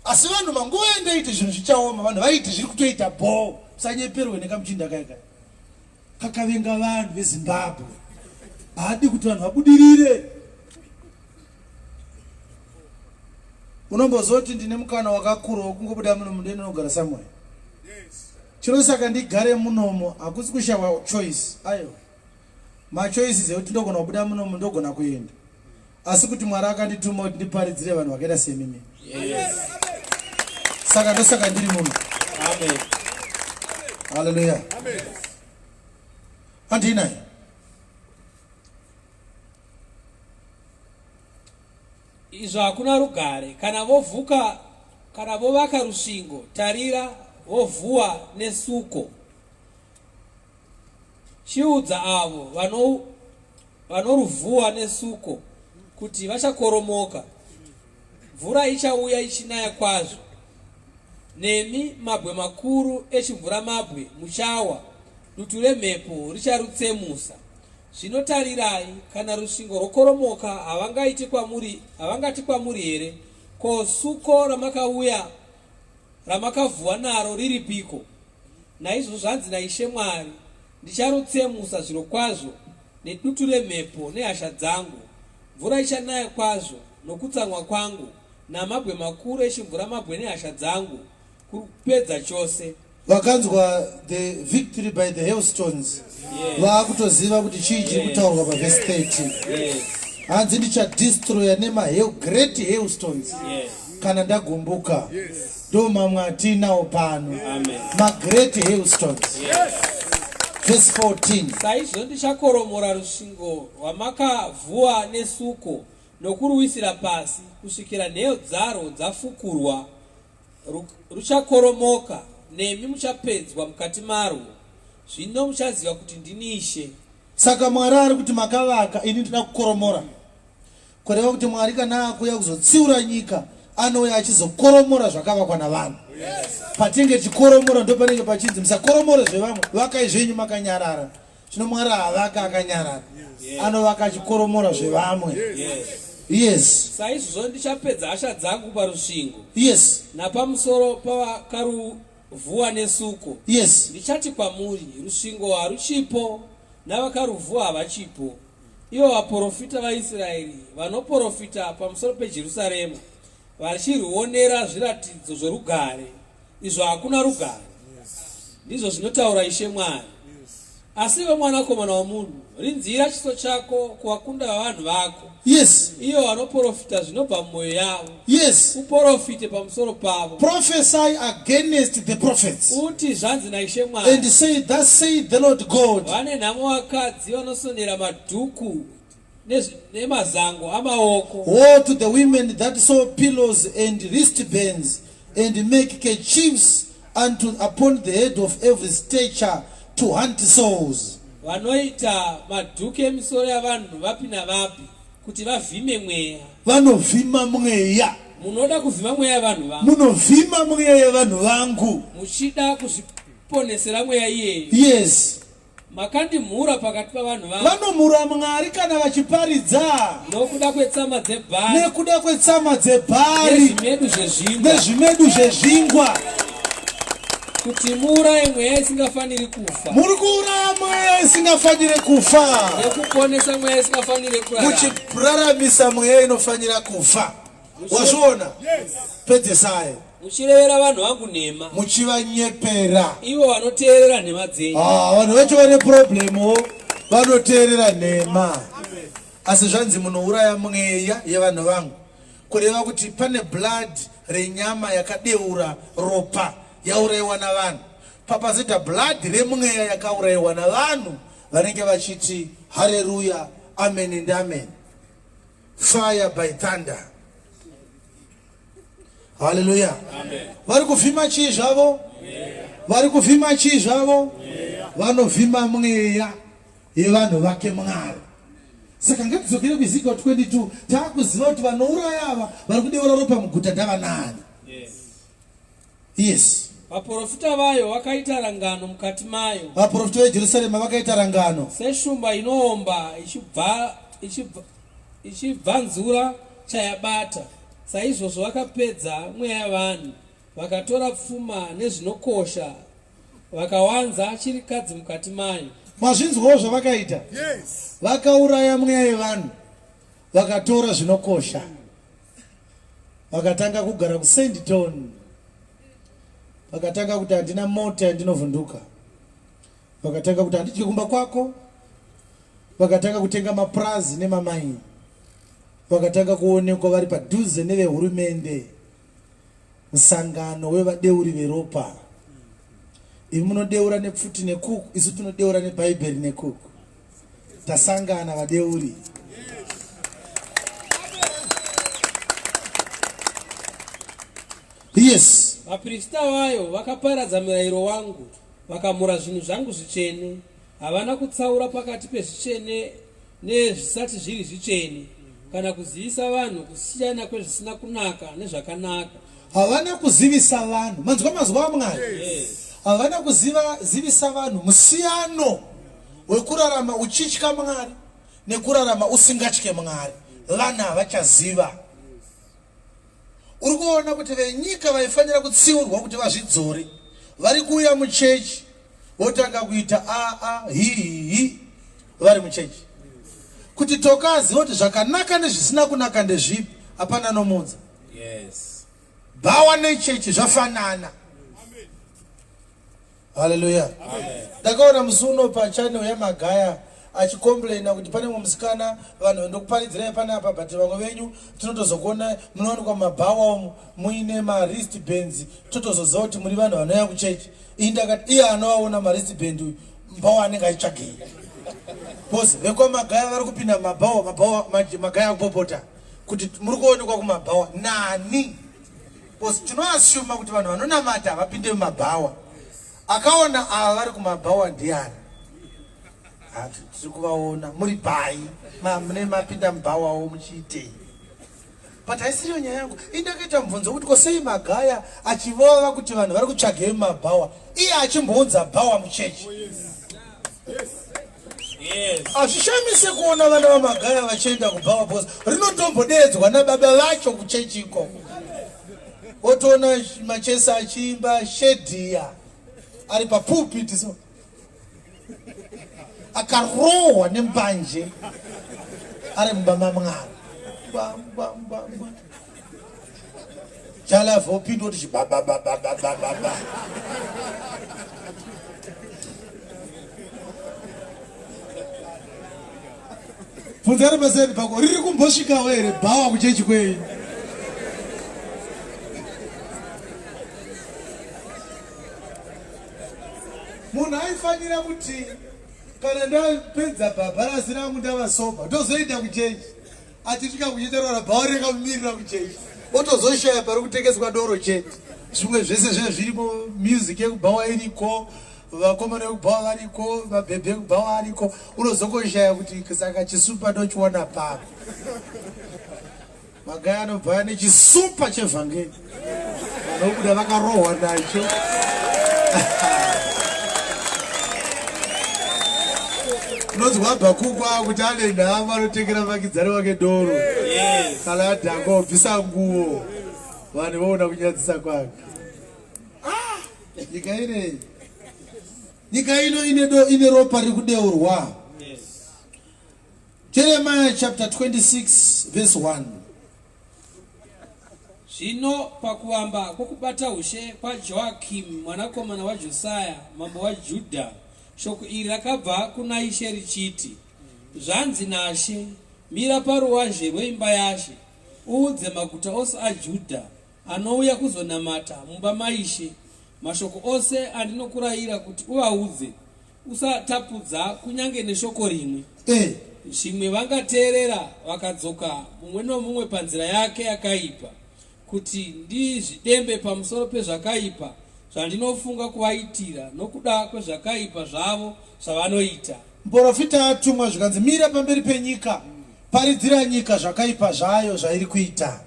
Asi vanhu manguva endaiti zvinhu zvichaoma, vanhu vaiti zviri kutoita bho. Musanyeperwe nekamuchinda kaika. Kakavenga vanhu veZimbabwe. Haadi kuti vanhu vabudirire. Unombozoti ndine mukana wakakura wokungobuda muno mundende unogara somewhere. Chinosaka ndigare munomo hakusi kushava choice. Ayo. Machoices ekuti ndogona kubuda munomo ndogona kuenda. Asi kuti Mwari akandituma kuti ndiparidzire vanhu vakaita semimi. Yes. Saka ndosaka ndiri muno. Amen. Hallelujah. Amen. Andinaye. Izvo hakuna rugare. Kana vovuka kana vovaka rusvingo, tarira vovhuwa nesuko. Chiudza avo vanoruvhuwa nesuko kuti vachakoromoka. Mvura ichauya ichinaya kwazvo, nemi mabwe makuru echimvura mabwe muchawa, dutu remhepo richarutsemusa. Zvino tarirai, kana rusvingo rokoromoka, havangati kwamuri here, ko suko ramakauya ramakavhuwa naro riripiko? Naizvo zvanzi naIshe Mwari, ndicharutsemusa zviro kwazvo nedutu remhepo nehasha dzangu. Mvura ichanaya kwazvo nokutsamwa kwangu, namabwe makuru echimvura mabwe nehasha dzangu, kupedza chose. Vakanzwa the victory by the hailstones. Vakutoziva kuti chii chiri kutaurwa paverse 30. Hanzi ndichadestroya great hailstones. Kana ndagumbuka. Ndo mamwe atinawo pano. Great hailstones. Verse 14. Saizvo ndichakoromora rusvingo rwamakavhuwa nesuko nokuruwisira pasi, kusvikira nheyo dzaro dzafukurwa. Ruchakoromoka, nemi muchapedzwa mukati marwo. Zvino muchaziva kuti ndini Ishe. Saka Mwari ari kuti makavaka, ini ndina kukoromora. Kureva kuti Mwari kana akuya kuzotsiura nyika, anouya achizokoromora zvakavakwa navanhu. Patinge chikoromora ndo panenge pachinzi musakoromora zvevamwe, vakai zvenyu makanyarara. Zvino Mwari havaka akanyarara, anovaka achikoromora zvevamwe. Yes. Saizvozvo ndichapedza hasha dzangu parusvingo. Yes. Napamusoro pavakaruvhuwa nesuko. Yes. Ndichati kwamuri, rusvingo haruchipo, navakaruvhuwa havachipo. Ivo vaprofita vaIsraeri vanoprofita pamusoro peJerusarema, vachiruonera zviratidzo zvorugare, izvo hakuna rugare. Ndizvo zvinotaura Ishe Mwari. Asi iwe mwanakomana womunhu, rinzira chiso chako kuvakunda vavanhu vako. Yes. Iyo vanoprofita zvinobva mumwoyo yavo. Yes. Uprofite pamusoro pavo. Prophesy against the prophets. Uti zvanzi naIshe Mwari. And say, thus saith the Lord God. Vane nhamo vakadzi vanosonera madhuku nemazango amaoko. Woe to the women that sew pillows and wristbands and make kerchiefs upon the head of every stature to hunt souls. Vanoita madhuku emisoro yavanhu vapi navapi kuti vavhime mweya. Vanovhima mweya. Munoda kuvhima mweya yavanhu vangu. Munovhima mweya yavanhu vangu. Muchida kuzviponesera mweya iyeyo. Yes. Makandimhura pakati pavanhu vangu. Vanomhura Mwari kana vachiparidza. Nokuda kwetsama dzebhari. Nekuda kwetsama dzebhari. Nezvimedu zvezvingwa. Kuti muuraye mweya isingafaniri kufa. Muri kuuraya mweya isingafanire kufa. Nekuponesa mweya isingafanire kurarama. Muchiraramisa mweya inofanira kufa. Wazviona? Pedzesai. Muchirevera vanhu vangu nhema. Muchivanyepera. Ivo vanoteerera nhema dzenyu. Vanhu vacho vane problemo, vanoteerera nhema. Asi zvanzi munouraya mweya yevanhu vangu. Kureva kuti pane blood renyama yakadeura ropa yaurayiwa navanhu. Papazita blood remweya yakaurayiwa navanhu vanenge vachiti haleluya, amen and amen. Fire by thunder. Hallelujah. Amen. Vari kuvhima chii zvavo? Vari kuvhima chii zvavo? Vanovhima mweya yevanhu vake Mwari. Saka ngatidzokere kuEzekiel 22, taakuziva kuti vanouraya ava vari kudeura ropa muguta ndavanani. Yes. Vaprofita vayo vakaita rangano mukati mayo. Vaprofita veJerusarema vakaita rangano. Seshumba inoomba ichibvanzura chayabata. Saizvozvo vakapedza mweya yavanhu, vakatora pfuma nezvinokosha, vakawanza chirikadzi mukati mayo. Mazvinzwawo zvavakaita? Yes. Vakauraya mweya yevanhu, vakatora zvinokosha, vakatanga kugara kuSandton, vakatanga kuti handina mota yandinovhunduka, vakatanga kuti handidyi kumba kwako, vakatanga kutenga mapurazi nemamaini, vakatanga kuonekwa vari padhuze nevehurumende, musangano wevadeuri veropa. Ivi munodeura nepfuti nekuku, isu tunodeura nebhaibheri nekuku. Tasangana vadeuri. Yes. Vaprista vayo vakaparadza murayiro wangu, vakamura zvinhu zvangu zvitsvene, havana kutsaura pakati pezvitsvene nezvisati zviri zvitsvene, kana kuzivisa vanhu kusiyana kwezvisina kunaka nezvakanaka. Havana kuzivisa vanhu, manzwa mazwa Mwari. Havana kuzivisa vanhu musiyano wekurarama uchitya Mwari nekurarama usingatye Mwari. Vana havachaziva. Uri kuona kuti venyika vaifanira kutsiurwa kuti vazvidzore, vari kuuya muchechi votanga kuita hi vari muchechi, kuti tokazi kuti zvakanaka nezvisina kunaka ndezvipi, hapana nomudza. Yes. Bhawa nechechi zvafanana. Hallelujah. Ndakaona musuno pachannel yaMagaya achikomplaina kuti pane musikana vanhu ndokuparidzirai panapa but vamwe venyu tinotozokuona munowanikwa mabhawa muine maristbands totozoziva kuti muri vanhu vanouya kuchechi. Ndakati iye anoaona maristband mbhawa anenge achitsvagei. Bose vekwamagaya vari kupinda mabhawa magaya akupopota kuti muri kuonekwa kumabhawa nani. Bose tinoasuma kuti vanhu vanonamata havapinde mumabhawa. Akaona ava vari kumabhawa ndiani? Tiri kuvaona muri bhayi mune mapinda mubhawawo muchiitei. But haisiriyo nyaya yangu. Indakaita mubvunzo kuti kosei Magaya achivova kuti vanhu vari kutsvagei mumabhawa, iye achimbounza bhawa muchechi. Hazvishamise kuona vana vaMagaya vachienda kubhawa bhosi rinotombodedzwa nababa vacho kuchechi ikoko. Otoona Machesa achiimba shedhiya ari papulpiti so akarohwa nembanje ari mumba maMwari. Chalavha opinda kuti chibababababababa. Bvunzai paseri pako, riri kumbosvikawo here bhawa kuchechi kwenyu? Munhu aifanira kuti kana ndapedza bhabharasi rangu ndavasoba ndozoenda kuchechi, achisvika kuchechi arora bhawa rakamirira kuchechi, otozoshaya pari kutengeswa doro chete. Zvimwe zvese zvirimo, music yekubhawa iriko, vakomana vekubhawa variko, mabhebhe ekubhawa ariko, unozokoshaya kuti saka chisupa ndochiona papa. Magaya anobva nechisupa chevhangeri vanobuda vakarohwa nacho. Unonzwa Bhakukwa kuti ane nhama anotengera vakidzani wake doro. Kana adhanga obvisa nguo vanhu voona kunyadzisa kwake. Nyika ino ine ropa riri kudeurwa. Jeremiah chapter 26 verse 1. Zvino pakuvamba kwokubata ushe kwaJoakim mwanakomana waJosaya mambo waJudha, shoko iri rakabva kuna Ishe richiti, zvanzi naShe, mira paruwazhe rweimba yaShe, uudze maguta ose aJudha anouya kuzonamata mumba maIshe mashoko ose andinokurayira kuti uvaudze, usatapudza kunyange neshoko rimwe. Zvimwe vangateerera vakadzoka mumwe nomumwe panzira yake yakaipa, kuti ndizvidembe pamusoro pezvakaipa zvandinofunga kuvaitira nokuda kwezvakaipa zvavo zvavanoita. Muprofita atumwa zvikanzi mira pamberi penyika, paridzira nyika zvakaipa zvayo zvairi kuita.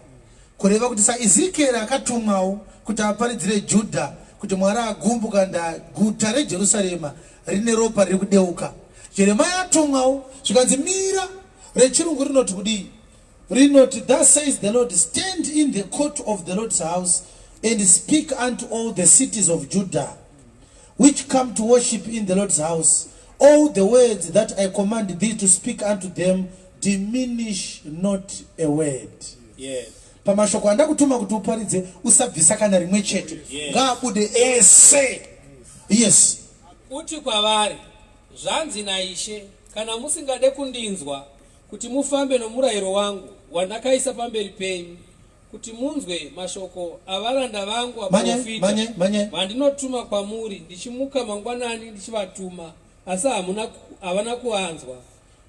Kureva kuti saEzekieri akatumwawo kuti aparidzire Judha kuti Mwari agumbuka guta reJerusarema rine ropa riri kudeuka. Jeremiah atumwawo zvikanzi mira, rechirungu rinoti kudii? Rinoti, thus says the Lord, stand in the court of the Lord's house and speak unto all the cities of Judah which come to worship in the Lord's house all the words that I command thee to speak unto them, diminish not a word. Pamashoko andakutuma kuti uparidze usabvisa kana rimwe chete, ngaabude ese. Yes. Uti kwavari, zvanzi naIshe, kana musingade kundinzwa kuti mufambe nomurayiro wangu wandakaisa pamberi penyu, kuti munzwe mashoko avaranda vangu vaprofita vandinotuma kwamuri, ndichimuka mangwanani ndichivatuma, asi havana kuvanzwa.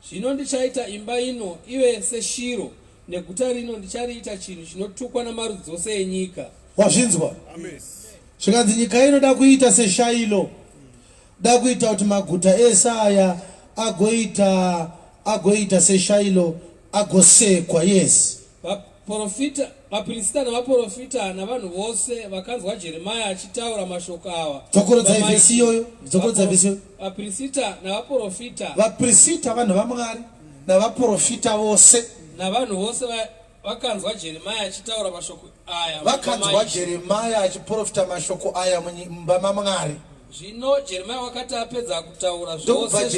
Zvino ndichaita imba ino ive seShiro, neguta rino ndichariita chinhu chinotukwa namarudzi ose enyika. Wazvinzwa? Zvikanzi nyika inoda kuita seShailo, da kuita kuti maguta ese aya agoita seShailo, agosekwa. Yes. Vaprista navaprofita navanhu vose vakanzwa Jeremia achitaura mashoko awa. Dzokorodza vhesi iyoyo. Vaprista navaprofita. Vaprista vanhu vaMwari navaprofita vose. Navanhu vose vakanzwa Jeremia achitaura mashoko aya. Vakanzwa Jeremia achiprofita mashoko aya mumba maMwari. Zvino Jeremia wakati apedza kutaura zvose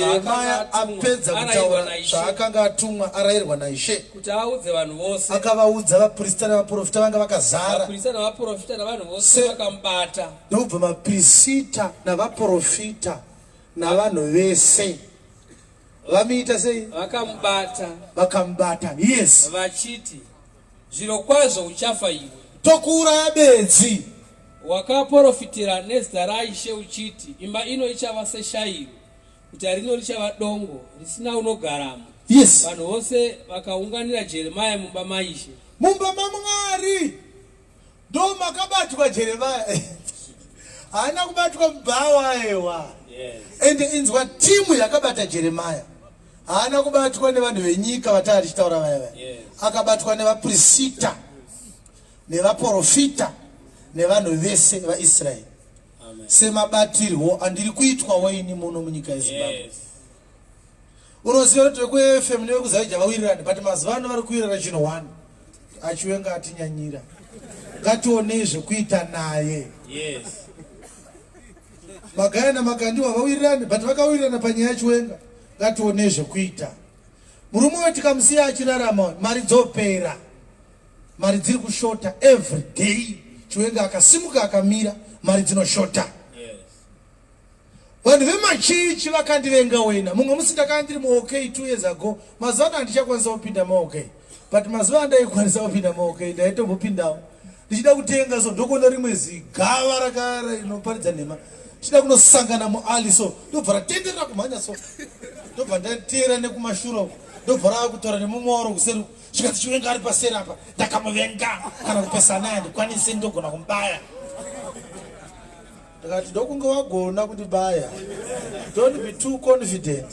zvaakanga atumwa arayirwa naIshe kuti audze vanhu vose, akavaudza vaprista navaprofita vanga vakazara. Vaprista navaprofita navanhu vose vakamubata. Ndobva vaprista navaprofita navanhu vese vamiita sei? Vakamubata. Yes. Vachiti, zvirokwazvo uchafa iwe. Tokuuraya bedzi. Wakaprofitira nezita raIshe uchiti, imba ino ichava seShairo, guta rino richava dongo risina unogaramo. Yes. Vanhu vose vakaunganira Jeremia mumba maIshe. Mumba maMwari ndo makabatwa Jeremia. Haana kubatwa mubhawa ewa. Yes. Ende inzwa timu yakabata Jeremia. Haana kubatwa nevanhu venyika vatari tichitaura vaya. Yes. Akabatwa nevaprista nevaprofita nevanhu vese vaIsraeri. Semabatirwo andiri kuitwa waini muno munyika yeZimbabwe. Yes. Unoziva kuti kuFM nevekuzaija vawirirani, but mazuva ano vari kuwirira chino 1 achiwenga atinyanyira. Ngatione zvekuita naye. Yes. Magaya namagandiwa vawirirani, but vakawirirana panyaya yachiwenga. Ngatione zvekuita. Murume wetikamusiya achirarama, mari dzopera. Mari dziri kushota every day. Chiwenga akasimuka akamira, mari dzinoshota. Yes. Vanhu vemachichi vakandivenga wena. Mumwe musi ndakandiri muOK 2 years ago. Mazuva ano handichakwanisa kupinda muOK. But mazuva andaikwanisa kupinda muOK, ndaitombopindawo. Ndichida kutenga so ndokuona rimwe zigava rakara inoparidza nhema. Ndichida kunosangana muAli so ndobva ratenderera kumhanya so. Ndobva ndatera nekumashure uko. Ndobva rakutaura nemumwe kuseri. Chikati chiwenga ari paseri apa, ndakamuvenga kana kupesa naye ndikwanise ndogona kumubaya. Ndakati ndokunge wagona kundibaya. Don't be too confident.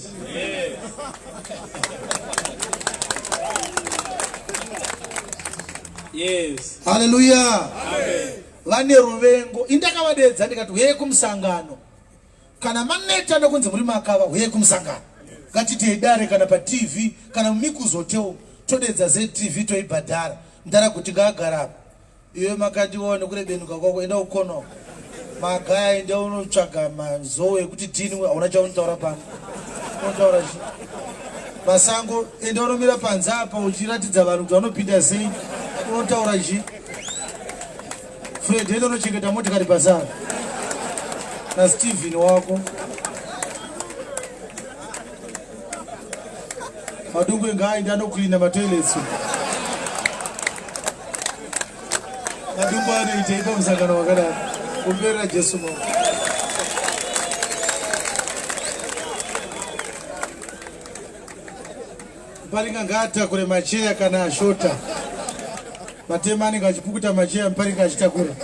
Yes. Hallelujah. Amen. Vane ruvengo. Indakavadedza ndikati uye kumusangano. Kana maneta ndokunzi muri makava uye kumusangano. Ngatiti idare kana pa TV kana mumikuzotewo. Todedza ZTV toibhadhara. Ndara kuti ngagara. Iwe makandione kurebenuka kwako enda ukono. Magaya enda unotsvaga mazowe kuti tini hauna chaunotaura pano. Unotaura chi? Masango enda unomira panze apa uchiratidza vanhu kuti vanopinda sei. Unotaura chi? Fred enda unochengeta motikari pasara. Na Steven wako. Madungu ngai ndano clean ma toilets. Madungu anoita ipo musangano wakadaro. Kupera Jesu mo. Mparinga ngata kure macheya kana ashota. Matemani ngachipukuta macheya mparinga achitakura.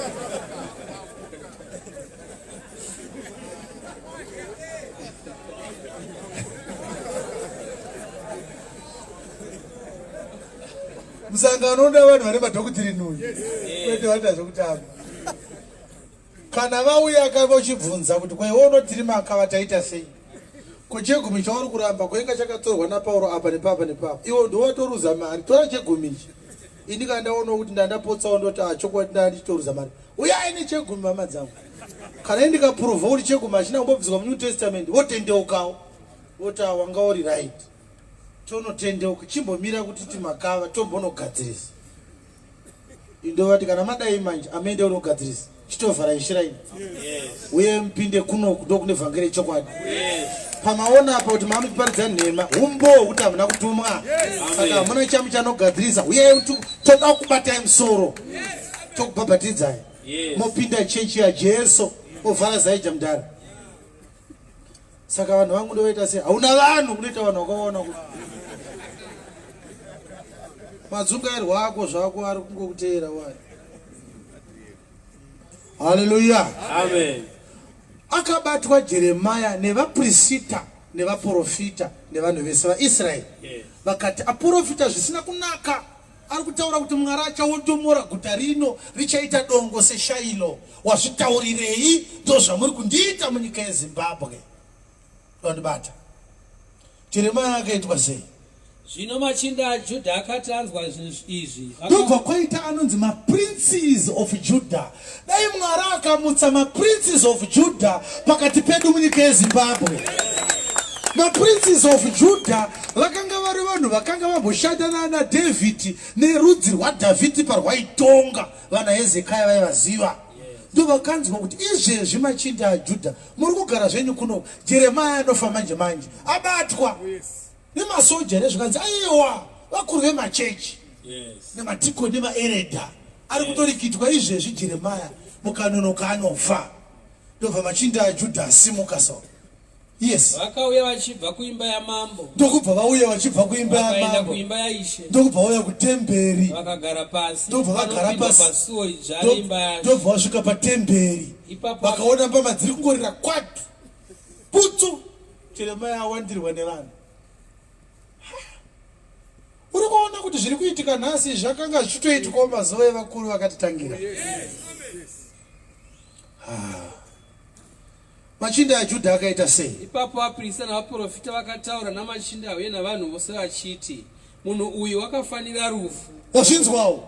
Musangano nda vanhu vane madhokotiri nuyi. Kwete vanda zvokutamba. Kana vauya akavachibvunza kuti kwaiona tiri makava taita sei. Kuchegumi chauri kuramba kwenga chakatorwa naPauro apa nepapa nepapa. Iwo ndotoruza mari. Tora chegumi. Ini kandaona kuti ndandapotsawo ndoti achokwadi ndanditoruza mari. Uya ine chegumi mama dzangu. Kana ndikaprova kuti chegumi achina kumbobviswa mu New Testament, wotendeukawo. Wota wanga uri right. Tonotendeuka chimbomira kuti timakava tombonogadzirisa. Indovati kana madai manje amende unogadzirisa. Chitovhara ishiraini. Yes. Uye mpinde kuno kudokune vhangere chokwadi. Yes. Pamaona apa kuti mamuparidza nhema umbo kuti hamuna kutumwa. Saka hamuna chamu chanogadzirisa. Uye toda kubatai musoro. Tokubhabhatidzai. Yes. Mopinda chechi ya Jesu ovhara zaija mudhara. Saka vanhu vangu ndoita sei hauna vanhu kunoita vanhu vakaona kuti madzungairwa ako zvako ari kungokuteera wani. Hallelujah. Amen. Akabatwa Jeremiah nevaprofita nevaprofita nevanhu vese vaIsraeri vakati aprofita zvisina kunaka. Ari kutaura kuti Mwari achaotomora guta rino richaita dongo seShailo. Wazvitaurirei ndozvamuri kundiita munyika yeZimbabwe. Vandibata. Jeremiah akaitwa sei? Zvino machinda aJudha akati anzwa izvi. Ndobva kwaita anonzi maprinces of Judah. Dai Mwari akamutsa maprinces of Judah pakati pedu munyika yeZimbabwe. Maprinces of Judah vakanga vari vanhu vakanga vamboshanda naDavid nerudzi rwaDhavhidhi parwaitonga vana Hezekaya vaivaziva. Ndo vakanzwa kuti izvezvi machinda aJudha muri kugara zvenyu kuno. Jeremiah anofa manje manje abatwa nemasoja nezvikanzi aiwa vakuru vemachechi nemadhikoni nemaeredha ari kutorikitwa izvezvi. Jeremiah mukanonoka anofa. Ndobva machinda aJudha asimuka so. Yes. Vakauya vachibva kuimba yamambo. Ndokubva vauya vachibva kuimba yamambo. Vakaenda kuimba yaIshe. Ndokubva vauya kutemberi. Vakagara pasi. Ndobva vagara pasi. Pasuo ijari imba yaShe. Ndobva vasvika patemberi. Vakaona mbama dziri kungorira kwatu. Putsu. Jeremiah awandirwa nevanhu. Uri kuona kuti zviri kuitika nhasi zvakanga zvichitoitwa mazuva evakuru vakatitangira. Machinda aJudha akaita sei? Ipapo vaprista navaprofita vakataura namachinda uye navanhu vose vachiti, munhu uyu wakafanira rufu. Wazvinzwawo?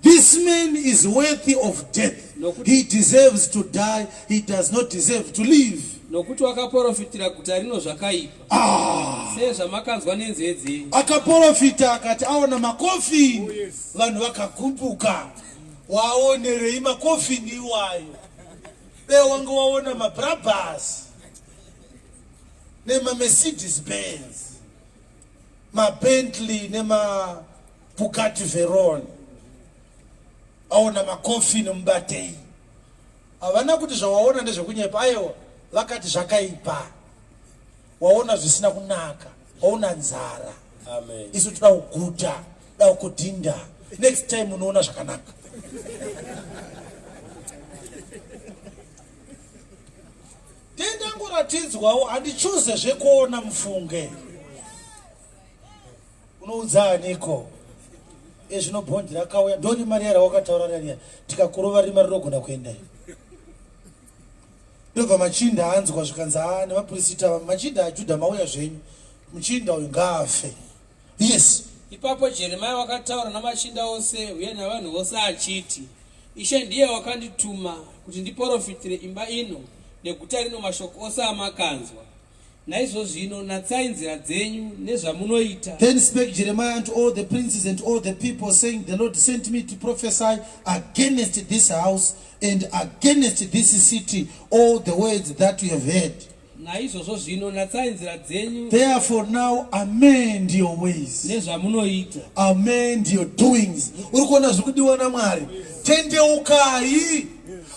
This man is worthy of death. He deserves to die. He does not deserve to live. Nokuti wakaprofitira guta rino zvakaipa. Sezvamakanzwa nenzeve dzenyu. Akaprofita akati aona makofini. Vanhu vakakumbuka. Waonerei makofini iwayo? Wanga waona maBrabus nema Mercedes Benz, maBentley nema Bugatti Veyron. Aona makofini mbatei. Havana kuti zvawaona ndezvekunyepa. Aiwa vakati zvakaipa. Waona zvisina kunaka. Waona nzara. Amen. Isu toda kuguta, toda kudhinda. Next time unoona zvakanaka. Ndangoratidzwawo handichuze zvekuona mufunge. Unoudzaaniko? Ezvinobhondira kauya ndori mari yara wakataura rariya tikakurova rima rinogona kuenda. Ndobva machinda anzwa zvikanzi nevaprofita machinda aJudha mauya zvenyu muchinda uyu ngaafe. Yes. Ipapo Jeremiah wakataura namachinda ose uye navanhu vose achiti, Ishe ndiye wakandituma kuti ndiprofitire imba ino neguta rino mashoko ose amakanzwa. Naizvozvino natsai nzira dzenyu nezvamunoita. Then spake Jeremiah unto all the princes and all the people, saying, The Lord sent me to prophesy against this house and against this city all the words that you have heard. Naizvozvo zvino natsai nzira dzenyu. Therefore now amend your ways. Nezvamunoita. Amend your doings. Uri kuona zvikudiwa naMwari. Tendeukai.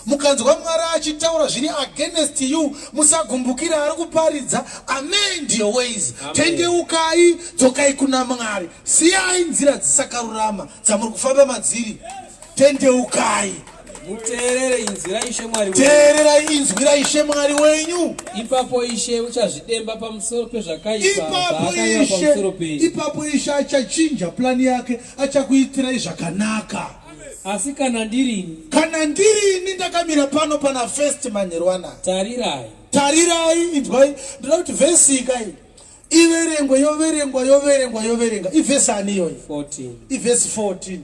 Mukanzwa Mwari achitaura zviri against you, musagumbukira ari kuparidza. Amend your ways. Tendeukai, dzokai kuna Mwari. Siyai nzira dzisakarurama dzamuri kufamba madziri. Tendeukai. Muteerere inzwi Ishe Mwari wenyu. Teererai inzwi raIshe Mwari wenyu. Ipapo Ishe uchazvidemba pamusoro pezvakaipa zvaakanga pamusoro penyu. Ipapo Ishe achachinja plani yake, achakuitirai zvakanaka. Asi kana ndirini ndakamira pano pana first manherwana. Tarirai inzwai. Ndoda kuti vhesi ikai iverengwe yoverenga. Ivhesi ani iyoyi? 14. Ivhesi 14.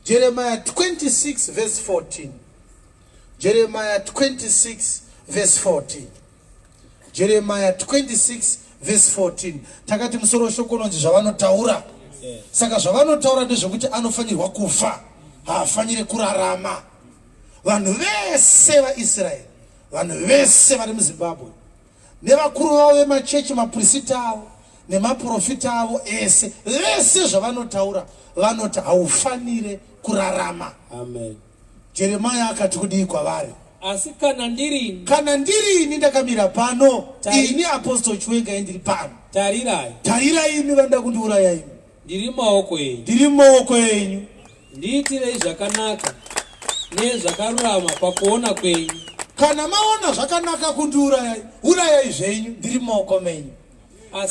Jeremiah 26 verse 14. Jeremiah 26 verse 14. Jeremiah 26 verse 14. Takati musoro shoko nonzi zvavanotaura. Saka zvavanotaura ndezvekuti anofanirwa kufa. Haafanire kurarama. Vanhu vese vaIsraeri, vanhu vese vari muZimbabwe, nevakuru vavo vemachechi, maprofita avo nemaprofita avo ese, vese zvavanotaura vanoti haufanire kurarama. Amen. Jeremiah akati kudii kwavari? Asi kana ndirini ndakamira pano, ini Apostle Chiwenga ndiri pano. Tarirai imi vanoda kundiuraya imi. Ndiri mumaoko enyu. Ndiitirei zvakanaka. nezvakarurama pakuona kwenyu. Kana maona zvakanaka kundiurayai, urayai zvenyu ndiri mumaoko menyu.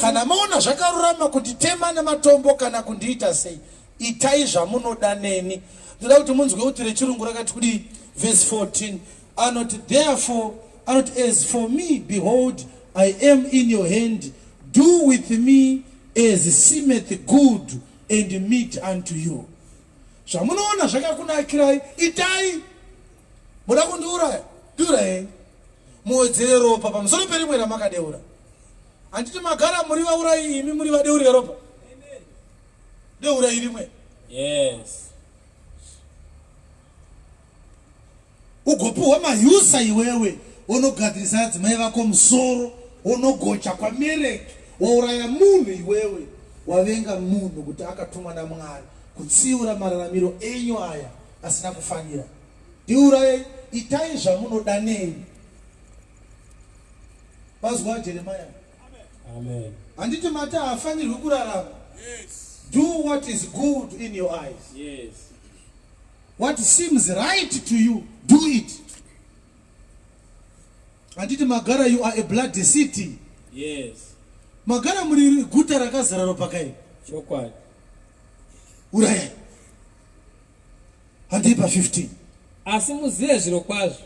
Kana maona zvakarurama kunditema nematombo kana kundiita sei, itai zvamunoda neni. Ndoda kuti munzwe kuti rechirungu rakati kudi verse 14, therefore, as for me, behold, I am in your hand, do with me as seemeth good and meet unto you. Zvamunoona zvakakunakirai, itai. Muda kundiuraya, ndiurayai. Muwedzere ropa pamusoro perimwe ramakadeura. Handiti magara muri vaurai, imi muri vadeuri ropa. Deurai rimwe. Yes. Ugopuwa mayusa iwewe, unogadzirisa adzimai vako musoro, unogocha kwamereki, wauraya munhu iwewe, wavenga munhu kuti akatumwa naMwari kutsiura mararamiro enyu aya asina kufanira. Ndiurayai, itai zvamunoda neni. Mazwa Jeremiah. Amen. Handiti mata hafanirwi kurarama. Do what is good in your eyes. Yes. What seems right to you, do it. Handiti magara, you are a bloody city. Yes. Magara muri guta rakazara ropa kai. Chokwadi. Urayai. Handipa 15. Asi muzive zviro kwazvo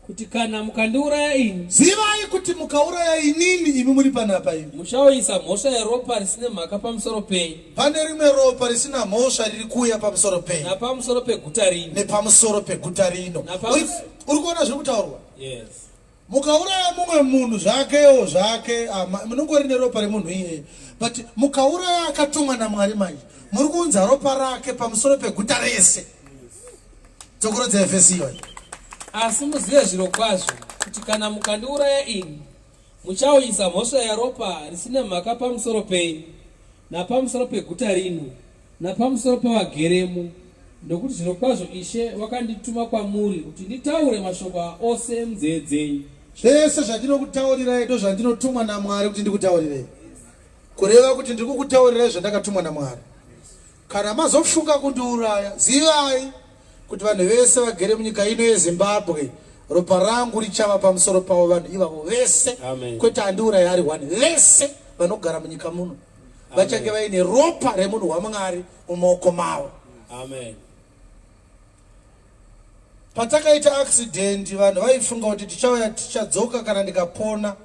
kuti kana mukandiuraya ini, zivai kuti mukauraya inini imi muri panapa imi, muchauyisa mhosva yeropa risina mhaka pamusoro penyu. Pane rimwe ropa risina mhosva riri kuuya pamusoro penyu, napamusoro peguta rino, nepamusoro peguta rino. Uri kuona zviri kutaurwa? Yes. Mukauraya mumwe munhu zvakewo zvake, munongori neropa remunhu iyeye, but mukauraya akatumwa naMwari manje, muri kuunza ropa rake pamusoro peguta rese. Tokurodza Efesi iyoyi. Asi muzive zviro kwazvo kuti kana mukandiuraya ini, muchauyisa mhosva yeropa risina mhaka pamusoro penyu, napamusoro peguta rino, napamusoro pavageremo, ndokuti zviro kwazvo Ishe wakandituma kwamuri kuti nditaure mashoko ose emunzeve dzenyu. Zvese zvandinokutaurirai ndo zvandinotumwa naMwari kuti ndikutaurirei. Kureva kuti ndiri kukutaurirai zvandakatumwa naMwari. Kana mazofunga kundiuraya, zivai kuti vanhu vese vagere munyika ino yeZimbabwe, ropa rangu richava pamusoro pavo vanhu ivavo vese. Kwete andiuraya ari one, vese vanogara munyika muno vachange vaine ropa remunhu waMwari mumaoko mavo. Amen. Patakaita accident, vanhu vaifunga kuti tichauya tichadzoka kana ndikapona,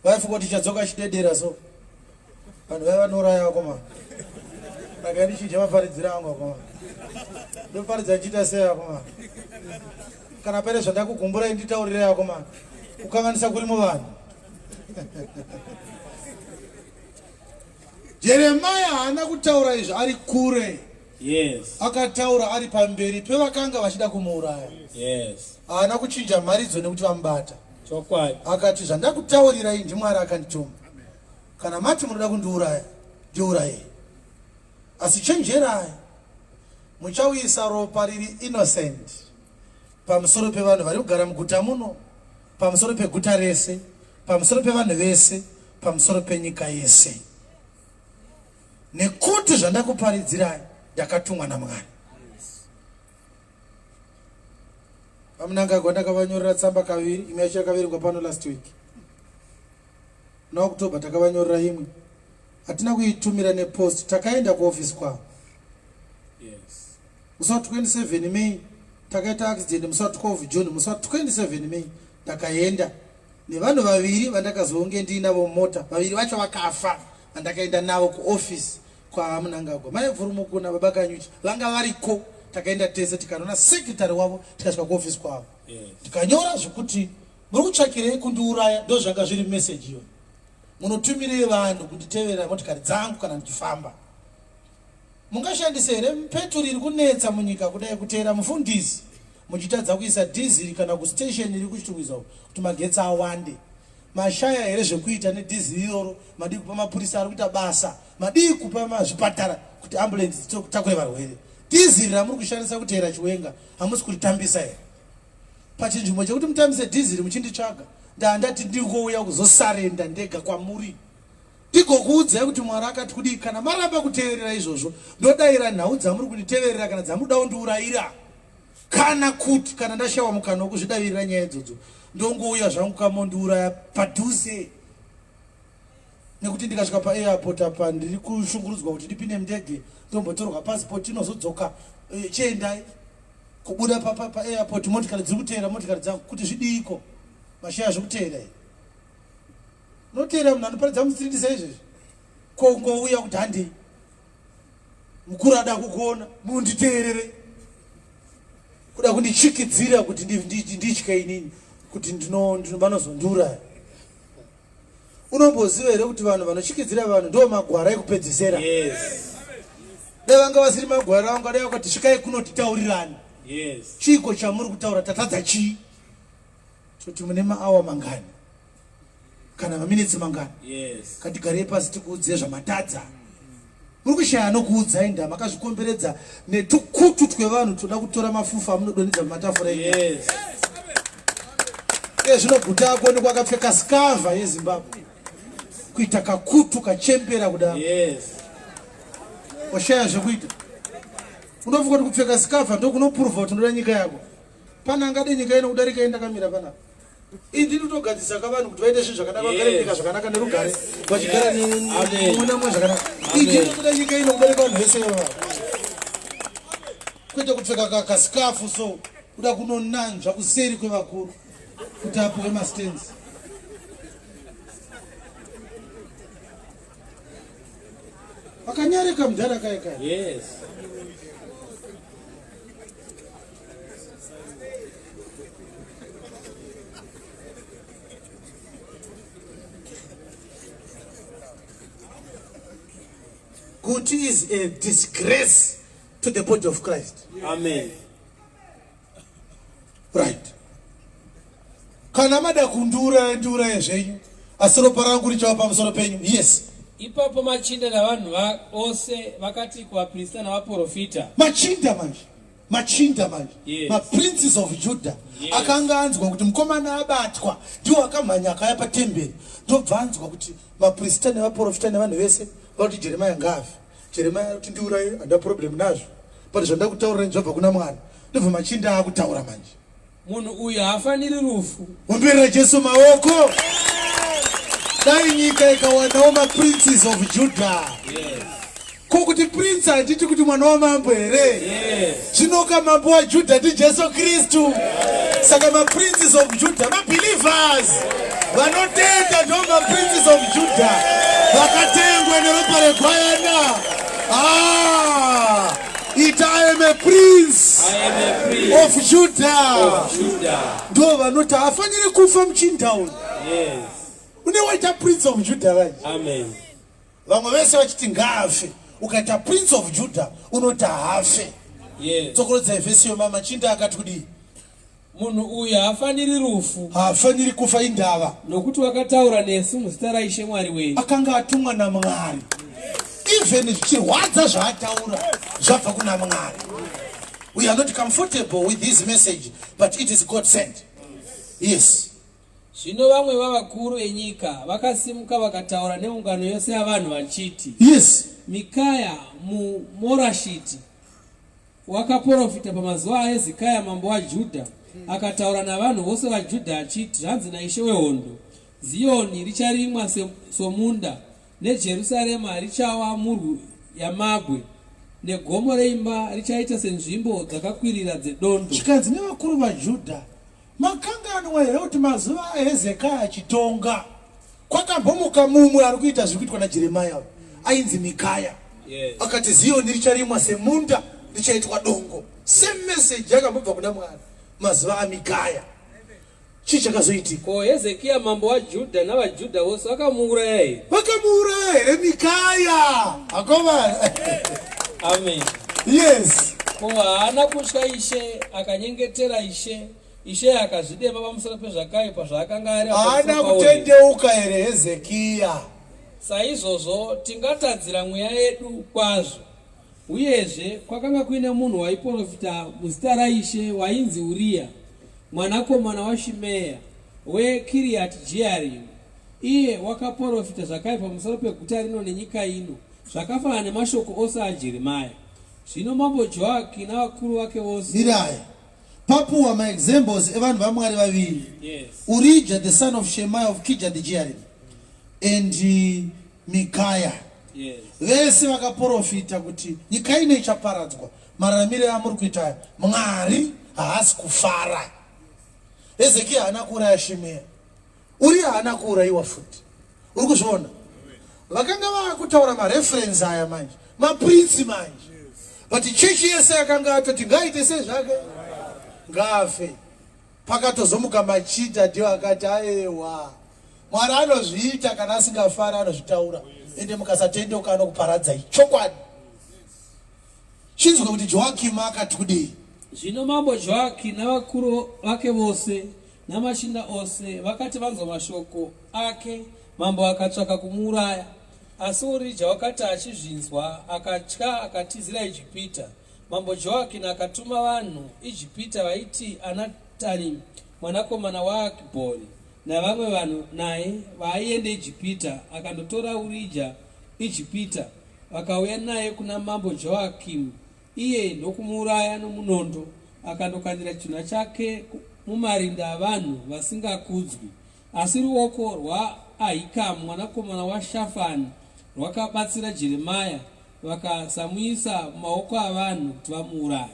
vaifunga kuti tichadzoka chidedera. So vanhu vaivanoraya koma ndakati ndichidya maparidziro angu koma ndoparidza ndichita sei koma kana pane zvandakugumburai nditaurirei koma kukanganisa kuri muvanhu. Jeremiah haana kutaura izvi ari kure. Yes. Akataura ari pamberi pevakanga vachida kumuuraya. Yes. Haana kuchinja mharidzo nekuti vamubata. Chokwadi. Akati zvandakutaurirai ndiMwari akandituma. Kana mati munoda kundiuraya, ndiurayei. Asi chenjerai, muchauyisa ropa riri innocent pamusoro pevanhu vari kugara muguta muno, pamusoro peguta rese, pamusoro pevanhu vese, pamusoro penyika yese. Nekuti zvandakuparidzirai ndakatumwa naMwari. Pamunangagwa ndakavanyorera tsamba kaviri, imwe yacho yakaverengwa pano last week. Na October takavanyorera imwe. Hatina kuitumira nepost, takaenda kuoffice kwavo. Yes. Musati 27 May takaita accident, musati 12 June, musati 27 May takaenda nevanhu vaviri vandakazonge ndinavo mota, vaviri vacho vakafa, vandakaenda navo kuoffice kwa Munangagwa. Mai Vurumukuna baba Kanyuchi vanga variko, takaenda tese tikaona secretary wavo tikasvika kuoffice kwavo. Yes. Tikanyora zvekuti muri kutsvakirei kundiuraya, ndo zvanga zviri message iyo. Munotumirei vanhu kunditevera motikari dzangu kana ndichifamba. Mungashandise here petrol iri kunetsa munyika kudai kuteera mufundisi muchitadza kuisa diesel kana kustation iri kuchitumiza kuti magetsi awande. Mashaya here zvekuita nedizili iroro, madii kupa mapurisa ari kuita basa, madii kupa mazvipatara kuti ambulance dzitakure varwere. Diesel ramuri kushandisa kuteera chiwenga hamusi kuritambisa here. Pachinzvimbo chekuti mutambise diesel muchinditsvaga, ndandati ndingouya kuzosarenda ndega kwamuri. Ndigokuudzai kuti Mwari akati kudii, kana maramba kuteerera izvozvo, ndodayira nhau dzamuri kunditeverera kana dzamuda kundiurayira. kana kuti kana ndashawa mukana wekuzvidavirira nyaya idzodzo ndongouya zvangu kamondiuraya padhuze, nekuti ndikasvika paairport apa ndiri kushungurudzwa kuti ndipinde ndege ndombotorwa passport inozodzoka chiendai kubuda paairport motikari dziri kuteera motikari dzangu kuti zvidiko mashaya zvekuteera noteera munhu anoparidza mustriti saizvezvi kongouya kuti handei mukuru ada kukuona munditeerere kuda kundichikidzira kuti nditye inini kuti vanozondiuraya. Unomboziva here kuti vanhu vanochikidzira vanhu ndo magwara ekupedzisira? Dai vanga vasiri magwara vanga dai vakati svikai kunotitaurirani. Chiko chamuri kutaura tatadza chii? Kuti mune maawa mangani kana maminitsi mangani? Katigarei pasi tikuudzei zvamatadza. Muri kushaya nokuudzai nda makazvikomberedza netukutu twevanhu toda kutora mafufa amunodonhedza mumatafura enyu. Zvinoguta akoni kwakapfeka skava yeZimbabwe kuita kakutu kachembera kudaro. Washaya zvekuita. Unofunga kuti kupfeka skava ndokunopuruvha kuti unoda nyika yako. Pana angade nyika ino kudarika indakamira pana. Indi ndinotogadzisa kavanhu kuti vaite zvinhu zvakanaka vagare nyika zvakanaka nerugare vachigara mumwe namwe zvakanaka. Indi ndinotoda nyika ino kudarika vanhu vese ivavo. Kwete kupfeka kaskafu so kuda kunonanzva kuseri kwevakuru kuti apuwe mastenzi. Vakanyarika mudhara kaikai. Kuti is a disgrace to the body of Christ. Amen. Right. Kana mada kundura yezvenyu asi ropa rangu richava pamusoro penyu. Yes. Ipapo machinda navanhu ose vakati kuvaprista navaprofita. Machinda manje. Maprinces of Judah. Akanga anzwa kuti mukomana abatwa ndiwo akamhanya akaya patemberi. Ndobva anzwa kuti maprista navaprofita nevanhu vese vakuti Jeremiah ngafe. Jeremiah kuti ndiuraye handa problem nazvo. Pari zvanda kutaura nzvabva kuna Mwari. Ndobva machinda akutaura manje. Munhu uyu haafaniri rufu. Mumbirira Jesu maoko. Dai nyika ikawanawo maprinces of Judah. Kuti prince handiti kuti mwana wamambo here. Zvinoka mambo waJudha ndiJesu Kristu. Saka maprinces of Judah mabelievers vanotenda ndo maprinces of Judah vakatengwa neropa regwayana. I am a prince of Judah. Ndo vanoti hafaniri kufa muchinda uyu. Unewaita prince of Judah vanje. Amen. Vamwe vese vachiti ngaafe. Ukaita prince of Judah unoti hafe. Tokorodza vhesi yoma machinda akati kudii? Munhu uyu haafaniri rufu. Haafaniri kufa indava. Nokuti wakataura nesu muzita raIshe Mwari wedu. Akanga atumwa naMwari. Even zvichirwadza zvaataura zvabva kuna Mwari. We are not comfortable with this message, but it is God sent. Yes. Zvino vamwe vavakuru enyika vakasimuka vakataura neungano yose yavanhu vachiti. Yes. Mikaya muMorashiti wakaprofita pamazuva aHezekaya mambo waJudha akataura navanhu vose vaJudha achiti, zvanzi naIshe wehondo, Zioni richarimwa somunda neJerusarema richawa murwi yamabwe negomo reimba richaita senzvimbo dzakakwirira dzedondo. Chikanzi nevakuru vaJudha makanganwa here kuti mazuva aHezekaya achitonga kwakambomuka mumwe ari kuita zviri kuitwa naJeremia ainzi Mikaya. Akati Zioni richarimwa semunda richaitwa dongo. Same message yakambobva kuna Mwari mazuva aMikaya. Chii chakazoitika? Ko Hezekia mambo waJudha navaJudha vose vakamuuraya here? Vakamuuraya here Mikaya. Akova. Amen. Yes. Ko haana kutya Ishe akanyengetera Ishe akazvidema pamusoro pezvakaipa zvaakanga ari. Haana kutendeuka here Hezekia. Saizvozvo tingatadzira mweya yedu kwazvo. Uyezve kwakanga kuine munhu waiprofita muzita raIshe wainzi Uria, mwanakomana waShimeya weKiriati Jearim. Iye wakaprofita zvakaipa pamusoro peguta rino nenyika ino, zvakafanana nemashoko ose aJeremia. Zvino mambo Joaki navakuru vake vose Papua my examples evanhu vamwari vaviri. Yes. Urijah the son of Shemaiah of Kirjath Jearim and Mikaya. Yes. Vese vakaprofita kuti nyika ino ichaparadzwa. Mararamiro amuri kuita Mwari haasi kufara. Hezekia haana kuuraya Shimea. Uria haana kuurayiwa futi. Uri kuzviona? Vakanga vakutaura mareference aya manje. Maprince manje. But chechi yese yakanga atoti ngaite sezvake ngafe. Pakatozomuka machita ndiwo akati ayewa. Mwari anozviita kana asingafara anozvitaura. Ende mukasatendeuka anokuparadzai. Chokwadi. Chinzwa kuti Joakim akati kudii. Zvino mambo Joakim navakuru vake vose namachinda ose vakati vanzwa mashoko ake, mambo akatsvaka kumuuraya. Asi Urijah wakati achizvinzwa akatya akatizira Ijipita. Mambo Joakim akatuma vanhu Ijipita vaiti Anatani mwanakomana waAkibhori navamwe vanhu naye vaienda Ijipita. Akandotora Urijah Ijipita vakauya naye kuna mambo Joakim, iye ndokumuuraya nomunondo. Akandokandira chitunha chake mumarinda avanhu vasingakudzwi. Asi ruoko rwaAhikamu mwanakomana waShafani rwakabatsira Jeremia, vakasamuisa mumaoko avanhu kuti vamuuraye.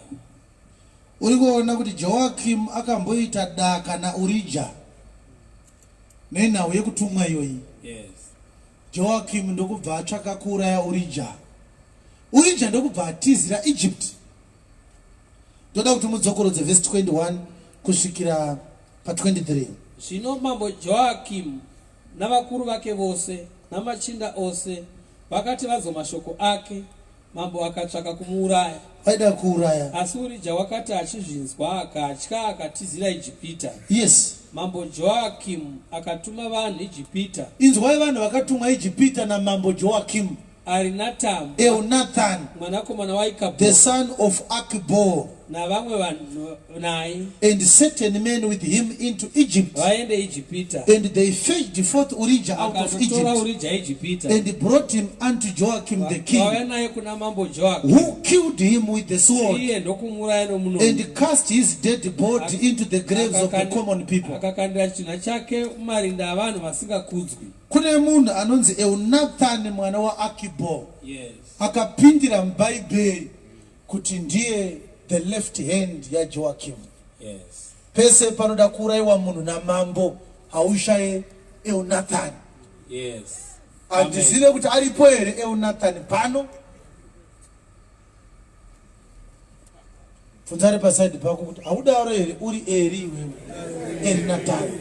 Uri kuona kuti Joakim akamboita daka naUrijah nenhau yekutumwa iyoyi. Yes. Joakim ndokubva atsvaka kuuraya Urijah. Urijah ndokubva atizira Egypt. Toda kuti mudzokorodze verse 21 kusvikira pa 23. Zvino mambo Joakim navakuru vake vose namachinda ose vakati vanzwa mashoko ake, mambo akatsvaka kumuuraya. Vaida kuuraya. Asi Urijah wakati achizvinzwa akatya akatizira Ijipita. Yes. Mambo Joakim akatuma vanhu Ijipita. Inzwai vanhu vakatumwa Ijipita namambo Joakim. Arinatamu Eunathan mwanakomana waAkibhori the son of Akbor navamwe vanhu naye and certain men with him into Egypt, vaende Ijipita. and they fetched forth Urijah out of Akatora Egypt Urijah Ijipita and brought him unto Joakim the vauya king, naye kuna mambo Joakim, who killed him with the sword iye ndokumuuraya nomunondo. and cast his dead body into the graves of the common people. Akakandira chitunha chake mumarinda avanhu vasingakudzwi. Kune munhu anonzi Eunathan mwana waAkibor. Yes. Akapindira muBhaibheri kuti ndiye the left hand yaJoakim. Yes. Pese panoda kuurayiwa munhu namambo haushaye Eunathan. Yes. Handizive kuti aripo here Eunathan pano. Funzare pasaidi pako kuti haudaro here uri Eri iwewe Eunathan.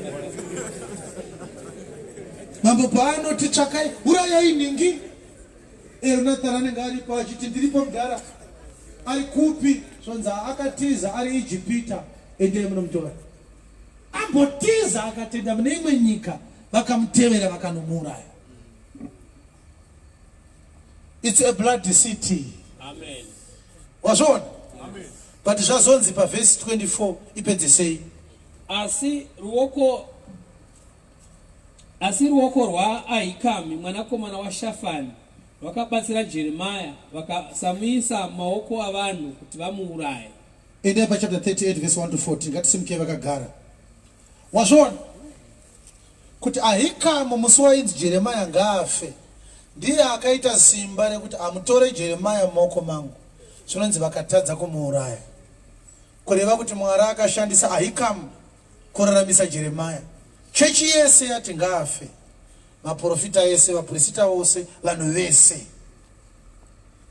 Mambo pano titsvakai urayai ningi. Eunathan anenge aripo achiti ndiripo mudhara. Ari kupi? Sonza akatiza ari Ijipita ende munomutora. Ambotiza akatenda mune imwe nyika vakamutevera vakanomuuraya. It's a blood city. Amen. Wazvona? Amen. But zvazonzi pa verse 24 ipedzisei. Asi ruoko rwaAhikami mwanakomana waShafani vakabatsira Jeremia, vakasamuisa maoko avanhu kuti vamuuraye. Ende pa chapter 38 verse 1 to 14 ngatisimukei vakagara. Wazvona kuti Ahikamu musi wainzi Jeremia ngaafe ndiye akaita simba rekuti amutore Jeremia mumaoko mangu. Zvinonzi vakatadza kumuuraya. Kureva kuti Mwari akashandisa Ahikamu kuraramisa Jeremia. Chechi yese yati ngaafe. Maprofita yese, vaprofita vose, vanhu vese.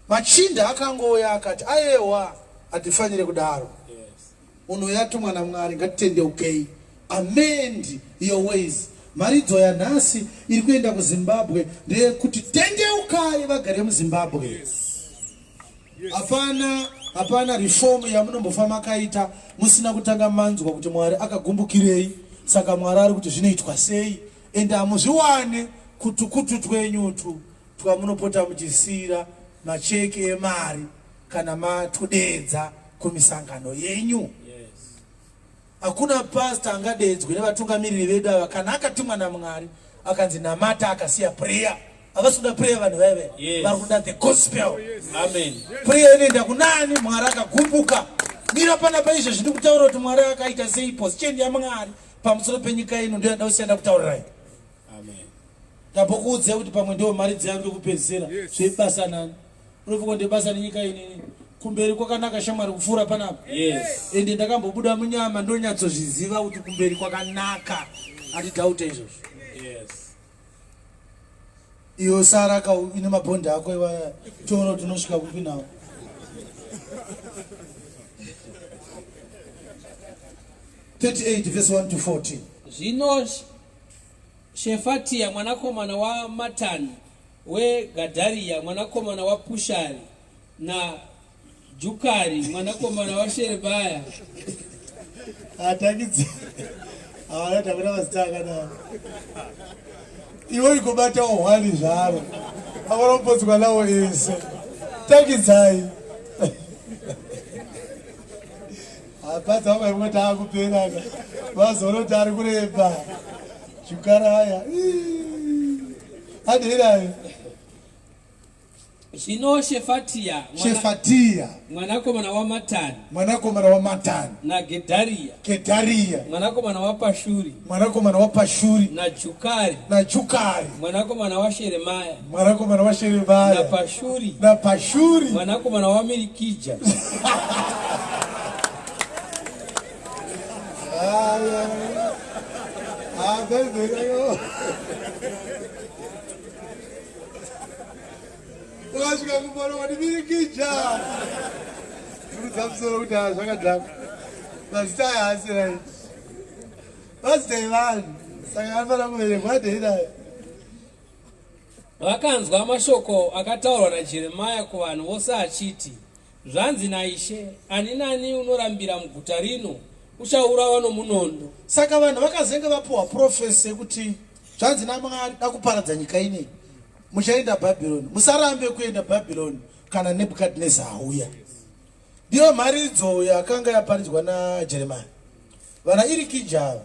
Machinda akangouya akati ayewa atifanire kudaro. Yes. Munhu yatumwa naMwari ngatitendeukei. Amend your ways. Maridzo ya nhasi iri kuenda kuZimbabwe ndeyekuti tendeukai vagare muZimbabwe. Yes. Hapana reform yamunombofa makaita musina kutanga manzwa kuti Mwari akagumbukirei. Saka Mwari ari kuti zvinoitwa sei, ende hamuzviwane kutukutu twenyutu twamunopota muchisira macheke emari kana matudedza kumisangano yenyu. Yes. Hakuna pastor angadedzwe nevatungamiriri vedu ava kana akatumwa naMwari akanzi namata akasiya prayer. Avasikuda prayer vanhu vaive. Yes. Vari kuda the gospel. Amen. Prayer inoenda kunani Mwari akagumbuka. mira pana paizvo zviri kutaura kuti Mwari akaita sei position yaMwari pamusoro penyika ino ndoyada kusiyana kutaurirai. Ndapokuudza kuti pamwe ndio mari dzangu yekupedzisira zvebasa nani. Unofunga kuti basa nenyika ini kumberi kwakanaka shamwari kupfuura panapa. Ende ndakambobuda munyama ndonyatsozviziva kuti kumberi kwakanaka. Hatidhaute izvozvo. Iyo Saraka ine mabhonda ako iwa tono tunosvika kupi nawo. verse 1 to 14. Zvino Shefatia mwanakomana wa Matani weGadharia mwanakomana wa Pushari na Jukari mwanakomana wa Sherebaya atangidze awalata kuna mazitaka na iwo ikobata ohwali zvaro avanombodzwa nawo ese tangidzai apedza vamwe taakupera vazonoti ari kureba Jukaraya adirayo. Zvino Shefatia mwanakomana wa Matani na Gedharia mwanakomana wa Pashuri na Jukari mwanakomana wa Sheremaya na Pashuri mwanakomana wa Milikija Ukasvika kumbono wadimirikija urudzamusoro kuti hazvakadhaka mazita ayahasirai mazita evanhu saka anofanira kuverekwa adeidayo. Vakanzwa mashoko akataurwa naJeremia kuvanhu vose achiti, zvanzi naIshe, ani nani unorambira muguta rino uchaurawa nomunondo. Saka vanhu vakazenge vapuwa profesi yekuti zvanzi naMwari dakuparadza nyika ineyi muchaenda Bhabhironi, musarambe kuenda Bhabhironi kana Nebhukadhineza auya. Ndiyo mhari idzo yakanga yaparidzwa naJeremia. Vana Irikija ava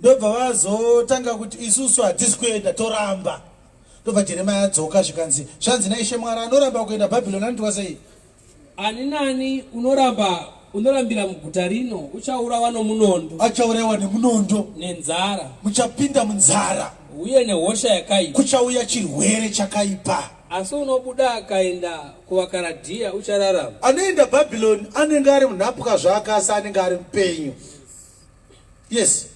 ndobva vazotanga kuti isusu hatisi kuenda toramba. Ndobva Jeremia adzoka zvikanzi zvanzi naIshe Mwari anoramba kuenda Bhabhironi anoitwa sei? Ani nani unorambira muguta rino uchaurawa nomunondo. Achaurawa nemunondo nenzara. Muchapinda munzara uye nehosha yakaipa. Kuchauya chirwere chakaipa. Asi unobuda akaenda kuvaKaradhia uchararama. Anoenda Bhabhironi anenge ari munhapwa zvake asi anenge ari mupenyu. Yes.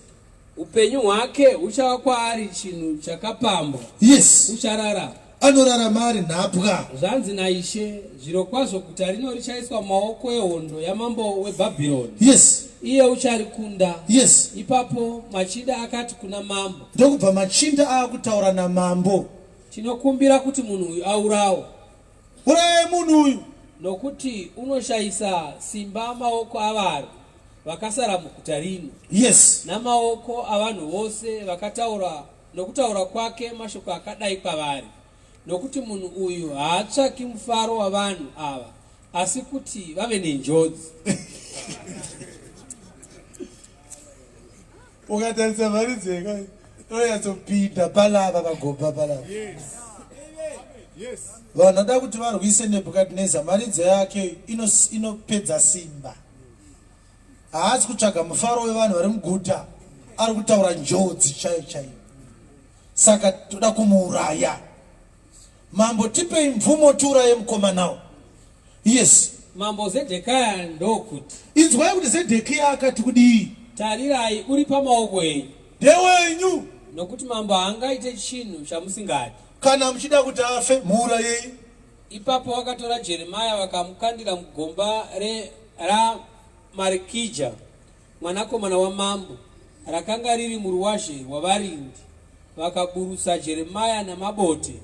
Upenyu hwake uchava kwaari chinhu chakapambwa. Yes. Uchararama. Anorarama ari nhapwa. Zvanzi naIshe, zvirokwazvo guta rino richaiswa maoko ehondo yamambo weBhabhironi. Yes. Iye ucharikunda. Yes. Ipapo machinda akati kuna mambo. Ndokubva machinda akutaura namambo. Tinokumbira kuti munhu uyu aurawe. Urayai munhu uyu. Nokuti unoshayisa simba maoko avarwi vakasara muguta rino. Yes. Namaoko avanhu vose vakataura nokutaura kwake mashoko akadai kwavari. Nokuti munhu uyu haatsvaki mufaro wavanhu ava asi kuti vave nenjodzi. Ukatarisa mari dzeka unoyatsopinda palava vagobva palava. Vanhu vanoda kuti varwise Nebhukadhineza mari dzake inopedza simba. Haasi kutsvaga mufaro wevanhu vari muguta, ari kutaura njodzi chaiyo chaiyo. Saka toda kumuuraya. Mambo tipei mvumo tiuraye mukomanawo. Yes. Mambo Zedhekia ndokuti, inzwai kuti Zedhekia akati kudii? Tarirai uri pamaoko enyu. Ndewenyu. Nokuti mambo haangaite chinhu chamusingadi. Kana muchida kuti afe muurayei. Ipapo vakatora Jeremia vakamukandira mugomba raMarikija mwanakomana wamambo rakanga riri muruwazhe rwavarindi. Vakaburusa Jeremia namabote.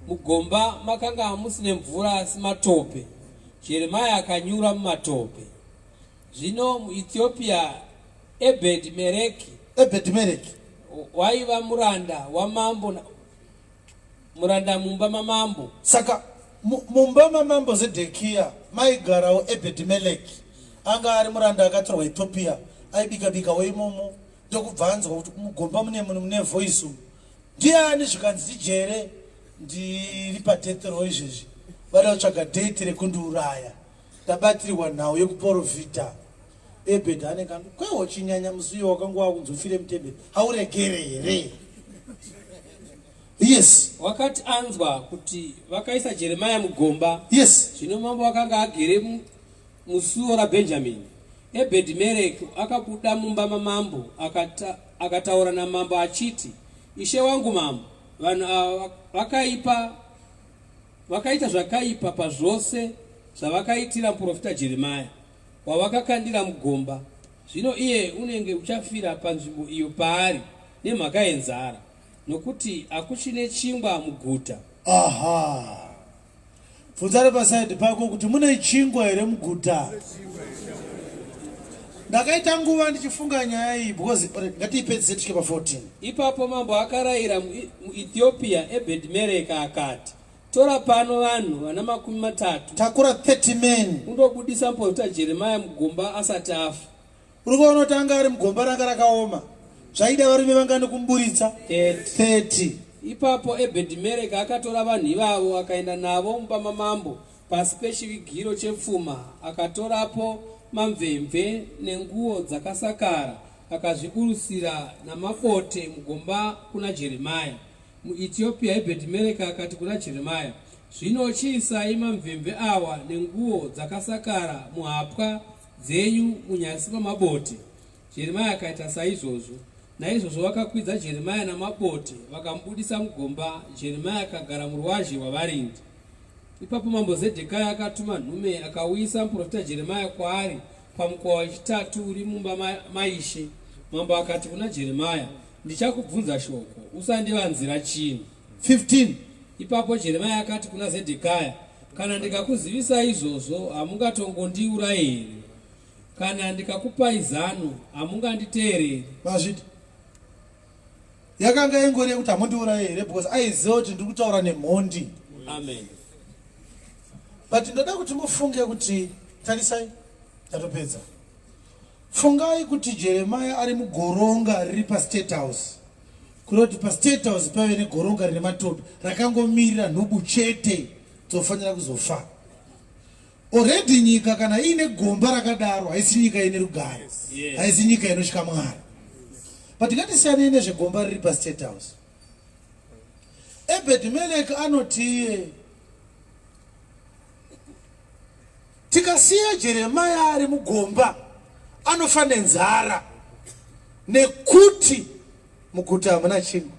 Mugomba makanga musine mvura asi matope. Jeremia akanyura mumatope. Zvino muEthiopia Ebed-Meleki waiva muranda wamambo, muranda mumba mamambo. Saka mumba mamambo Zedhekia maigarawo Ebed-Meleki anga ari muranda akatorwa Ethiopia, aibika weimomo. Ndokubvanzwa kuti mugomba mune munhu mune voice. Ndiani zvikanzi ndiri padeath row izvezvi vada kutsvaga date rekundiuraya. tabatirwa nhau yekuprofita. Ebhedhi anenge kwewo chinyanya musuyo wakangwa kunzofire mutemberi hauregere here. Yes. Wakati anzwa kuti vakaisa Jeremiah mugomba. Yes. Zvino mambo wakanga agere musuo raBenjamin. Ebhedhi-Mereki akabuda mumba mamambo akataura namambo achiti, ishe wangu mambo, vanhu vakaita zvakaipa pazvose zvavakaitira muprofita Jeremiah wavakakandira mugomba. Zvino iye unenge uchafira panzvimbo iyo paari nemhaka yenzara, nokuti akuchine chingwa muguta. Aha. Funzare pasaidi pako kuti mune chingwa here muguta. Ndakaita nguva ndichifunga nyaya iyi because ngatiipedzise tisvike pa14. Ipapo mambo akarayira muEthiopia Ebhedhi-Mereki akati, tora pano vanhu vana 30, takura 30 men, undobudisa muprofita Jeremiah mugomba asati afa. Uri kuona kuti anga ari mugomba ranga rakaoma, zvaida varume vangani kumburitsa 30. Ipapo Ebhedhi-Mereki akatora vanhu ivavo akaenda navo mumba mamambo pasi pechivigiro chepfuma, akatorapo mamvemve nenguo dzakasakara akazviburusira namabote mugomba kuna Jeremiah. MuEthiopia Ebhedhi-Mereki akati kuna Jeremiah, zvino chiisai mamvemve awa nenguo dzakasakara muhapwa dzenyu munyasi pamabote. Jeremiah akaita saizvozvo. Naizvozvo vakakwidza Jeremiah namabote vakamubudisa mugomba. Jeremiah akagara murwazhe rwavarindi. Ipapo mambo Zedhekia akatuma nhume akauyisa muprofita Jeremiah kwaari pamukova wechitatu uri mumba maishe. Mambo akati kuna Jeremiah, ndichakubvunza shoko, usandivanzira chinhu. 15. Ipapo Jeremiah akati kuna Zedhekia, kana ndikakuzivisa izvozvo hamungatongondiurayi here? Kana ndikakupai zano hamunganditeereri? Mazviti yakanga ingori yekuti hamundiurayi here because aiziva kuti ndiri kutaura nemhondi. Amen. But ndoda kuti mufunge kuti tarisai tatopedza. Fungai kuti Jeremiah ari mugoronga riri paState House. Kuti paState House pave negoronga rine matope rakangomirira nhubu chete dzofanira kuzofa. Already nyika kana ine gomba rakadaro haisi nyika ine rugare, haisi nyika inosvika Mwari. But ngatisiyane nezvegomba riri paState House. Ebhedhi-Mereki anoti tikasiya Jeremiah ari mugomba anofa nenzara nekuti muguta hamuna chingwa.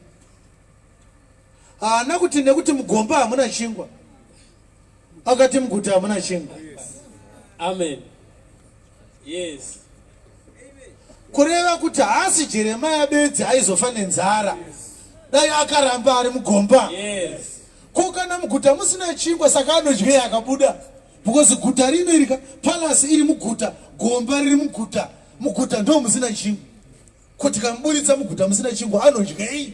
Haana kuti nekuti mugomba hamuna chingwa, akati muguta hamuna chingwa. Amen. Yes. Kureva kuti haasi Jeremiah bedzi aizofa nenzara, dai akaramba ari mugomba. Yes. Ko kana muguta musina chingwa saka anodyei akabuda. Because guta rino irika palace iri muguta, gomba riri muguta, muguta ndo musina chingwa. Kuti kamburitsa muguta musina chingwa anodyei?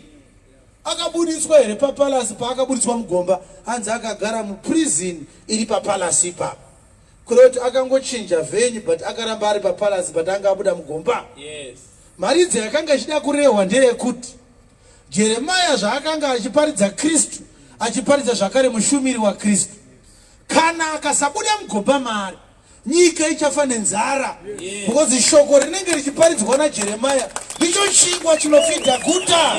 Akaburitswa here papalace paakaburitswa mugomba, hanzi akagara muprison iri papalace ipapo. Kuroti akangochinja venue but akaramba ari papalace but anga abuda mugomba. Yes. Maridzi yakanga ichida kurehwa ndeyekuti Jeremiah zvaakanga achiparidza Kristu, achiparidza zvakare mushumiri waKristu, kana akasabuda mugomba mari nyika ichafa nenzara. Because shoko rinenge richiparidzwa naJeremiah ndicho chingwa chinofidha guta.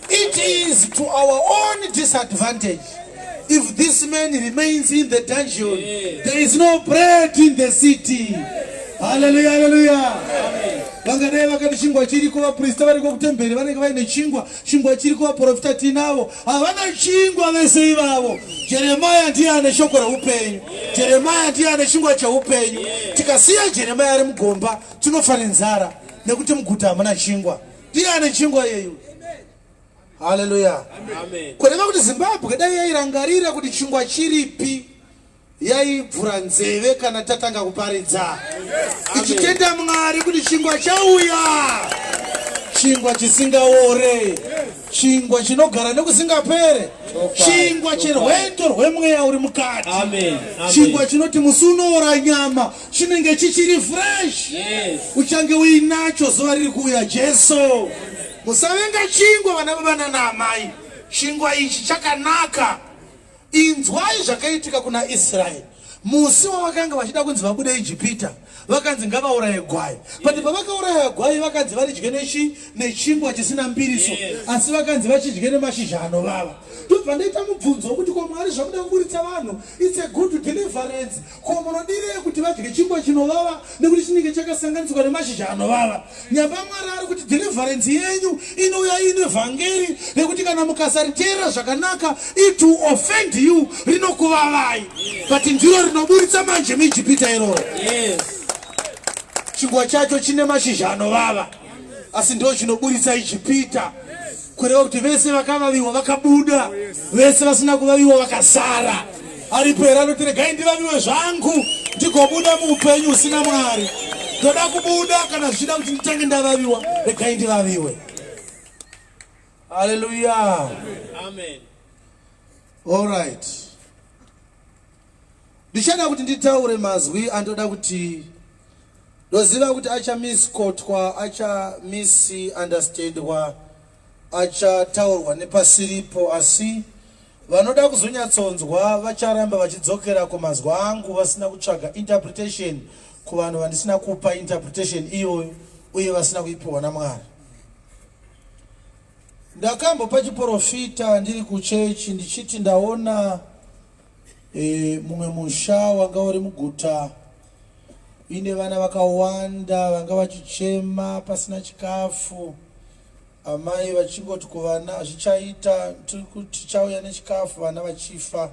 It is to our own disadvantage if this man remains in the dungeon. There is no bread in the city. Hallelujah, hallelujah. Vangadai vakati chingwa chiriko vaprista variko kutemberi vanenge vaine chingwa chiriko vaprofita tinavo havana chingwa vese ivavo. Jeremiah ndiye ane shoko reupenyu. Jeremiah ndiye ane chingwa cheupenyu. Tikasiya Jeremiah ari mugomba tinofa nenzara nekuti muguta hamuna chingwa. Ndiye ane chingwa yeyu. Hallelujah. Amen. Kureva kuti Zimbabwe dai yairangarira kuti chingwa chiripi yaibvura nzeve kana tatanga kuparidza. Ichitenda Mwari kuti chingwa chauya, chingwa chisingaore, chingwa chinogara nekusingapere, chingwa cherwendo rwemweya uri mukati. Amen. Chingwa chinoti musi unoora nyama chinenge chichiri fresh. Yes. Uchange uinacho zuva riri kuuya Jesu. Musavenga chingwa vana baba nana amai. Chingwa ichi chakanaka. Inzwai zvakaitika kuna Israeli. musi wavakanga vachida kunzi vabude ijipita vakanzi ngavauraye gwai, but pavakauraya gwai vakanzi varidye nechingwa chisina mbiriso, asi vakanzi vachidye nemashizha anovava. Ndobva ndaita mubvunzo wokuti ko Mwari zvamuda kuburitsa vanhu, it's a good deliverance. Ko munodirei kuti vadye chingwa chinovava nekuti chinenge chakasanganiswa nemashizha anovava? Nyamba Mwari ari kuti deliverance yenyu inouya ine vhangeri rekuti kana mukasariteera zvakanaka it will offend you, rinokuvavai, but ndiro rinoburitsa manje muIjipita iroro. Chingwa chacho chine mashizha anovava, asi ndo chinoburitsa Ijipita. Kureva kuti vese vakavaviwa vakabuda, vese vasina kuvaviwa vakasara. Aripera anoti regai ndivaviwe zvangu ndigobuda muupenyu usina Mwari. Ndoda kubuda kana zvichida kuti nditange ndavaviwa, regai ndivaviwe. Hallelujah. Amen. All right. Ndichada kuti nditaure mazwi andoda kuti ndoziva kuti acha miskotwa, acha misunderstandwa, acha taurwa nepasiripo, asi vanoda kuzonyatsonzwa vacharamba vachidzokera kumazwi angu vasina kutsvaga interpretation kuvanhu vandisina kupa interpretation iyoyo uye vasina kuipiwa naMwari. Ndakambopa chiprofita ndiri kuchechi ndichiti ndaona mumwe musha wanga uri muguta ine vana vakawanda vanga vachichema pasina chikafu, amai vachingoti kuvana hazvichaita kuti chauya nechikafu, vana vachifa.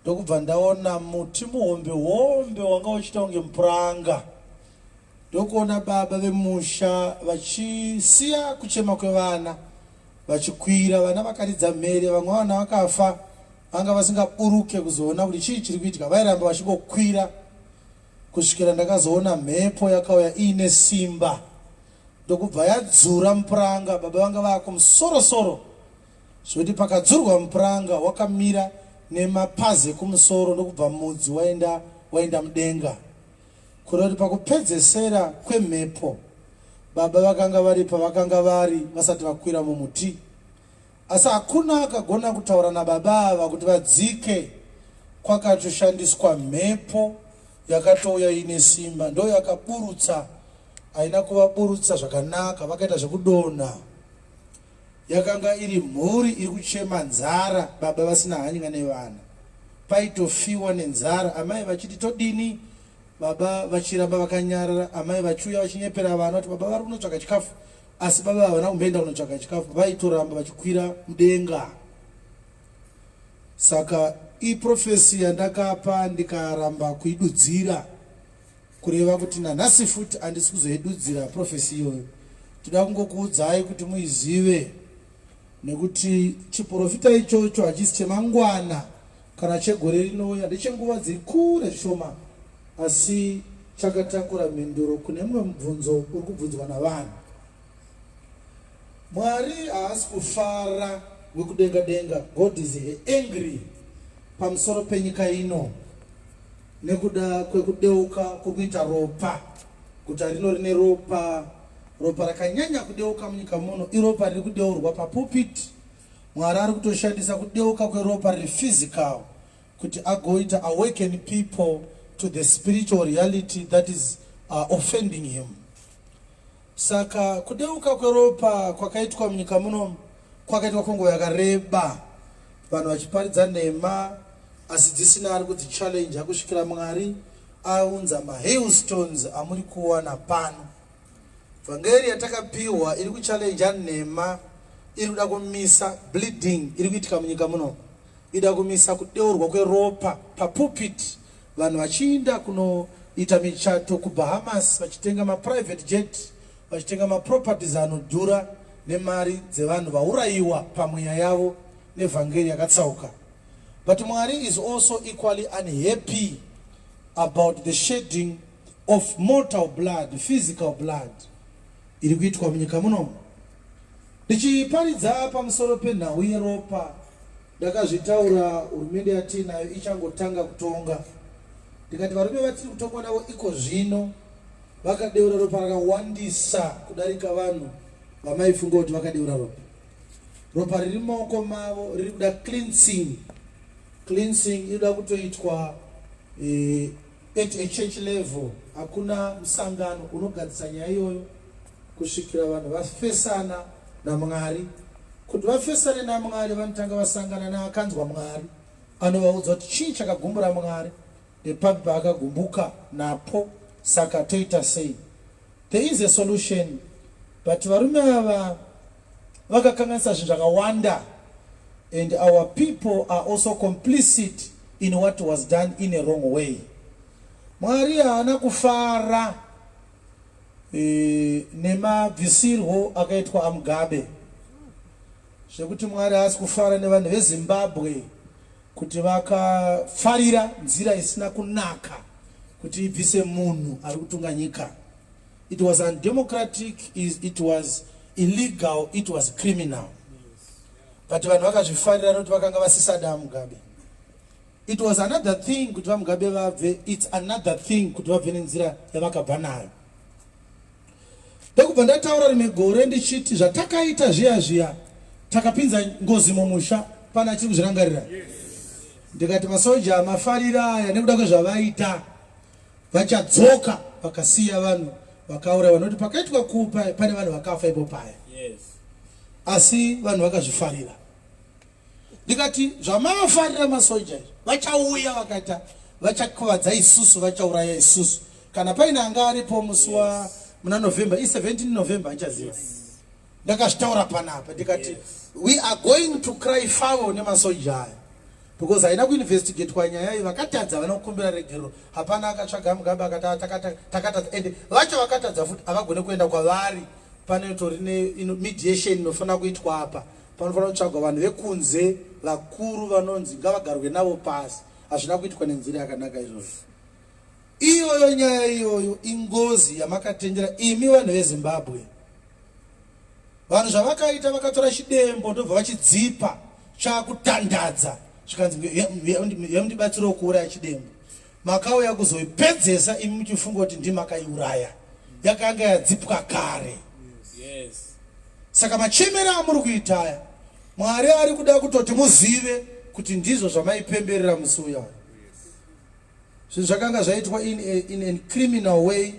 Ndokubva ndaona muti muhombe hombe wanga uchiita kunge mupuranga. Ndokuona baba vemusha vachisiya kuchema kwevana vachikwira, vana vakaridza mhere, vamwe vana vakafa vanga vasingaburuke kuzoona kuti chii chiri kuitika, vairamba vachingokwira kusvikira ndakazoona mhepo yakauya ine simba. Ndokubva yadzura mupuranga, baba vanga vakumusoro-soro, zvokuti pakadzurwa mupuranga wakamira nemapazi ekumusoro, ndokubva mudzi waenda mudenga. Kureva kuti pakupedzesera kwemhepo baba vakanga vari pavakanga vari vasati vakwira mumuti, asi hakuna akagona kutaura nababa ava kuti vadzike. Kwakatoshandiswa mhepo yakatouya ine simba, ndo yakaburutsa, haina kuvaburutsa zvakanaka, vakaita zvekudonha. Yakanga iri mhuri iri kuchema nzara, baba vasina hanya nevana, paitofiwa nenzara, amai vachiti todini, baba vachiramba vakanyarara, amai vachiuya vachinyepera vana kuti baba vari kunotsvaka chikafu, asi baba havana kumboenda kunotsvaka chikafu, vaitoramba vachikwira mudenga. Saka iprofesi yandakapa ndikaramba kuidudzira, kureva kuti nanhasi futi handisi kuzoidudzira profesi iyoyo. Toda kungokuudzai kuti muizive, nekuti chiprofita ichocho hachisi chemangwana kana chegore rinouya, ndechenguva dziri kure zvishoma, asi chakatakura mhinduro kune mumwe mubvunzo uri kubvunzwa navanhu. Mwari haasi kufara wekudenga denga. God is angry pamusoro penyika ino nekuda kwekudeuka kwokuita ropa. Guta rino rine ropa rakanyanya kudeuka munyika muno, iropa riri kudeurwa papulpit. Mwari ari kutoshandisa kudeuka kweropa riri physical kuti agoita awaken people to the spiritual reality that is offending him. Saka kudeuka kweropa kwakaitwa munyika muno kwakaitwa kwenguva yakareba, vanhu vachiparidza nhema asi dzisina ari kudzichallenge kusvikira Mwari aunza mahailstones amuri kuwana pano. Vhangeri yatakapiwa iri kuchallenge nhema, iri kuda kumisa bleeding iri kuitika munyika muno, ida kumisa kudeurwa kweropa papulpit, vanhu vachiinda kunoita michato kuBahamas, vachitenga maprivate jet, vachitenga maproperties anodhura nemari dzevanhu vaurayiwa pamweya yavo nevhangeri yakatsauka. But Mwari is also equally unhappy about the shedding of mortal blood, physical blood, iri kuitwa munyika muno. Ndichiparidza pamusoro penhau yeropa, ndakazvitaura hurumende yatinayo ichangotanga kutonga. Ndikati varume vatiri kutongwa navo iko zvino vakadeura ropa rakawandisa kudarika vanhu vamaifunga kuti vakadeura ropa. Ropa riri mumaoko mavo riri kuda cleansing inoda kutoitwa at a church level hakuna msangano unogadzisa nyaya iyoyo kusvikira vanhu vafesana naMwari. Kuti vafesane naMwari vanotanga vasangana naakanzwa Mwari anovaudza kuti chii chakagumbura Mwari nepapi paakagumbuka napo. Saka toita sei? There is a solution, but varume ava vakakanganisa zvinhu zvakawanda, and our people are also complicit in what was done in a wrong way. Mwari haana kufara nemabvisirwo akaitwa aMugabe, zvekuti Mwari haasi kufara nevanhu veZimbabwe kuti vakafarira nzira isina kunaka kuti ibvise munhu ari kutunga nyika. It was undemocratic, it was illegal, it was criminal. But vanhu vakazvifarira nokuti vakanga vasisada Mugabe. It was another thing kuti vaMugabe vabve, it's another thing kuti vabve nenzira yavakabva nayo. Ndokubva ndataura rimwe gore ndichiti zvatakaita zviya takapinza ngozi mumusha pana chiri kuzvirangarira. Ndikati masoja mafarira aya nekuda kwezvavaita vachadzoka vakasiya vanhu vakaura vanoti pakaitwa kupa pane vanhu vakafa ipo paya. Asi vanhu vakazvifarira. Ndikati zvamavafarira masoja vachauya vakata vachakuvadza isusu vachauraya isusu. Kana paine anga aripo musi wa muna November, 17 November achaziva. Ndakazvitaura panapa ndikati we are going to cry foul nemasoja aya. Because haina kuinvestigate kwa nyaya iyi vakatadza vanokumbira regero. Hapana akatsvaga Mugabe takata ende vacho vakatadza futi avagone kuenda kwavari. Pane tori mediation inofana kuitwa apa. Panofana kutsvagwa vanhu vekunze vakuru vanonzi ngavagarwe navo pasi. Hazvina kuitwa nenzira yakanaka izvozvo. Iyoyo nyaya iyoyo ingozi yamakatendera imi vanhu veZimbabwe. Vanhu zvavakaita vakatora chidembo ndobva vachidzipa chakutandadza. Zvikanzi yamundibatsira kuuraya chidembo. Makauya kuzoipedzesa imi muchifunga kuti ndimakaiuraya. Yakanga yadzipwa kare. Saka machemero amuri kuita aya Mwari ari kuda kutoti muzive kuti ndizvo zvamaipemberera musi uya. Zvinhu zvakanga zvaitwa in a criminal way,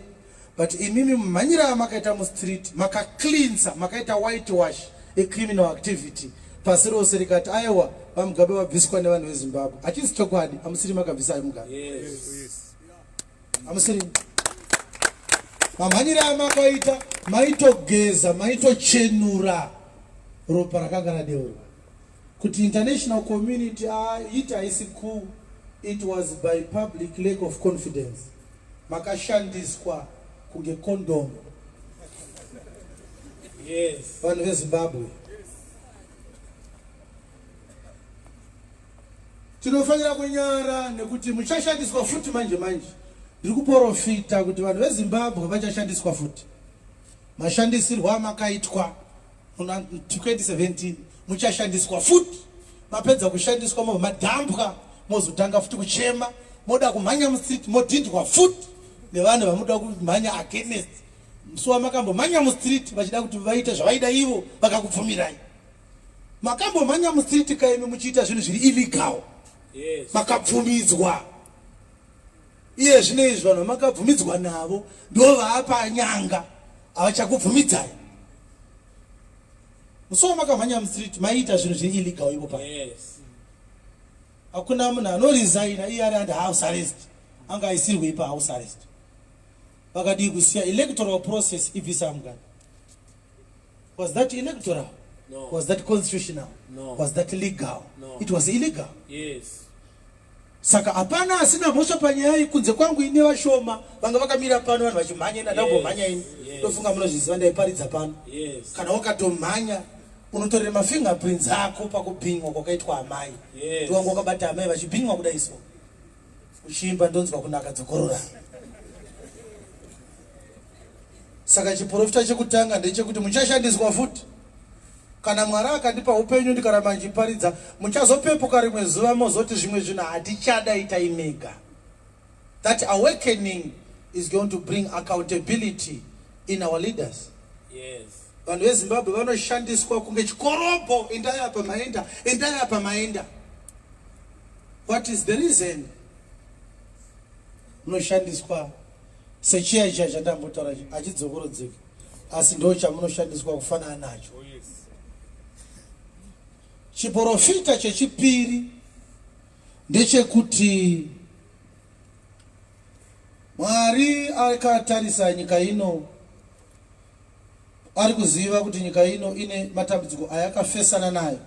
but imimi mumhanyira amakaita mustreet makacleansa makaita whitewash a criminal activity. Pasi rose rikati aiwa vaMugabe wabviswa nevanhu veZimbabwe. Hachisi chokwadi, hamusiri makabvisa Mugabe. Hamusiri. Mamhanyira amakaita maitogeza maitochenura ropa rakanga radeurwa. Kuti international community it haisi cool. It was by public lack of confidence. Makashandiswa kunge condom. Vanhu veZimbabwe. Tinofanira kunyara nekuti muchashandiswa futi manje. Ndiri kuprofita kuti vanhu veZimbabwe vachashandiswa futi. Mashandisirwo amakaitwa muna 2017 muchashandiswa futi. Mapedza kushandiswa madhambwa mozotanga futi kuchema, moda kumhanya mustreet modhindwa futi nevanhu vamuda kumhanya against. Musuwa makambomhanya mustreet vachida kuti vaite zvavaida ivo vakakubvumirai. Makambomhanya mustreet kaimi muchiita zvinhu zviri illegal. Makabvumidzwa. Iye zvinezvi vanhu makabvumidzwa navo ndo vaapa nyanga avachakubvumidzai. Musuwa makamhanya mustreet maita zvinhu zviri illegal ivo pa. Hakuna munhu anoresigna iye ari under house arrest anga aisirwe ipa house arrest. Vakadi kusiya electoral process ibvisa Mugabe. Was that electoral? No. Was that constitutional? No. Was that legal? No. It was illegal. Yes. Saka hapana asina mhosva panyaya iyi kunze kwangu ine vashoma vanga vakamira pano vanhu vachimhanya ina ndambomhanya ini tofunga munozviziva ndaiparidza pano. Kana wakatomhanya unotorera mafingerprints ako pakubhinywa kwakaitwa amai. Ndiwangu wakabata amai vachibhinywa kudai so uchiimba ndonzwa kunaka dzokorora. Saka chiprofita chekutanga ndechekuti muchashandiswa futi. Kana Mwari akandipa upenyu ndikaramba ndichiparidza muchazopepuka rimwe zuva mozoti zvimwe zvinhu hatichadaita imega. That awakening is going to bring accountability in our leaders. Vanhu veZimbabwe vanoshandiswa kunge chikorobho, endai apa maenda. What is the reason? munoshandiswa sechiya icha chandambotaura achidzokorodzeka, asi ndo chamunoshandiswa kufanana nacho. Chiprofita chechipiri ndechekuti Mwari akatarisa nyika ino, ari kuziva kuti nyika ino ine matambudziko ayakafesana nayo,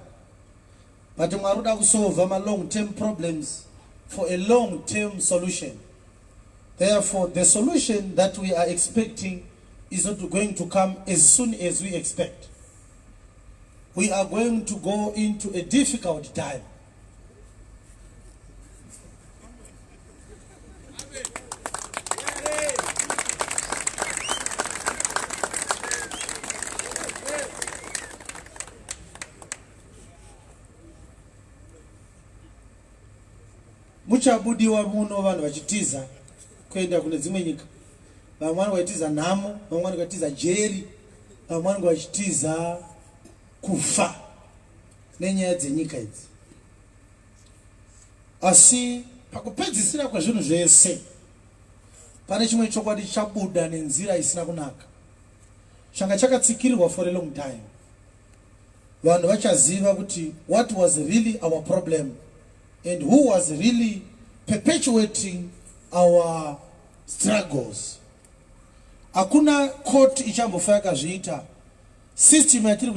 but Mwari uda kusolve ma long term problems for a long term solution. Therefore, the solution that we are expecting is not going to come as soon as we expect. We are going to go into a difficult time. Muchabudiwa muno vanhu vachitiza kuenda kune dzimwe nyika. Vamwe vachitiza nhamo, vamwe vachitiza jeri, vamwe vachitiza kufa nenyaya dzenyika idzi. Asi pakupedzisira kwezvinhu zvese pane chimwe chokwadi chabuda nenzira isina kunaka, changa chakatsikirirwa for a long time. Vanhu vachaziva kuti what was really our problem and who was really perpetuating our struggles. Hakuna court ichambofa yakazviita system yatiri